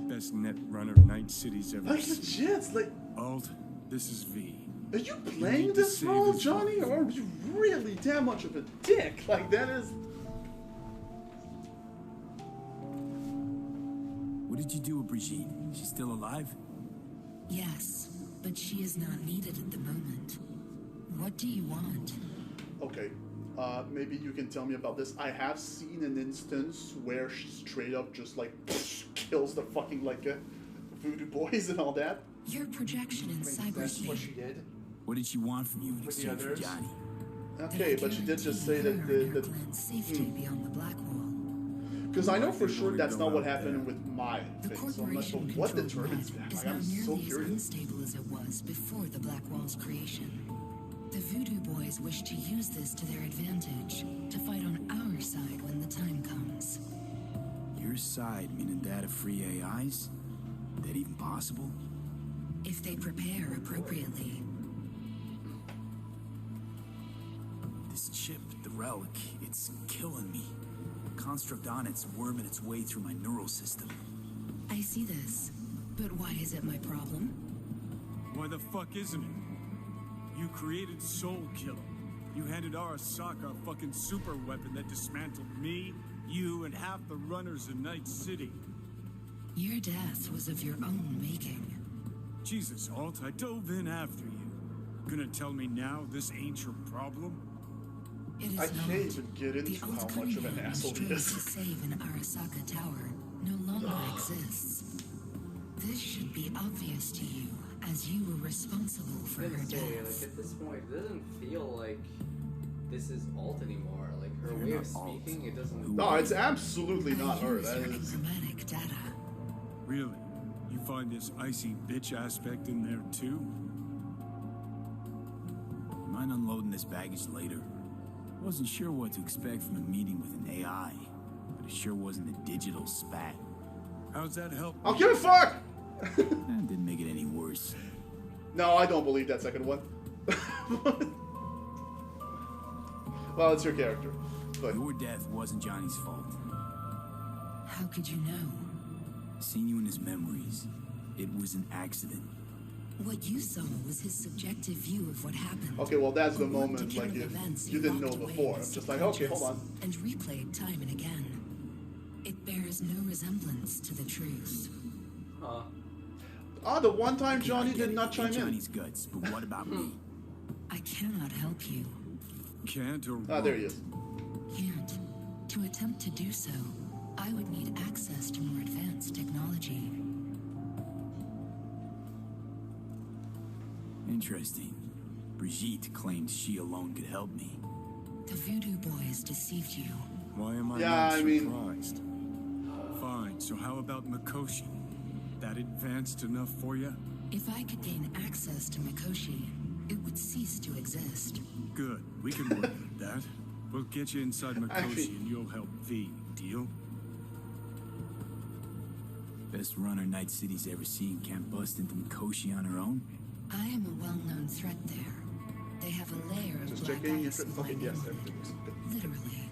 Best net runner Night City's ever That's seen. legit. It's like, Alt, this is V. are you playing this role, Johnny, or are you really damn much of a dick? Like, that is... What did you do with Brigitte? She's still alive? Yes, but she is not needed at the moment. What do you want? Okay, maybe you can tell me about this. I have seen an instance where she straight up just, like, kills the fucking, like, voodoo boys and all that. Your projection in That's what cyberspace. she did. What did she want from you in With the exchange for others? Johnny? Okay, but she did just say that the Safety beyond the black wall. because I know for sure that's not what happened with my thing. So I'm like, but what determines that? Is Like, now I'm so nearly as curious. unstable as it was before the Black Wall's creation. The Voodoo Boys wish to use this to their advantage, to fight on our side when the time comes. Your side, meaning that of free AIs? That even possible? If they prepare appropriately. This chip, the relic, it's killing me. The construct on it's worming its way through my neural system. I see this, but why is it my problem? Why the fuck isn't it? You created Soul Killer. You handed Arasaka a fucking super weapon that dismantled me, you, and half the runners in Night City. Your death was of your own making. Jesus, Alt, I dove in after you. Gonna tell me now this ain't your problem? It is I not. can't even get into The how Old much of an Cunningham asshole he strove to is. save in Arasaka Tower no longer exists. This should be obvious to you, as you were responsible for I her was gonna say, like, death. at this point, it doesn't feel like this is Alt anymore. Like, her You're way not of Alt. speaking, it doesn't... No, it's absolutely not her. Use That your is... enigmatic data. Really? You find this icy bitch aspect in there too? Mind unloading this baggage later? Wasn't sure what to expect from a meeting with an AI, but it sure wasn't a digital spat. How's that help? I'll give a fuck! That didn't make it any worse. No, I don't believe that second one. Well, it's your character. But Your death wasn't Johnny's fault. How could you know? Seeing you in his memories, it was an accident. What you saw was his subjective view of what happened. okay, well, that's the A warped moment, account like, of if events you didn't know locked away in before. his I'm just like, okay, hold on. subconscious And replayed time and again. It bears no resemblance to the truth. Huh. Ah, the one time Okay, Johnny I get did it. not chime in. Johnny's guts, but what about me? I cannot help you. Can't or Ah, there he is. Can't. To attempt to do so, I would need access to more advanced technology. Interesting. Brigitte claimed she alone could help me. The Voodoo Boys deceived you. Why am I Yeah, not I mean- surprised? Fine, so how about Mikoshi? That advanced enough for you? If I could gain access to Mikoshi, it would cease to exist. Good, we can work with that. We'll get you inside Mikoshi and you'll help V. Deal? Best runner Night City's ever seen can't bust into Mikoshi on her own? I am a well-known threat there. They have a layer of Just black checking ice if okay, yes, everything looks good. literally.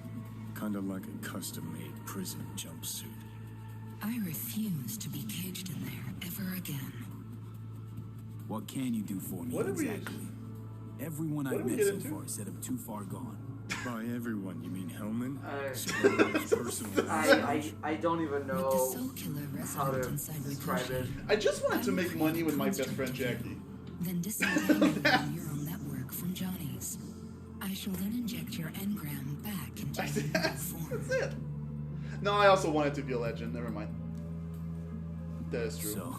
Kinda like a custom-made prison jumpsuit. I refuse to be caged in there ever again. What can you do for me What did we- exactly? Everyone what I've did we met get so into? far said I'm too far gone. By everyone, you mean Hellman? I don't even know how to describe it. I just wanted to make money with my best friend Jackie. Then disentangle your neural network from Johnny's. I shall then inject your engram back into your new form. That's it. No, I also wanted to be a legend. Never mind. That is true. So,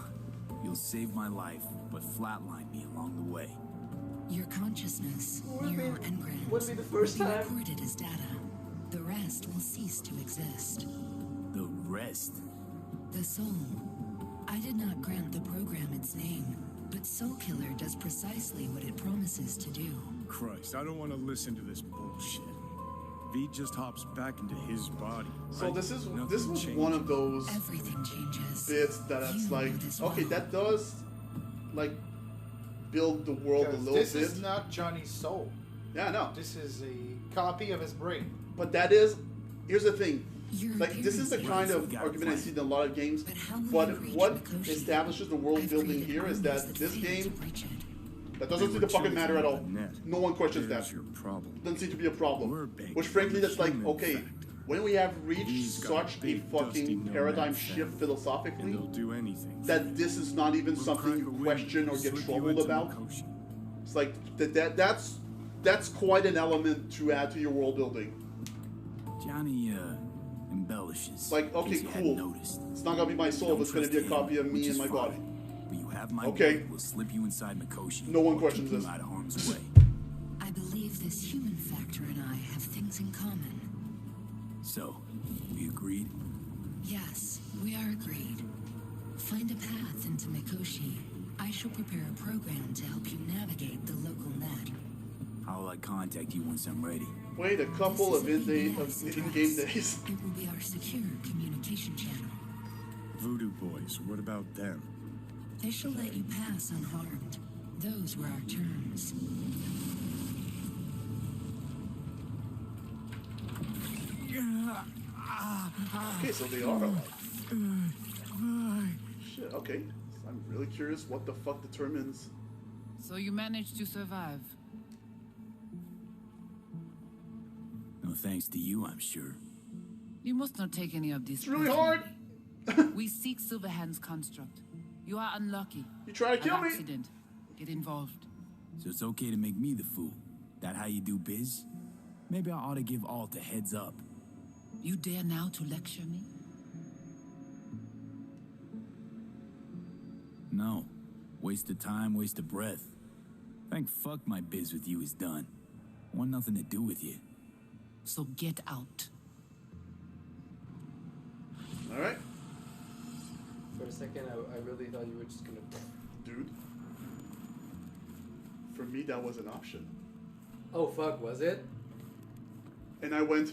you'll save my life, but flatline me along the way. Your consciousness, neural engrams, Wouldn't be the first will be time. recorded as data. The rest will cease to exist. The rest? The soul. I did not grant the program its name, but Soul Killer does precisely what it promises to do. Christ, I don't want to listen to this bullshit. V just hops back into his body. So right? this was Nothing one of those Everything changes. bits that it's You like, know this okay, well. that does like build the world a Because little this bit. is not Johnny's soul. Yeah, no. This is a copy of his brain. But that is, here's the thing. Your Like, this is the kind of argument I see in a lot of games. But what establishes the world building here is that this game, that doesn't seem to fucking matter at all. No one questions that. Doesn't seem to be a problem. Which frankly, that's like, okay, when we have reached such a fucking paradigm shift philosophically, do anything. that this is not even something you question or get troubled about. It's like, that's quite an element to add to your world building. Johnny, embellishes. Like, okay, in case you hadn't cool. noticed. It's not gonna be my soul, but it's gonna be a Don't trust copy of him, me which and is my fine. body. But you have my Okay. word, we'll slip you inside Mikoshi. No one or questions keep you this. out of harm's way. I believe this human factor and I have things in common. So, we agreed? Yes, we are agreed. Find a path into Mikoshi. I shall prepare a program to help you navigate the local net. How will I contact you once I'm ready? Wait a couple of in-game days. It will be our secure communication channel. Voodoo boys, what about them? They shall let you pass unharmed. Those were our terms. Okay, so they are alive. Shit, okay. I'm really curious what the fuck determines. So you managed to survive. No thanks to you, I'm sure. You must not take any of this. It's really hard. We seek Silverhand's construct. You are unlucky. You try to kill me. Accident. Get involved. So it's okay to make me the fool. That how you do biz? Maybe I ought to give Alt a heads up. You dare now to lecture me? No. Waste of time, waste of breath. Thank fuck my biz with you is done. Want nothing to do with you. So get out. Alright. For a second, I really thought you were just gonna. Dude. For me, that was an option. Oh fuck, was it? And I went,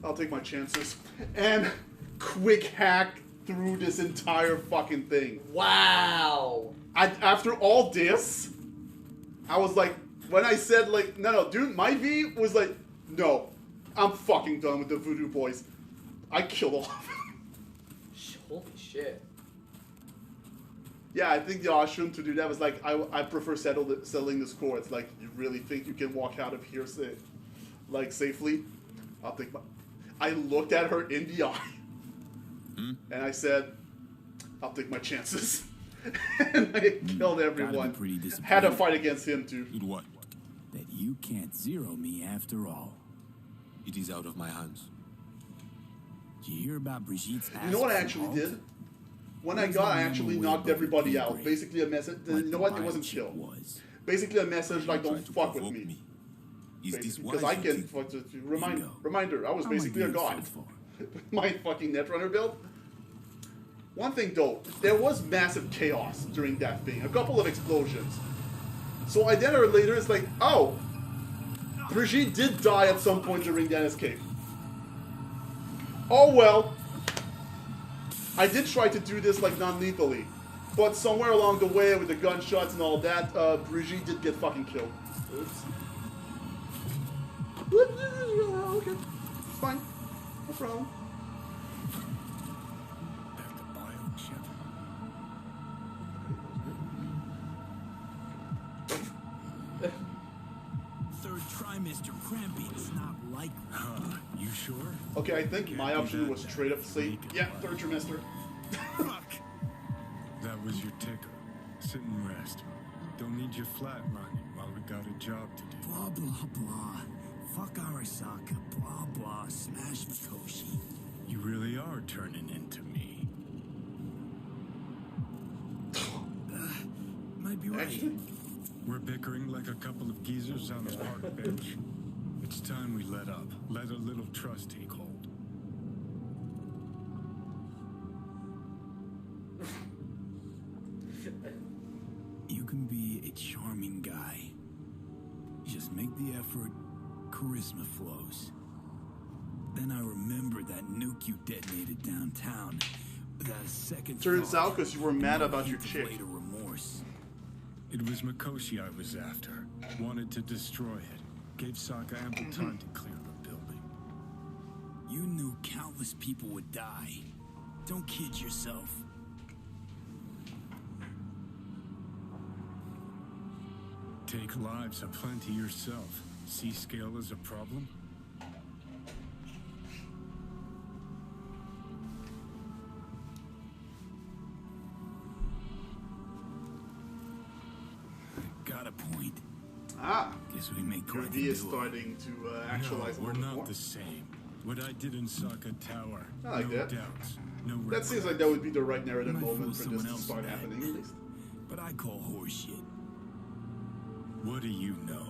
I'll take my chances. And quick hack through this entire fucking thing. Wow. After all this, I was like, when I said like, no, dude, my V was like, no, I'm fucking done with the Voodoo Boys. I killed all of them. Holy shit. Yeah, I think the option to do that was like, I prefer settling the score. It's like, you really think you can walk out of here safely? I'll take my... I looked at her in the eye. And I said, I'll take my chances. And I killed everyone. Had to fight against him too. Did what? That you can't zero me after all. It is out of my hands. Did you hear about Brigitte's ass? You know what I actually did? When I got, I actually knocked everybody out. Basically a message. You know what? It wasn't chill. Basically a message like, don't fuck with me. Because I can fuck with you. Reminder, I was basically a god. My fucking Netrunner build. One thing though, there was massive chaos during that thing. A couple of explosions. So I then or later, it's like, oh, Brigitte did die at some point during that escape. Oh well. I did try to do this like non-lethally, but somewhere along the way with the gunshots and all that, Brigitte did get fucking killed. Oops. Okay, fine, no problem. Third trimester cramping is not likely. You sure? Okay, I think my option was straight up say, yeah, third trimester. That was your ticker. Sit and rest. Don't need you flatlining while we got a job to do. Blah, blah, blah. Fuck Arasaka. Blah, blah. Smash Mikoshi. You really are turning into me. Might be right. We're bickering like a couple of geezers on a park bench. It's time we let up. Let a little trust take hold. You can be a charming guy. Just make the effort, charisma flows. Then I remember that nuke you detonated downtown. That second Turns out because you were mad about your chick. Later remorse. It was Mikoshi I was after. Wanted to destroy it. Gave Sokka ample time to clear the building. You knew countless people would die. Don't kid yourself. Take lives aplenty yourself. See scale as a problem? Got a point. Ah. Guess we make Your quite V the is duo. starting to actualize No, a we're little not more. the same. What I did in Sokka Tower. I like no that. doubts. No That regrets. seems like that would be the right narrative Might fool moment for this someone to else start back. happening, at least. But I call horseshit. What do you know?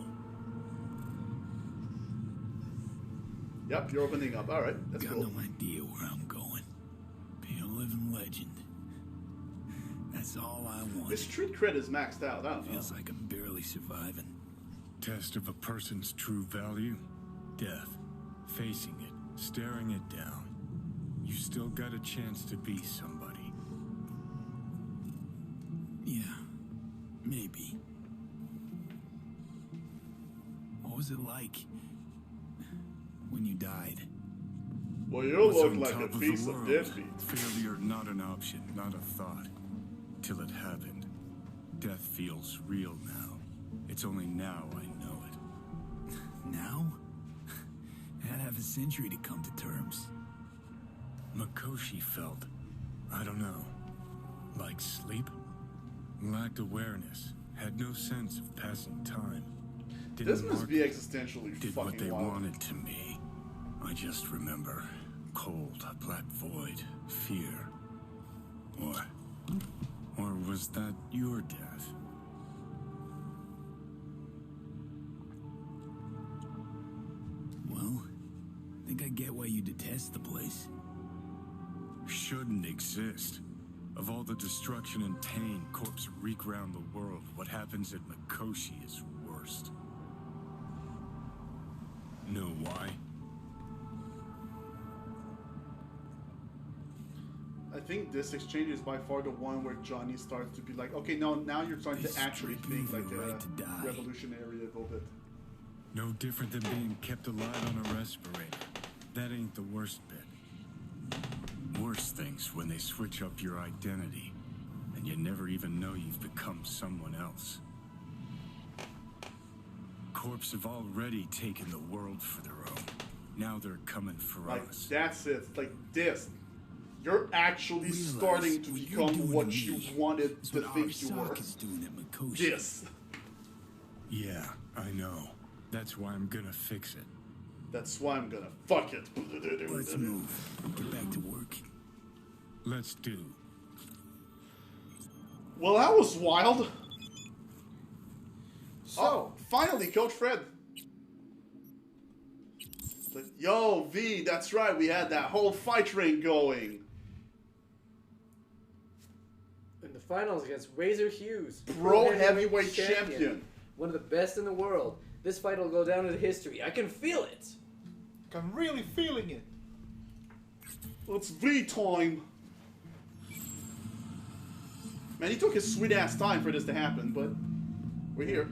Yep, you're opening up. Alright, that's Got cool. no idea where I'm going. Be a living legend. That's all I want. The street cred is maxed out. I don't know. Feels like I'm barely surviving. Test of a person's true value? Death. Facing it. Staring it down. You still got a chance to be somebody. Yeah, maybe. What was it like when you died? Well, you What's look on like top a of the piece of world? deadbeat. Failure not an option, not a thought. Till it happened. Death feels real now. It's only now I know it. Now? I had half a century to come to terms. Mikoshi felt, I don't know, like sleep? Lacked awareness, had no sense of passing time. Didn't This must mark be it, existentially did what fucking they wild. wanted to me. I just remember cold, black void, fear. Or was that your death? Well, I think I get why you detest the place. Shouldn't exist. Of all the destruction and pain corpse wreak round the world, what happens at Mikoshi is worst. Know why? I think this exchange is by far the one where Johnny starts to be like, okay, now you're starting to actually think like a revolutionary a little bit. No different than being kept alive on a respirator. That ain't the worst bit. Worse things when they switch up your identity, and you never even know you've become someone else. Corps have already taken the world for their own. Now they're coming for Like, us. that's it. Like this. You're actually starting to become what you wanted to think you were. This. Yeah, I know. That's why I'm gonna fix it. That's why I'm gonna fuck it. Let's move. Get back to work. Let's do. Well, that was wild. So, oh, finally, Coach Fred. Like, yo, V, that's right. We had that whole fight ring going. In the finals against Razor Hughes, Pro heavyweight champion. One of the best in the world. This fight will go down into history. I can feel it. I'm really feeling it. It's V time. Man, he took his sweet ass time for this to happen, but we're here.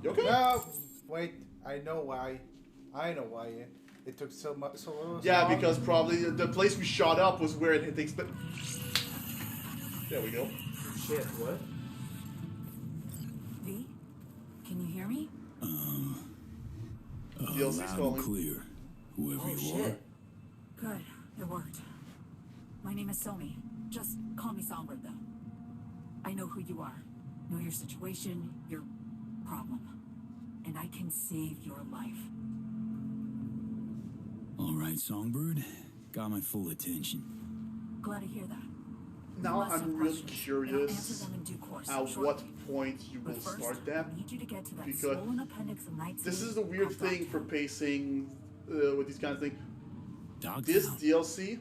You okay? No, wait. I know why. It took so long. Yeah, because probably the place we shot up was where it takes. There we go. Shit, what? V? Can you hear me? DLC's loud calling. and clear, whoever you are. Good. It worked. My name is Somi. Just call me Songbird, though. I know who you are. Know your situation, your problem. And I can save your life. All right, Songbird. Got my full attention. Glad to hear that. Now Unless I'm some really questions, and I'll answer curious them in due course, at shortly. what point you will But first, start that. I need you to get to that Because swollen appendix of Night this City. is the weird I'll thing for pacing with these kind of things. Dogtown. This DLC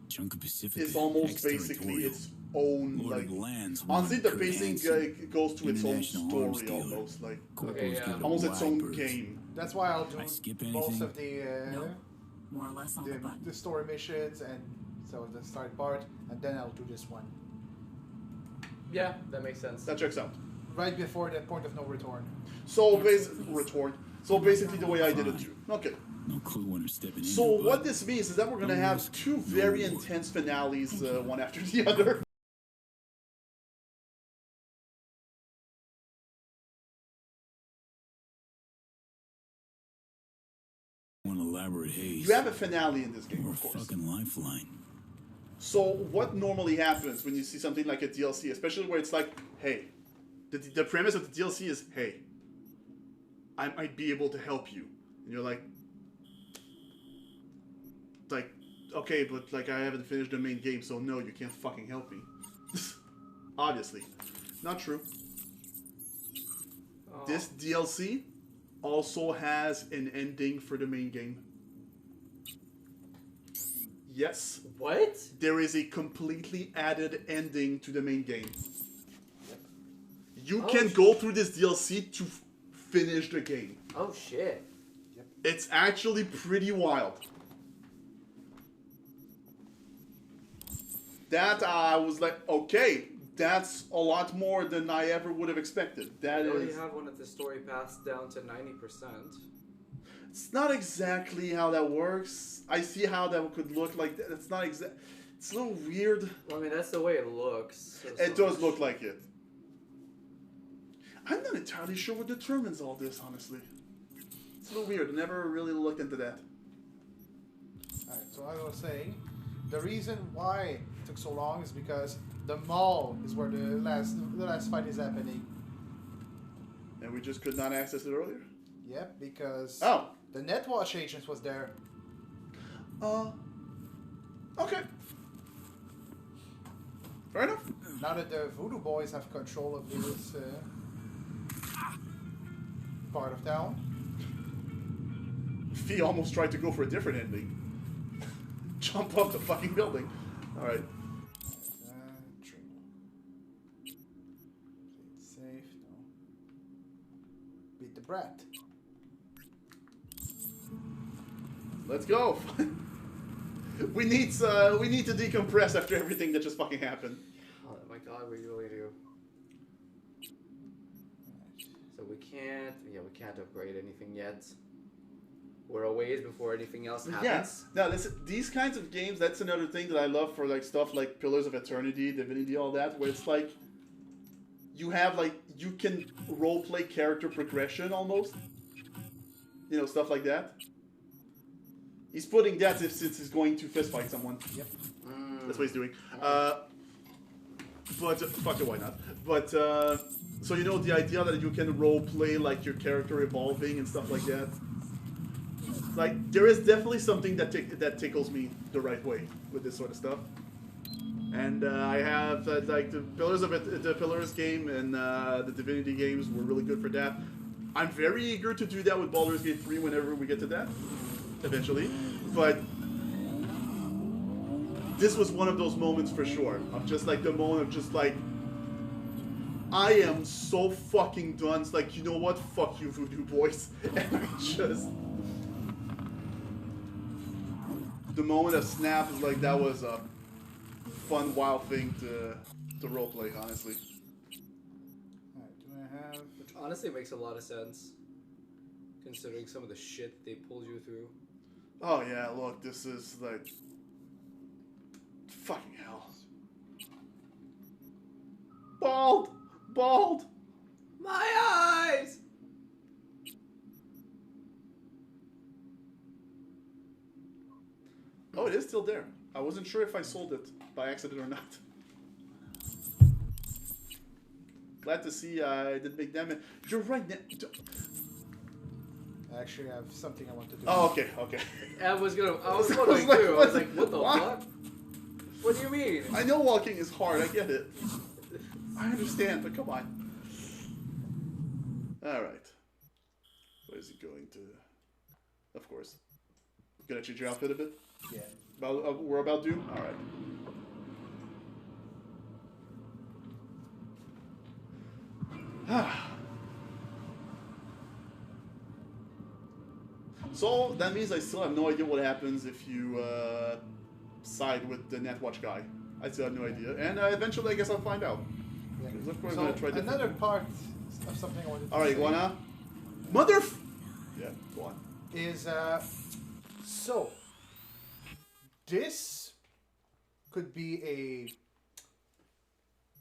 Chunk of Pacific is almost basically its own, Lord like, of the Lands, honestly, the Kurt pacing Hansen, goes to its own International Arms story Dealer. almost, like Corporals give it a almost its wide own berth. game. That's why I'll do I skip most anything? of the more or less on the button. the story missions and so the start part, and then I'll do this one Yeah, that makes sense. That checks out. right before the point of no return. So basically the way I did it too. Okay. No clue when I'm stepping in. So here, bud. what this means is that we're gonna have two very intense finales, one after the other. One elaborate haze. You have a finale in this game, Or a of course. fucking lifeline. So what normally happens when you see something like a DLC, especially where it's like, hey, the premise of the DLC is, hey, I might be able to help you, and you're like, okay, but like I haven't finished the main game, so no, you can't fucking help me. Obviously, not true. Oh. This DLC also has an ending for the main game. Yes. What? There is a completely added ending to the main game. You can go through this DLC to finish the game. Oh shit. It's actually pretty wild. That I was like, okay, that's a lot more than I ever would have expected. That I already is. have one at the story pass down to 90%. It's not exactly how that works. I see how that could look like. It's not exact. It's a little weird. Well, I mean, that's the way it looks. So It does look like it. I'm not entirely sure what determines all this, honestly. It's a little weird. I never really looked into that. Alright, so I was saying, the reason why it took so long is because the mall is where the last fight is happening. And we just could not access it earlier? Yep, because Oh. the Netwatch agents was there. Okay. Fair enough. Now that the Voodoo Boys have control of this part of town. Fee almost tried to go for a different ending. Jump up the fucking building. Alright. Safe, no. Beat the brat. Let's go. we need to decompress after everything that just fucking happened. Oh my god, we really do. So we can't upgrade anything yet. We're a ways before anything else happens. Yes. Now, these kinds of games, that's another thing that I love for like stuff like Pillars of Eternity, Divinity, all that, where it's like you have like you can roleplay character progression almost. You know, stuff like that. He's putting that since he's going to fistfight someone. Yep. That's what he's doing. But fuck it, why not? But so you know the idea that you can roleplay like your character evolving and stuff like that. Like there is definitely something that tickles me the right way with this sort of stuff. And I have like the Pillars game and the Divinity games were really good for that. I'm very eager to do that with Baldur's Gate 3 whenever we get to that, eventually. But this was one of those moments for sure. Of just like the moment of just like, I am so fucking done. It's like, you know what? Fuck you, Voodoo Boys. And I just... The moment of snap is like, that was a fun, wild thing to roleplay, honestly. Alright, do I have... Which honestly makes a lot of sense, considering some of the shit they pulled you through. Oh yeah, look, this is like... Fucking hell. Bald! Bald! My eyes! Oh, it is still there. I wasn't sure if I sold it by accident or not. Glad to see I did make damage. You're right. Actually, I have something I want to do. Oh, okay, okay. I was wondering too. I was like, what the fuck? What do you mean? I know walking is hard. I get it. I understand, but come on. All right. What is he going to? Of course. Gonna change your outfit a bit. Yeah. We're about due. All right. So that means I still have no idea what happens if you side with the Netwatch guy. I still have no idea, and eventually I guess I'll find out. Yeah. Of course, So I'm gonna try another part of something I wanted to All right, say Iguana. Yeah, go on. is so this could be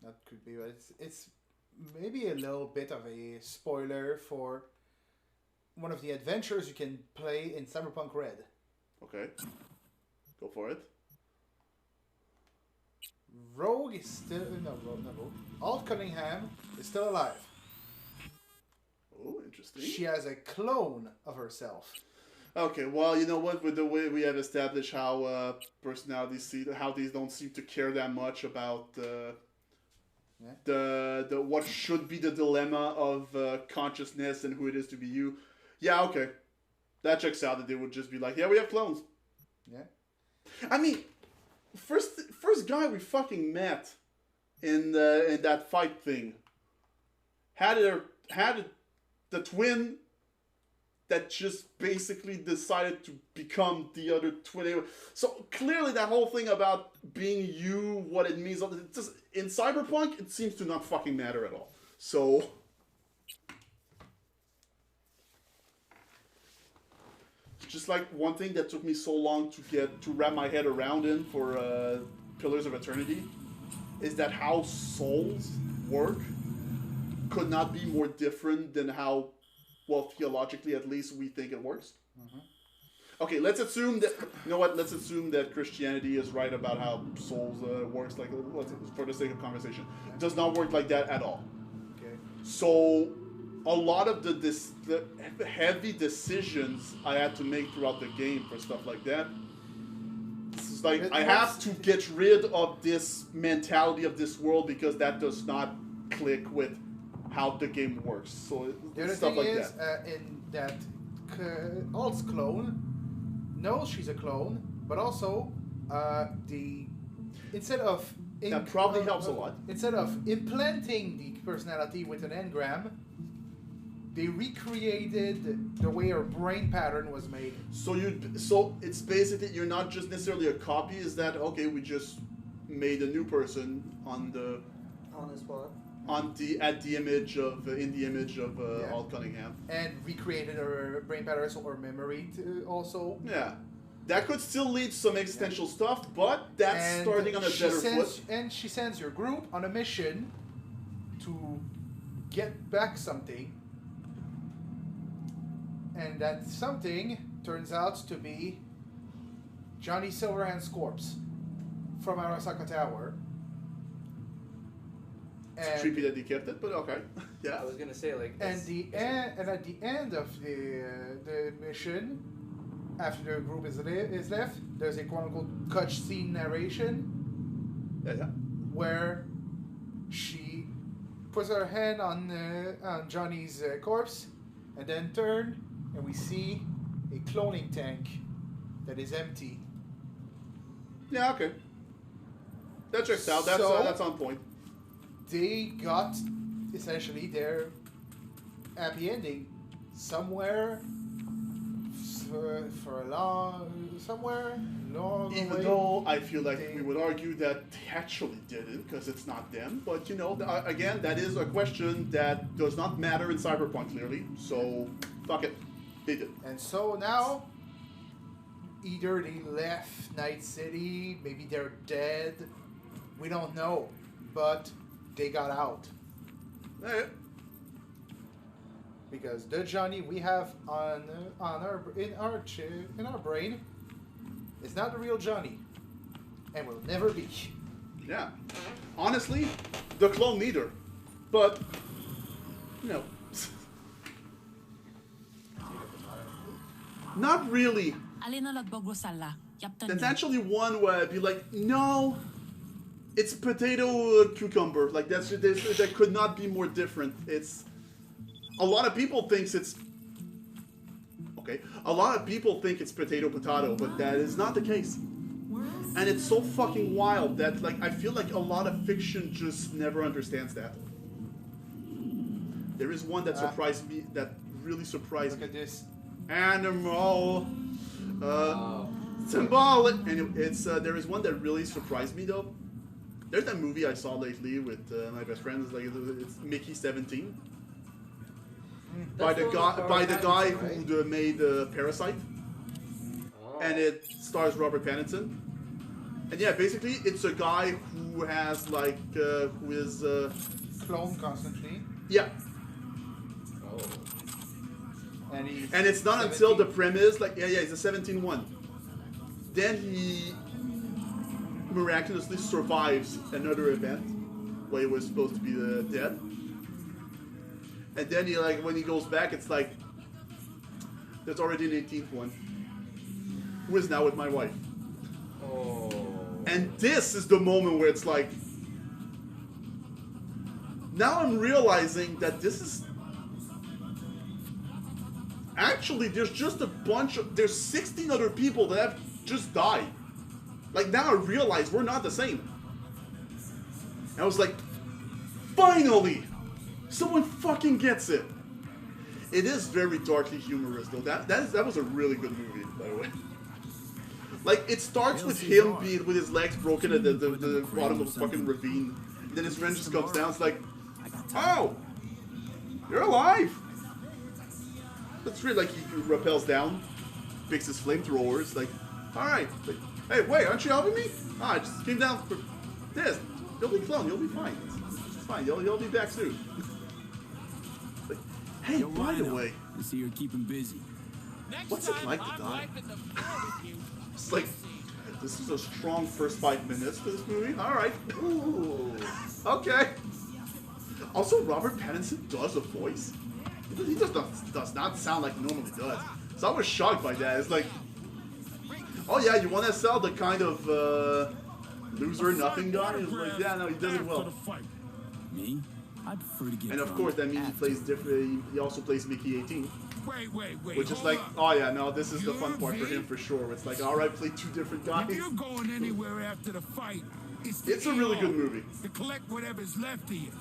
not could be, but it's maybe a little bit of a spoiler for one of the adventures you can play in Cyberpunk Red. Okay, go for it. Rogue is still no Rogue. Alt Cunningham is still alive. Oh, interesting. She has a clone of herself. Okay, well, you know what? With the way we have established how personalities see, how these don't seem to care that much about the what should be the dilemma of consciousness and who it is to be you. Yeah, okay, that checks out. That they would just be like, yeah, we have clones. Yeah. I mean, first guy we fucking met in that fight thing had the twin that just basically decided to become the other twin. So clearly that whole thing about being you, what it means, it's just, in Cyberpunk, it seems to not fucking matter at all. So... just like one thing that took me so long to wrap my head around in for Pillars of Eternity is that how souls work could not be more different than how, well, theologically at least, we think it works. Okay, let's assume that, you know what, let's assume that Christianity is right about how souls works, like, for the sake of conversation. It does not work like that at all. Okay. So, a lot of the heavy decisions I had to make throughout the game for stuff like that, it's like, I have to get rid of this mentality of this world because that does not click with how the game works. So the other stuff thing like is, that. In that Alt's clone knows she's a clone, but also instead of that probably helps a lot. Instead of implanting the personality with an engram, they recreated the way her brain pattern was made. So it's basically, you're not just necessarily a copy. Is that okay? We just made a new person on the spot. In the image of Alt Cunningham, and recreated her brain pattern, so her memory also. Yeah, that could still lead to some existential stuff, but that's starting on a better foot. And she sends your group on a mission to get back something. And that something turns out to be Johnny Silverhand's corpse from Arasaka Tower. It's creepy that they kept it, but okay. Yeah. I was gonna say, like. And at the end of the mission, after the group is left, there's a quote unquote cutscene narration. Yeah. Where she puts her hand on Johnny's corpse, and then turn. And we see a cloning tank that is empty. Yeah, okay. That checks out. That's on point. They got essentially their happy ending somewhere long Even way. though I feel like we would argue that they actually didn't, because it's not them. But you know, again, that is a question that does not matter in Cyberpunk, clearly. So, fuck it. They did. And so now, either they left Night City, maybe they're dead. We don't know. But they got out. Because the Johnny we have in our brain is not the real Johnny, and will never be. Yeah. Honestly, the clone neither. But no. Not really. There's actually one where I'd be like, no, it's potato cucumber. Like that could not be more different. It's a lot of people thinks it's okay. A lot of people think it's potato, but that is not the case. And it's so fucking wild that like I feel like a lot of fiction just never understands that. There is one that surprised me. That really surprised me. Look at this. Animal. Symbolic. And it's there is one that really surprised me though. There's that movie I saw lately with my best friend. It's Mickey 17. By the guy who made Parasite. And it stars Robert Pattinson. And yeah, basically it's a guy who has like who is clone constantly. Yeah. Oh. And it's not 17. Until the premise, like he's a 17-1. Then he miraculously survives another event where he was supposed to be dead. And then he like when he goes back, it's like there's already an 18th one who is now with my wife. Oh. And this is the moment where it's like now I'm realizing that this is actually there's just there's 16 other people that have just died. Like now I realize we're not the same. And I was like, finally! Someone fucking gets it. It is very darkly humorous though. That was a really good movie, by the way. Like it starts with him being with his legs broken at the bottom of a fucking ravine. And then his friend just comes down. It's like, oh, you're alive. That's weird. Like he rappels down, picks his flamethrowers. Like, all right. Like, hey, wait, aren't you helping me? I just came down for this. You'll be clone. You'll be fine. It's fine. You'll be back soon. Like, hey, by the way, I see you're keeping busy. What's it like to die? It's like, this is a strong first 5 minutes to this movie. All right. Ooh. Okay. Also, Robert Pattinson does a voice. He just does not sound like he normally does. So I was shocked by that. It's like, oh yeah, you want to sell the kind of loser nothing guy? It's like, yeah, no, he does it well. Me? I prefer to get. And of course, that means he plays different. He also plays Mickey 18. Wait. Which is like, oh yeah, no, this is the fun part for him for sure. It's like, all right, play two different guys. If you're going anywhere after the fight, it's a really good movie. To collect whatever's left of you.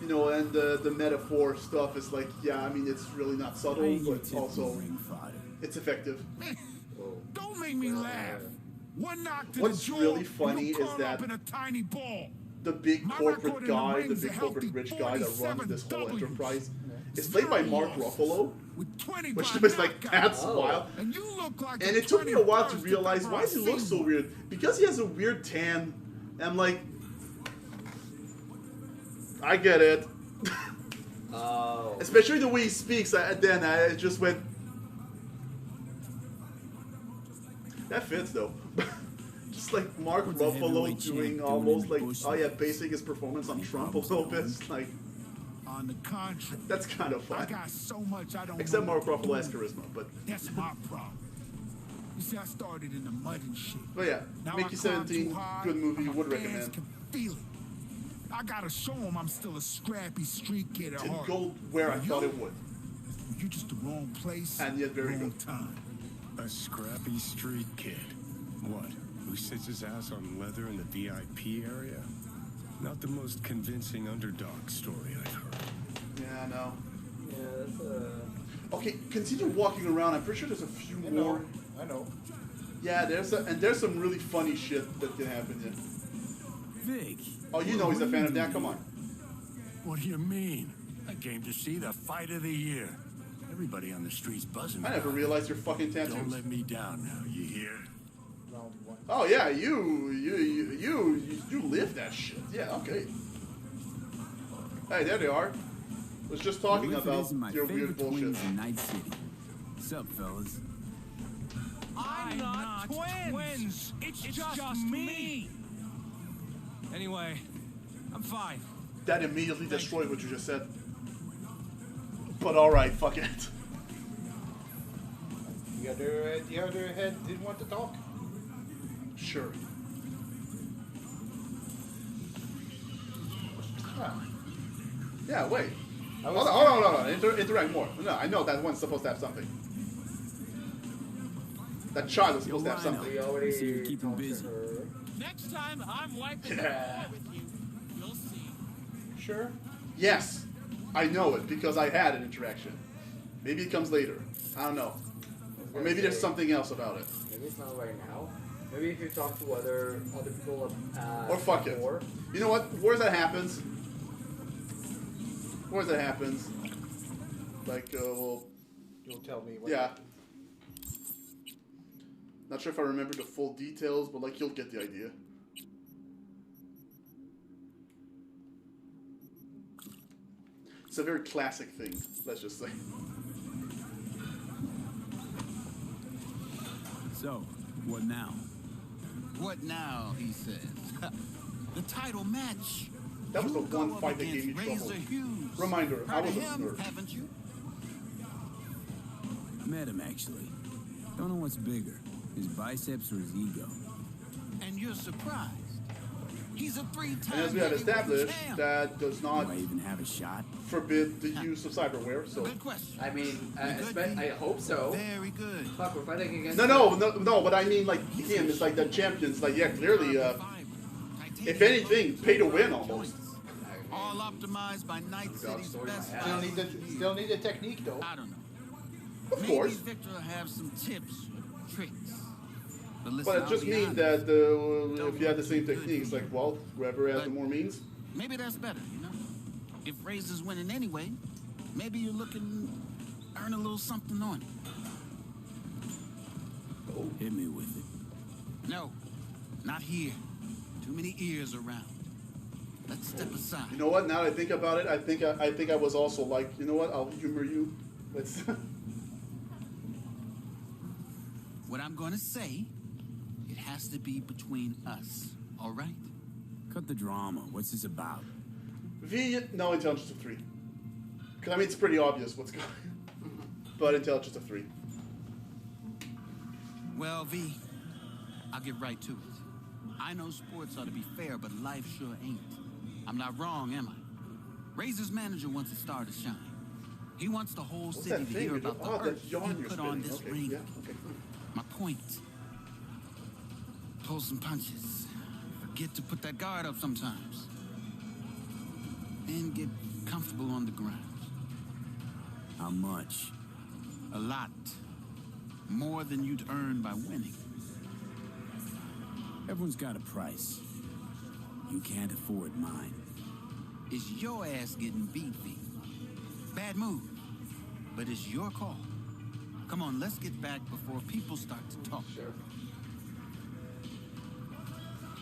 You know, and the metaphor stuff is like, yeah, I mean, it's really not subtle, but also it's effective. Don't make me laugh. One knock to What's the jaw, really funny is that in a tiny ball. the big corporate guy, the big corporate rich guy that runs this whole enterprise is played by Mark Ruffalo, which is like, that's wild. And it took me a while to realize, why does he look so weird? Because he has a weird tan. And I'm like, I get it. Oh. Especially the way he speaks. Then I just went, that fits though. Just like Mark Ruffalo doing almost like, oh yeah, basing his performance on Trump a little bit. It's like, on the contrary, that's kind of fun. I got so much I don't. Except Mark Ruffalo has charisma, but that's my problem. You see, I started in the mud and shit. But yeah, now Mickey 17, good movie, would recommend. Can feel it. I gotta show him I'm still a scrappy street kid at heart. Didn't go where I thought it would. You just the wrong place, and yet very wrong good. Time. A scrappy street kid. What? Who sits his ass on leather in the VIP area? Not the most convincing underdog story I've heard. Yeah, I know. Yeah, that's Okay, continue walking around. I'm pretty sure there's a few more. I know. Yeah, there's some really funny shit that can happen here. Vic. Oh, you know he's a fan of that. Come on. What do you mean? I came to see the fight of the year. Everybody on the street's buzzing. I never realized your fucking tattoos. Don't let me down now, you hear? Round one. Oh yeah, you live that shit. Yeah, okay. Hey, there they are. Was just talking about your weird bullshit. In Night City. What's up, fellas? I'm not twins. It's just me. Anyway, I'm fine. That immediately destroyed what you just said. But alright, fuck it. The other head didn't want to talk. Sure. Huh. Yeah, wait. Hold on. Interact more. No, I know that one's supposed to have something. That child is supposed to have something. We already See you keep him busy. Next time, I'm wiping the floor with you. You'll see. Sure. Yes, I know it because I had an interaction. Maybe it comes later. I don't know. Or maybe there's something else about it. Maybe it's not right now. Maybe if you talk to other people. Or fuck it. Before. You know what? Where's that happens? Like, well... You'll tell me what. Yeah. Not sure if I remember the full details, but like, you'll get the idea. It's a very classic thing, let's just say. So, what now? What now, he says. The title match. That was the one fight that gave me trouble. Reminder, I was a nerd. Haven't you? Met him, actually. Don't know what's bigger, his biceps or his ego. And you're surprised. He's a three-time. And as we had established, that does not Do I even have a shot? forbid the use of cyberware, so... Good question. I mean, I hope so. Very good. Fuck, we're fighting against... No, but I mean, like, him, it's like the champions, like, yeah, clearly, if anything, pay to win, almost. All optimized by Night City's best. Still need the technique, though. I don't know. Of course. Maybe Victor will have some tips, tricks. But, listen, But it I'll just be means honest. that if you had the same techniques, like, well, whoever has the more means. Maybe that's better, you know? If Razor's winning anyway, maybe you're looking to earn a little something on it. Oh. Hit me with it. No, not here. Too many ears around. Let's step aside. You know what? Now that I think about it, I think I was also like, you know what? I'll humor you. Let's. What I'm gonna say, it has to be between us, all right? Cut the drama. What's this about? V, no, intelligence of 3. Because, I mean, it's pretty obvious what's going on. But intelligence of 3. Well, V, I'll get right to it. I know sports ought to be fair, but life sure ain't. I'm not wrong, am I? Razor's manager wants a star to shine. He wants the whole What's city that to hear thing? about the Oh, that earth yarn he you're put on spinning. this Okay, ring. yeah, okay. My point. Pull some punches. Forget to put that guard up sometimes. And get comfortable on the ground. How much? A lot. More than you'd earn by winning. Everyone's got a price. You can't afford mine. Is your ass getting beat, V? Bad move. But it's your call. Come on, let's get back before people start to talk. Sure.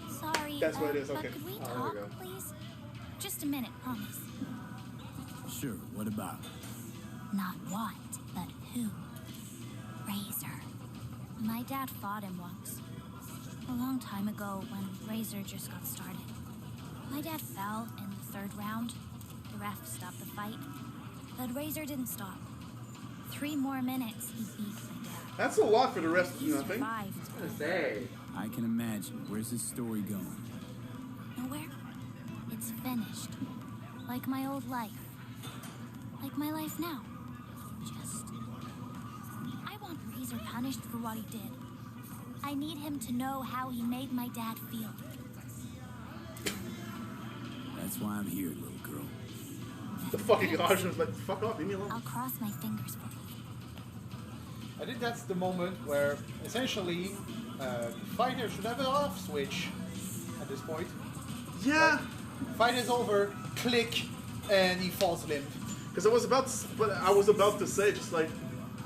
Sorry, That's what it is, but okay. could we Oh, there we talk, go. please? Just a minute, promise. Sure, what about? Not what, but who. Razor. My dad fought him once. A long time ago when Razor just got started. My dad fell in the third round. The ref stopped the fight. But Razor didn't stop. 3 more minutes, he beat my dad. That's a lot for the rest of He nothing. survived. Say. I can imagine. Where's this story going? Nowhere. It's finished. Like my old life. Like my life now. Just... I want Razor punished for what he did. I need him to know how he made my dad feel. That's why I'm here, little girl. The fucking Arjun's like, fuck off, leave me alone. I'll cross my fingers for you. I think that's the moment where essentially the fighter should have an off switch at this point. Yeah. Like, fight is over, click, and he falls limp. Because I was about to say, just like,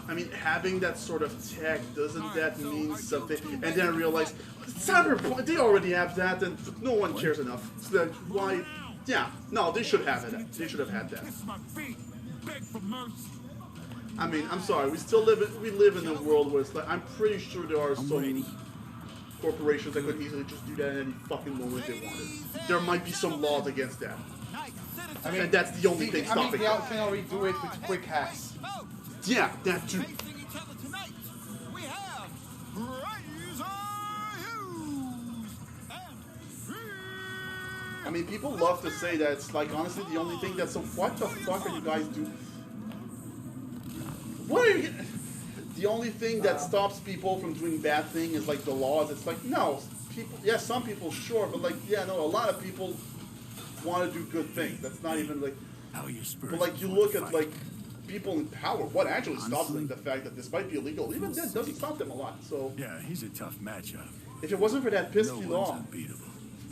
I mean, having that sort of tech, doesn't that mean something? And then I realized, Cyberpunk, they already have that, and no one cares enough. So that why? Yeah, no, they should have it. They should have had that. I mean, I'm sorry, we live in a world where it's like, I'm pretty sure there are some corporations that could easily just do that at any fucking moment they wanted. There might be some laws against that. I mean, and that's the only thing stopping they can already do it with quick hacks. Yeah, that too. I mean, people love to say that it's like, honestly, the only thing that's so, what the fuck are you guys doing? What are you? The only thing that stops people from doing bad things is like the laws. It's like, no, people. Yeah, some people, sure, but like, yeah, no, a lot of people want to do good things. That's not even like. But like, you look at like people in power. What actually stops them? The fact that this might be illegal, even that doesn't stop them a lot. So. Yeah, he's a tough matchup. If it wasn't for that pesky law, unbeatable.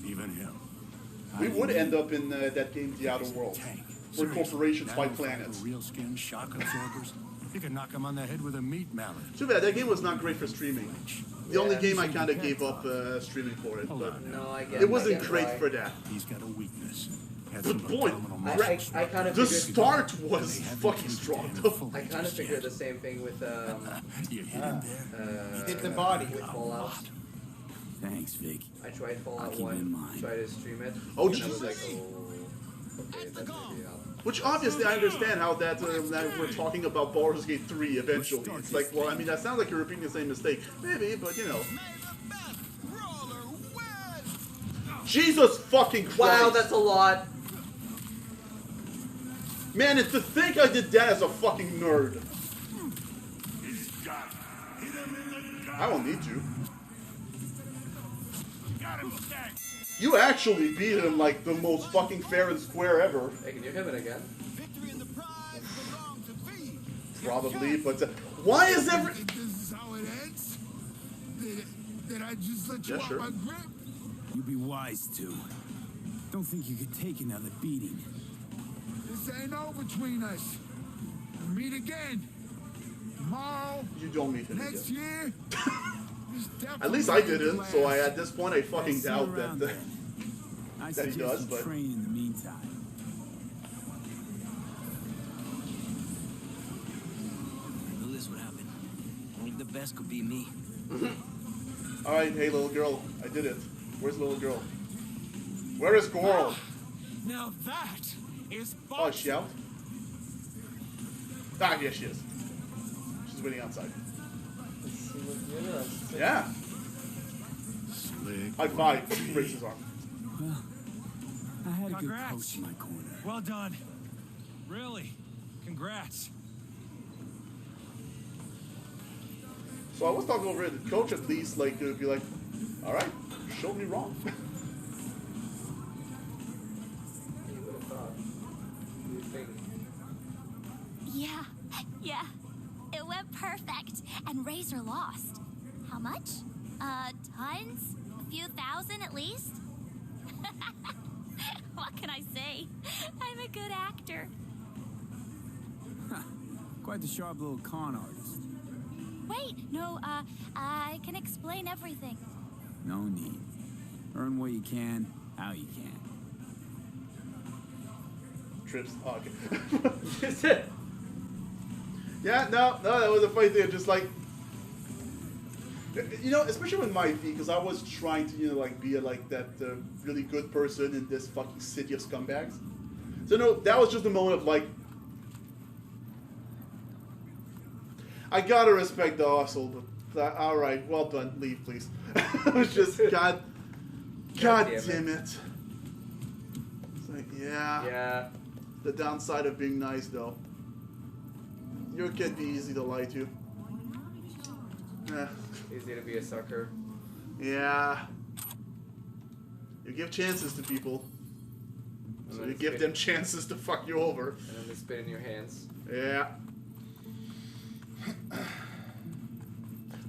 Even him. We would end up in that game, The Outer Worlds, where corporations fight planets. Real skin shock absorbers. You can knock him on the head with a meat mallet. Too bad, that game was not great for streaming. The only game I kind of gave up streaming for it, but no, I get it wasn't I get great why. for that. He's got a weakness. But boy, I kind of the start was fucking strong. I kind of figured the same thing with you hit him there. Hit the body with Fallout. Thanks, Vic. I tried Fallout 1, tried to stream it. Oh, and Jesus. I was like, oh, okay, that's maybe out. Which obviously I understand how that we're talking about Baldur's Gate 3 eventually. It's like, well, I mean, that sounds like you're repeating the same mistake. Maybe, but you know. Jesus fucking Christ! Wow, that's a lot. Man, and to think I did that as a fucking nerd. I won't need to. You actually beat him like the most fucking fair and square ever. Hey, can you hit it again? Probably, but why is every... This is how it ends? Did I just let you Yeah, off sure. my grip? You'd be wise to. Don't think you could take another beating. This ain't over between us. We'll meet again. Tomorrow. You don't meet him Next again. year. At least I didn't, so at this point I fucking See doubt you that, around that, then. I that he suggest does, you but... train in the meantime. I knew this would happen. Only the best could be me. Alright, hey little girl, I did it. Where's little girl? Where is Coral? Now that is Oh, is she out? Ah, yes she is. She's waiting outside. Yeah. Slick. High five. Breaks his arm. Well, I had a good Congrats. coach in my corner. Well done. Really. Congrats. So I was talking over it. The coach at least like would be like, all right, you showed me wrong. You would have thought. You think. Yeah. It went perfect. And Razor lost. How much? Tons? A few thousand at least? What can I say? I'm a good actor. Quite the sharp little con artist. Wait, no, I can explain everything. No need. Earn what you can, how you can. Trips. Oh, okay. Yeah, no, that was a funny thing. Just like, you know, especially with my feet, because I was trying to, you know, like be like that really good person in this fucking city of scumbags. So no, that was just a moment of like, I gotta respect the hustle, but all right, well done. Leave, please. It was just God damn it. It's like, yeah. The downside of being nice, though. You can be easy to lie to. Easy to be a sucker. Yeah. You give chances to people. So you give them chances to fuck you over. And then they spit in your hands. Yeah.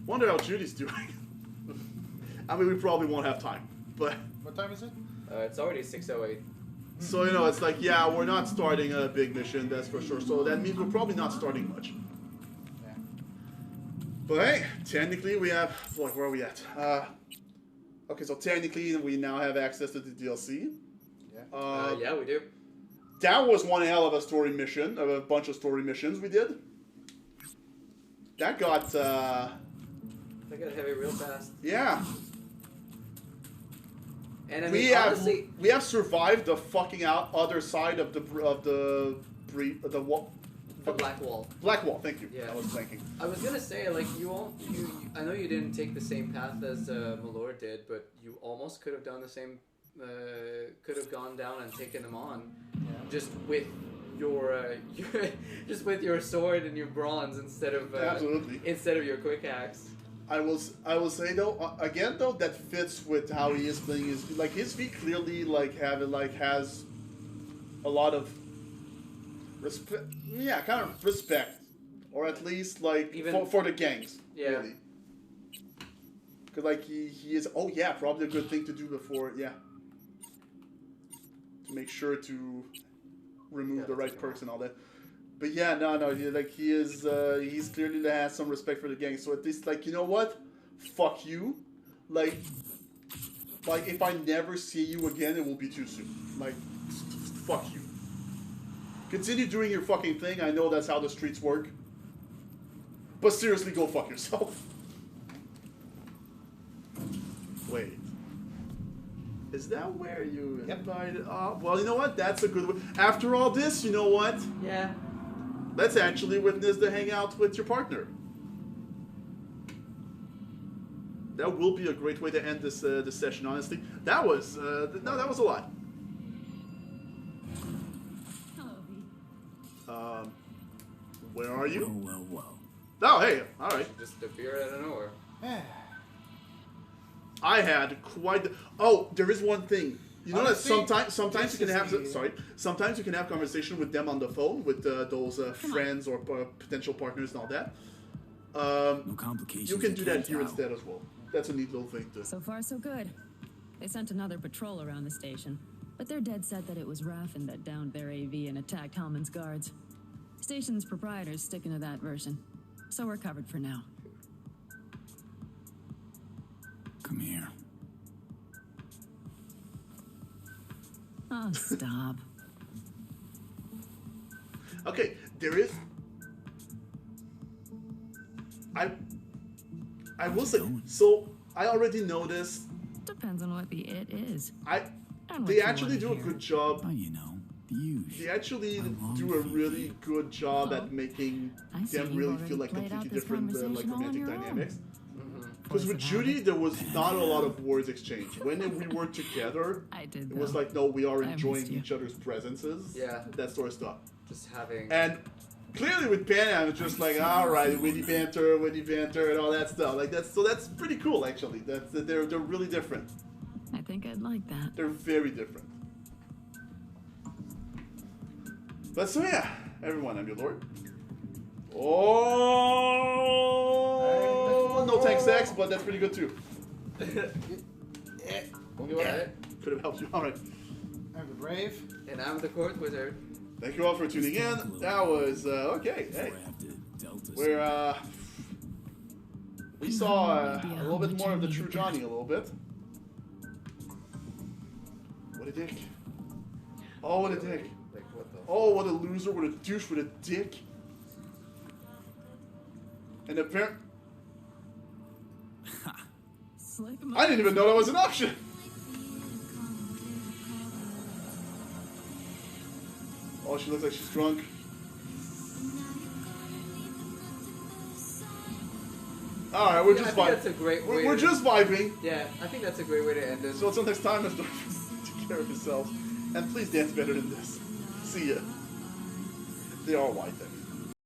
Wonder how Judy's doing. I mean, we probably won't have time, but... What time is it? It's already 6:08. So, you know, it's like, yeah, we're not starting a big mission, that's for sure. So that means we're probably not starting much. Yeah. But hey, technically we have... Like, where are we at? Okay, so technically we now have access to the DLC. Yeah. Yeah, we do. That was one hell of a story mission, of a bunch of story missions we did. That got... That got heavy real fast. Yeah. And I mean, honestly, we have survived the fucking other side of the Black Wall. Black Wall, thank you. Yeah. I was thinking. I was gonna say, like, I know you didn't take the same path as Malor did, but you almost could have done the same. Could have gone down and taken them on, just with your just with your sword and your bronze instead of your quick axe. I will say though, again though, that fits with how he is playing his, like, his feet clearly has a lot of respect, yeah, kind of respect, or at least like even for the gangs, yeah. Really. Cause like he is, oh yeah, probably a good thing to do before, yeah, to make sure to remove the right perks and all that. But yeah, no, he is, he's clearly has some respect for the gang. So at least, like, you know what? Fuck you. Like if I never see you again, it will be too soon. Like, fuck you. Continue doing your fucking thing. I know that's how the streets work. But seriously, go fuck yourself. Wait. Is that where you invited? Well, you know what? That's a good one. After all this, you know what? Yeah. Let's actually witness the hangout with your partner. That will be a great way to end this this session. Honestly, that was that was a lot. Where are you? Well. Oh, hey, all right. Just appeared out of nowhere. I had quite. There is one thing. You know that sometimes you can have sometimes you can have conversation with them on the phone with those friends or potential partners and all that. No complications. You can do that here instead as well. That's a neat little thing too. So far, so good. They sent another patrol around the station, but they're dead set that it was Raffen that downed their AV and attacked Hellman's guards. Station's proprietor's sticking to that version, so we're covered for now. Come here. Oh, stop. Okay, there is. I will say, so I already noticed. Depends on what the it is. They actually do a good job. Oh, you know, the usual. They actually do a really good job at making them really feel like completely different like romantic dynamics. Because with Judy, there was not a lot of words exchanged. When we were together, it was like, no, we are enjoying each other's presences. Yeah. That sort of stuff. Just having... And clearly with Pan, it's just like, all right, witty banter, and all that stuff. Like that's pretty cool, actually. They're really different. I think I'd like that. They're very different. But so yeah, everyone, I'm your lord. Oh, no tank sex, but that's pretty good too. Could have helped you. All right. I'm the brave, and I'm the court wizard. Thank you all for tuning in. That was okay. Hey, we saw a little bit more of the true Johnny. A little bit. What a dick! Oh, what a dick! Like what the? Oh, what a loser! What a douche! What a dick! And apparently, I didn't even know that was an option. Oh, she looks like she's drunk. All right, we're just vibing. That's a great way. We're just vibing. Yeah, I think that's a great way to end it. So until next time, let's take care of yourselves, and please dance better than this. See ya. They are white there.